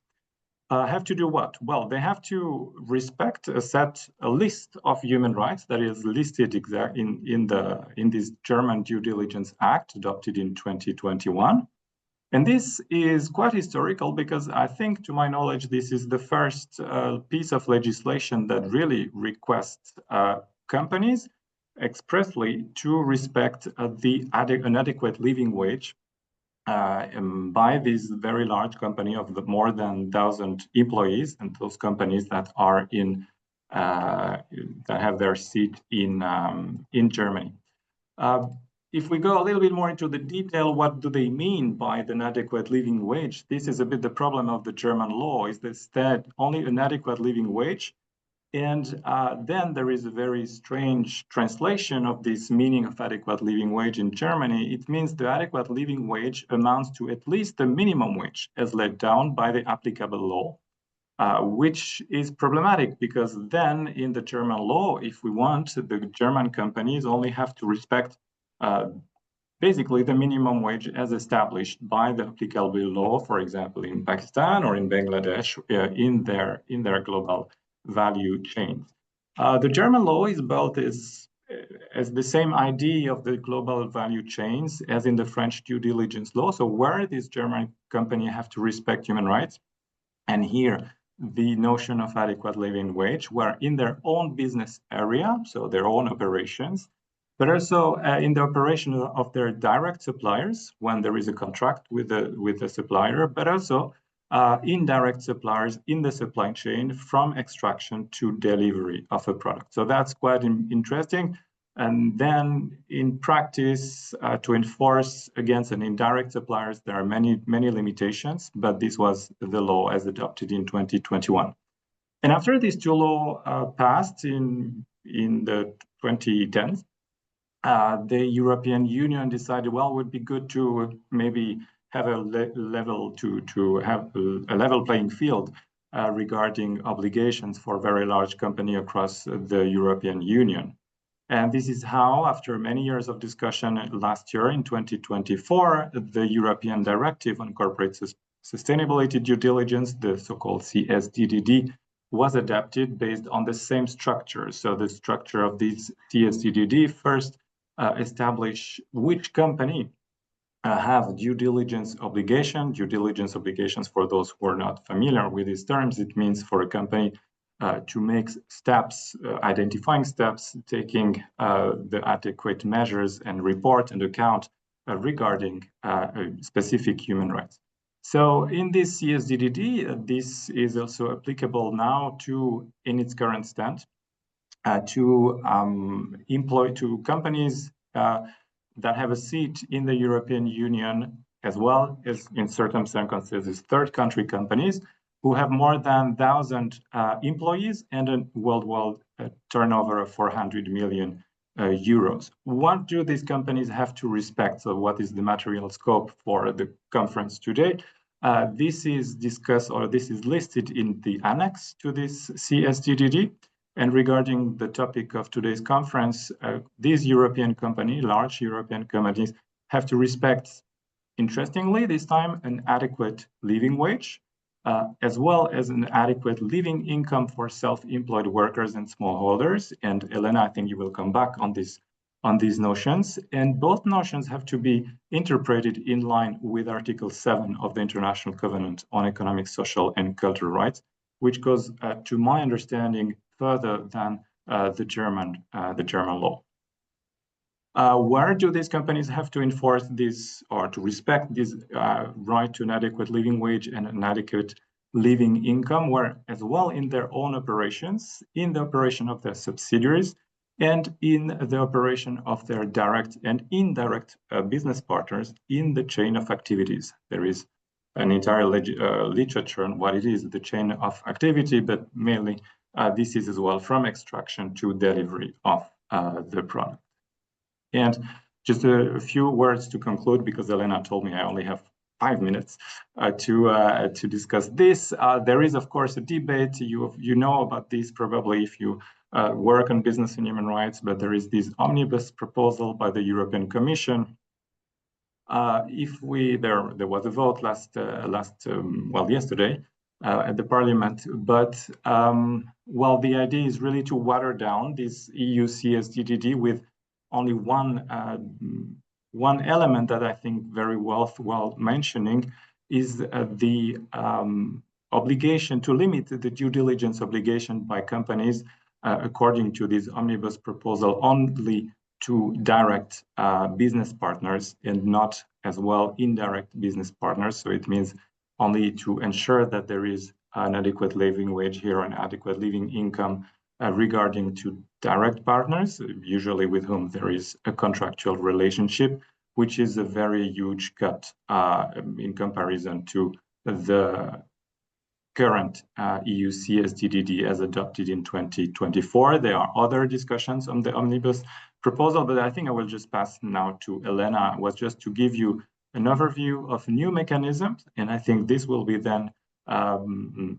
have to do what? Well, they have to respect a list of human rights that is listed in this German Due Diligence Act adopted in 2021. And this is quite historical because I think, to my knowledge, this is the first piece of legislation that really requests companies expressly to respect an adequate living wage by this very large company of more than 1,000 employees, and those companies that are that have their seat in Germany. If we go a little bit more into the detail, what do they mean by an adequate living wage? This is a bit the problem of the German law, is that only an adequate living wage. And then there is a very strange translation of this meaning of adequate living wage in Germany. It means the adequate living wage amounts to at least the minimum wage as laid down by the applicable law. Which is problematic because then in the German law, if we want, the German companies only have to respect basically the minimum wage as established by the applicable law, for example, in Pakistan or in Bangladesh, in their global value chains. The German law is built as the same idea of the global value chains as in the French due diligence law. So where this German company have to respect human rights, and here the notion of adequate living wage, where in their own business area, so their own operations, but also in the operation of their direct suppliers when there is a contract with the supplier, but also indirect suppliers in the supply chain from extraction to delivery of a product. So that's quite interesting. And then in practice, to enforce against an indirect suppliers, there are many limitations, but this was the law as adopted in 2021. And after these two laws passed in the 2010s, the European Union decided, well, it would be good to maybe have a level playing field regarding obligations for very large companies across the European Union. And this is how, after many years of discussion last year in 2024, the European Directive on Corporate Sustainability Due Diligence, the so-called CSDDD, was adapted based on the same structure. So the structure of this CSDDD first establish which company have due diligence obligations for those who are not familiar with these terms. It means for a company to make steps, identifying steps, taking the adequate measures and report and account regarding specific human rights. So in this CSDDD, this is also applicable now to, in its current stand, to companies that have a seat in the European Union, as well as in certain circumstances, third country companies who have more than 1,000 employees and a worldwide turnover of 400 million euros. What do these companies have to respect? So what is the material scope for the conference today? This is discussed, or this is listed in the annex to this CSDDD. And regarding the topic of today's conference, these European companies, large European companies, have to respect, interestingly, this time, an adequate living wage, as well as an adequate living income for self-employed workers and smallholders. And Elena, I think you will come back on these notions. And both notions have to be interpreted in line with Article 7 of the International Covenant on Economic, Social, and Cultural Rights, which goes, to my understanding, further than the German law. Where do these companies have to enforce this, or to respect this right to an adequate living wage and an adequate living income? Where, as well, in their own operations, in the operation of their subsidiaries, and in the operation of their direct and indirect business partners in the chain of activities. There is an entire literature on what it is, the chain of activity, but mainly this is as well from extraction to delivery of the product. And just a few words to conclude, because Elena told me I only have 5 minutes to discuss this. There is, of course, a debate. You know about this probably if you work on business and human rights, but there is this omnibus proposal by the European Commission. There was a vote yesterday at the Parliament, but the idea is really to water down this EU CSDDD with only one element that I think very worthwhile mentioning is the obligation to limit the due diligence obligation by companies according to this omnibus proposal only to direct business partners and not as well indirect business partners. So it means only to ensure that there is an adequate living wage here, an adequate living income regarding to direct partners, usually with whom there is a contractual relationship, which is a very huge cut in comparison to the current EU CSDDD as adopted in 2024. There are other discussions on the omnibus proposal, but I think I will just pass now to Elena, was just to give you an overview of new mechanisms, and I think this will be then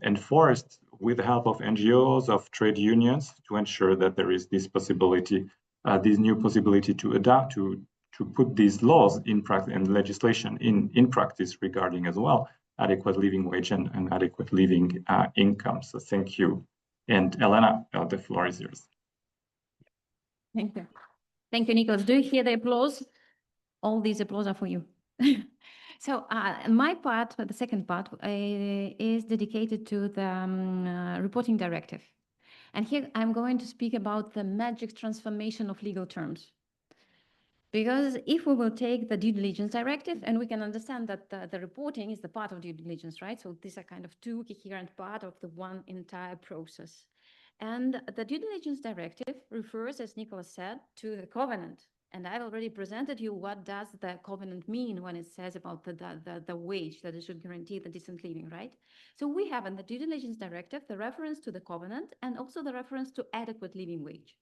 enforced with the help of NGOs, of trade unions, to ensure that there is this possibility, this new possibility to adapt, to put these laws in practice and legislation in practice regarding as well adequate living wage and adequate living income. So thank you. And Elena, the floor is yours. Thank you. Thank you, Nikos. Do you hear the applause? All these applause are for you. So my part, the second part, is dedicated to the reporting directive. And here I'm going to speak about the magic transformation of legal terms. Because if we will take the due diligence directive, and we can understand that the reporting is the part of due diligence, right? So these are kind of two coherent parts of the one entire process. And the due diligence directive refers, as Nicholas said, to the covenant. And I've already presented you what does the covenant mean when it says about the wage that it should guarantee the decent living, right? So we have in the due diligence directive the reference to the covenant and also the reference to adequate living wage.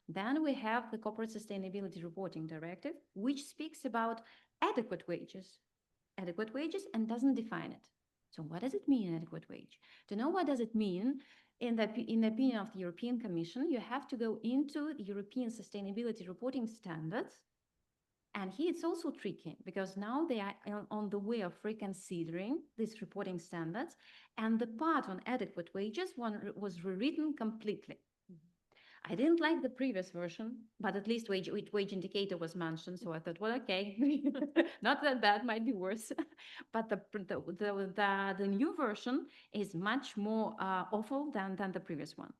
Then we have the corporate sustainability reporting directive, which speaks about adequate wages and doesn't define it. So what does it mean, adequate wage? To know what does it mean, in the opinion of the European Commission, you have to go into the European sustainability reporting standards. And here it's also tricky because now they are on the way of reconsidering these reporting standards, and the part on adequate wages was rewritten completely. I didn't like the previous version, but at least wage indicator was mentioned. So I thought, well, okay, not that bad, might be worse. But the new version is much more awful than the previous one.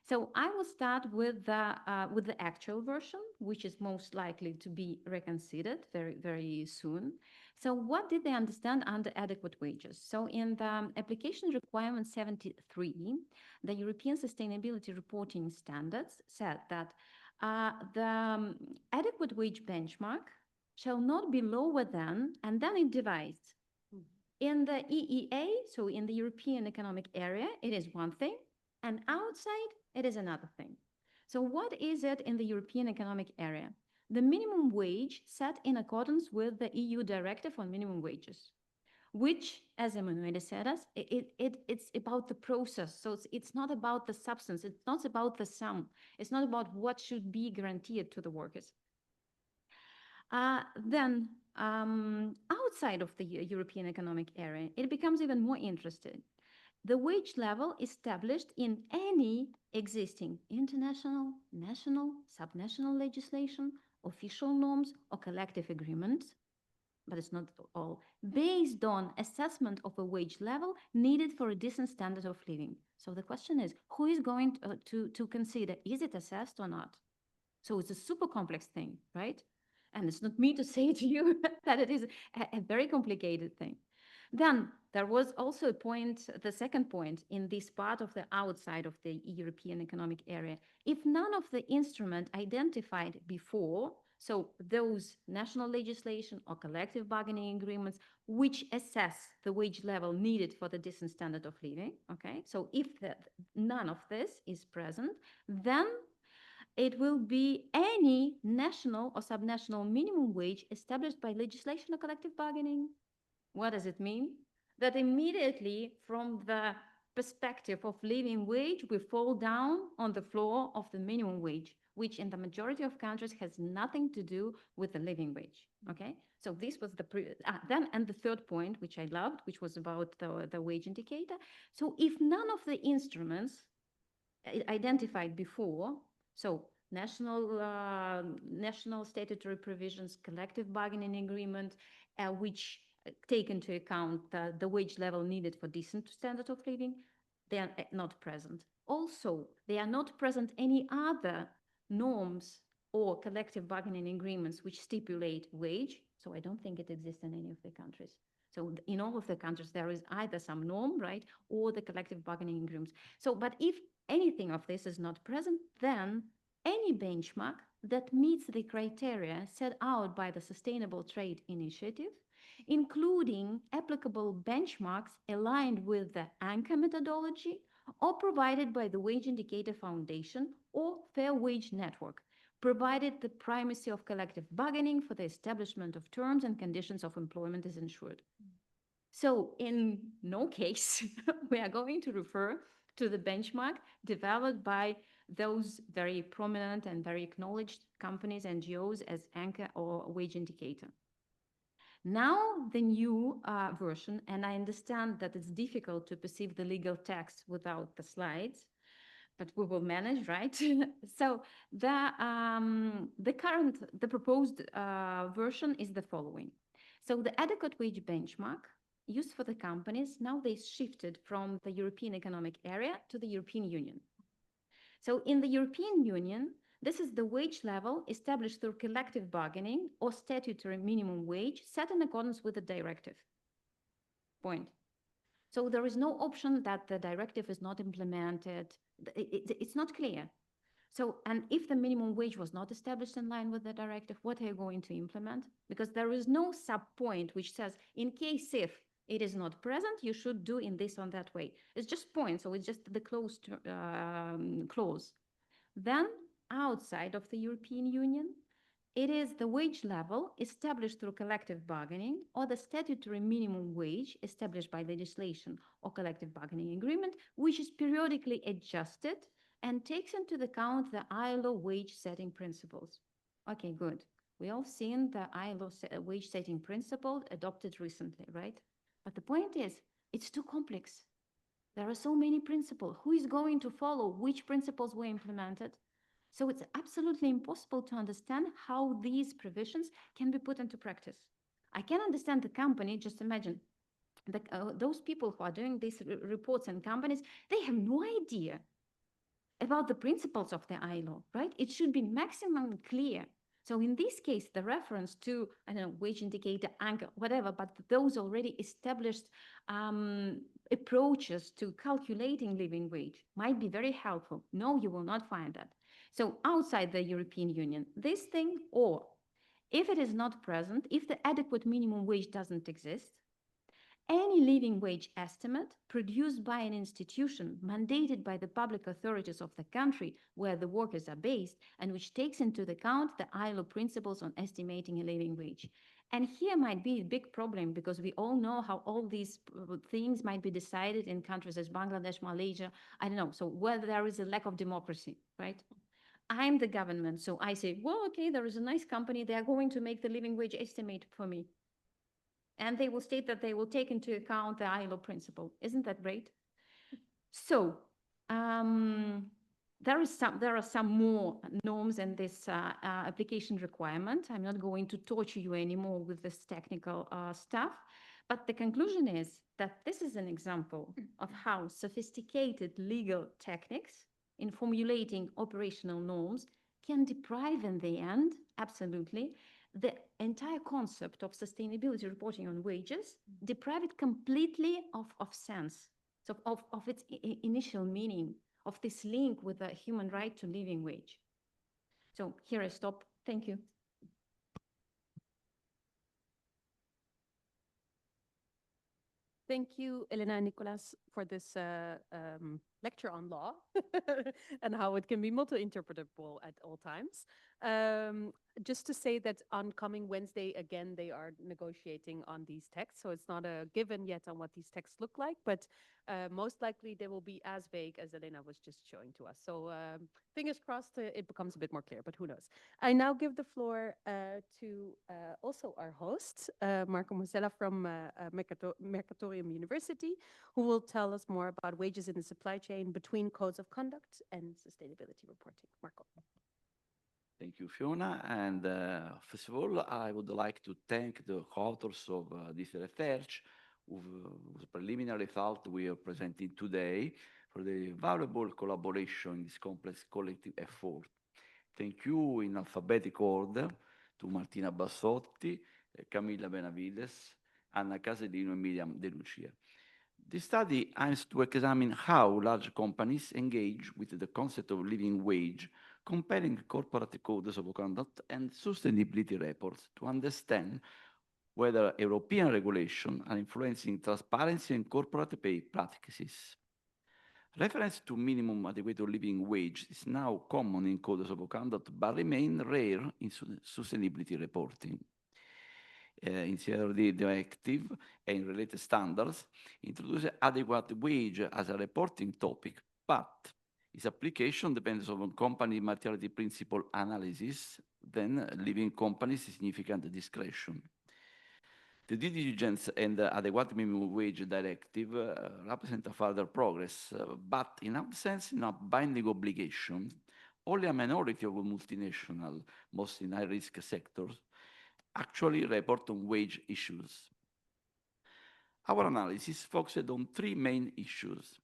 So I will start with the actual version, which is most likely to be reconsidered very, very soon. So what did they understand under adequate wages? So in the application requirement 73, the European Sustainability Reporting Standards said that the adequate wage benchmark shall not be lower than, and then it divides. In the EEA, so in the European Economic Area, it is one thing, and outside, it is another thing. So what is it in the European Economic Area? The minimum wage set in accordance with the EU Directive on Minimum Wages, which, as Emanuele said us, it's about the process. So it's not about the substance. It's not about the sum. It's not about what should be guaranteed to the workers. Then outside of the European Economic Area, it becomes even more interesting. The wage level established in any existing international, national, subnational legislation, official norms, or collective agreements, but it's not all, based on assessment of a wage level needed for a decent standard of living. So the question is, who is going to consider, is it assessed or not? So it's a super complex thing, right? And it's not me to say to you that it is a very complicated thing. Then there was also a point, the second point in this part of the outside of the European Economic Area. If none of the instrument identified before, so those national legislation or collective bargaining agreements which assess the wage level needed for the decent standard of living, okay? So if none of this is present, then it will be any national or subnational minimum wage established by legislation or collective bargaining. What does it mean? That immediately from the perspective of living wage, we fall down on the floor of the minimum wage, which in the majority of countries has nothing to do with the living wage, okay? So this was and the third point, which I loved, which was about the wage indicator. So if none of the instruments identified before, so national statutory provisions, collective bargaining agreement, which take into account the wage level needed for decent standard of living, they are not present. Also, they are not present any other norms or collective bargaining agreements which stipulate wage. So I don't think it exists in any of the countries. So in all of the countries, there is either some norm, right, or the collective bargaining agreements. So, but if anything of this is not present, then any benchmark that meets the criteria set out by the Sustainable Trade Initiative, including applicable benchmarks aligned with the anchor methodology or provided by the Wage Indicator Foundation or Fair Wage Network, provided the primacy of collective bargaining for the establishment of terms and conditions of employment is ensured. So in no case, we are going to refer to the benchmark developed by those very prominent and very acknowledged companies, NGOs, as anchor or wage indicator. Now the new version, and I understand that it's difficult to perceive the legal text without the slides, but we will manage, right? So the proposed version is the following. So the adequate wage benchmark used for the companies, now they shifted from the European Economic Area to the European Union. So in the European Union, this is the wage level established through collective bargaining or statutory minimum wage set in accordance with the directive. Point. So there is no option that the directive is not implemented. It's not clear. So, and if the minimum wage was not established in line with the directive, what are you going to implement? Because there is no sub-point which says, in case if it is not present, you should do in this or that way. It's just point, so it's just the closed clause. Then, outside of the European Union, it is the wage level established through collective bargaining or the statutory minimum wage established by legislation or collective bargaining agreement, which is periodically adjusted and takes into account the ILO wage setting principles. Okay, good. We all seen the ILO wage setting principle adopted recently, right? But the point is, it's too complex. There are so many principles. Who is going to follow which principles were implemented? So it's absolutely impossible to understand how these provisions can be put into practice. I can understand the company, just imagine, those people who are doing these reports and companies, they have no idea about the principles of the ILO, right? It should be maximum clear. So in this case, the reference to, I don't know, wage indicator, anchor, whatever, but those already established approaches to calculating living wage might be very helpful. No, you will not find that. So outside the European Union, this thing, or if it is not present, if the adequate minimum wage doesn't exist, any living wage estimate produced by an institution mandated by the public authorities of the country where the workers are based and which takes into account the ILO principles on estimating a living wage. And here might be a big problem because we all know how all these things might be decided in countries as Bangladesh, Malaysia, I don't know, so where there is a lack of democracy, right? I'm the government, so I say, well, okay, there is a nice company, they are going to make the living wage estimate for me. And they will state that they will take into account the ILO principle. Isn't that great? So there are some more norms in this application requirement. I'm not going to torture you anymore with this technical stuff, but the conclusion is that this is an example of how sophisticated legal techniques in formulating operational norms can deprive in the end, absolutely, the entire concept of sustainability reporting on wages, deprive it completely of sense, so of its initial meaning, of this link with the human right to living wage. So here I stop. Thank you. Thank you, Elena and Nicolas, for this lecture on law and how it can be multi-interpretable at all times. Just to say that on coming Wednesday, again, they are negotiating on these texts. So it's not a given yet on what these texts look like, but most likely they will be as vague as Elena was just showing to us. So fingers crossed it becomes a bit more clear, but who knows. I now give the floor to also our host, Marco Mosella from Mercatorium University, who will tell us more about wages in the supply chain between codes of conduct and sustainability reporting. Marco. Thank you, Fiona. And first of all, I would like to thank the authors of this research, whose preliminary result we are presenting today, for the valuable collaboration in this complex collective effort. Thank you in alphabetic order to Martina Bassotti, Camilla Benavides, Anna Casedino, and Miriam De Lucia. This study aims to examine how large companies engage with the concept of living wage, comparing corporate codes of conduct and sustainability reports to understand whether European regulations are influencing transparency and corporate pay practices. Reference to minimum adequate living wage is now common in codes of conduct, but remain rare in sustainability reporting. In the directive and related standards, introduce adequate wage as a reporting topic, but its application depends on company materiality principle analysis, then leaving companies significant discretion. The due diligence and adequate minimum wage directive represent a further progress, but in absence of a binding obligation, only a minority of multinational, mostly in high-risk sectors, actually report on wage issues. Our analysis focused on three main issues: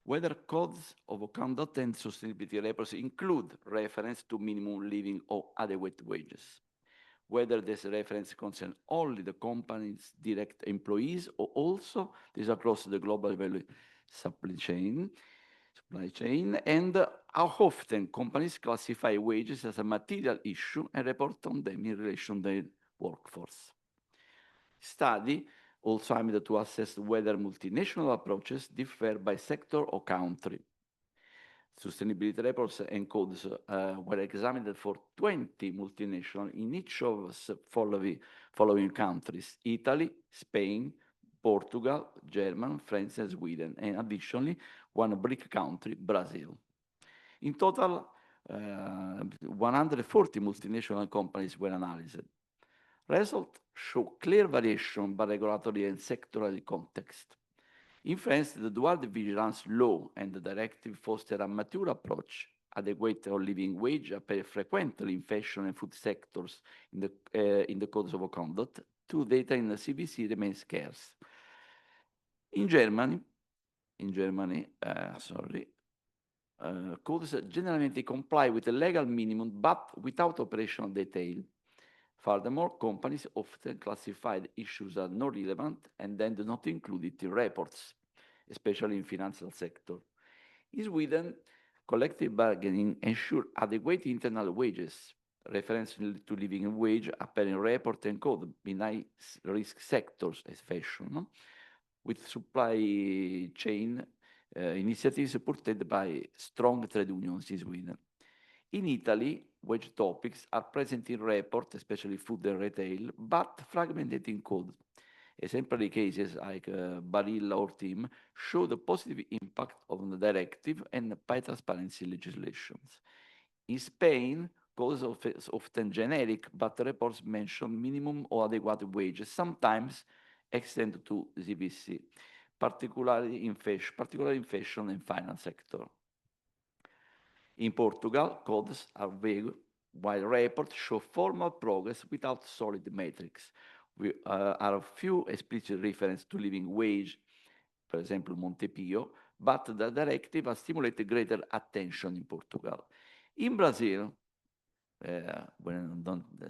whether codes of conduct and sustainability reports include reference to minimum living or adequate wages, whether this reference concerns only the company's direct employees or also this across the global value supply chain, and how often companies classify wages as a material issue and report on them in relation to their workforce. Study also aimed to assess whether multinational approaches differ by sector or country. Sustainability reports and codes were examined for 20 multinational in each of the following countries: Italy, Spain, Portugal, Germany, France, and Sweden, and additionally, one BRIC country, Brazil. In total, 140 multinational companies were analyzed. Results show clear variation by regulatory and sectoral context. In France, the dual vigilance law and the directive foster a mature approach. Adequate or living wage appear frequently in fashion and food sectors in the codes of conduct. Two data in the CVC remain scarce. In Germany, codes generally comply with the legal minimum, but without operational detail. Furthermore, companies often classify the issues as not relevant and then do not include it in reports, especially in financial sector. In Sweden, collective bargaining ensures adequate internal wages. Reference to living wage appear in report and code in high-risk sectors as fashion, with supply chain initiatives supported by strong trade unions in Sweden. In Italy, wage topics are present in report, especially food and retail, but fragmented in code. Exemplary cases like Barilla or Team show the positive impact of the directive and pay transparency legislations. In Spain, codes are often generic, but reports mention minimum or adequate wages, sometimes extend to CVC, particularly in fashion and finance sector. In Portugal, codes are vague, while reports show formal progress without solid metrics. We are few explicit references to living wage, for example, Montepio, but the directive has stimulated greater attention in Portugal. In Brazil, when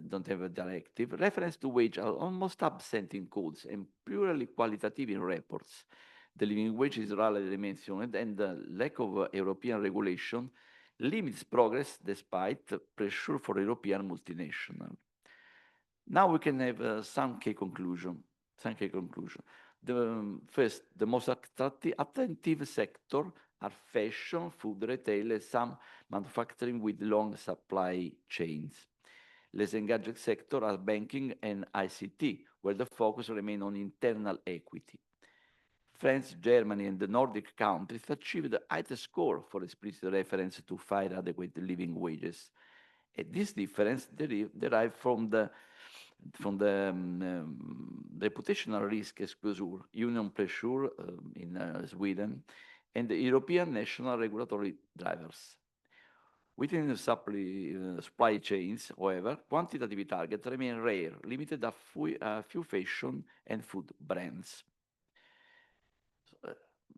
don't have a directive, reference to wage are almost absent in codes and purely qualitative in reports. The living wage is rarely mentioned, and the lack of European regulation limits progress despite pressure for European multinational. Now we can have some key conclusion. First, the most attractive sector are fashion, food, retail, and some manufacturing with long supply chains. Less engaged sector are banking and ICT, where the focus remains on internal equity. France, Germany, and the Nordic countries achieved the highest score for explicit reference to fair adequate living wages. And this difference derives from the reputational risk exposure, union pressure in Sweden, and the European national regulatory drivers. Within the supply chains, however, quantitative targets remain rare, limited to a few fashion and food brands.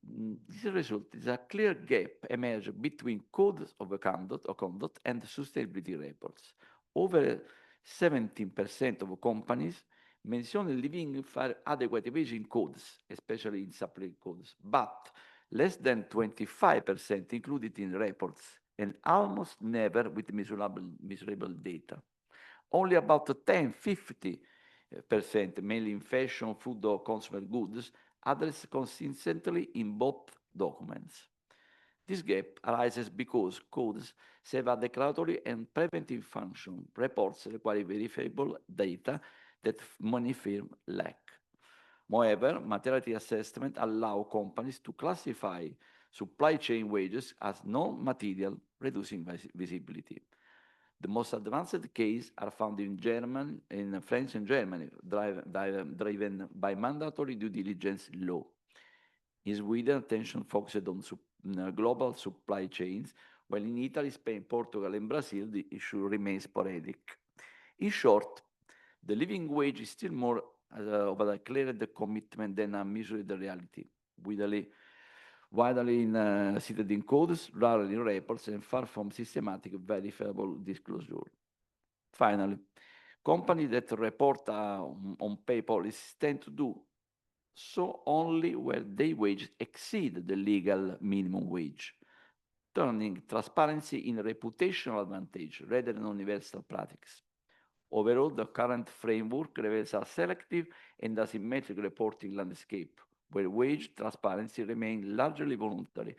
This result is a clear gap emerged between codes of conduct and sustainability reports. Over 17% of companies mention living fair adequate wage in codes, especially in supply codes, but less than 25% included in reports, and almost never with measurable data. Only about 10–50%, mainly in fashion, food, or consumer goods, addressed consistently in both documents. This gap arises because codes serve a declaratory and preventive function. Reports require verifiable data that many firms lack. Moreover, materiality assessment allow companies to classify supply chain wages as non-material, reducing visibility. The most advanced cases are found in Germany, in France and Germany, driven by mandatory due diligence law. In Sweden, attention focused on global supply chains, while in Italy, Spain, Portugal, and Brazil, the issue remains sporadic. In short, the living wage is still more of a declared commitment than a measured reality, widely cited in codes, rarely in reports, and far from systematic verifiable disclosure. Finally, Companies that report on pay policies tend to do so only where their wages exceed the legal minimum wage, turning transparency in a reputational advantage rather than universal practice. Overall, the current framework reveals a selective and asymmetric reporting landscape, where wage transparency remains largely voluntary,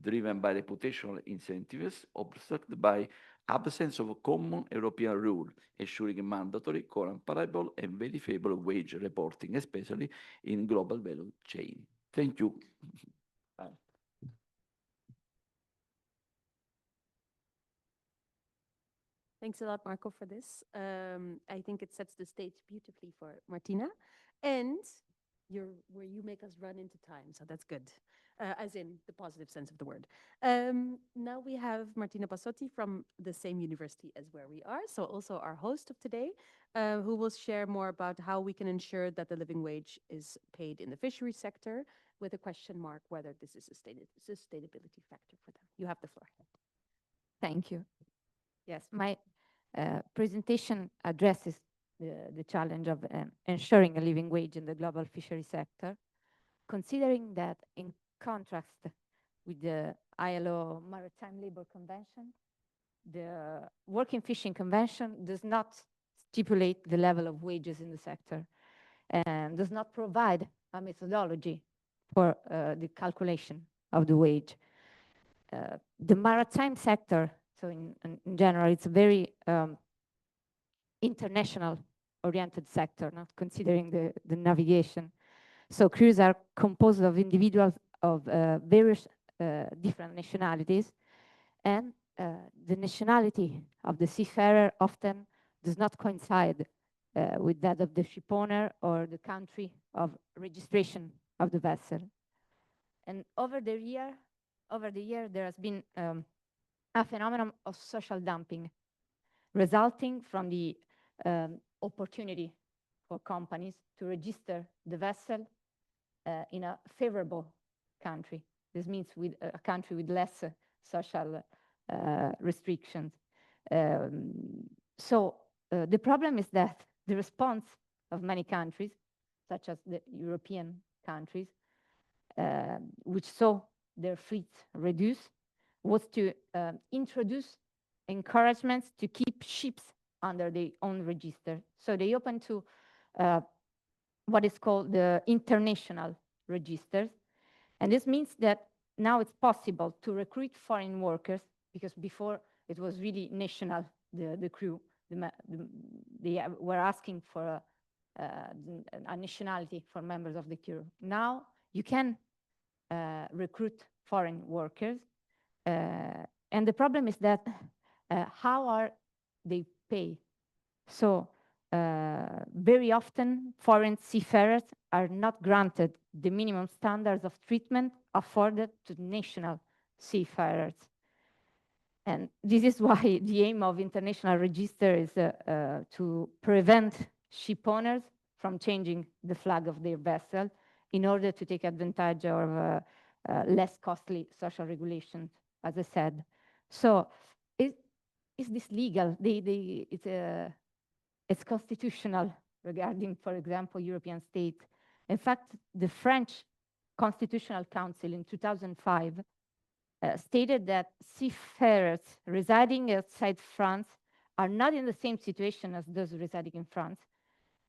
driven by reputational incentives, obstructed by absence of a common European rule, ensuring mandatory, comparable, and verifiable wage reporting, especially in global value chain. Thank you. Bye. Thanks a lot, Marco, for this. I think it sets the stage beautifully for Martina, and where you make us run into time, so that's good, as in the positive sense of the word. Now we have Martina Passotti from the same university as where we are, so also our host of today, who will share more about how we can ensure that the living wage is paid in the fishery sector, with a question mark whether this is a sustainability factor for them. You have the floor. Thank you. Yes, my presentation addresses the challenge of ensuring a living wage in the global fishery sector, considering that in contrast with the ILO Maritime Labour Convention, the Working Fishing Convention does not stipulate the level of wages in the sector and does not provide a methodology for the calculation of the wage. The maritime sector, so in general, it's a very international oriented sector, not considering the navigation. So crews are composed of individuals of various different nationalities, and the nationality of the seafarer often does not coincide with that of the shipowner or the country of registration of the vessel. And over the year, there has been a phenomenon of social dumping resulting from the opportunity for companies to register the vessel in a favorable country. This means with a country with less social restrictions. So the problem is that the response of many countries, such as the European countries, which saw their fleets reduce, was to introduce encouragements to keep ships under their own register. So they opened to what is called the international registers. And this means that now it's possible to recruit foreign workers, because before it was really national, the crew. They were asking for a nationality for members of the crew. Now you can recruit foreign workers. And the problem is that how are they paid? So very often foreign seafarers are not granted the minimum standards of treatment afforded to national seafarers. And this is why the aim of international register is to prevent ship owners from changing the flag of their vessel in order to take advantage of less costly social regulations, as I said. So is this legal? It's constitutional regarding, for example, European states. In fact, the French Constitutional Council in 2005 stated that seafarers residing outside France are not in the same situation as those residing in France,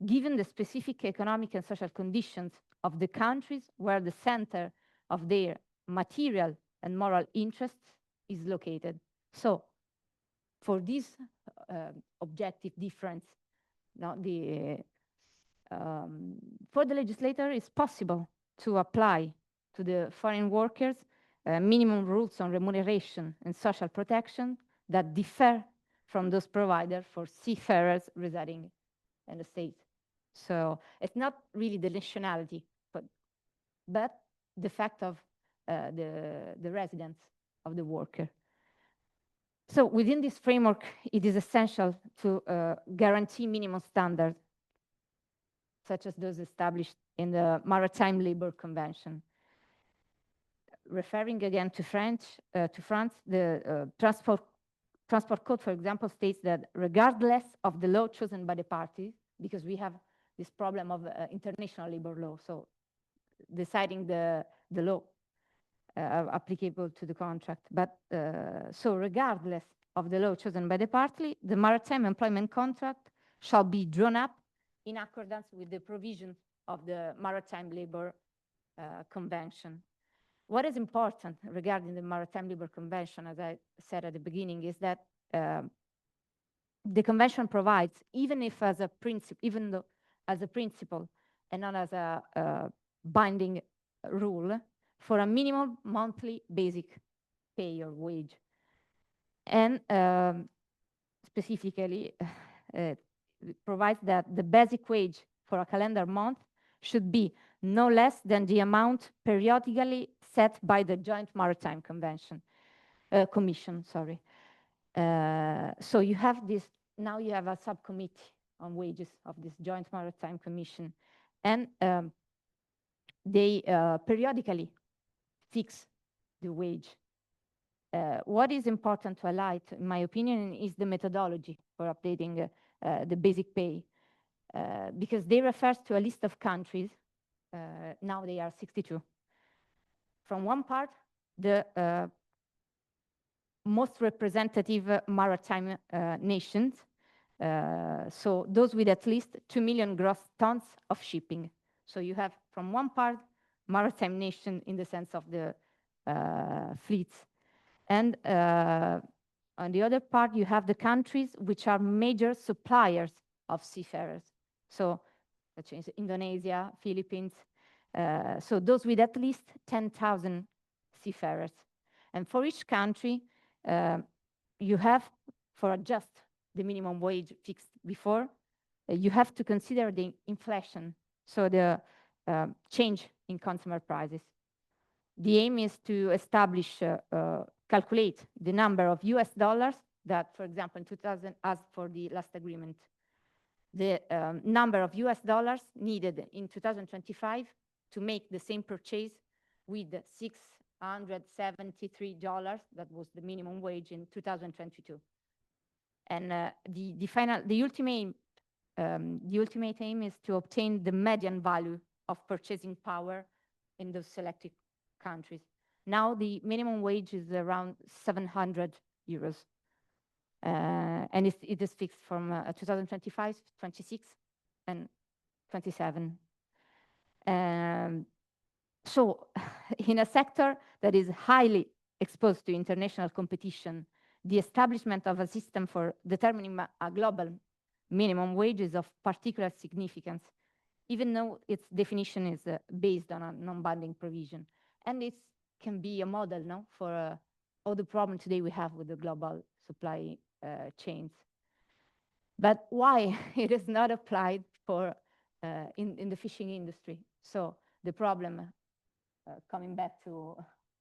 given the specific economic and social conditions of the countries where the center of their material and moral interests is located. So for this objective difference, for the legislator, it's possible to apply to the foreign workers minimum rules on remuneration and social protection that differ from those provided for seafarers residing in the state. So it's not really the nationality, but the fact of the residence of the worker. So within this framework, it is essential to guarantee minimum standards, such as those established in the Maritime Labour Convention. Referring again to France, the Transport transport code, for example, states that regardless of the law chosen by the parties, because we have this problem of international labor law, so deciding the law applicable to the contract. But so regardless of the law chosen by the party, the maritime employment contract shall be drawn up in accordance with the provision of the Maritime Labor Convention. What is important regarding the Maritime Labor Convention, as I said at the beginning, is that the convention provides, even if as a principle, even though as a principle and not as a binding rule, for a minimum monthly basic pay or wage. And specifically, it provides that the basic wage for a calendar month should be no less than the amount periodically set by the Joint Maritime Commission. Sorry. So you have this, now you have a subcommittee on wages of this Joint Maritime Commission, and they periodically fix the wage. What is important to highlight, in my opinion, is the methodology for updating the basic pay, because they refer to a list of countries. Now they are 62. From one part, the most representative maritime nations, so those with at least 2 million gross tons of shipping. So you have, from one part, maritime nation in the sense of the fleets. And on the other part, you have the countries which are major suppliers of seafarers. So such as Indonesia, Philippines. So those with at least 10,000 seafarers. And for each country, you have, for just the minimum wage fixed before, you have to consider the inflation, so the change in consumer prices. The aim is to establish, calculate the number of US dollars that, for example, in 2000, as for the last agreement, the number of US dollars needed in 2025 to make the same purchase with $673, that was the minimum wage in 2022. And the ultimate aim is to obtain the median value of purchasing power in those selected countries. Now the minimum wage is around 700 euros. And it is fixed from 2025, 26, and 27. So in a sector that is highly exposed to international competition, the establishment of a system for determining a global minimum wage is of particular significance, even though its definition is based on a non-binding provision. And it can be a model, no, for all the problems today we have with the global supply chains. But why it is not applied for in the fishing industry? So the problem, coming back to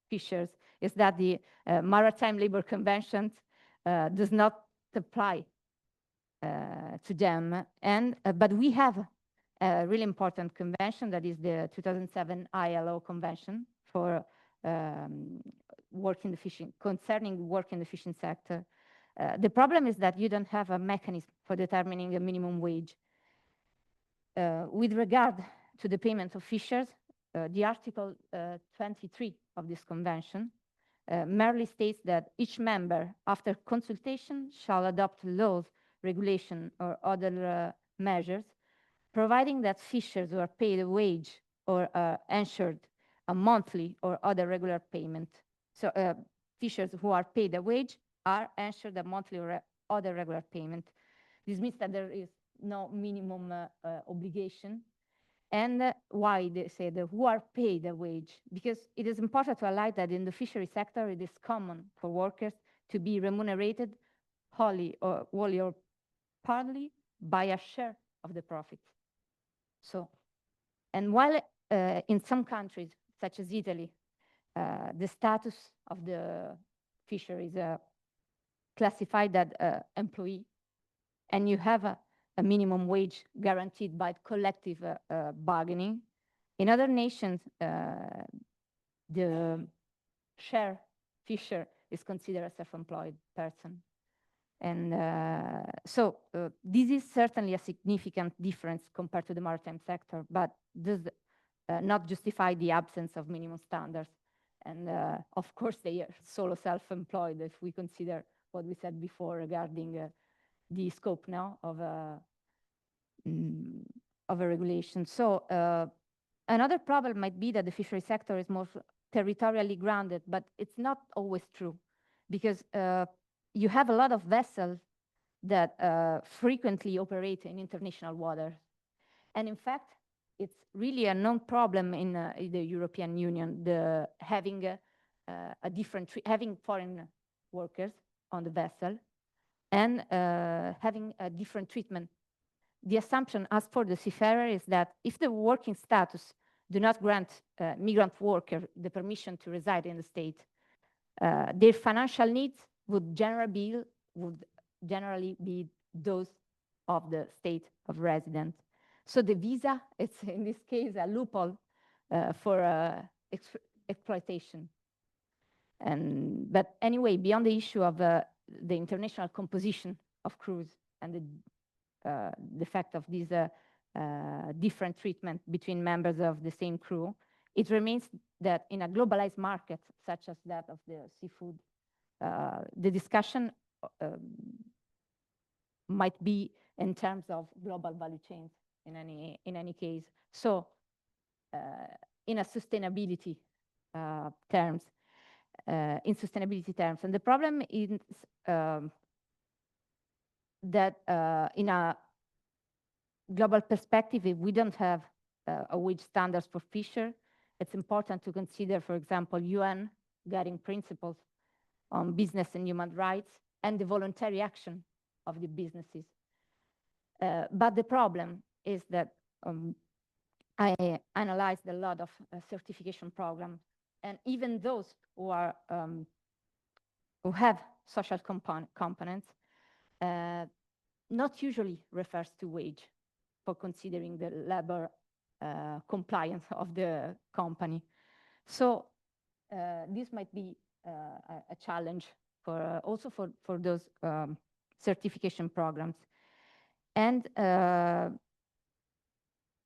fishers, is that the Maritime Labor Convention does not apply to them. And but we have a really important convention, that is the 2007 ILO Convention for work in the fishing, concerning work in the fishing sector. The problem is that you don't have a mechanism for determining a minimum wage. With regard to the payment of fishers, the Article 23 of this convention merely states that each member, after consultation, shall adopt laws, regulation, or other measures, providing that fishers who are paid a wage or are ensured a monthly or other regular payment. So fishers who are paid a wage are ensured a monthly or other regular payment. This means that there is no minimum obligation. And why they say that who are paid a wage? Because it is important to highlight that in the fishery sector, it is common for workers to be remunerated wholly or partly by a share of the profits. So, and while in some countries, such as Italy, the status of the fisher is classified as employee, and you have a minimum wage guaranteed by collective bargaining. In other nations, the share fisher is considered a self-employed person. And this is certainly a significant difference compared to the maritime sector, but does not justify the absence of minimum standards. And of course, they are solo self-employed if we consider what we said before regarding the scope now of a regulation. So another problem might be that the fishery sector is more territorially grounded, but it's not always true, because you have a lot of vessels that frequently operate in international waters. And in fact, it's really a known problem in the European Union, having having foreign workers on the vessel and having a different treatment. The assumption as for the seafarer is that if the working status do not grant migrant worker the permission to reside in the state, their financial needs would generally be those of the state of residence. So the visa is in this case a loophole for exploitation. But anyway, beyond the issue of the international composition of crews and the fact of this different treatment between members of the same crew, it remains that in a globalized market such as that of the seafood, the discussion might be in terms of global value chains in any case. So in sustainability terms, and the problem is that in a global perspective, if we don't have a wage standards for fisher, it's important to consider, for example, UN guiding principles on business and human rights and the voluntary action of the businesses. But the problem is that I analyzed a lot of certification programs, and even those who are who have social components, not usually refers to wage for considering the labor compliance of the company. So this might be a challenge for also for those certification programs. And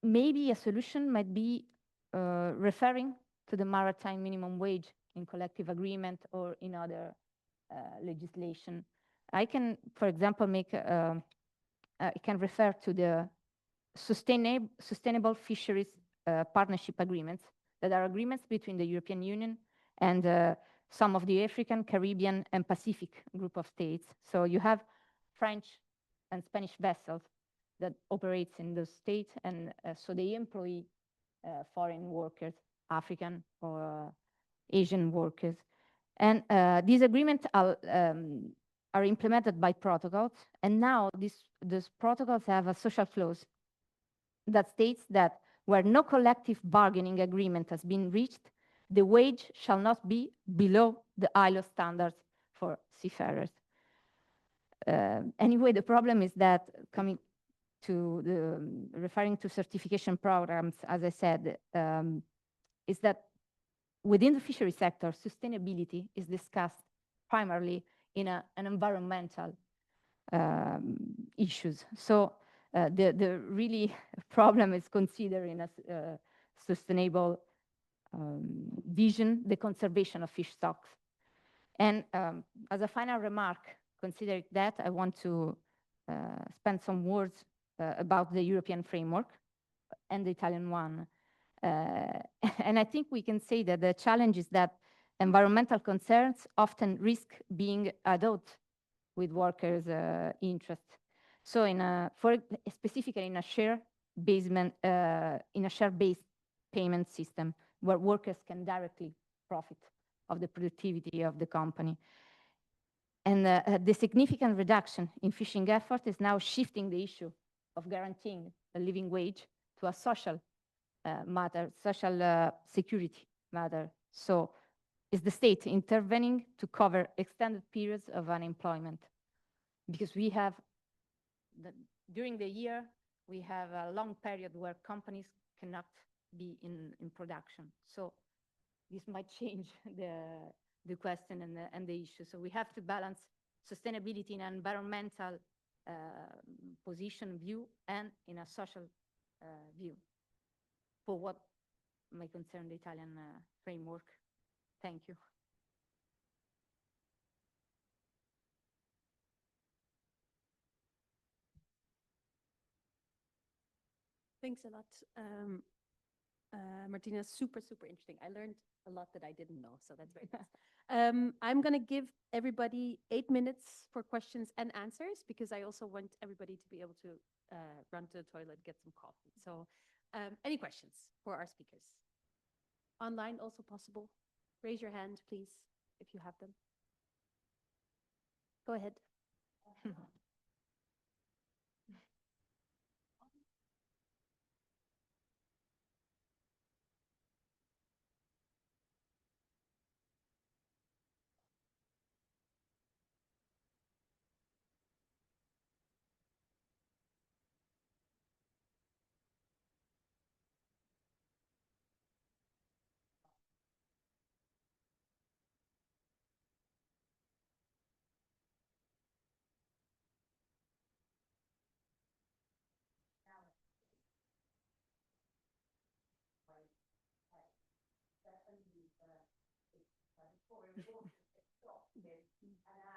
maybe a solution might be referring to the maritime minimum wage in collective agreement or in other legislation. I can, for example, I can refer to the sustainable fisheries partnership agreements that are agreements between the European Union and some of the African, Caribbean, and Pacific group of states. So you have French and Spanish vessels that operates in those states, and so they employ foreign workers, African or Asian workers. And these agreements are implemented by protocols, and now these protocols have a social clause that states that where no collective bargaining agreement has been reached, the wage shall not be below the ILO standards for seafarers. Anyway, the problem is that coming to referring to certification programs, as I said, is that within the fishery sector, sustainability is discussed primarily in an environmental issues. So the really problem is considering a sustainable vision, the conservation of fish stocks. And as a final remark, considering that, I want to spend some words about the European framework and the Italian one. And I think we can say that the challenge is that environmental concerns often risk being adopted with workers' interests. So specifically in a share-based payment system where workers can directly profit of the productivity of the company. And the significant reduction in fishing effort is now shifting the issue of guaranteeing a living wage to a social matter, social security matter. So is the state intervening to cover extended periods of unemployment? Because we have, during the year, we have a long period where companies cannot be in production. So this might change the question and the issue. So we have to balance sustainability in an environmental position view and in a social view, for what may concern the Italian framework. Thank you. Thanks a lot, Martina. Super interesting. I learned a lot that I didn't know, so that's very nice. I'm going to give everybody 8 minutes for questions and answers, because I also want everybody to be able to run to the toilet, get some coffee. So any questions for our speakers? Online also possible. Raise your hand, please, if you have them. Go ahead.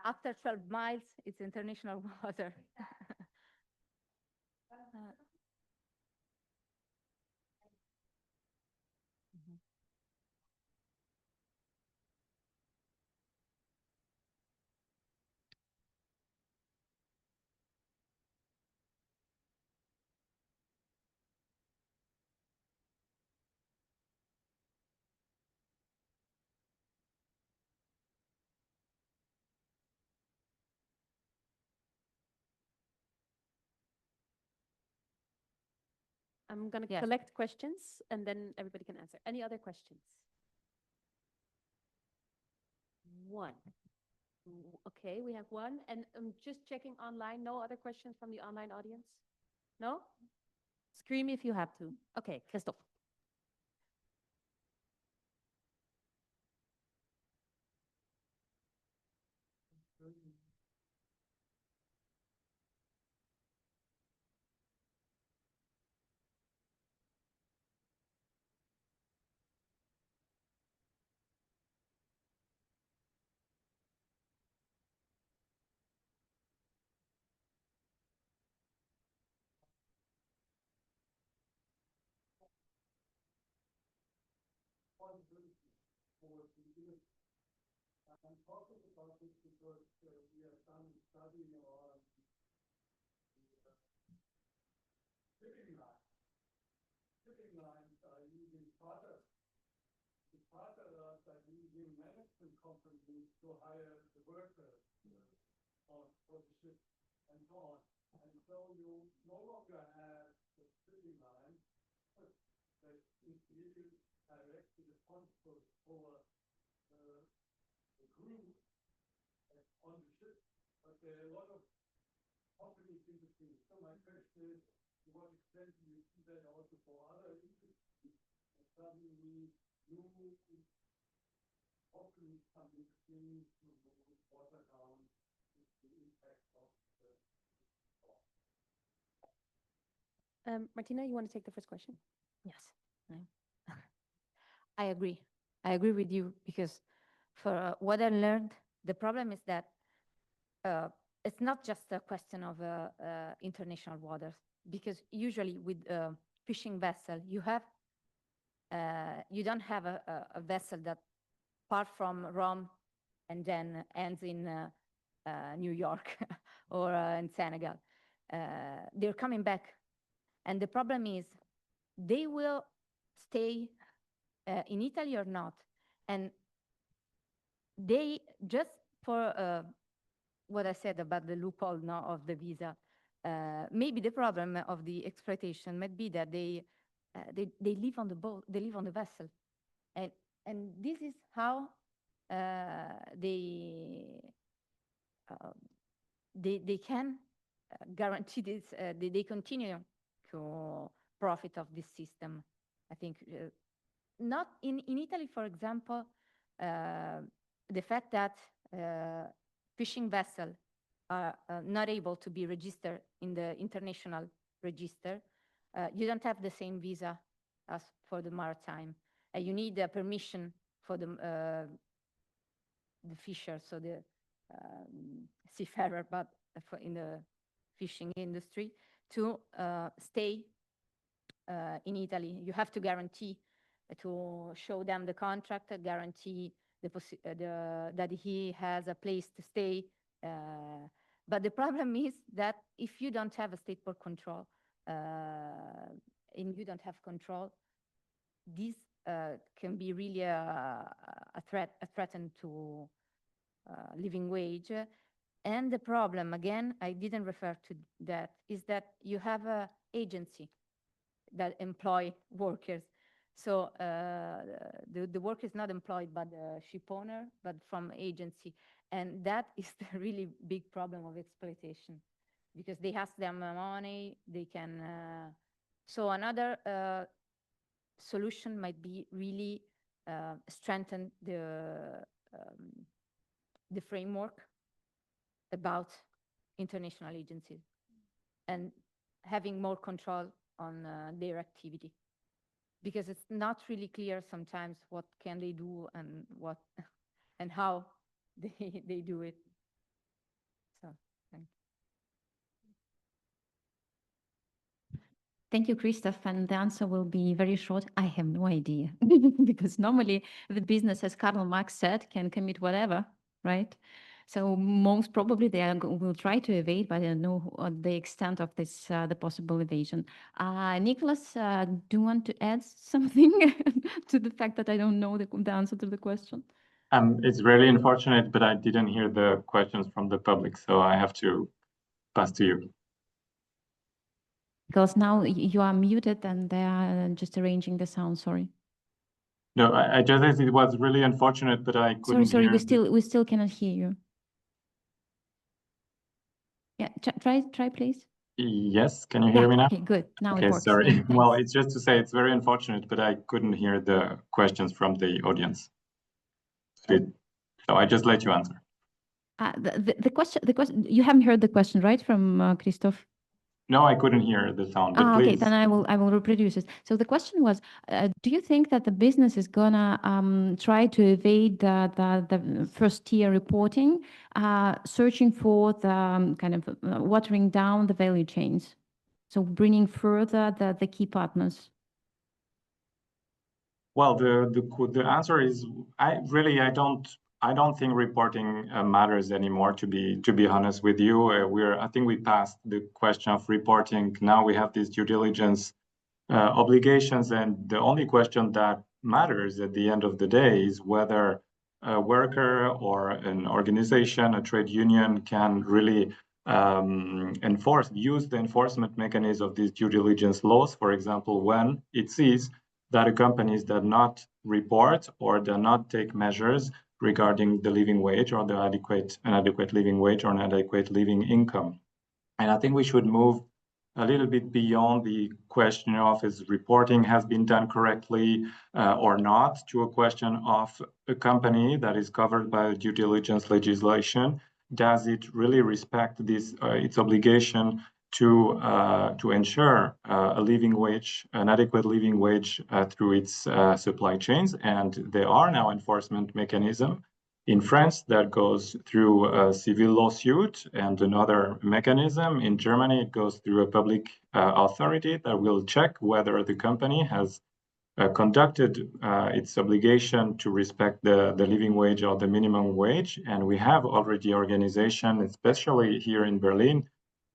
After 12 miles, it's international water. I'm going to collect questions and then everybody can answer. Any other questions? One. Okay, we have one. And I'm just checking online. No other questions from the online audience? No? Scream if you have to. Okay, Christophe. I'm talking about this because we have done a study on the shipping lines. Shipping lines are using charters. The charters are using management companies to hire the workers for the ship and so on. And so you no longer have the shipping line, but the individual directly responsible for the crew on the ship, but there are a lot of companies in between. So my question is, to what extent do you see that also for other industries? And suddenly new companies come in between to water down the impact of the Martina, you want to take the first question? Yes. I agree. I agree with you, because for what I learned, the problem is that it's not just a question of international waters, because usually with fishing vessel, you don't have a vessel that part from Rome and then ends in New York or in Senegal. They're coming back, and the problem is they will stay in Italy or not, and they just for what I said about the loophole of the visa. Maybe the problem of the exploitation might be that they live on the boat, they live on the vessel, and this is how they can guarantee this. They continue to profit of this system. I think not in Italy, for example, the fact that fishing vessels are not able to be registered in the international register, you don't have the same visa as for the maritime. You need a permission for the fisher, so the seafarer, but in the fishing industry, to stay in Italy. You have to guarantee to show them the contract, guarantee that he has a place to stay. But the problem is that if you don't have a state port control and you don't have control, this can be really a threat to living wage. And the problem, again, I didn't refer to that, is that you have an agency that employ workers. So the work is not employed by the ship owner, but from agency. And that is the really big problem of exploitation, because they ask them money, they can. So another solution might be really strengthen the framework about international agencies and having more control on their activity, because it's not really clear sometimes what can they do and what and how they do it. So thank you. Thank you, Christoph. And the answer will be very short. I have no idea, because normally the business, as Karl Marx said, can commit whatever, right? So most probably they will try to evade, but I don't know the extent of this, the possible evasion. Nicholas, do you want to add something to the fact that I don't know the answer to the question? It's really unfortunate, but I didn't hear the questions from the public, so I have to pass to you. Because now you are muted and they are just arranging the sound, sorry. No, I just said it was really unfortunate, but I couldn't Sorry, hear. we still cannot hear you. Yeah, try please. Yes, can you hear me now? Okay, good. Now it works. Sorry. Yeah, Well, it's just to say it's very unfortunate, but I couldn't hear the questions from the audience. So I just let you answer. The question, you haven't heard the question, right, from Christoph? No, I couldn't hear the sound, but please. Okay, then I will reproduce it. So the question was, do you think that the business is gonna try to evade the first tier reporting, searching for the kind of watering down the value chains, so bringing further the key partners? Well, the answer is I don't think reporting matters anymore. To be honest with you, I think we passed the question of reporting. Now we have these due diligence obligations, and the only question that matters at the end of the day is whether a worker or an organization, a trade union, can really use the enforcement mechanism of these due diligence laws. For example, when it sees that a company does not report or does not take measures regarding the living wage or the an adequate living wage or an adequate living income. And I think we should move a little bit beyond the question of is reporting has been done correctly or not, to a question of a company that is covered by due diligence legislation. Does it really respect this its obligation to ensure a living wage, an adequate living wage through its supply chains? And there are now enforcement mechanisms in France that goes through a civil lawsuit, and another mechanism in Germany, it goes through a public authority that will check whether the company has conducted its obligation to respect the living wage or the minimum wage. And we have already organization, especially here in Berlin,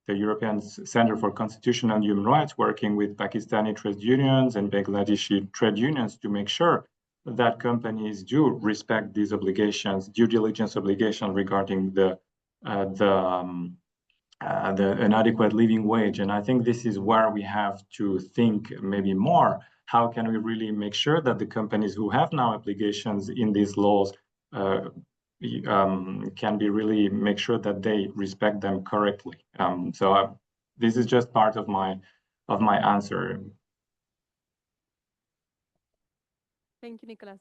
the European Center for Constitutional and Human Rights, working with Pakistani trade unions and Bangladeshi trade unions to make sure that companies do respect these obligations, due diligence obligation regarding an adequate living wage. And I think this is where we have to think maybe more. How can we really make sure that the companies who have now obligations in these laws can be really make sure that they respect them correctly? This is just part of my answer. Thank you, Nicholas.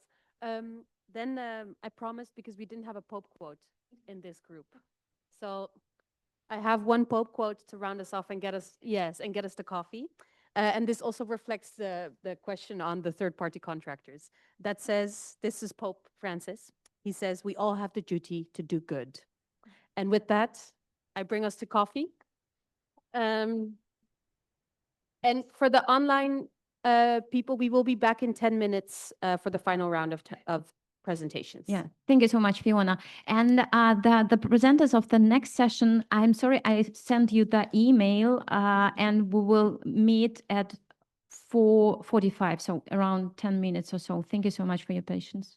Then I promised, because we didn't have a Pope quote in this group. So I have one Pope quote to round us off and get us, yes, and get us to coffee. And this also reflects the question on the third-party contractors. That says, this is Pope Francis. He says, we all have the duty to do good. And with that, I bring us to coffee. And for the online people, we will be back in 10 minutes for the final round of presentations. Yeah, thank you so much, Fiona. And the presenters of the next session, I'm sorry, I sent you the email and we will meet at 4:45, so around 10 minutes or so. Thank you so much for your patience.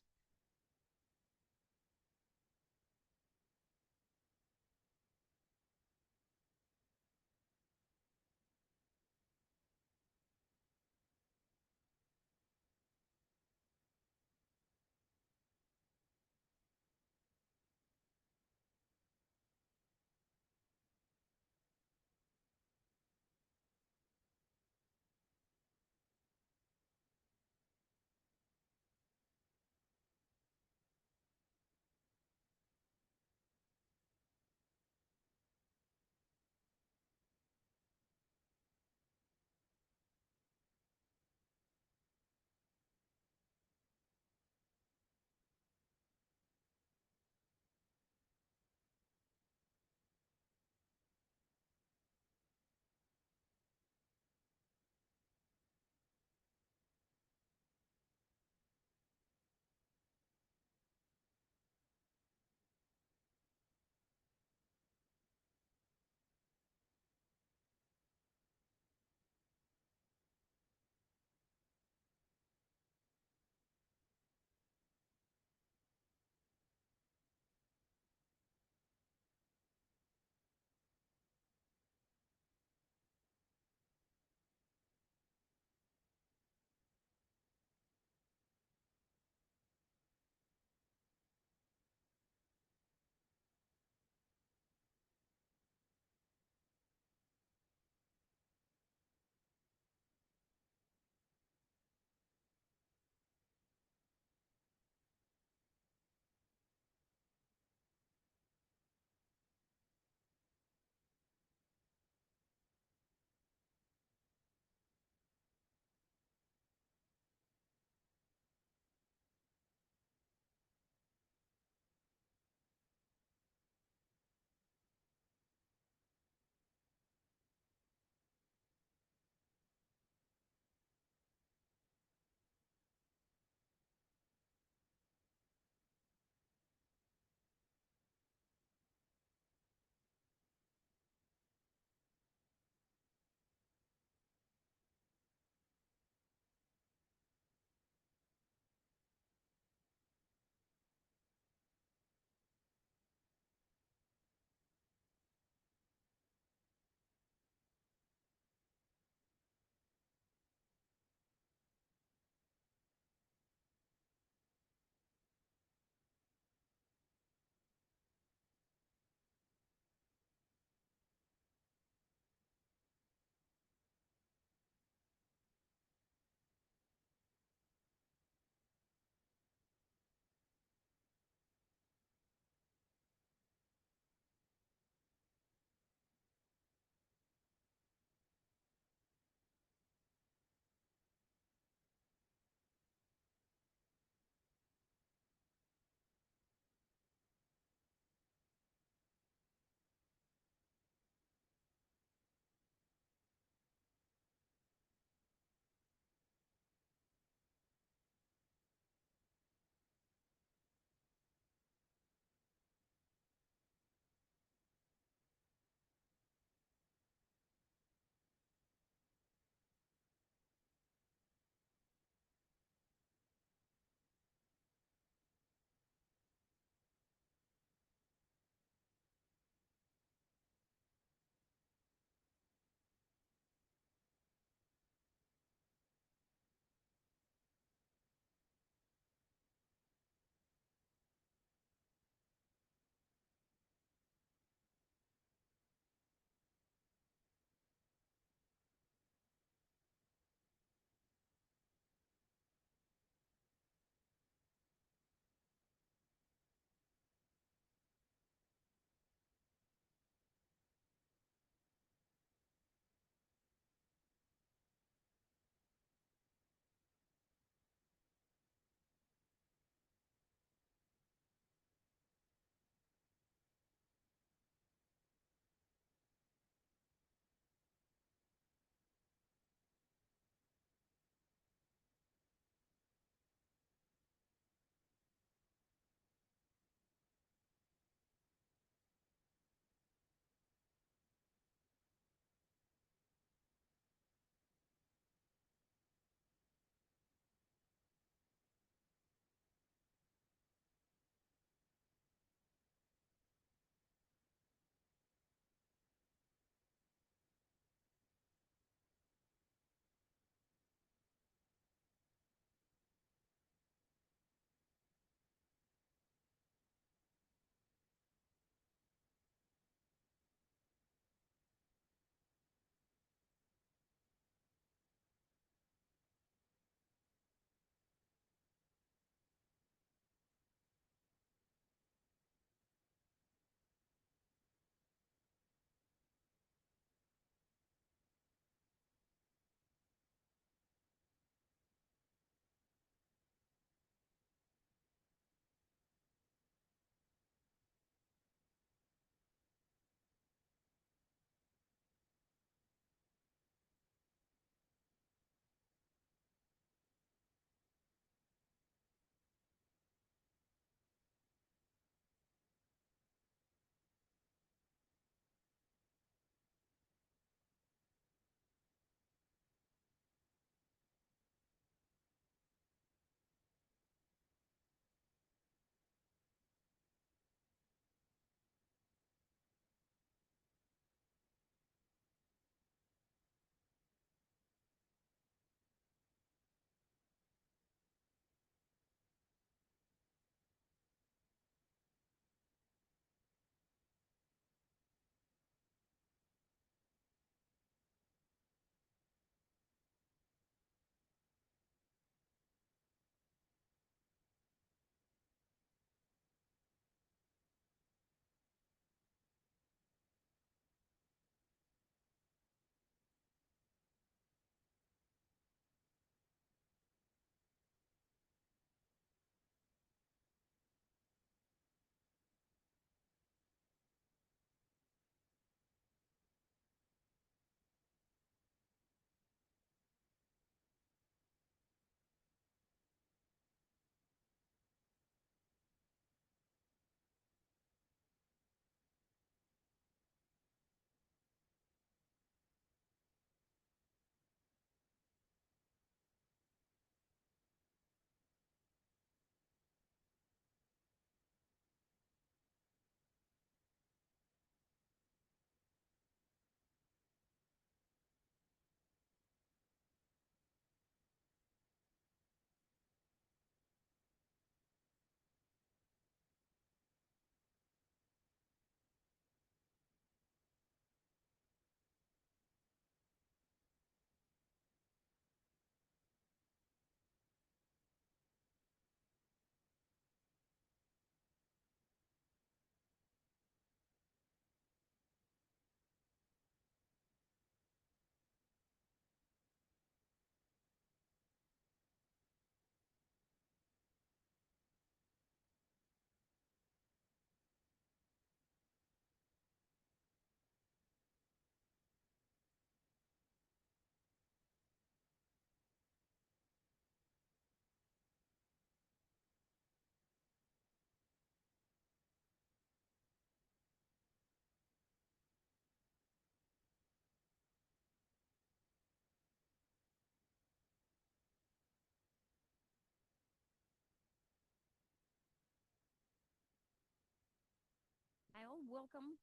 welcome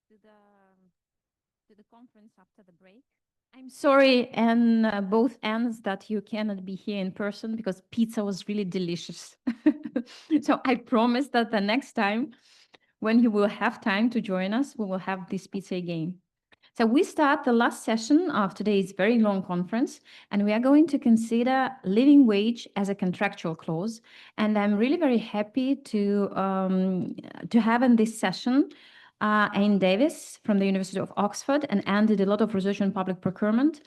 to the conference after the break. I'm sorry on both ends that you cannot be here in person because pizza was really delicious. So I promise that the next time when you will have time to join us, we will have this pizza again. So we start the last session of today's very long conference, and we are going to consider living wage as a contractual clause. And I'm really very happy to have in this session Anne Davis from the University of Oxford, and Anne did a lot of research on public procurement.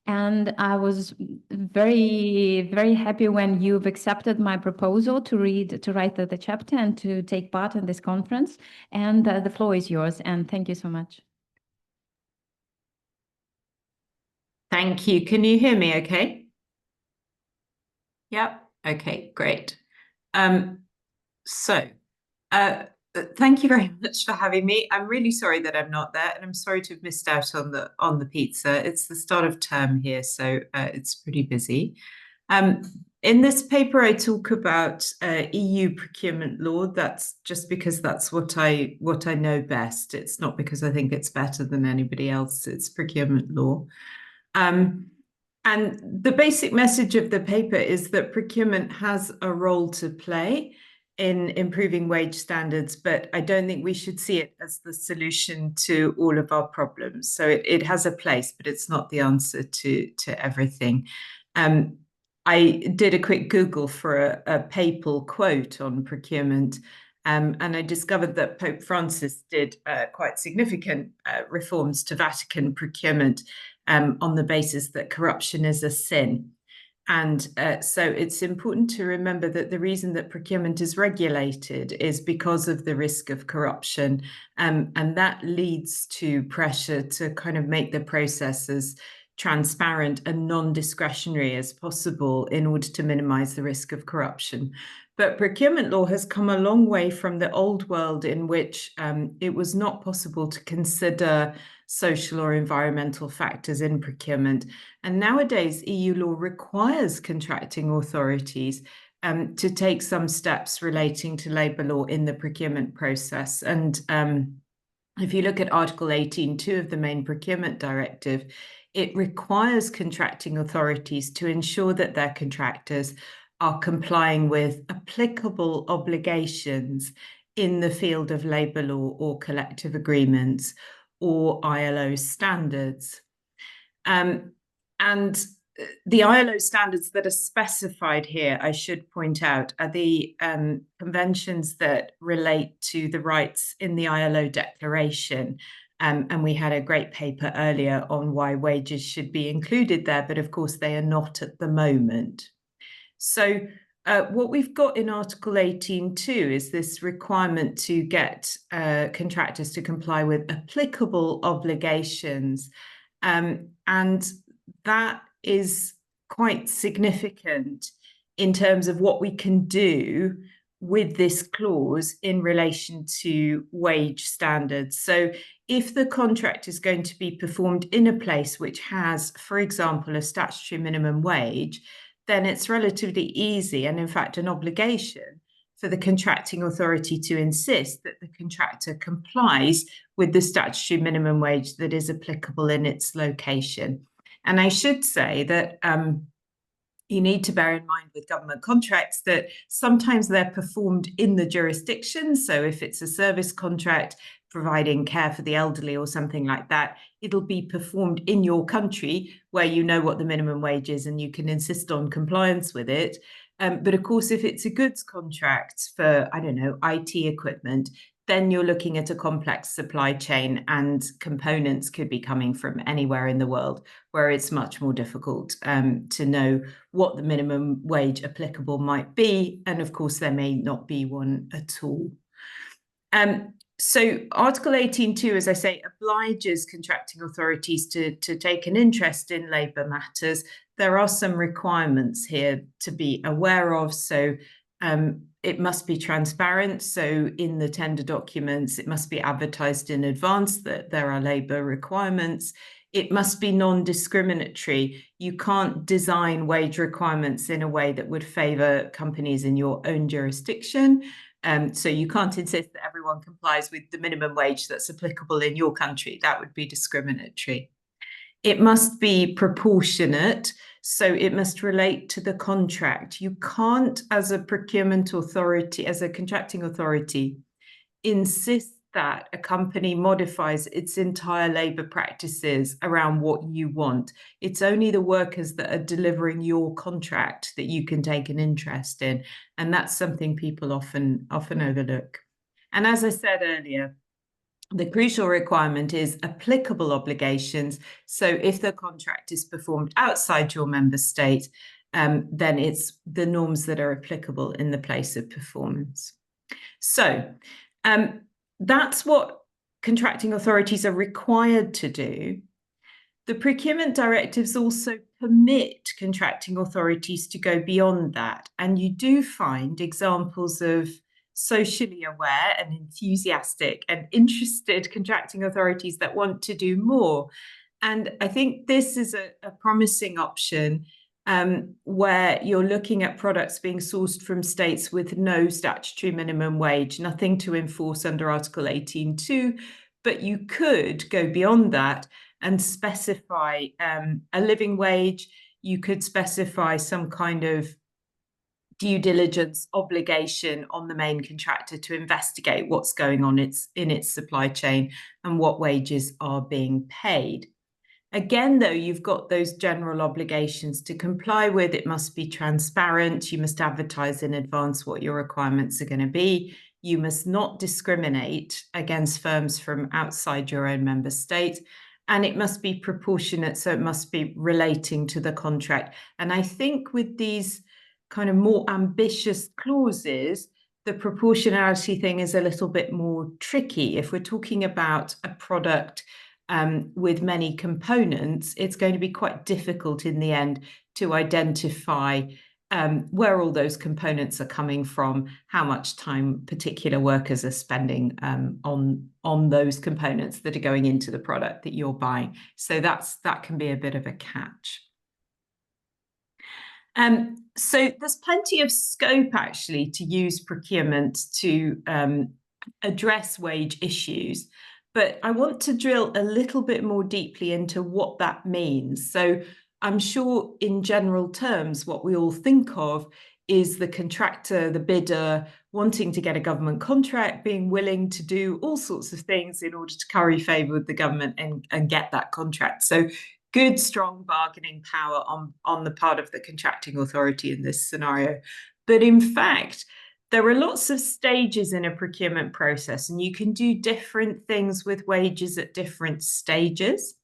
And I was very, very happy when you've accepted my proposal to write the chapter and to take part in this conference. And the floor is yours, and thank you so much. Thank you. Can you hear me okay? Yep. Okay, great. Thank you very much for having me. I'm really sorry that I'm not there, and I'm sorry to have missed out on the pizza. It's the start of term here, so it's pretty busy. In this paper, I talk about EU procurement law. That's just because that's what I know best. It's not because I think it's better than anybody else. It's procurement law. And the basic message of the paper is that procurement has a role to play in improving wage standards, but I don't think we should see it as the solution to all of our problems. So it has a place, but it's not the answer to everything. I did a quick Google for a papal quote on procurement, and I discovered that Pope Francis did quite significant reforms to Vatican procurement on the basis that corruption is a sin. And so it's important to remember that the reason that procurement is regulated is because of the risk of corruption. And that leads to pressure to kind of make the process as transparent and non-discretionary as possible in order to minimize the risk of corruption. But procurement law has come a long way from the old world in which it was not possible to consider social or environmental factors in procurement. And nowadays, EU law requires contracting authorities to take some steps relating to labour law in the procurement process. And if you look at Article 18.2 of the main procurement directive, it requires contracting authorities to ensure that their contractors are complying with applicable obligations in the field of labour law or collective agreements or ILO standards. And the ILO standards that are specified here, I should point out, are the conventions that relate to the rights in the ILO declaration. And we had a great paper earlier on why wages should be included there, but of course they are not at the moment. So what we've got in Article 18.2 is this requirement to get contractors to comply with applicable obligations. And that is quite significant in terms of what we can do with this clause in relation to wage standards. So if the contract is going to be performed in a place which has, for example, a statutory minimum wage, then it's relatively easy and in fact an obligation for the contracting authority to insist that the contractor complies with the statutory minimum wage that is applicable in its location. And I should say that you need to bear in mind with government contracts that sometimes they're performed in the jurisdiction. So if it's a service contract providing care for the elderly or something like that, it'll be performed in your country where you know what the minimum wage is and you can insist on compliance with it. But of course, if it's a goods contract for, I don't know, IT equipment, then you're looking at a complex supply chain and components could be coming from anywhere in the world where it's much more difficult to know what the minimum wage applicable might be. And of course, there may not be one at all. So Article 18.2, as I say, obliges contracting authorities to take an interest in labour matters. There are some requirements here to be aware of. So it must be transparent. So in the tender documents, it must be advertised in advance that there are labour requirements. It must be non-discriminatory. You can't design wage requirements in a way that would favour companies in your own jurisdiction. So you can't insist that everyone complies with the minimum wage that's applicable in your country. That would be discriminatory. It must be proportionate, so it must relate to the contract. You can't, as a procurement authority, as a contracting authority, insist that a company modifies its entire labour practices around what you want. It's only the workers that are delivering your contract that you can take an interest in, and that's something people often overlook. And as I said earlier, the crucial requirement is applicable obligations. So if the contract is performed outside your member state, then it's the norms that are applicable in the place of performance. So that's what contracting authorities are required to do. The procurement directives also permit contracting authorities to go beyond that. And you do find examples of socially aware and enthusiastic and interested contracting authorities that want to do more. And I think this is a promising option where you're looking at products being sourced from states with no statutory minimum wage, nothing to enforce under Article 18.2, but you could go beyond that and specify a living wage. You could specify some kind of due diligence obligation on the main contractor to investigate what's going on in its supply chain and what wages are being paid. Again, though, you've got those general obligations to comply with. It must be transparent. You must advertise in advance what your requirements are going to be. You must not discriminate against firms from outside your own member state. And it must be proportionate, so it must be relating to the contract. And I think with these kind of more ambitious clauses, the proportionality thing is a little bit more tricky. If we're talking about a product with many components, it's going to be quite difficult in the end to identify where all those components are coming from, how much time particular workers are spending on those components that are going into the product that you're buying. So that can be a bit of a catch. So there's plenty of scope actually to use procurement to address wage issues, but I want to drill a little bit more deeply into what that means. So I'm sure in general terms, what we all think of is the contractor, the bidder, wanting to get a government contract, being willing to do all sorts of things in order to curry favour with the government and get that contract. So good, strong bargaining power on the part of the contracting authority in this scenario. But in fact, there are lots of stages in a procurement process, and you can do different things with wages at different stages.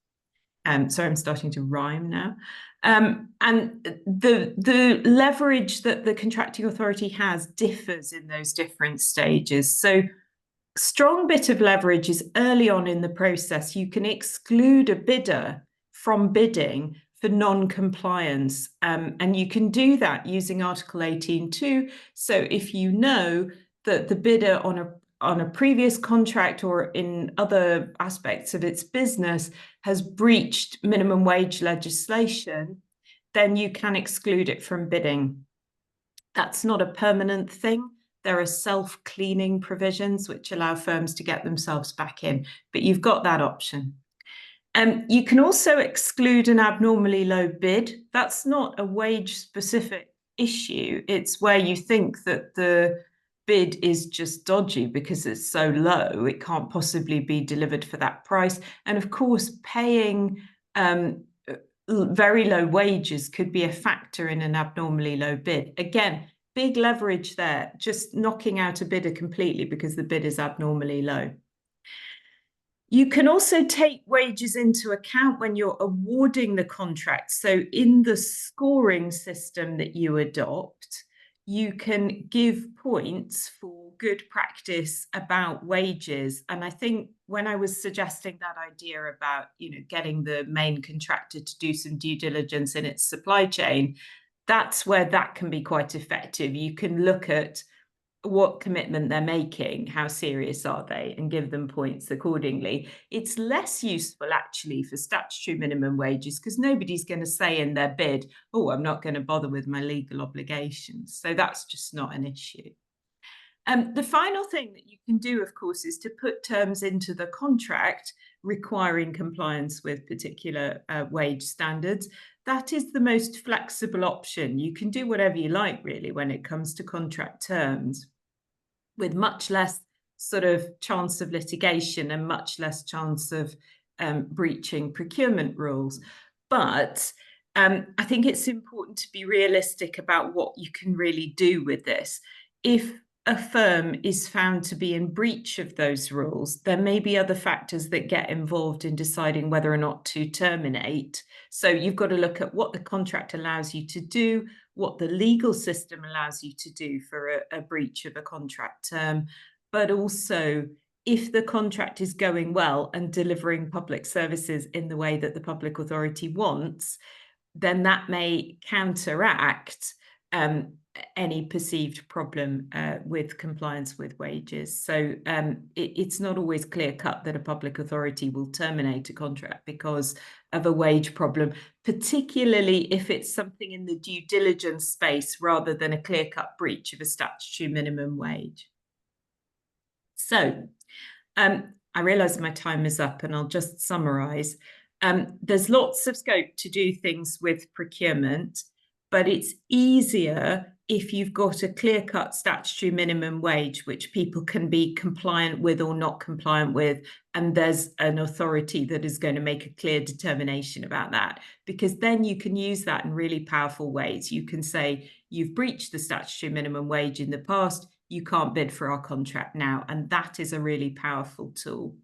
Sorry, I'm starting to rhyme now. And the leverage that the contracting authority has differs in those different stages. So strong bit of leverage is early on in the process. You can exclude a bidder from bidding for non-compliance. And you can do that using Article 18.2. So if you know that the bidder on a previous contract or in other aspects of its business has breached minimum wage legislation, then you can exclude it from bidding. That's not a permanent thing. There are self-cleaning provisions which allow firms to get themselves back in, but you've got that option. You can also exclude an abnormally low bid. That's not a wage-specific issue. It's where you think that the bid is just dodgy because it's so low, it can't possibly be delivered for that price. And of course, paying very low wages could be a factor in an abnormally low bid. Again, big leverage there, just knocking out a bidder completely because the bid is abnormally low. You can also take wages into account when you're awarding the contract. So in the scoring system that you adopt, you can give points for good practice about wages. And I think when I was suggesting that idea about, getting the main contractor to do some due diligence in its supply chain, that's where that can be quite effective. You can look at what commitment they're making, how serious are they, and give them points accordingly. It's less useful actually for statutory minimum wages because nobody's going to say in their bid, oh, I'm not going to bother with my legal obligations. So that's just not an issue. The final thing that you can do, of course, is to put terms into the contract requiring compliance with particular wage standards. That is the most flexible option. You can do whatever you like, really, when it comes to contract terms, with much less sort of chance of litigation and much less chance of breaching procurement rules. But I think it's important to be realistic about what you can really do with this. If a firm is found to be in breach of those rules, there may be other factors that get involved in deciding whether or not to terminate. So you've got to look at what the contract allows you to do, what the legal system allows you to do for a breach of a contract term, but also if the contract is going well and delivering public services in the way that the public authority wants, then that may counteract any perceived problem with compliance with wages. So it's not always clear cut that a public authority will terminate a contract because of a wage problem, particularly if it's something in the due diligence space rather than a clear cut breach of a statutory minimum wage. So I realise my time is up and I'll just summarise. There's lots of scope to do things with procurement, but it's easier if you've got a clear-cut statutory minimum wage, which people can be compliant with or not compliant with, and there's an authority that is going to make a clear determination about that, because then you can use that in really powerful ways. You can say, you've breached the statutory minimum wage in the past, you can't bid for our contract now, and that is a really powerful tool.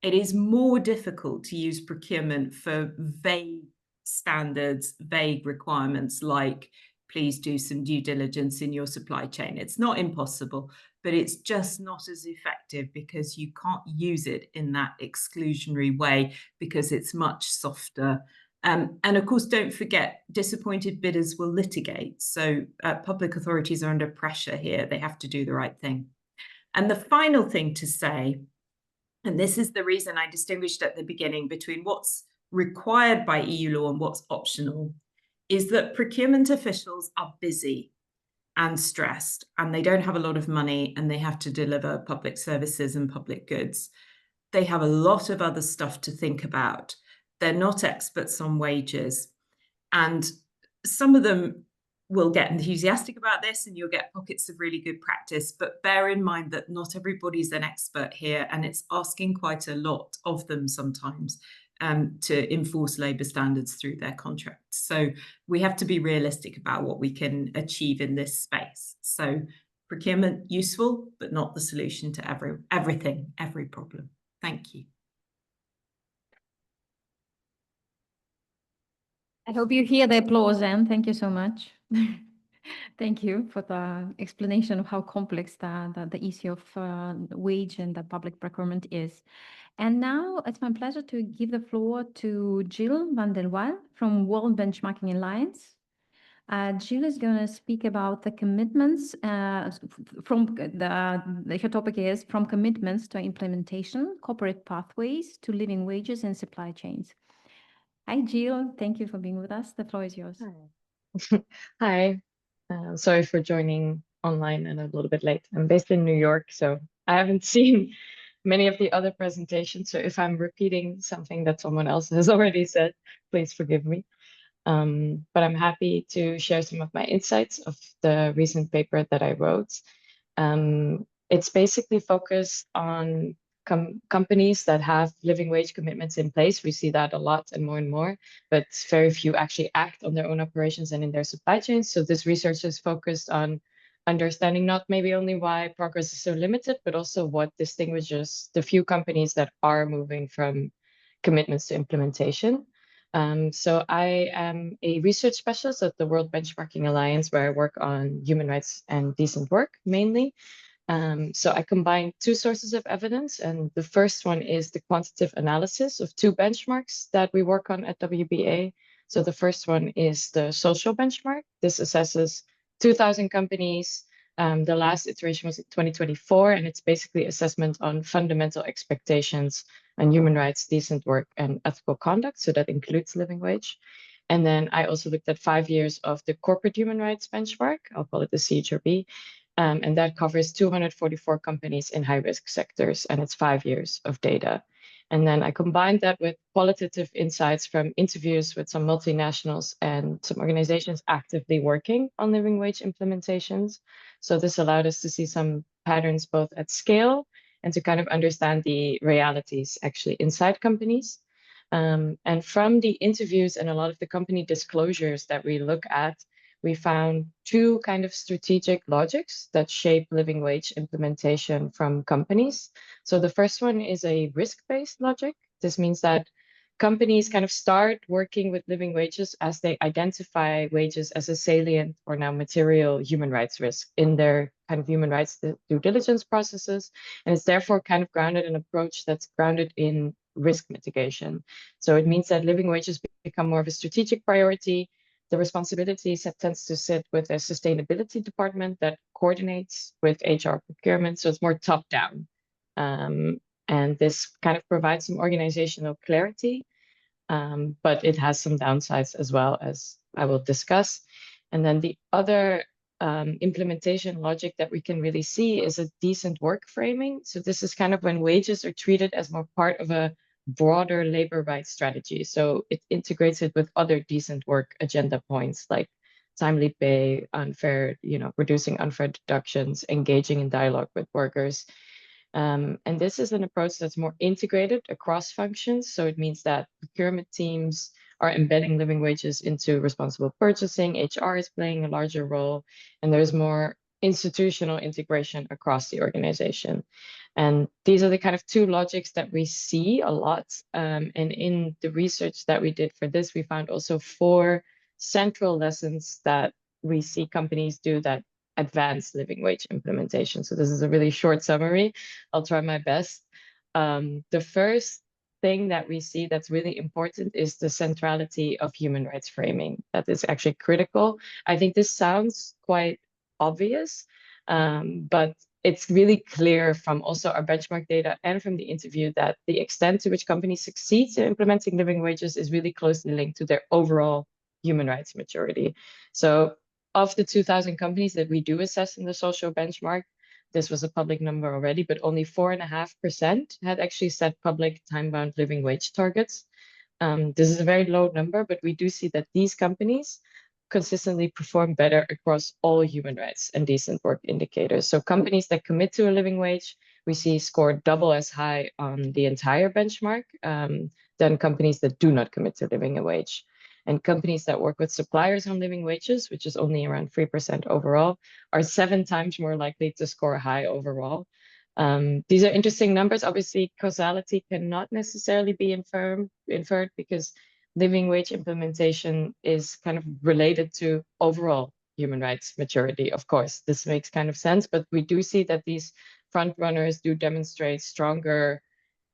It is more difficult to use procurement for vague standards, vague requirements like, please do some due diligence in your supply chain. It's not impossible, but it's just not as effective because you can't use it in that exclusionary way because it's much softer. And of course, don't forget, disappointed bidders will litigate. So public authorities are under pressure here. They have to do the right thing. And the final thing to say, and this is the reason I distinguished at the beginning between what's required by EU law and what's optional, is that procurement officials are busy and stressed, and they don't have a lot of money, and they have to deliver public services and public goods. They have a lot of other stuff to think about. They're not experts on wages. And some of them will get enthusiastic about this and you'll get pockets of really good practice, but bear in mind that not everybody's an expert here, and it's asking quite a lot of them sometimes to enforce labour standards through their contracts. So we have to be realistic about what we can achieve in this space. So procurement, useful, but not the solution to everything, every problem. Thank you. I hope you hear the applause, Anne. Thank you so much. Thank you for the explanation of how complex the issue of wage and the public procurement is. And now it's my pleasure to give the floor to Jill van der Waal from World Benchmarking Alliance. Jill is going to speak about the commitments her topic is From Commitments to Implementation, Corporate Pathways to Living Wages and Supply Chains. Hi, Jill. Thank you for being with us. The floor is yours. Hi. Sorry for joining online and a little bit late. I'm based in New York, so I haven't seen many of the other presentations. So if I'm repeating something that someone else has already said, please forgive me. But I'm happy to share some of my insights of the recent paper that I wrote. It's basically focused on companies that have living wage commitments in place. We see that a lot and more, but very few actually act on their own operations and in their supply chains. So this research is focused on understanding not maybe only why progress is so limited, but also what distinguishes the few companies that are moving from commitments to implementation. So I am a research specialist at the World Benchmarking Alliance, where I work on human rights and decent work mainly. So I combine two sources of evidence, and the first one is the quantitative analysis of two benchmarks that we work on at WBA. So the first one is the social benchmark. This assesses 2,000 companies. The last iteration was in 2024, and it's basically assessment on fundamental expectations on human rights, decent work, and ethical conduct. So that includes living wage. And then I also looked at 5 years of the corporate human rights benchmark. I'll call it the CHRB. And that covers 244 companies in high-risk sectors, and it's 5 years of data. And then I combined that with qualitative insights from interviews with some multinationals and some organizations actively working on living wage implementations. So this allowed us to see some patterns both at scale and to kind of understand the realities actually inside companies. And from the interviews and a lot of the company disclosures that we look at, we found two kind of strategic logics that shape living wage implementation from companies. So the first one is a risk-based logic. This means that companies kind of start working with living wages as they identify wages as a salient or now material human rights risk in their kind of human rights due diligence processes. And it's therefore kind of grounded in an approach that's grounded in risk mitigation. So it means that living wages become more of a strategic priority. The responsibility tends to sit with a sustainability department that coordinates with HR procurement. So it's more top down. And this kind of provides some organizational clarity, but it has some downsides as well, as I will discuss. And then the other implementation logic that we can really see is a decent work framing. So this is kind of when wages are treated as more part of a broader labor rights strategy. So it integrates it with other decent work agenda points like timely pay, unfair, reducing unfair deductions, engaging in dialogue with workers. And this is an approach that's more integrated across functions. So it means that procurement teams are embedding living wages into responsible purchasing, HR is playing a larger role, and there's more institutional integration across the organization. And these are the kind of two logics that we see a lot. And in the research that we did for this, we found also 4 central lessons that we see companies do that advance living wage implementation. So this is a really short summary. I'll try my best. The first thing that we see that's really important is the centrality of human rights framing. That is actually critical. I think this sounds quite obvious, but it's really clear from also our benchmark data and from the interview that the extent to which companies succeed in implementing living wages is really closely linked to their overall human rights maturity. So of the 2,000 companies that we do assess in the social benchmark, this was a public number already, but only 4.5% had actually set public time-bound living wage targets. This is a very low number, but we do see that these companies consistently perform better across all human rights and decent work indicators. So companies that commit to a living wage, we see score double as high on the entire benchmark than companies that do not commit to living a wage. And companies that work with suppliers on living wages, which is only around 3% overall, are 7 times more likely to score high overall. These are interesting numbers. Obviously, causality cannot necessarily be inferred because living wage implementation is kind of related to overall human rights maturity. Of course, this makes kind of sense, but we do see that these front runners do demonstrate stronger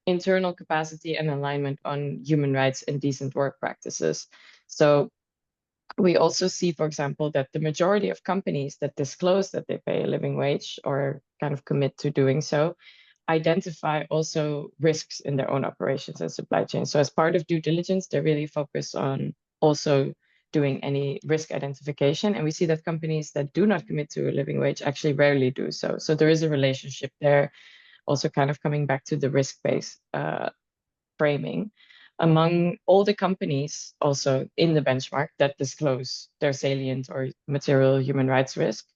internal capacity and alignment on human rights and decent work practices. So we also see, for example, that the majority of companies that disclose that they pay a living wage or kind of commit to doing so identify also risks in their own operations and supply chain. So as part of due diligence, they're really focused on also doing any risk identification. And we see that companies that do not commit to a living wage actually rarely do so. So there is a relationship there, also kind of coming back to the risk-based framing. Among all the companies also in the benchmark that disclose their salient or material human rights risk,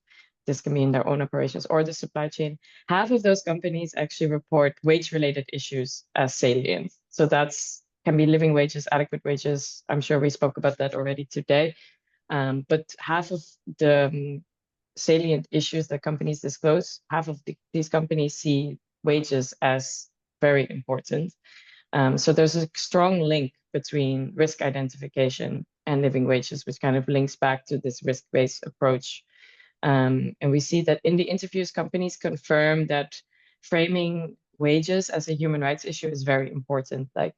this can be in their own operations or the supply chain, half of those companies actually report wage-related issues as salient. So that's can be living wages, adequate wages. I'm sure we spoke about that already today. But half of the salient issues that companies disclose, half of these companies see wages as very important. So there's a strong link between risk identification and living wages, which kind of links back to this risk-based approach. And we see that in the interviews, companies confirm that framing wages as a human rights issue is very important. Like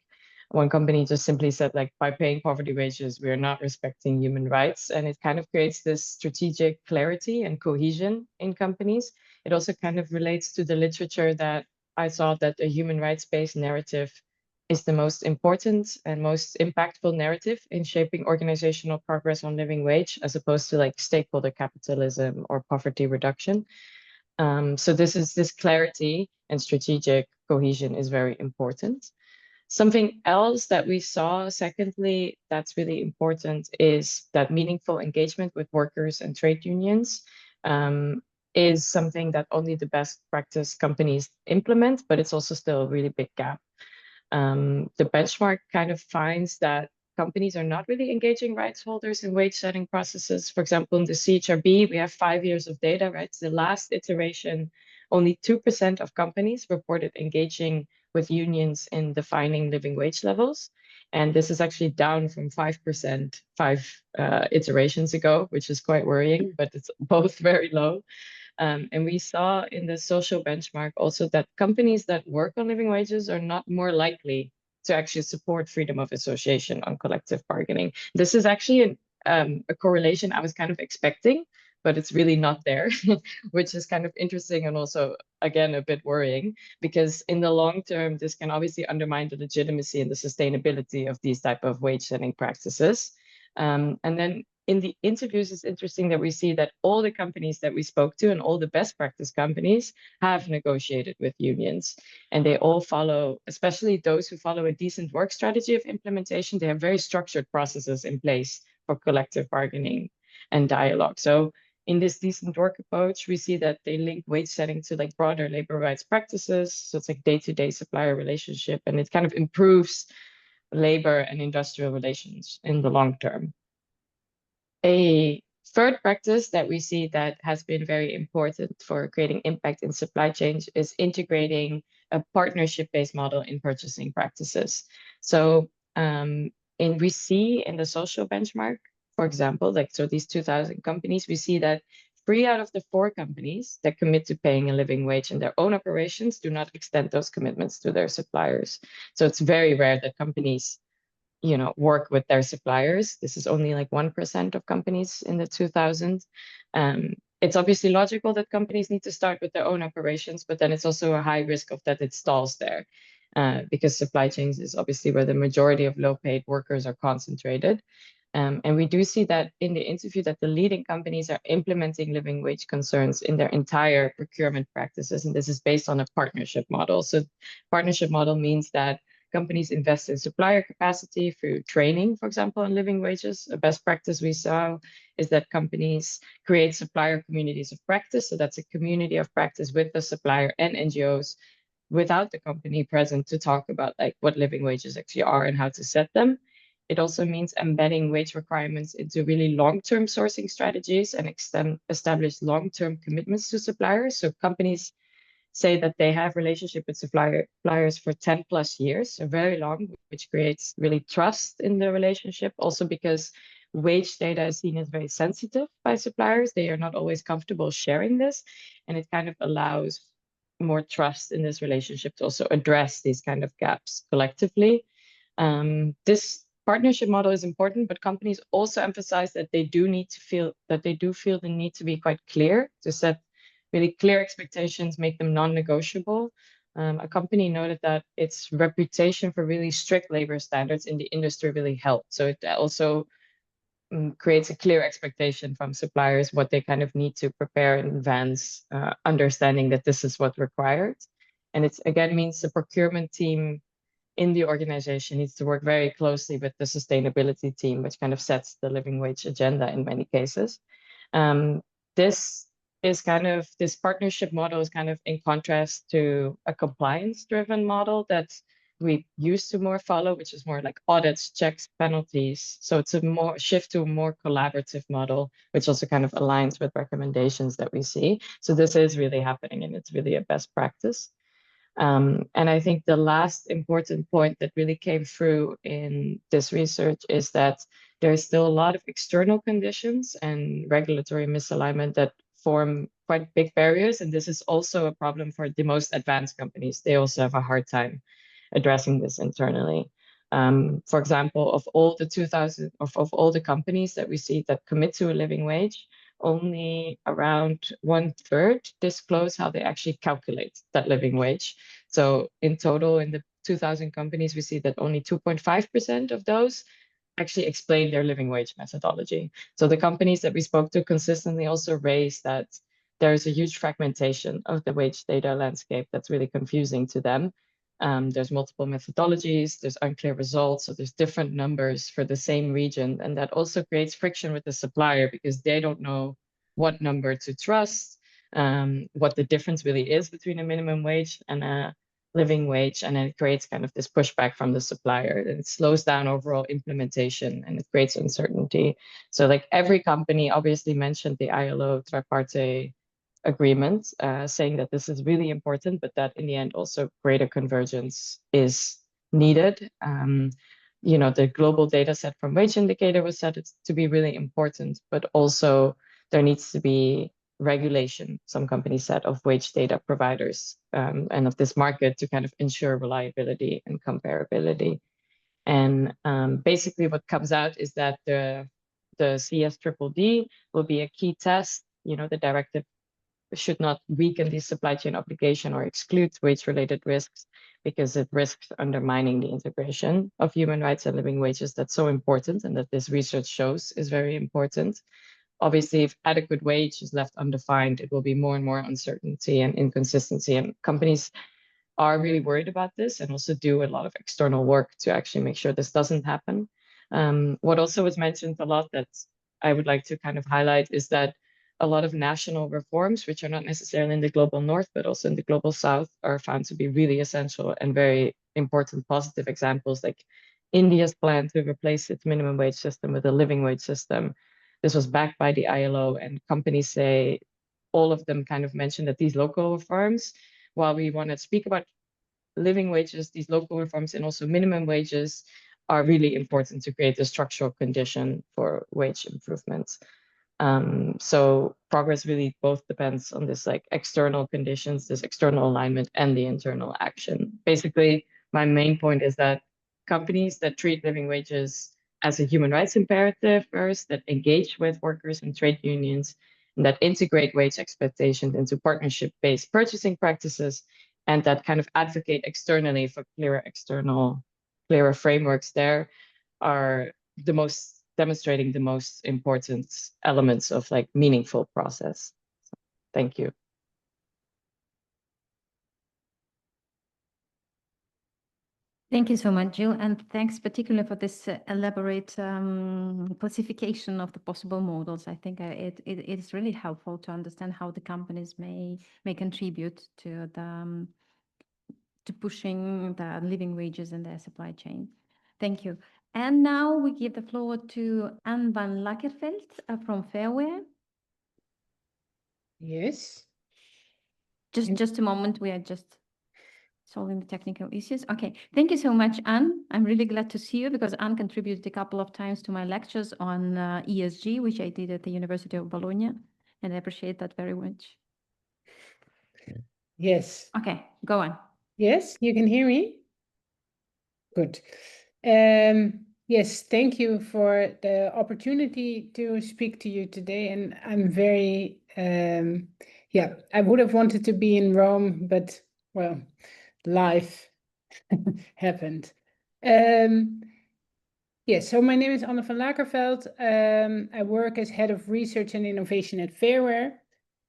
one company just simply said, like, by paying poverty wages, we are not respecting human rights. And it kind of creates this strategic clarity and cohesion in companies. It also kind of relates to the literature that I saw that a human rights-based narrative is the most important and most impactful narrative in shaping organizational progress on living wage, as opposed to like stakeholder capitalism or poverty reduction. So this clarity and strategic cohesion is very important. Something else that we saw, secondly, that's really important is that meaningful engagement with workers and trade unions is something that only the best practice companies implement, but it's also still a really big gap. The benchmark kind of finds that companies are not really engaging rights holders in wage setting processes. For example, in the CHRB, we have 5 years of data, right? The last iteration, only 2% of companies reported engaging with unions in defining living wage levels. And this is actually down from 5% 5 iterations ago, which is quite worrying, but it's both very low. And we saw in the social benchmark also that companies that work on living wages are not more likely to actually support freedom of association on collective bargaining. This is actually a correlation I was kind of expecting, but it's really not there, which is kind of interesting and also, again, a bit worrying, because in the long term, this can obviously undermine the legitimacy and the sustainability of these type of wage setting practices. And then in the interviews, it's interesting that we see that all the companies that we spoke to and all the best practice companies have negotiated with unions, and they all follow, especially those who follow a decent work strategy of implementation, they have very structured processes in place for collective bargaining and dialogue. So in this decent work approach, we see that they link wage setting to like broader labor rights practices. So it's like day-to-day supplier relationship, and it kind of improves labor and industrial relations in the long term. A third practice that we see that has been very important for creating impact in supply chains is integrating a partnership-based model in purchasing practices. So we see in the social benchmark, for example, so these 2,000 companies, we see that 3 out of the 4 companies that commit to paying a living wage in their own operations do not extend those commitments to their suppliers. So it's very rare that companies work with their suppliers. This is only like 1% of companies in the 2000s. It's obviously logical that companies need to start with their own operations, but then it's also a high risk of that it stalls there, because supply chains is obviously where the majority of low-paid workers are concentrated. And we do see that in the interview that the leading companies are implementing living wage concerns in their entire procurement practices, and this is based on a partnership model. So partnership model means that companies invest in supplier capacity through training, for example, on living wages. A best practice we saw is that companies create supplier communities of practice. So that's a community of practice with the supplier and NGOs without the company present to talk about like what living wages actually are and how to set them. It also means embedding wage requirements into really long-term sourcing strategies and establish long-term commitments to suppliers. So companies say that they have relationship with suppliers for 10 plus years, so very long, which creates really trust in the relationship. Also because wage data is seen as very sensitive by suppliers. They are not always comfortable sharing this, and it kind of allows more trust in this relationship to also address these kind of gaps collectively. This partnership model is important, but companies also emphasize that they do feel the need to be quite clear, to set really clear expectations, make them non-negotiable. A company noted that its reputation for really strict labor standards in the industry really helped. So it also creates a clear expectation from suppliers what they kind of need to prepare in advance, understanding that this is what's required. And it again means the procurement team in the organization needs to work very closely with the sustainability team, which kind of sets the living wage agenda in many cases. This partnership model is kind of in contrast to a compliance-driven model that we used to more follow, which is more like audits, checks, penalties. So it's a more shift to a more collaborative model, which also kind of aligns with recommendations that we see. So this is really happening, and it's really a best practice. And I think the last important point that really came through in this research is that there is still a lot of external conditions and regulatory misalignment that form quite big barriers. And this is also a problem for the most advanced companies. They also have a hard time addressing this internally. For example, of all the companies that we see that commit to a living wage, only around 1/3 disclose how they actually calculate that living wage. So in total, in the 2,000 companies, we see that only 2.5% of those actually explain their living wage methodology. So the companies that we spoke to consistently also raised that there's a huge fragmentation of the wage data landscape that's really confusing to them. There's multiple methodologies, there's unclear results, so there's different numbers for the same region. And that also creates friction with the supplier because they don't know what number to trust, what the difference really is between a minimum wage and a living wage. And then it creates kind of this pushback from the supplier, and it slows down overall implementation and it creates uncertainty. So like every company obviously mentioned the ILO tripartite agreement, saying that this is really important, but that in the end also greater convergence is needed. You know, the global data set from wage indicator was said to be really important, but also there needs to be regulation, some companies said, of wage data providers and of this market to kind of ensure reliability and comparability. And basically what comes out is that the CSDDD will be a key test. You know, the directive should not weaken the supply chain obligation or exclude wage-related risks because it risks undermining the integration of human rights and living wages. That's so important, and that this research shows is very important. Obviously, if adequate wage is left undefined, it will be more and more uncertainty and inconsistency, and companies are really worried about this and also do a lot of external work to actually make sure this doesn't happen. What also was mentioned a lot that I would like to kind of highlight is that a lot of national reforms, which are not necessarily in the global north, but also in the global south, are found to be really essential and very important positive examples, like India's plan to replace its minimum wage system with a living wage system. This was backed by the ILO, and companies say, all of them kind of mentioned that these local reforms, while we want to speak about living wages, these local reforms and also minimum wages are really important to create a structural condition for wage improvements. So progress really both depends on this like external conditions, this external alignment, and the internal action. Basically, my main point is that companies that treat living wages as a human rights imperative first, that engage with workers and trade unions, and that integrate wage expectations into partnership-based purchasing practices, and that kind of advocate externally for clearer frameworks there are the most demonstrating the most important elements of like meaningful process. So, thank you. Thank you so much, Jill, and thanks particularly for this elaborate classification of the possible models. I think it is really helpful to understand how the companies may contribute to the to pushing the living wages in their supply chain. Thank you. And now we give the floor to Anne van Lakkerveld from Fairware. Yes. Just a moment, we are just solving the technical issues. Okay, thank you so much, Anne. I'm really glad to see you because Anne contributed a couple of times to my lectures on ESG, which I did at the University of Bologna, and I appreciate that very much. Yes. Okay, go on. Yes, you can hear me? Good. Yes, thank you for the opportunity to speak to you today. And I'm very, yeah, I would have wanted to be in Rome, but well, life happened. Yes, so my name is Anne van Lakkerveld. I work as head of research and innovation at Fairware.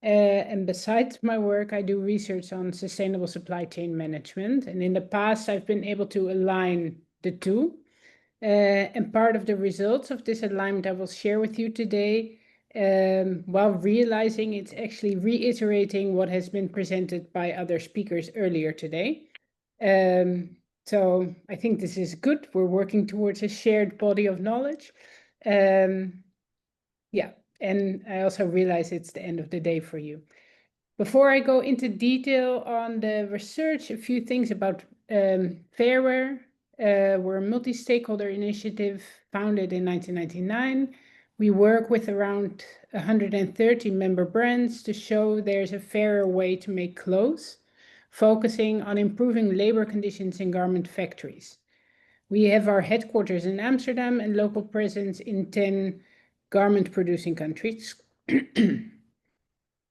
And besides my work, I do research on sustainable supply chain management. And in the past, I've been able to align the two. And part of the results of this alignment I will share with you today, while realizing it's actually reiterating what has been presented by other speakers earlier today. So I think this is good. We're working towards a shared body of knowledge. Yeah. And I also realize it's the end of the day for you. Before I go into detail on the research, a few things about Fairware. We're a multi-stakeholder initiative founded in 1999. We work with around 130 member brands to show there's a fairer way to make clothes, focusing on improving labor conditions in garment factories. We have our headquarters in Amsterdam and local presence in 10 garment producing countries.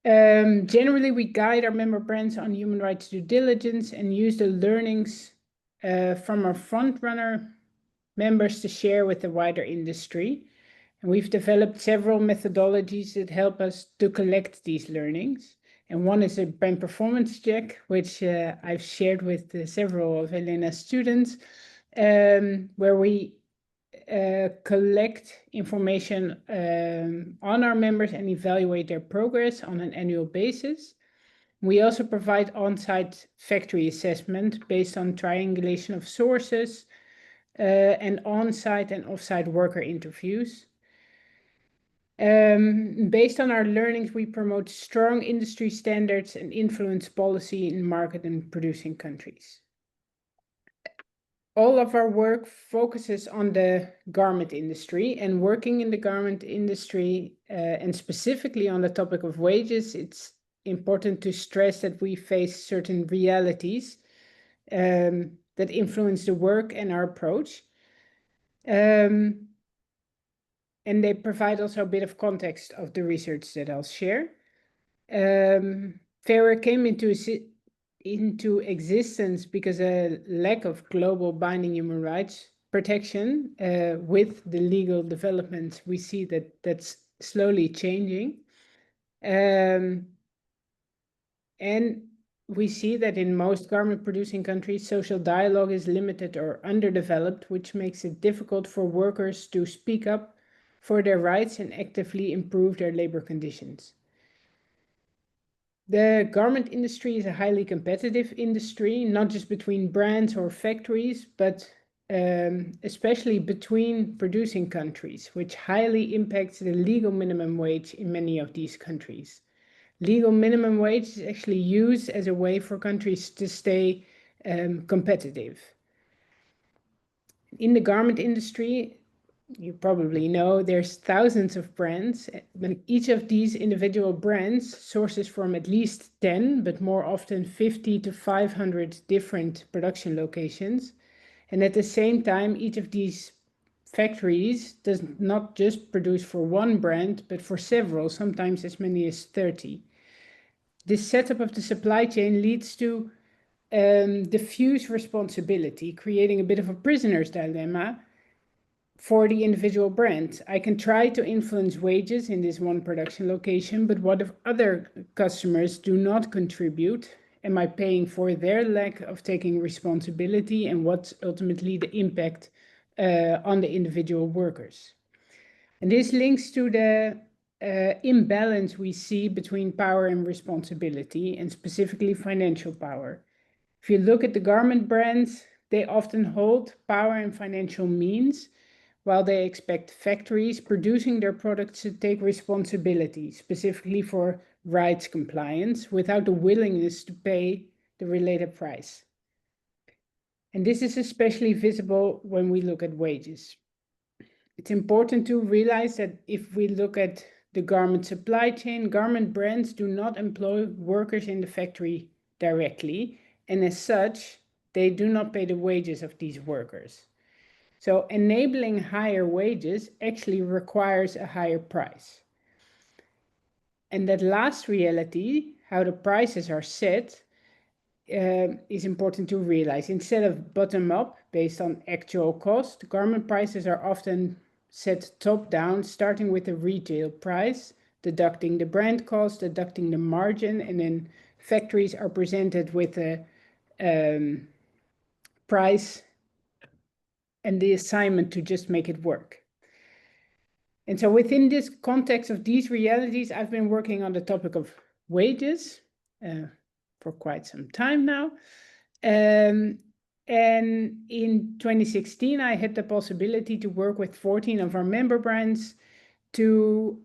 Generally, we guide our member brands on human rights due diligence and use the learnings from our frontrunner members to share with the wider industry. And we've developed several methodologies that help us to collect these learnings. And one is a brand performance check, which I've shared with several of Elena's students, where we collect information on our members and evaluate their progress on an annual basis. We also provide on-site factory assessment based on triangulation of sources and on-site and off-site worker interviews. Based on our learnings, we promote strong industry standards and influence policy in market and producing countries. All of our work focuses on the garment industry, and working in the garment industry and specifically on the topic of wages, it's important to stress that we face certain realities that influence the work and our approach. And they provide also a bit of context of the research that I'll share. FAIRWARE came into existence because a lack of global binding human rights protection. With the legal developments, we see that that's slowly changing. And we see that in most garment producing countries, social dialogue is limited or underdeveloped, which makes it difficult for workers to speak up for their rights and actively improve their labor conditions. The garment industry is a highly competitive industry, not just between brands or factories, but especially between producing countries, which highly impacts the legal minimum wage in many of these countries. Legal minimum wage is actually used as a way for countries to stay competitive. In the garment industry, you probably know there's thousands of brands, and each of these individual brands sources from at least 10, but more often 50 to 500 different production locations. And at the same time, each of these factories does not just produce for one brand, but for several, sometimes as many as 30. This setup of the supply chain leads to diffuse responsibility, creating a bit of a prisoner's dilemma for the individual brand. I can try to influence wages in this one production location, but what if other customers do not contribute? Am I paying for their lack of taking responsibility, and what's ultimately the impact on the individual workers? And this links to the imbalance we see between power and responsibility, and specifically financial power. If you look at the garment brands, they often hold power and financial means, while they expect factories producing their products to take responsibility, specifically for rights compliance, without the willingness to pay the related price. And this is especially visible when we look at wages. It's important to realize that if we look at the garment supply chain, garment brands do not employ workers in the factory directly, and as such, they do not pay the wages of these workers. So enabling higher wages actually requires a higher price. And that last reality, how the prices are set, is important to realize. Instead of bottom-up, based on actual cost, garment prices are often set top-down, starting with the retail price, deducting the brand cost, deducting the margin, and then factories are presented with a price and the assignment to just make it work. And so within this context of these realities, I've been working on the topic of wages for quite some time now. And in 2016, I had the possibility to work with 14 of our member brands to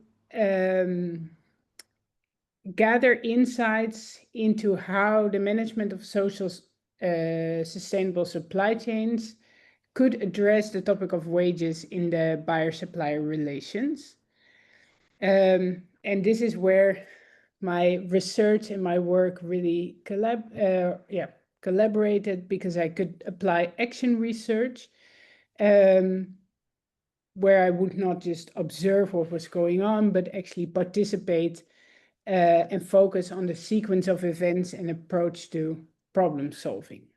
gather insights into how the management of social sustainable supply chains could address the topic of wages in the buyer-supplier relations. And this is where my research and my work really collaborated, because I could apply action research where I would not just observe what was going on, but actually participate and focus on the sequence of events and approach to problem solving.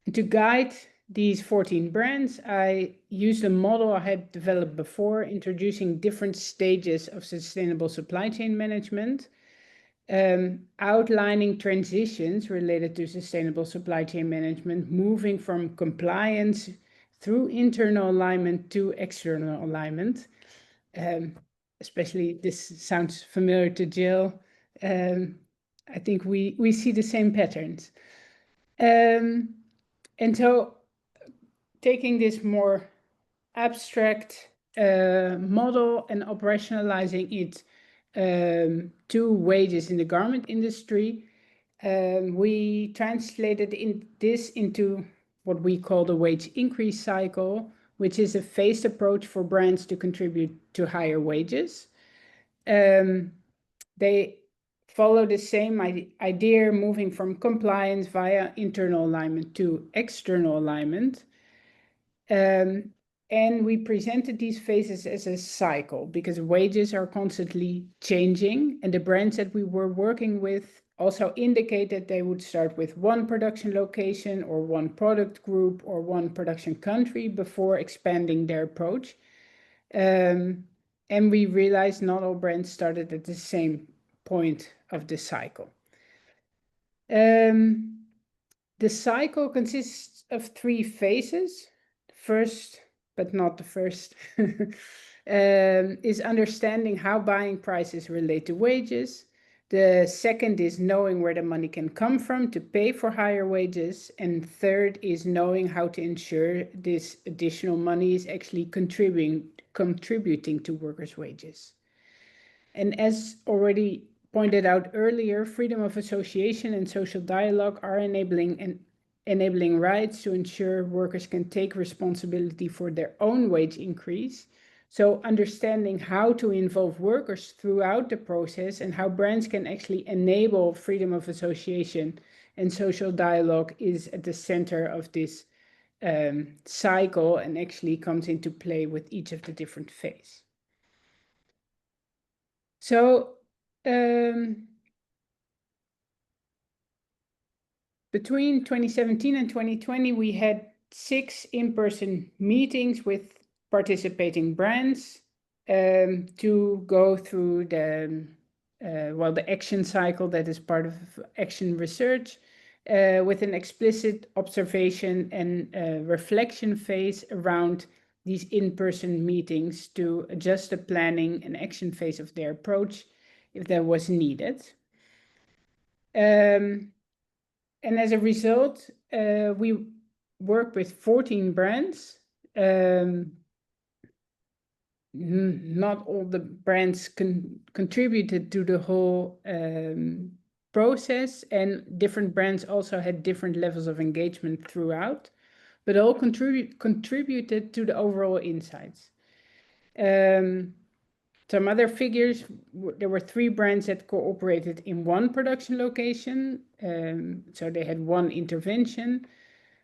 And to guide these 14 brands, I used a model I had developed before, introducing different stages of sustainable supply chain management, outlining transitions related to sustainable supply chain management, moving from compliance through internal alignment to external alignment. Especially this sounds familiar to Jill. I think we see the same patterns. And so taking this more abstract model and operationalizing it to wages in the garment industry, we translated this into what we call the wage increase cycle, which is a phased approach for brands to contribute to higher wages. They follow the same idea, moving from compliance via internal alignment to external alignment. And we presented these phases as a cycle because wages are constantly changing, and the brands that we were working with also indicated they would start with one production location or one product group or one production country before expanding their approach. And we realized not all brands started at the same point of the cycle. The cycle consists of 3 phases. First, but not the first, is understanding how buying prices relate to wages. The second is knowing where the money can come from to pay for higher wages. And third is knowing how to ensure this additional money is actually contributing to workers' wages. And as already pointed out earlier, freedom of association and social dialogue are enabling rights to ensure workers can take responsibility for their own wage increase. So understanding how to involve workers throughout the process and how brands can actually enable freedom of association and social dialogue is at the center of this cycle and actually comes into play with each of the different phases. So between 2017 and 2020, we had 6 in-person meetings with participating brands to go through the action cycle that is part of action research with an explicit observation and reflection phase around these in-person meetings to adjust the planning and action phase of their approach if that was needed. And as a result, we worked with 14 brands. Not all the brands contributed to the whole process, and different brands also had different levels of engagement throughout, but all contributed to the overall insights. Some other figures, there were 3 brands that cooperated in one production location, so they had one intervention.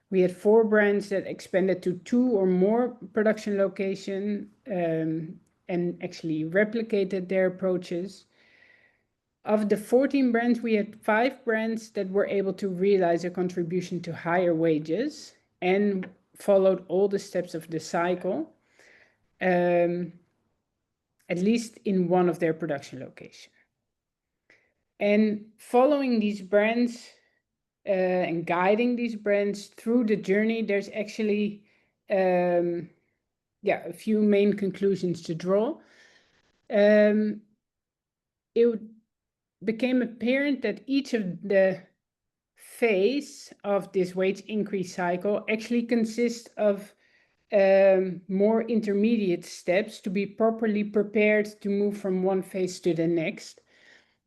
We had 4 brands that expanded to 2 or more production locations and actually replicated their approaches. Of the 14 brands, we had 5 brands that were able to realize a contribution to higher wages and followed all the steps of the cycle, at least in one of their production locations. And following these brands and guiding these brands through the journey, there's actually a few main conclusions to draw. It became apparent that each of the phase of this wage increase cycle actually consists of more intermediate steps to be properly prepared to move from one phase to the next.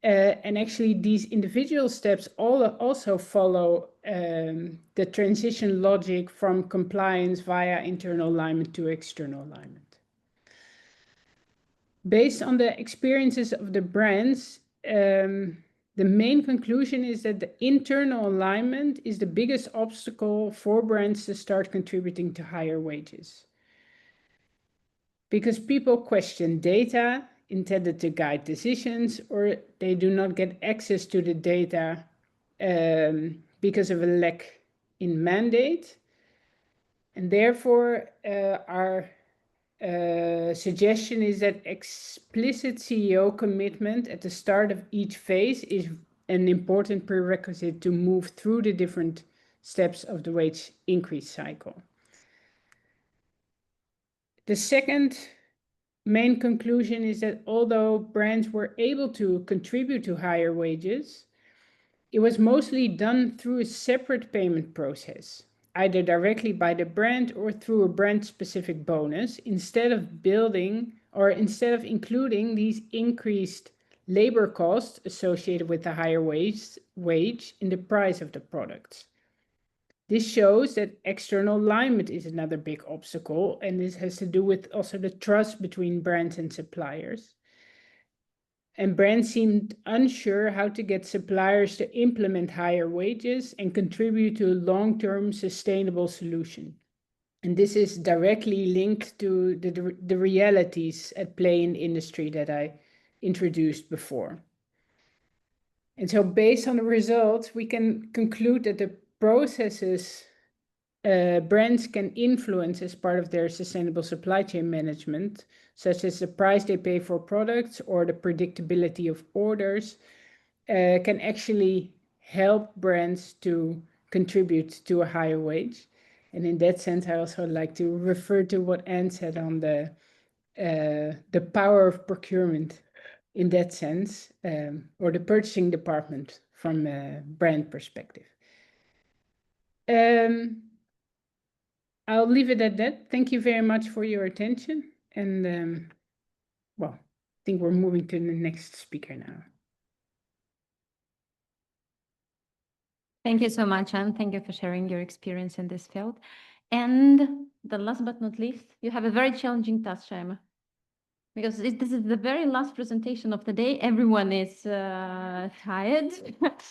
And actually these individual steps also follow the transition logic from compliance via internal alignment to external alignment. Based on the experiences of the brands, the main conclusion is that the internal alignment is the biggest obstacle for brands to start contributing to higher wages. Because people question data intended to guide decisions, or they do not get access to the data because of a lack in mandate. And therefore, our suggestion is that explicit CEO commitment at the start of each phase is an important prerequisite to move through the different steps of the wage increase cycle. The second main conclusion is that although brands were able to contribute to higher wages, it was mostly done through a separate payment process, either directly by the brand or through a brand-specific bonus, instead of including these increased labor costs associated with the higher wage in the price of the products. This shows that external alignment is another big obstacle, and this has to do with also the trust between brands and suppliers. And brands seemed unsure how to get suppliers to implement higher wages and contribute to a long-term sustainable solution. And this is directly linked to the realities at play in the industry that I introduced before. And so based on the results, we can conclude that the processes brands can influence as part of their sustainable supply chain management, such as the price they pay for products or the predictability of orders, can actually help brands to contribute to a higher wage. And in that sense, I also like to refer to what Anne said on the power of procurement in that sense, or the purchasing department from a brand perspective. I'll leave it at that. Thank you very much for your attention. And well, I think we're moving to the next speaker now. Thank you so much, Anne. Thank you for sharing your experience in this field. And the last but not least, you have a very challenging task, Shaima, because this is the very last presentation of the day. Everyone is tired.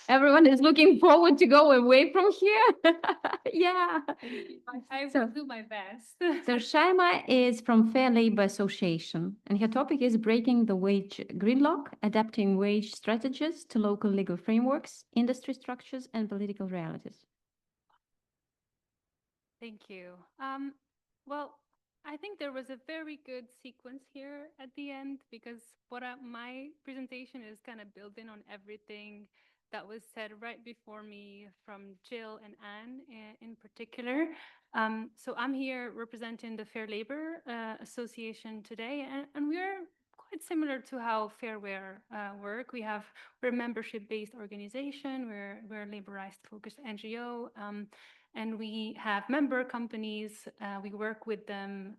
Everyone is looking forward to go away from here. Yeah. I will do my best. So Shaima is from Fair Labor Association, and her topic is breaking the wage gridlock, adapting wage strategies to local legal frameworks, industry structures, and political realities. Thank you. Well, I think there was a very good sequence here at the end, because my presentation is kind of building on everything that was said right before me from Jill and Anne in particular. So I'm here representing the Fair Labor Association today, and we're quite similar to how Fairware work. We're a membership-based organization. We're a labor-rights-focused NGO. And we have member companies. We work with them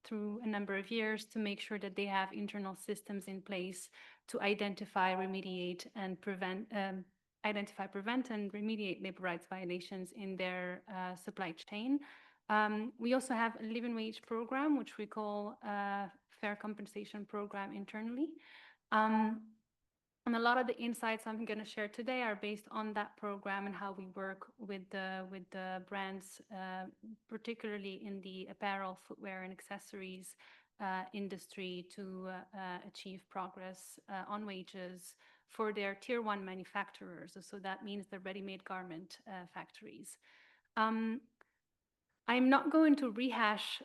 through a number of years to make sure that they have internal systems in place to identify, remediate, and prevent and remediate labor rights violations in their supply chain. We also have a living wage program, which we call Fair Compensation Program internally. And a lot of the insights I'm going to share today are based on that program and how we work with the brands, particularly in the apparel, footwear, and accessories industry to achieve progress on wages for their tier 1 manufacturers. So that means the ready-made garment factories. I'm not going to rehash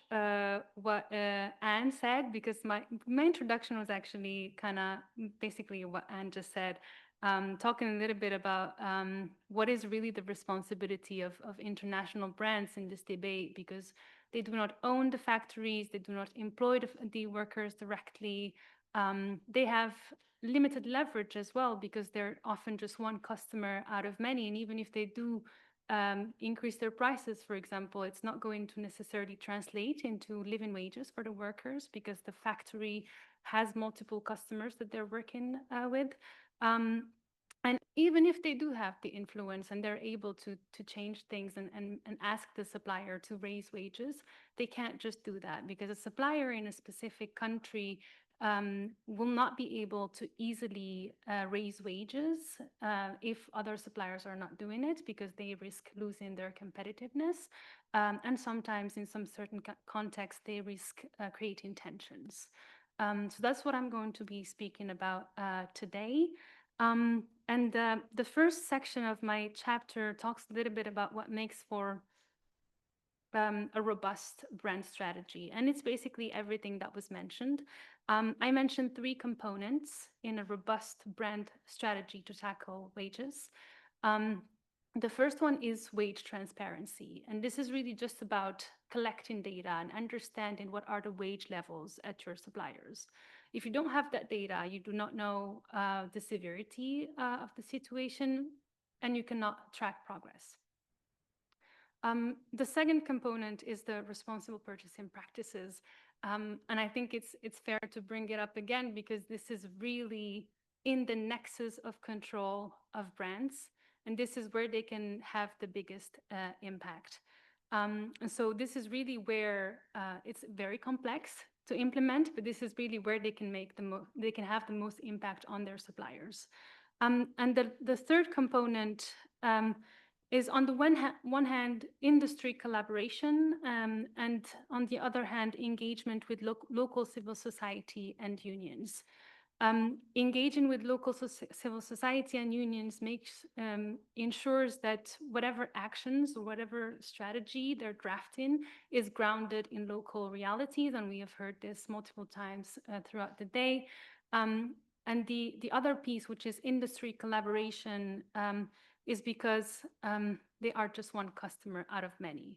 what Anne said, because my introduction was actually kind of basically what Anne just said, talking a little bit about what is really the responsibility of international brands in this debate, because they do not own the factories, they do not employ the workers directly. They have limited leverage as well, because they're often just one customer out of many, and even if they do increase their prices, for example, it's not going to necessarily translate into living wages for the workers, because the factory has multiple customers that they're working with. And even if they do have the influence and they're able to change things and ask the supplier to raise wages, they can't just do that, because a supplier in a specific country will not be able to easily raise wages if other suppliers are not doing it, because they risk losing their competitiveness. And sometimes in some certain contexts, they risk creating tensions. So that's what I'm going to be speaking about today. And the first section of my chapter talks a little bit about what makes for a robust brand strategy. And it's basically everything that was mentioned. I mentioned 3 components in a robust brand strategy to tackle wages. The first one is wage transparency. And this is really just about collecting data and understanding what are the wage levels at your suppliers. If you don't have that data, you do not know the severity of the situation, and you cannot track progress. The second component is the responsible purchasing practices. And I think it's fair to bring it up again, because this is really in the nexus of control of brands. And this is where they can have the biggest impact. And so this is really where it's very complex to implement, but this is really where they can make they can have the most impact on their suppliers. And the third component is, on the one hand, industry collaboration, and on the other hand, engagement with local civil society and unions. Engaging with local civil society and unions ensures that whatever actions or whatever strategy they're drafting is grounded in local realities, and we have heard this multiple times throughout the day. And the other piece, which is industry collaboration, is because they are just one customer out of many.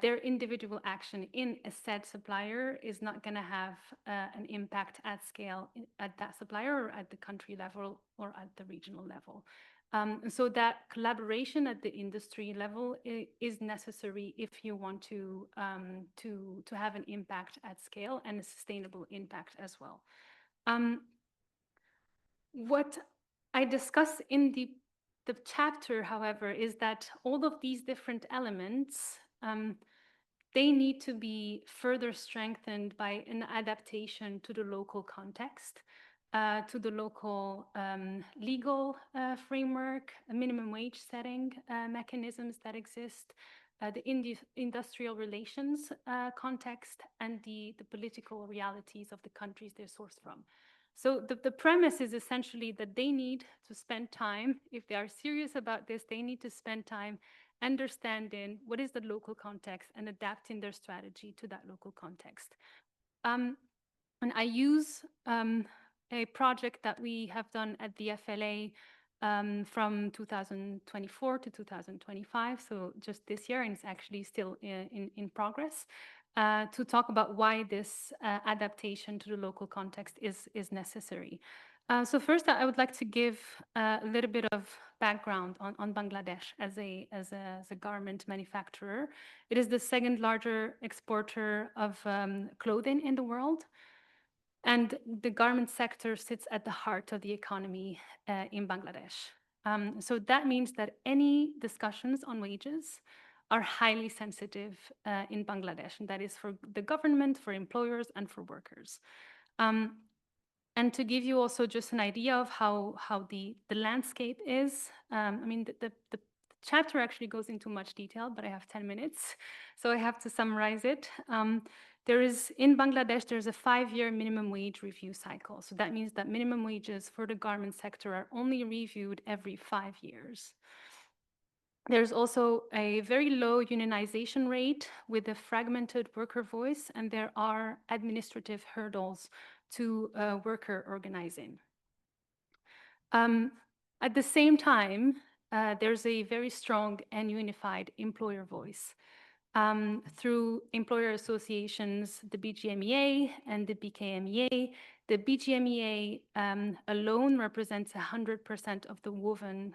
Their individual action in a said supplier is not going to have an impact at scale at that supplier, or at the country level, or at the regional level. So that collaboration at the industry level is necessary if you want to have an impact at scale, and a sustainable impact as well. What I discuss in the chapter, however, is that all of these different elements, they need to be further strengthened by an adaptation to the local context, to the local legal framework, minimum wage setting mechanisms that exist, the industrial relations context, and the political realities of the countries they're sourced from. So the premise is essentially that they need to spend time, if they are serious about this, they need to spend time understanding what is the local context and adapting their strategy to that local context. And I use a project that we have done at the FLA from 2024 to 2025, so just this year, and it's actually still in progress, to talk about why this adaptation to the local context is necessary. So first, I would like to give a little bit of background on Bangladesh as a garment manufacturer. It is the second largest exporter of clothing in the world. And the garment sector sits at the heart of the economy in Bangladesh. So that means that any discussions on wages are highly sensitive in Bangladesh, and that is for the government, for employers, and for workers. And to give you also just an idea of how the landscape is, I mean, the chapter actually goes into much detail, but I have 10 minutes, so I have to summarize it. In Bangladesh, there's a 5-year minimum wage review cycle. So that means that minimum wages for the garment sector are only reviewed every 5 years. There's also a very low unionization rate with a fragmented worker voice, and there are administrative hurdles to worker organizing. At the same time, there's a very strong and unified employer voice. Through employer associations, the BGMEA and the BKMEA. The BGMEA alone represents 100% of the woven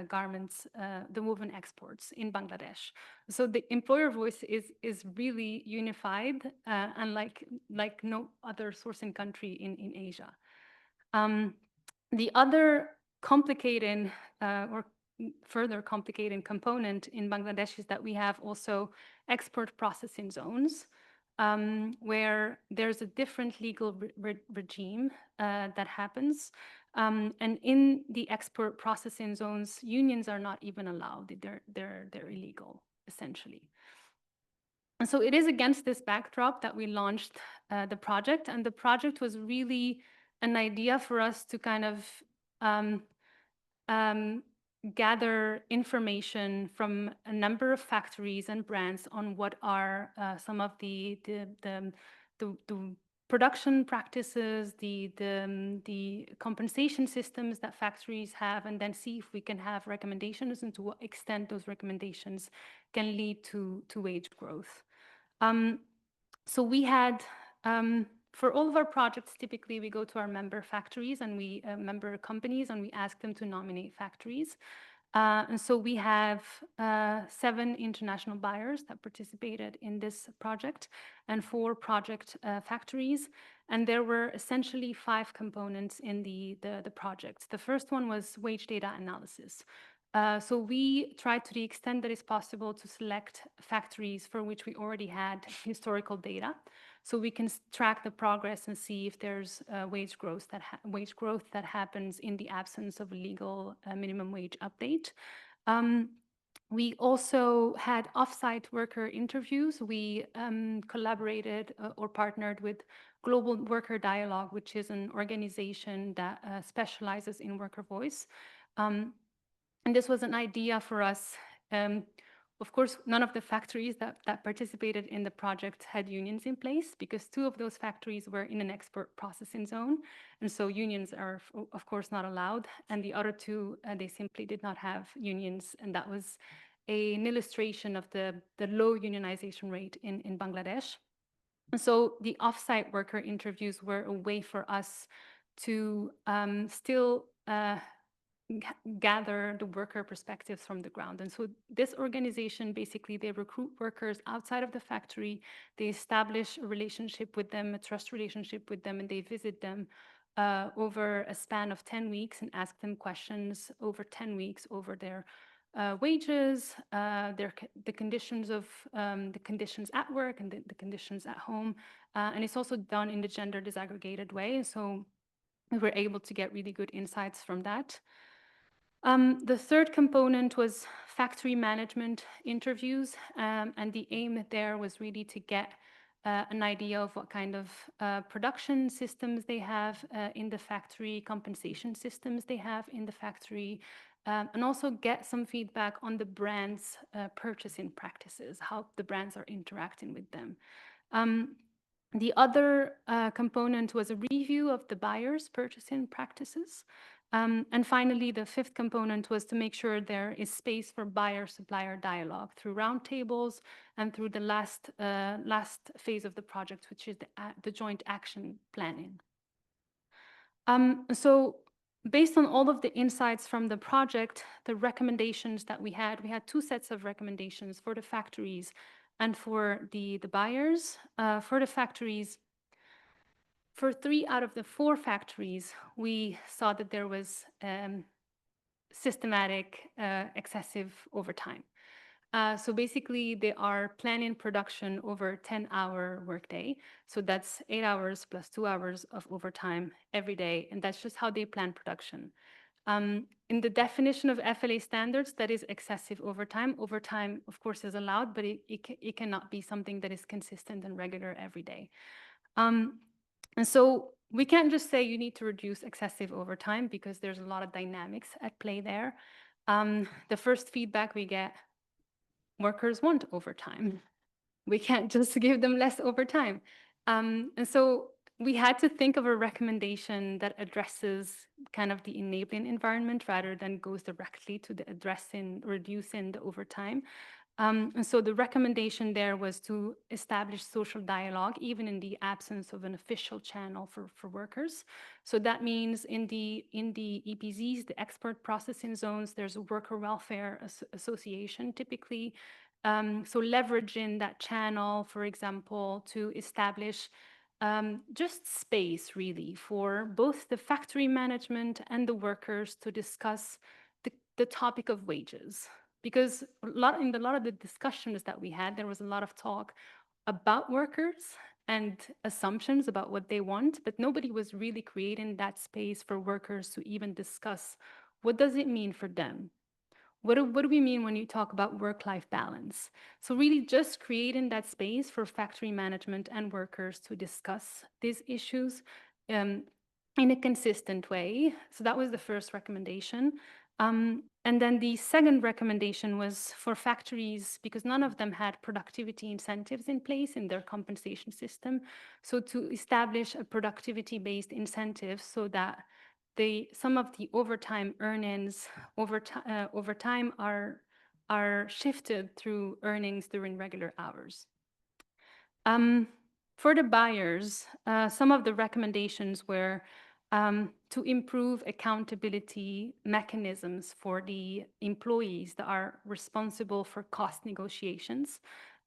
garments, the woven exports in Bangladesh. So the employer voice is really unified, and like no other sourcing country in Asia. The other complicating or further complicating component in Bangladesh is that we have also export processing zones, where there's a different legal regime that happens. And in the export processing zones, unions are not even allowed. They're illegal, essentially. And so it is against this backdrop that we launched the project. And the project was really an idea for us to kind of gather information from a number of factories and brands on what are some of the production practices, the compensation systems that factories have, and then see if we can have recommendations and to what extent those recommendations can lead to wage growth. So we had, for all of our projects, typically we go to our member factories and we member companies and we ask them to nominate factories. And so we have 7 international buyers that participated in this project and 4 project factories. And there were essentially 5 components in the project. The first one was wage data analysis. So we tried to the extent that is possible to select factories for which we already had historical data, so we can track the progress and see if there's wage growth that happens in the absence of a legal minimum wage update. We also had off-site worker interviews. We collaborated or partnered with Global Worker Dialogue, which is an organization that specializes in worker voice. And this was an idea for us. Of course, none of the factories that participated in the project had unions in place because 2 of those factories were in an export processing zone. And so unions are, of course, not allowed. And the other 2, they simply did not have unions. And that was an illustration of the low unionization rate in Bangladesh. And so the off-site worker interviews were a way for us to still gather the worker perspectives from the ground. And so this organization, basically, they recruit workers outside of the factory, they establish a relationship with them, a trust relationship with them, and they visit them over a span of 10 weeks and ask them questions over 10 weeks over their wages, the conditions at work and the conditions at home. And it's also done in the gender disaggregated way. So we were able to get really good insights from that. The third component was factory management interviews, and the aim there was really to get an idea of what kind of production systems they have in the factory, compensation systems they have in the factory, and also get some feedback on the brand's purchasing practices, how the brands are interacting with them. The other component was a review of the buyer's purchasing practices. And finally, the 5th component was to make sure there is space for buyer-supplier dialogue through roundtables and through the last phase of the project, which is the joint action planning. So based on all of the insights from the project, the recommendations that we had 2 sets of recommendations for the factories and for the buyers. For the factories, for 3 out of the 4 factories, we saw that there was systematic excessive overtime. So basically, they are planning production over a 10-hour workday. So that's 8 hours plus 2 hours of overtime every day. And that's just how they plan production. In the definition of FLA standards, that is excessive overtime. Overtime, of course, is allowed, but it cannot be something that is consistent and regular every day. And so we can't just say you need to reduce excessive overtime because there's a lot of dynamics at play there. The first feedback we get, workers want overtime. We can't just give them less overtime. And so we had to think of a recommendation that addresses kind of the enabling environment rather than goes directly to the reducing the overtime. And so the recommendation there was to establish social dialogue, even in the absence of an official channel for workers. So that means in the EPZs, the export processing zones, there's a worker welfare association typically. So leveraging that channel, for example, to establish just space really for both the factory management and the workers to discuss the topic of wages. Because in a lot of the discussions that we had, there was a lot of talk about workers and assumptions about what they want, but nobody was really creating that space for workers to even discuss what does it mean for them? What do we mean when you talk about work-life balance? So really just creating that space for factory management and workers to discuss these issues in a consistent way. So that was the first recommendation. And then the second recommendation was for factories, because none of them had productivity incentives in place in their compensation system. So to establish a productivity-based incentive so that some of the overtime earnings over time are shifted through earnings during regular hours. For the buyers, some of the recommendations were to improve accountability mechanisms for the employees that are responsible for cost negotiations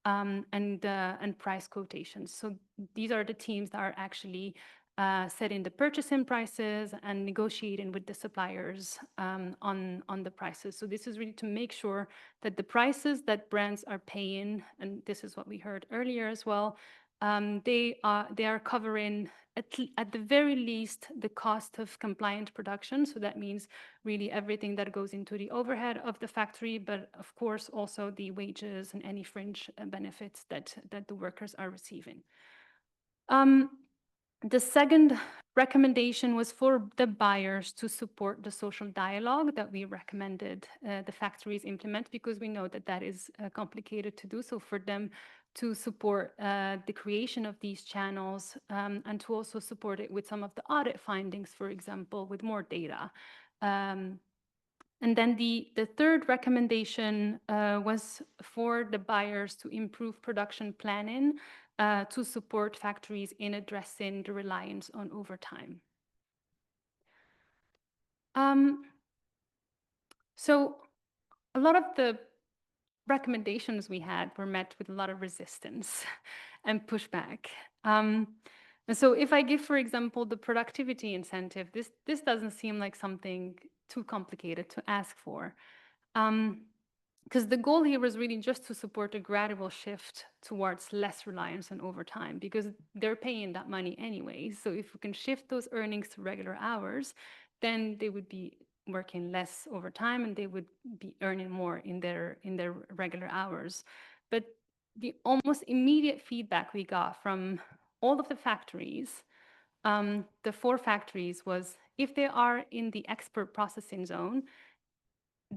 and price quotations. So these are the teams that are actually setting the purchasing prices and negotiating with the suppliers on the prices. So this is really to make sure that the prices that brands are paying, and this is what we heard earlier as well, they are covering at the very least the cost of compliant production. So that means really everything that goes into the overhead of the factory, but of course also the wages and any fringe benefits that the workers are receiving. The second recommendation was for the buyers to support the social dialogue that we recommended the factories implement, because we know that that is complicated to do. So for them to support the creation of these channels and to also support it with some of the audit findings, for example, with more data. And then the third recommendation was for the buyers to improve production planning to support factories in addressing the reliance on overtime. So a lot of the recommendations we had were met with a lot of resistance and pushback. And so if I give, for example, the productivity incentive, this doesn't seem like something too complicated to ask for. Because the goal here was really just to support a gradual shift towards less reliance on overtime, because they're paying that money anyway. So if we can shift those earnings to regular hours, then they would be working less overtime and they would be earning more in their regular hours. But the almost immediate feedback we got from all of the factories, the 4 factories, was if they are in the export processing zone,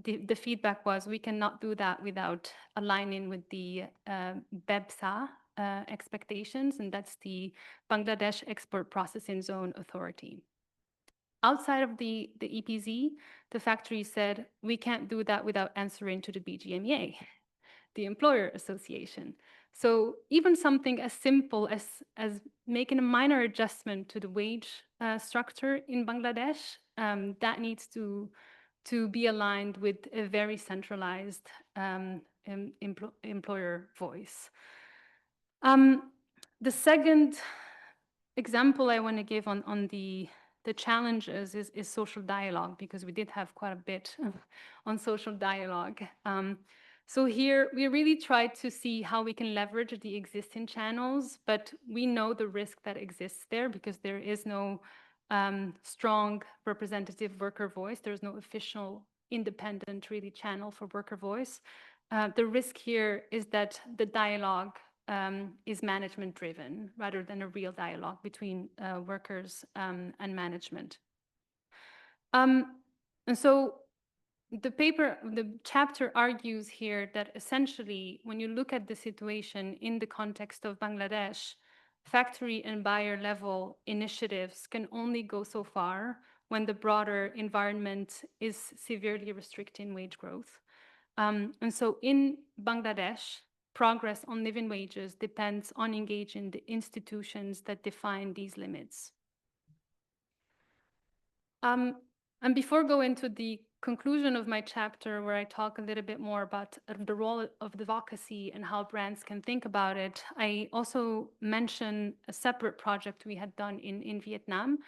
the feedback was we cannot do that without aligning with the BEPSA expectations, and that's the Bangladesh Export Processing Zone Authority. Outside of the EPZ, the factory said we can't do that without answering to the BGMEA, the Employer Association. So even something as simple as making a minor adjustment to the wage structure in Bangladesh, that needs to be aligned with a very centralized employer voice. The second example I want to give on the challenges is social dialogue, because we did have quite a bit on social dialogue. So here we really tried to see how we can leverage the existing channels, but we know the risk that exists there because there is no strong representative worker voice. There's no official independent really channel for worker voice. The risk here is that the dialogue is management driven rather than a real dialogue between workers and management. And so the chapter argues here that essentially when you look at the situation in the context of Bangladesh, factory and buyer level initiatives can only go so far when the broader environment is severely restricting wage growth. And so in Bangladesh, progress on living wages depends on engaging the institutions that define these limits. And before going to the conclusion of my chapter, where I talk a little bit more about the role of advocacy and how brands can think about it, I also mention a separate project we had done in Vietnam,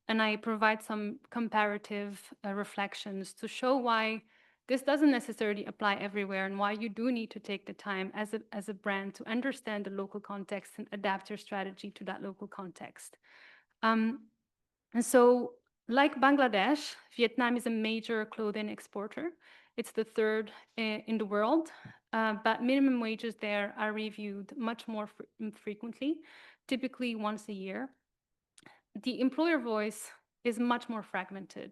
and I provide some comparative reflections to show why this doesn't necessarily apply everywhere and why you do need to take the time as a brand to understand the local context and adapt your strategy to that local context. And so, like Bangladesh, Vietnam is a major clothing exporter. It's the 3rd in the world, but minimum wages there are reviewed much more frequently, typically once a year. The employer voice is much more fragmented.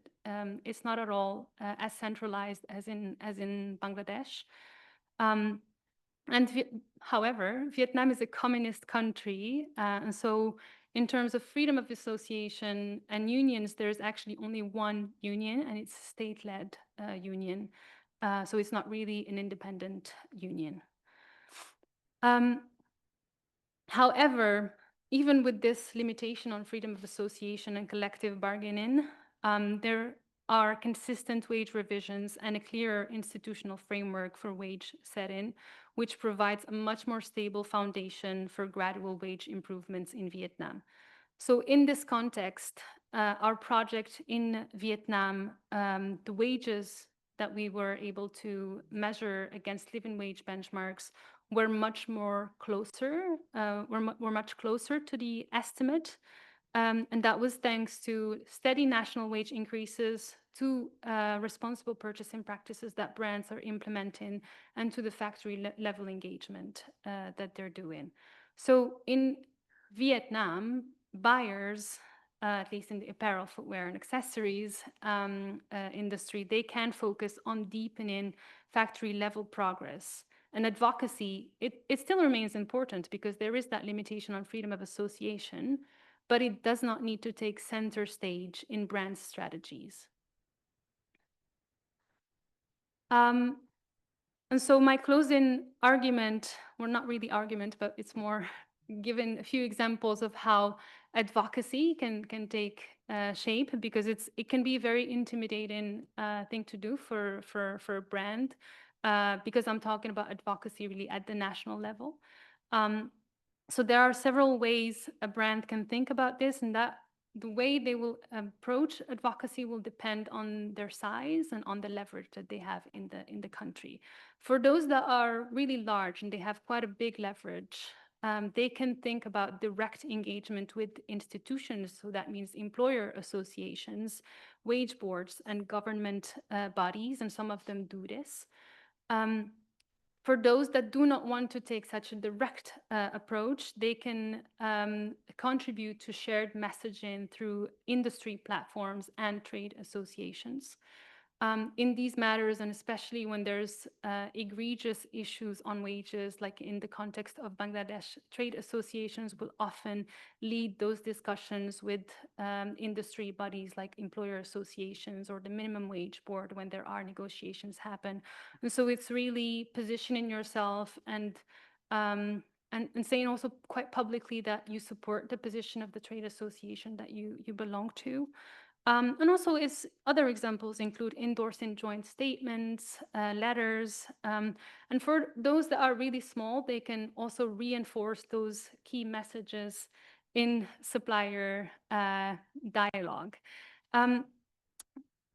It's not at all as centralized as in Bangladesh. However, Vietnam is a communist country, and so in terms of freedom of association and unions, there's actually only one union, and it's a state-led union. So it's not really an independent union. However, even with this limitation on freedom of association and collective bargaining, there are consistent wage revisions and a clearer institutional framework for wage setting, which provides a much more stable foundation for gradual wage improvements in Vietnam. So in this context, our project in Vietnam, the wages that we were able to measure against living wage benchmarks were much more closer, were much closer to the estimate. And that was thanks to steady national wage increases, to responsible purchasing practices that brands are implementing, and to the factory level engagement that they're doing. So in Vietnam, buyers, at least in the apparel, footwear, and accessories industry, they can focus on deepening factory level progress. And advocacy, it still remains important because there is that limitation on freedom of association, but it does not need to take center stage in brand strategies. And so my closing argument, well, not really argument, but it's more given a few examples of how advocacy can take shape, because it can be a very intimidating thing to do for a brand, because I'm talking about advocacy really at the national level. So there are several ways a brand can think about this, and that the way they will approach advocacy will depend on their size and on the leverage that they have in the country. For those that are really large and they have quite a big leverage, they can think about direct engagement with institutions. So that means employer associations, wage boards, and government bodies, and some of them do this. For those that do not want to take such a direct approach, they can contribute to shared messaging through industry platforms and trade associations. In these matters, and especially when there's egregious issues on wages, like in the context of Bangladesh, trade associations will often lead those discussions with industry bodies like employer associations or the minimum wage board when there are negotiations happen. And so it's really positioning yourself and saying also quite publicly that you support the position of the trade association that you belong to. And also other examples include endorsing joint statements, letters, and for those that are really small, they can also reinforce those key messages in supplier dialogue.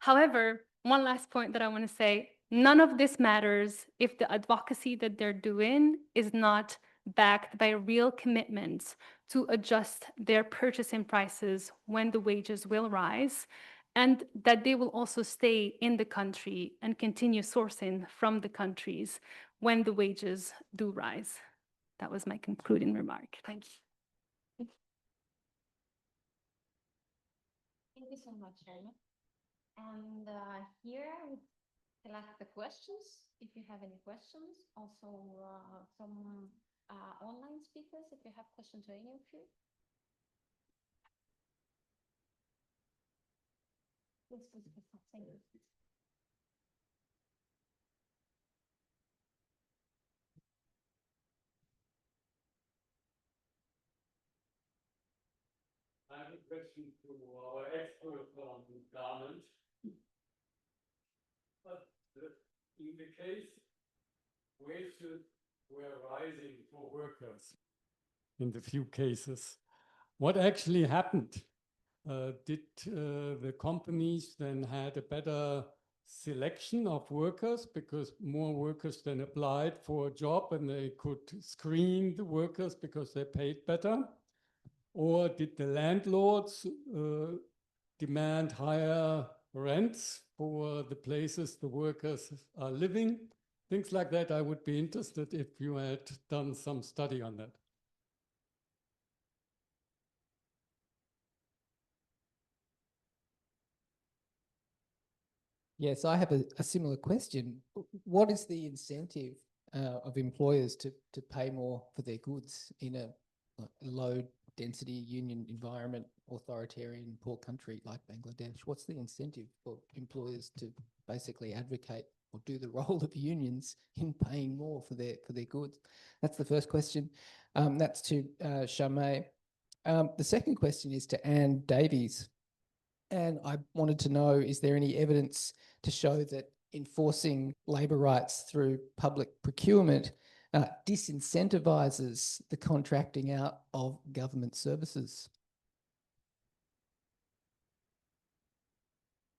However, one last point that I want to say, none of this matters if the advocacy that they're doing is not backed by real commitments to adjust their purchasing prices when the wages will rise, and that they will also stay in the country and continue sourcing from the countries when the wages do rise. That was my concluding remark. Thank you. Thank you so much, Sharma. And here we collect the questions. If you have any questions, also from online speakers, if you have questions to any of you. Yes, please. Thank you. I have a question to our expert on garment. But in the case wages were rising for workers, in the few cases, what actually happened? Did the companies then had a better selection of workers because more workers then applied for a job and they could screen the workers because they paid better? Or did the landlords demand higher rents for the places the workers are living? Things like that. I would be interested if you had done some study on that. Yes, I have a similar question. What is the incentive of employers to pay more for their goods in a low density union environment, authoritarian poor country like Bangladesh? What's the incentive for employers to basically advocate or do the role of unions in paying more for their goods? That's the first question. That's to Shamay. The second question is to Anne Davies. And I wanted to know, is there any evidence to show that enforcing labour rights through public procurement disincentivizes the contracting out of government services?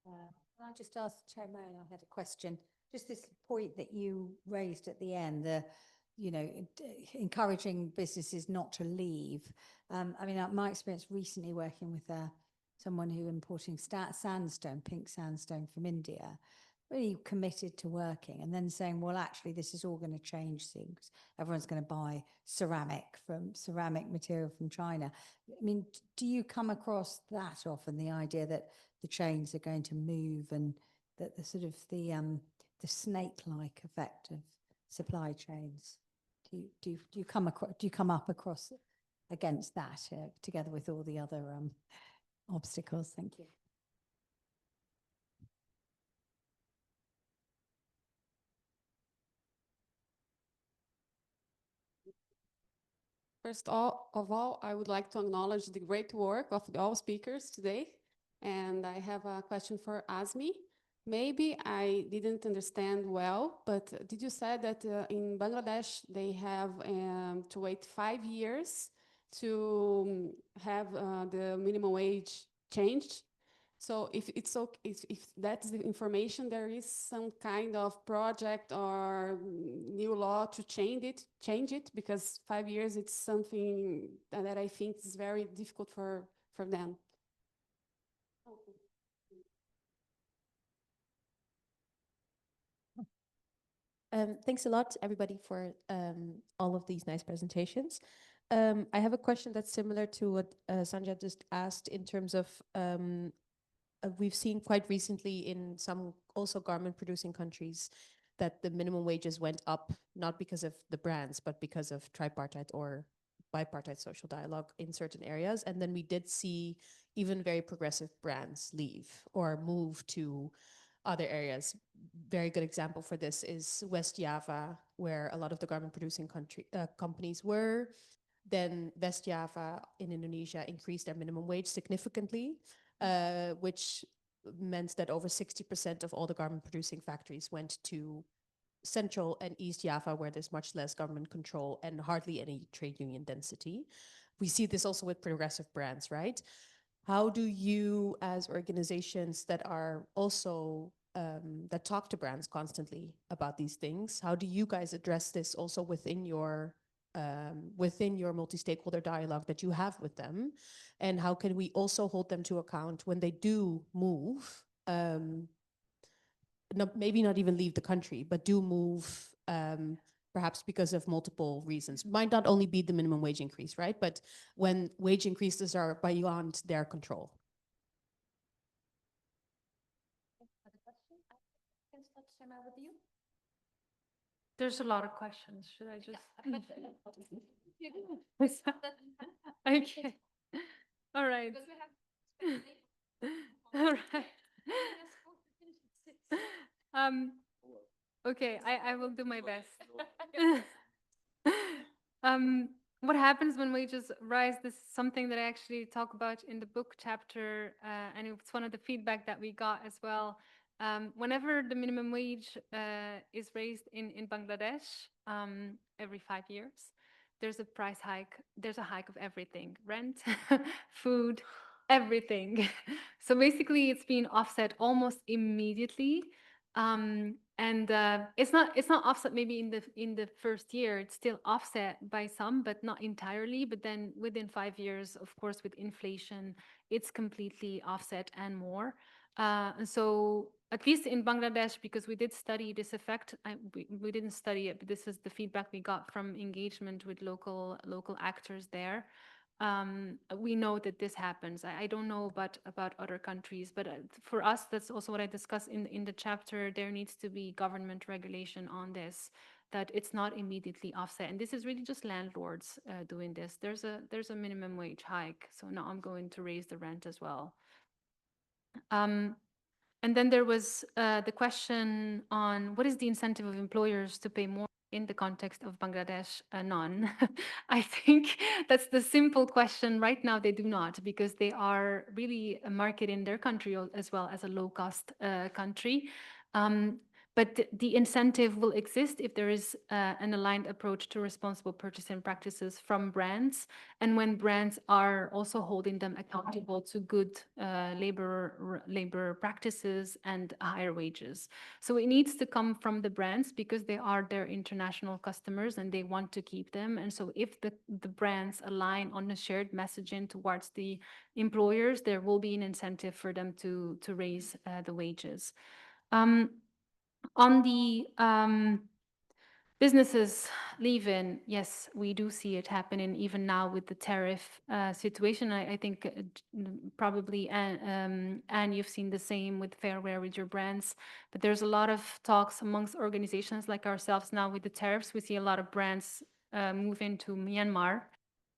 I'll just ask Chairman, I had a question. Just this point that you raised at the end, encouraging businesses not to leave. I mean, my experience recently working with someone who importing sandstone, pink sandstone from India, really committed to working, and then saying, well, actually, this is all going to change things. Everyone's going to buy ceramic material from China. I mean, do you come across that often, the idea that the chains are going to move and that the sort of the snake-like effect of supply chains? Do you come up across against that together with all the other obstacles? Thank you. First of all, I would like to acknowledge the great work of all speakers today. And I have a question for Azmi. Maybe I didn't understand well, but did you say that in Bangladesh, they have to wait 5 years to have the minimum wage changed? So if that's the information, there is some kind of project or new law to change it, because 5 years, it's something that I think is very difficult for them. Thanks a lot, everybody, for all of these nice presentations. I have a question that's similar to what Sanjay just asked in terms of we've seen quite recently in some also garment-producing countries that the minimum wages went up, not because of the brands, but because of tripartite or bipartite social dialogue in certain areas. And then we did see even very progressive brands leave or move to other areas. Very good example for this is West Java, where a lot of the garment-producing companies were. Then West Java in Indonesia increased their minimum wage significantly, which meant that over 60% of all the garment-producing factories went to Central and East Java, where there's much less government control and hardly any trade union density. We see this also with progressive brands, right? How do you, as organizations that are also that talk to brands constantly about these things, how do you guys address this also within your multi-stakeholder dialogue that you have with them? And how can we also hold them to account when they do move, maybe not even leave the country, but do move perhaps because of multiple reasons? Might not only be the minimum wage increase, right? But when wage increases are beyond their control. With you? There's a lot of questions. Should I just? Okay. All right. All right. Okay, I will do my best. What happens when wages rise? This is something that I actually talk about in the book chapter, and it's one of the feedback that we got as well. Whenever the minimum wage is raised in Bangladesh every 5 years, there's a price hike. There's a hike of everything: rent, food, everything. So basically, it's being offset almost immediately. It's not offset maybe in the first year. It's still offset by some, but not entirely. But then within 5 years, of course, with inflation, it's completely offset and more. And so at least in Bangladesh, because we did study this effect, we didn't study it, but this is the feedback we got from engagement with local actors there. we know that this happens. I don't know about other countries, but for us, that's also what I discussed in the chapter. There needs to be government regulation on this, that it's not immediately offset. And this is really just landlords doing this. There's a minimum wage hike, so now I'm going to raise the rent as well. And then there was the question on what is the incentive of employers to pay more in the context of Bangladesh? None. I think that's the simple question. Right now, they do not, because they are really a market in their country as well as a low-cost country. But the incentive will exist if there is an aligned approach to responsible purchasing practices from brands, and when brands are also holding them accountable to good labor practices and higher wages. So it needs to come from the brands because they are their international customers and they want to keep them. And so if the brands align on a shared messaging towards the employers, there will be an incentive for them to raise the wages. On the businesses leaving, yes, we do see it happening even now with the tariff situation. I think probably, Anne, you've seen the same with Fair Wear with your brands, but there's a lot of talks amongst organizations like ourselves now with the tariffs. We see a lot of brands move into Myanmar.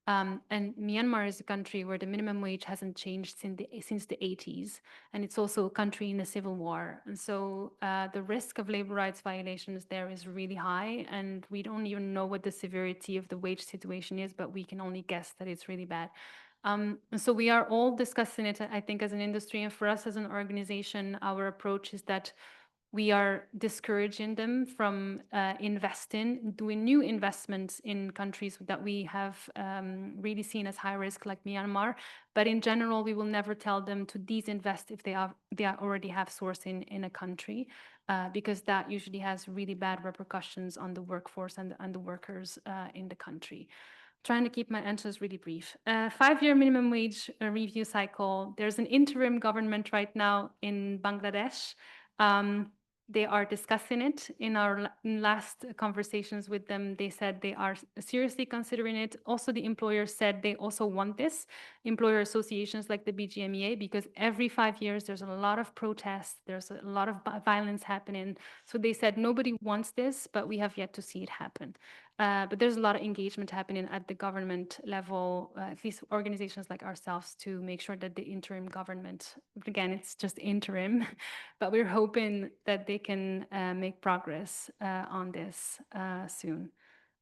And Myanmar is a country where the minimum wage hasn't changed since the 80s. And it's also a country in a civil war. And so the risk of labor rights violations there is really high. And we don't even know what the severity of the wage situation is, but we can only guess that it's really bad. So we are all discussing it, I think, as an industry. And for us as an organization, our approach is that we are discouraging them from doing new investments in countries that we have really seen as high risk, like Myanmar. But in general, we will never tell them to disinvest if they already have sourcing in a country, because that usually has really bad repercussions on the workforce and the workers in the country. Trying to keep my answers really brief. 5-year minimum wage review cycle. There's an interim government right now in Bangladesh. They are discussing it. In our last conversations with them, they said they are seriously considering it. Also, the employers said they also want this, employer associations like the BGMEA, because every 5 years there's a lot of protests, there's a lot of violence happening. So they said nobody wants this, but we have yet to see it happen. But there's a lot of engagement happening at the government level, at least organizations like ourselves, to make sure that the interim government, again, it's just interim, but we're hoping that they can make progress on this soon.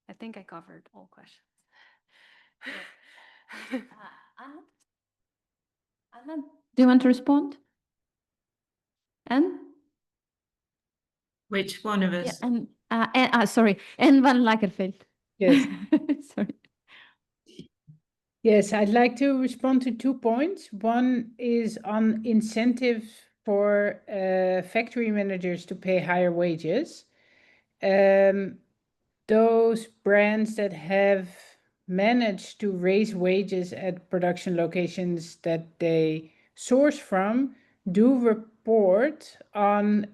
I think I covered all questions. Anna, do you want to respond? Anne? Which one of us? Yeah, sorry, Anne van Lakerveld. Yes. Sorry. Yes, I'd like to respond to 2 points. One is on incentives for factory managers to pay higher wages. Those brands that have managed to raise wages at production locations that they source from do report on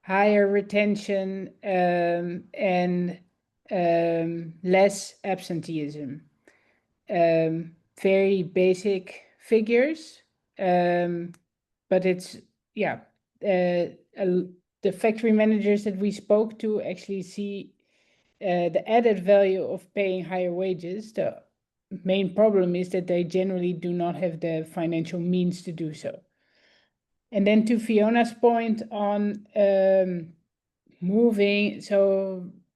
higher retention and less absenteeism. Very basic figures, but it's, yeah, the factory managers that we spoke to actually see the added value of paying higher wages. The main problem is that they generally do not have the financial means to do so. And then to Fiona's point on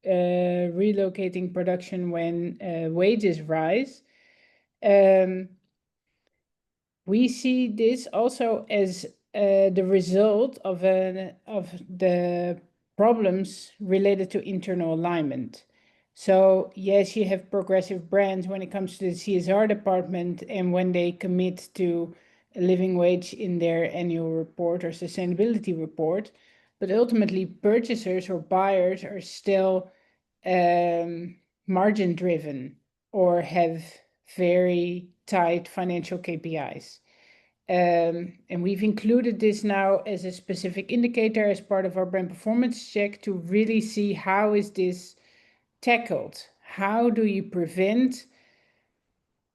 relocating production when wages rise, we see this also as the result of the problems related to internal alignment. So yes, you have progressive brands when it comes to the CSR department, and when they commit to a living wage in their annual report or sustainability report, but ultimately purchasers or buyers are still margin driven or have very tight financial KPIs. And we've included this now as a specific indicator as part of our brand performance check to really see how is this tackled. How do you prevent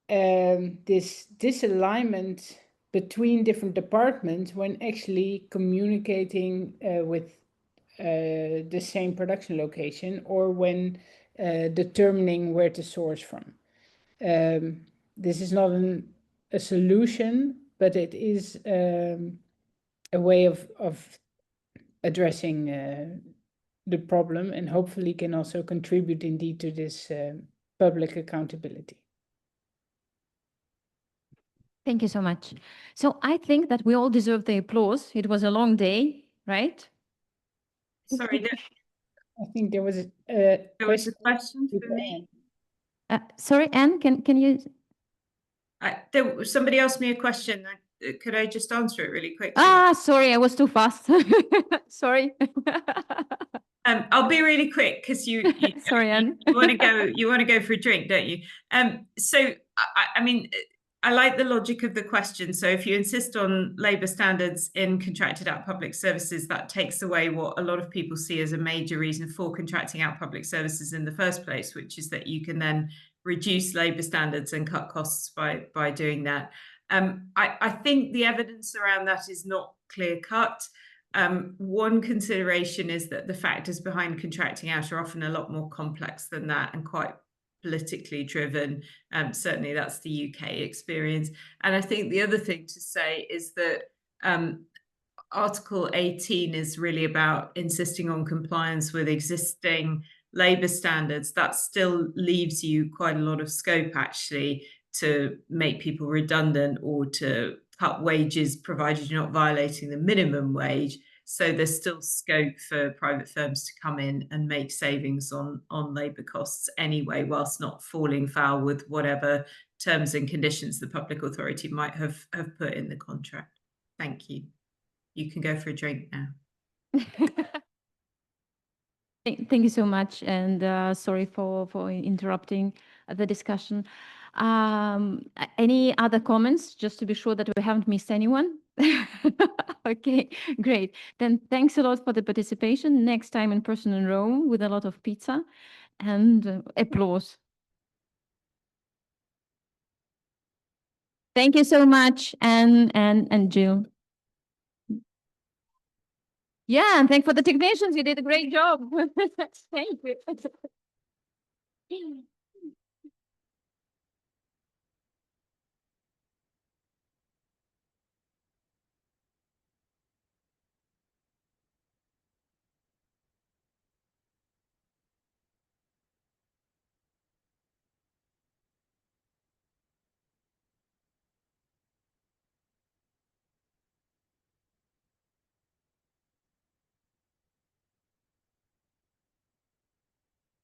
this disalignment between different departments when actually communicating with the same production location, or when determining where to source from. This is not a solution, but it is a way of addressing the problem, and hopefully can also contribute indeed to this public accountability. Thank you so much. So I think that we all deserve the applause. It was a long day, right? Sorry, I think there was a question for me. Sorry, Anne, can you? Somebody asked me a question. Could I just answer it really quickly? Sorry, I was too fast. Sorry. I'll be really quick because you sorry, Anne. you want to go for a drink, don't you? So I mean, I like the logic of the question. So if you insist on labour standards in contracted out public services, that takes away what a lot of people see as a major reason for contracting out public services in the first place, which is that you can then reduce labour standards and cut costs by doing that. I think the evidence around that is not clear cut. One consideration is that the factors behind contracting out are often a lot more complex than that and quite politically driven. Certainly that's the UK experience. And I think the other thing to say is that Article 18 is really about insisting on compliance with existing labour standards. That still leaves you quite a lot of scope actually to make people redundant or to cut wages, provided you're not violating the minimum wage. So there's still scope for private firms to come in and make savings on labour costs anyway, whilst not falling foul with whatever terms and conditions the public authority might have put in the contract. Thank you. You can go for a drink now. Thank you so much, and sorry for interrupting the discussion. Any other comments, just to be sure that we haven't missed anyone? Okay, great. Then thanks a lot for the participation. Next time in person in Rome with a lot of pizza and applause. Thank you so much, Anne and Jill. Yeah, and thanks for the technicians. You did a great job. Thank you.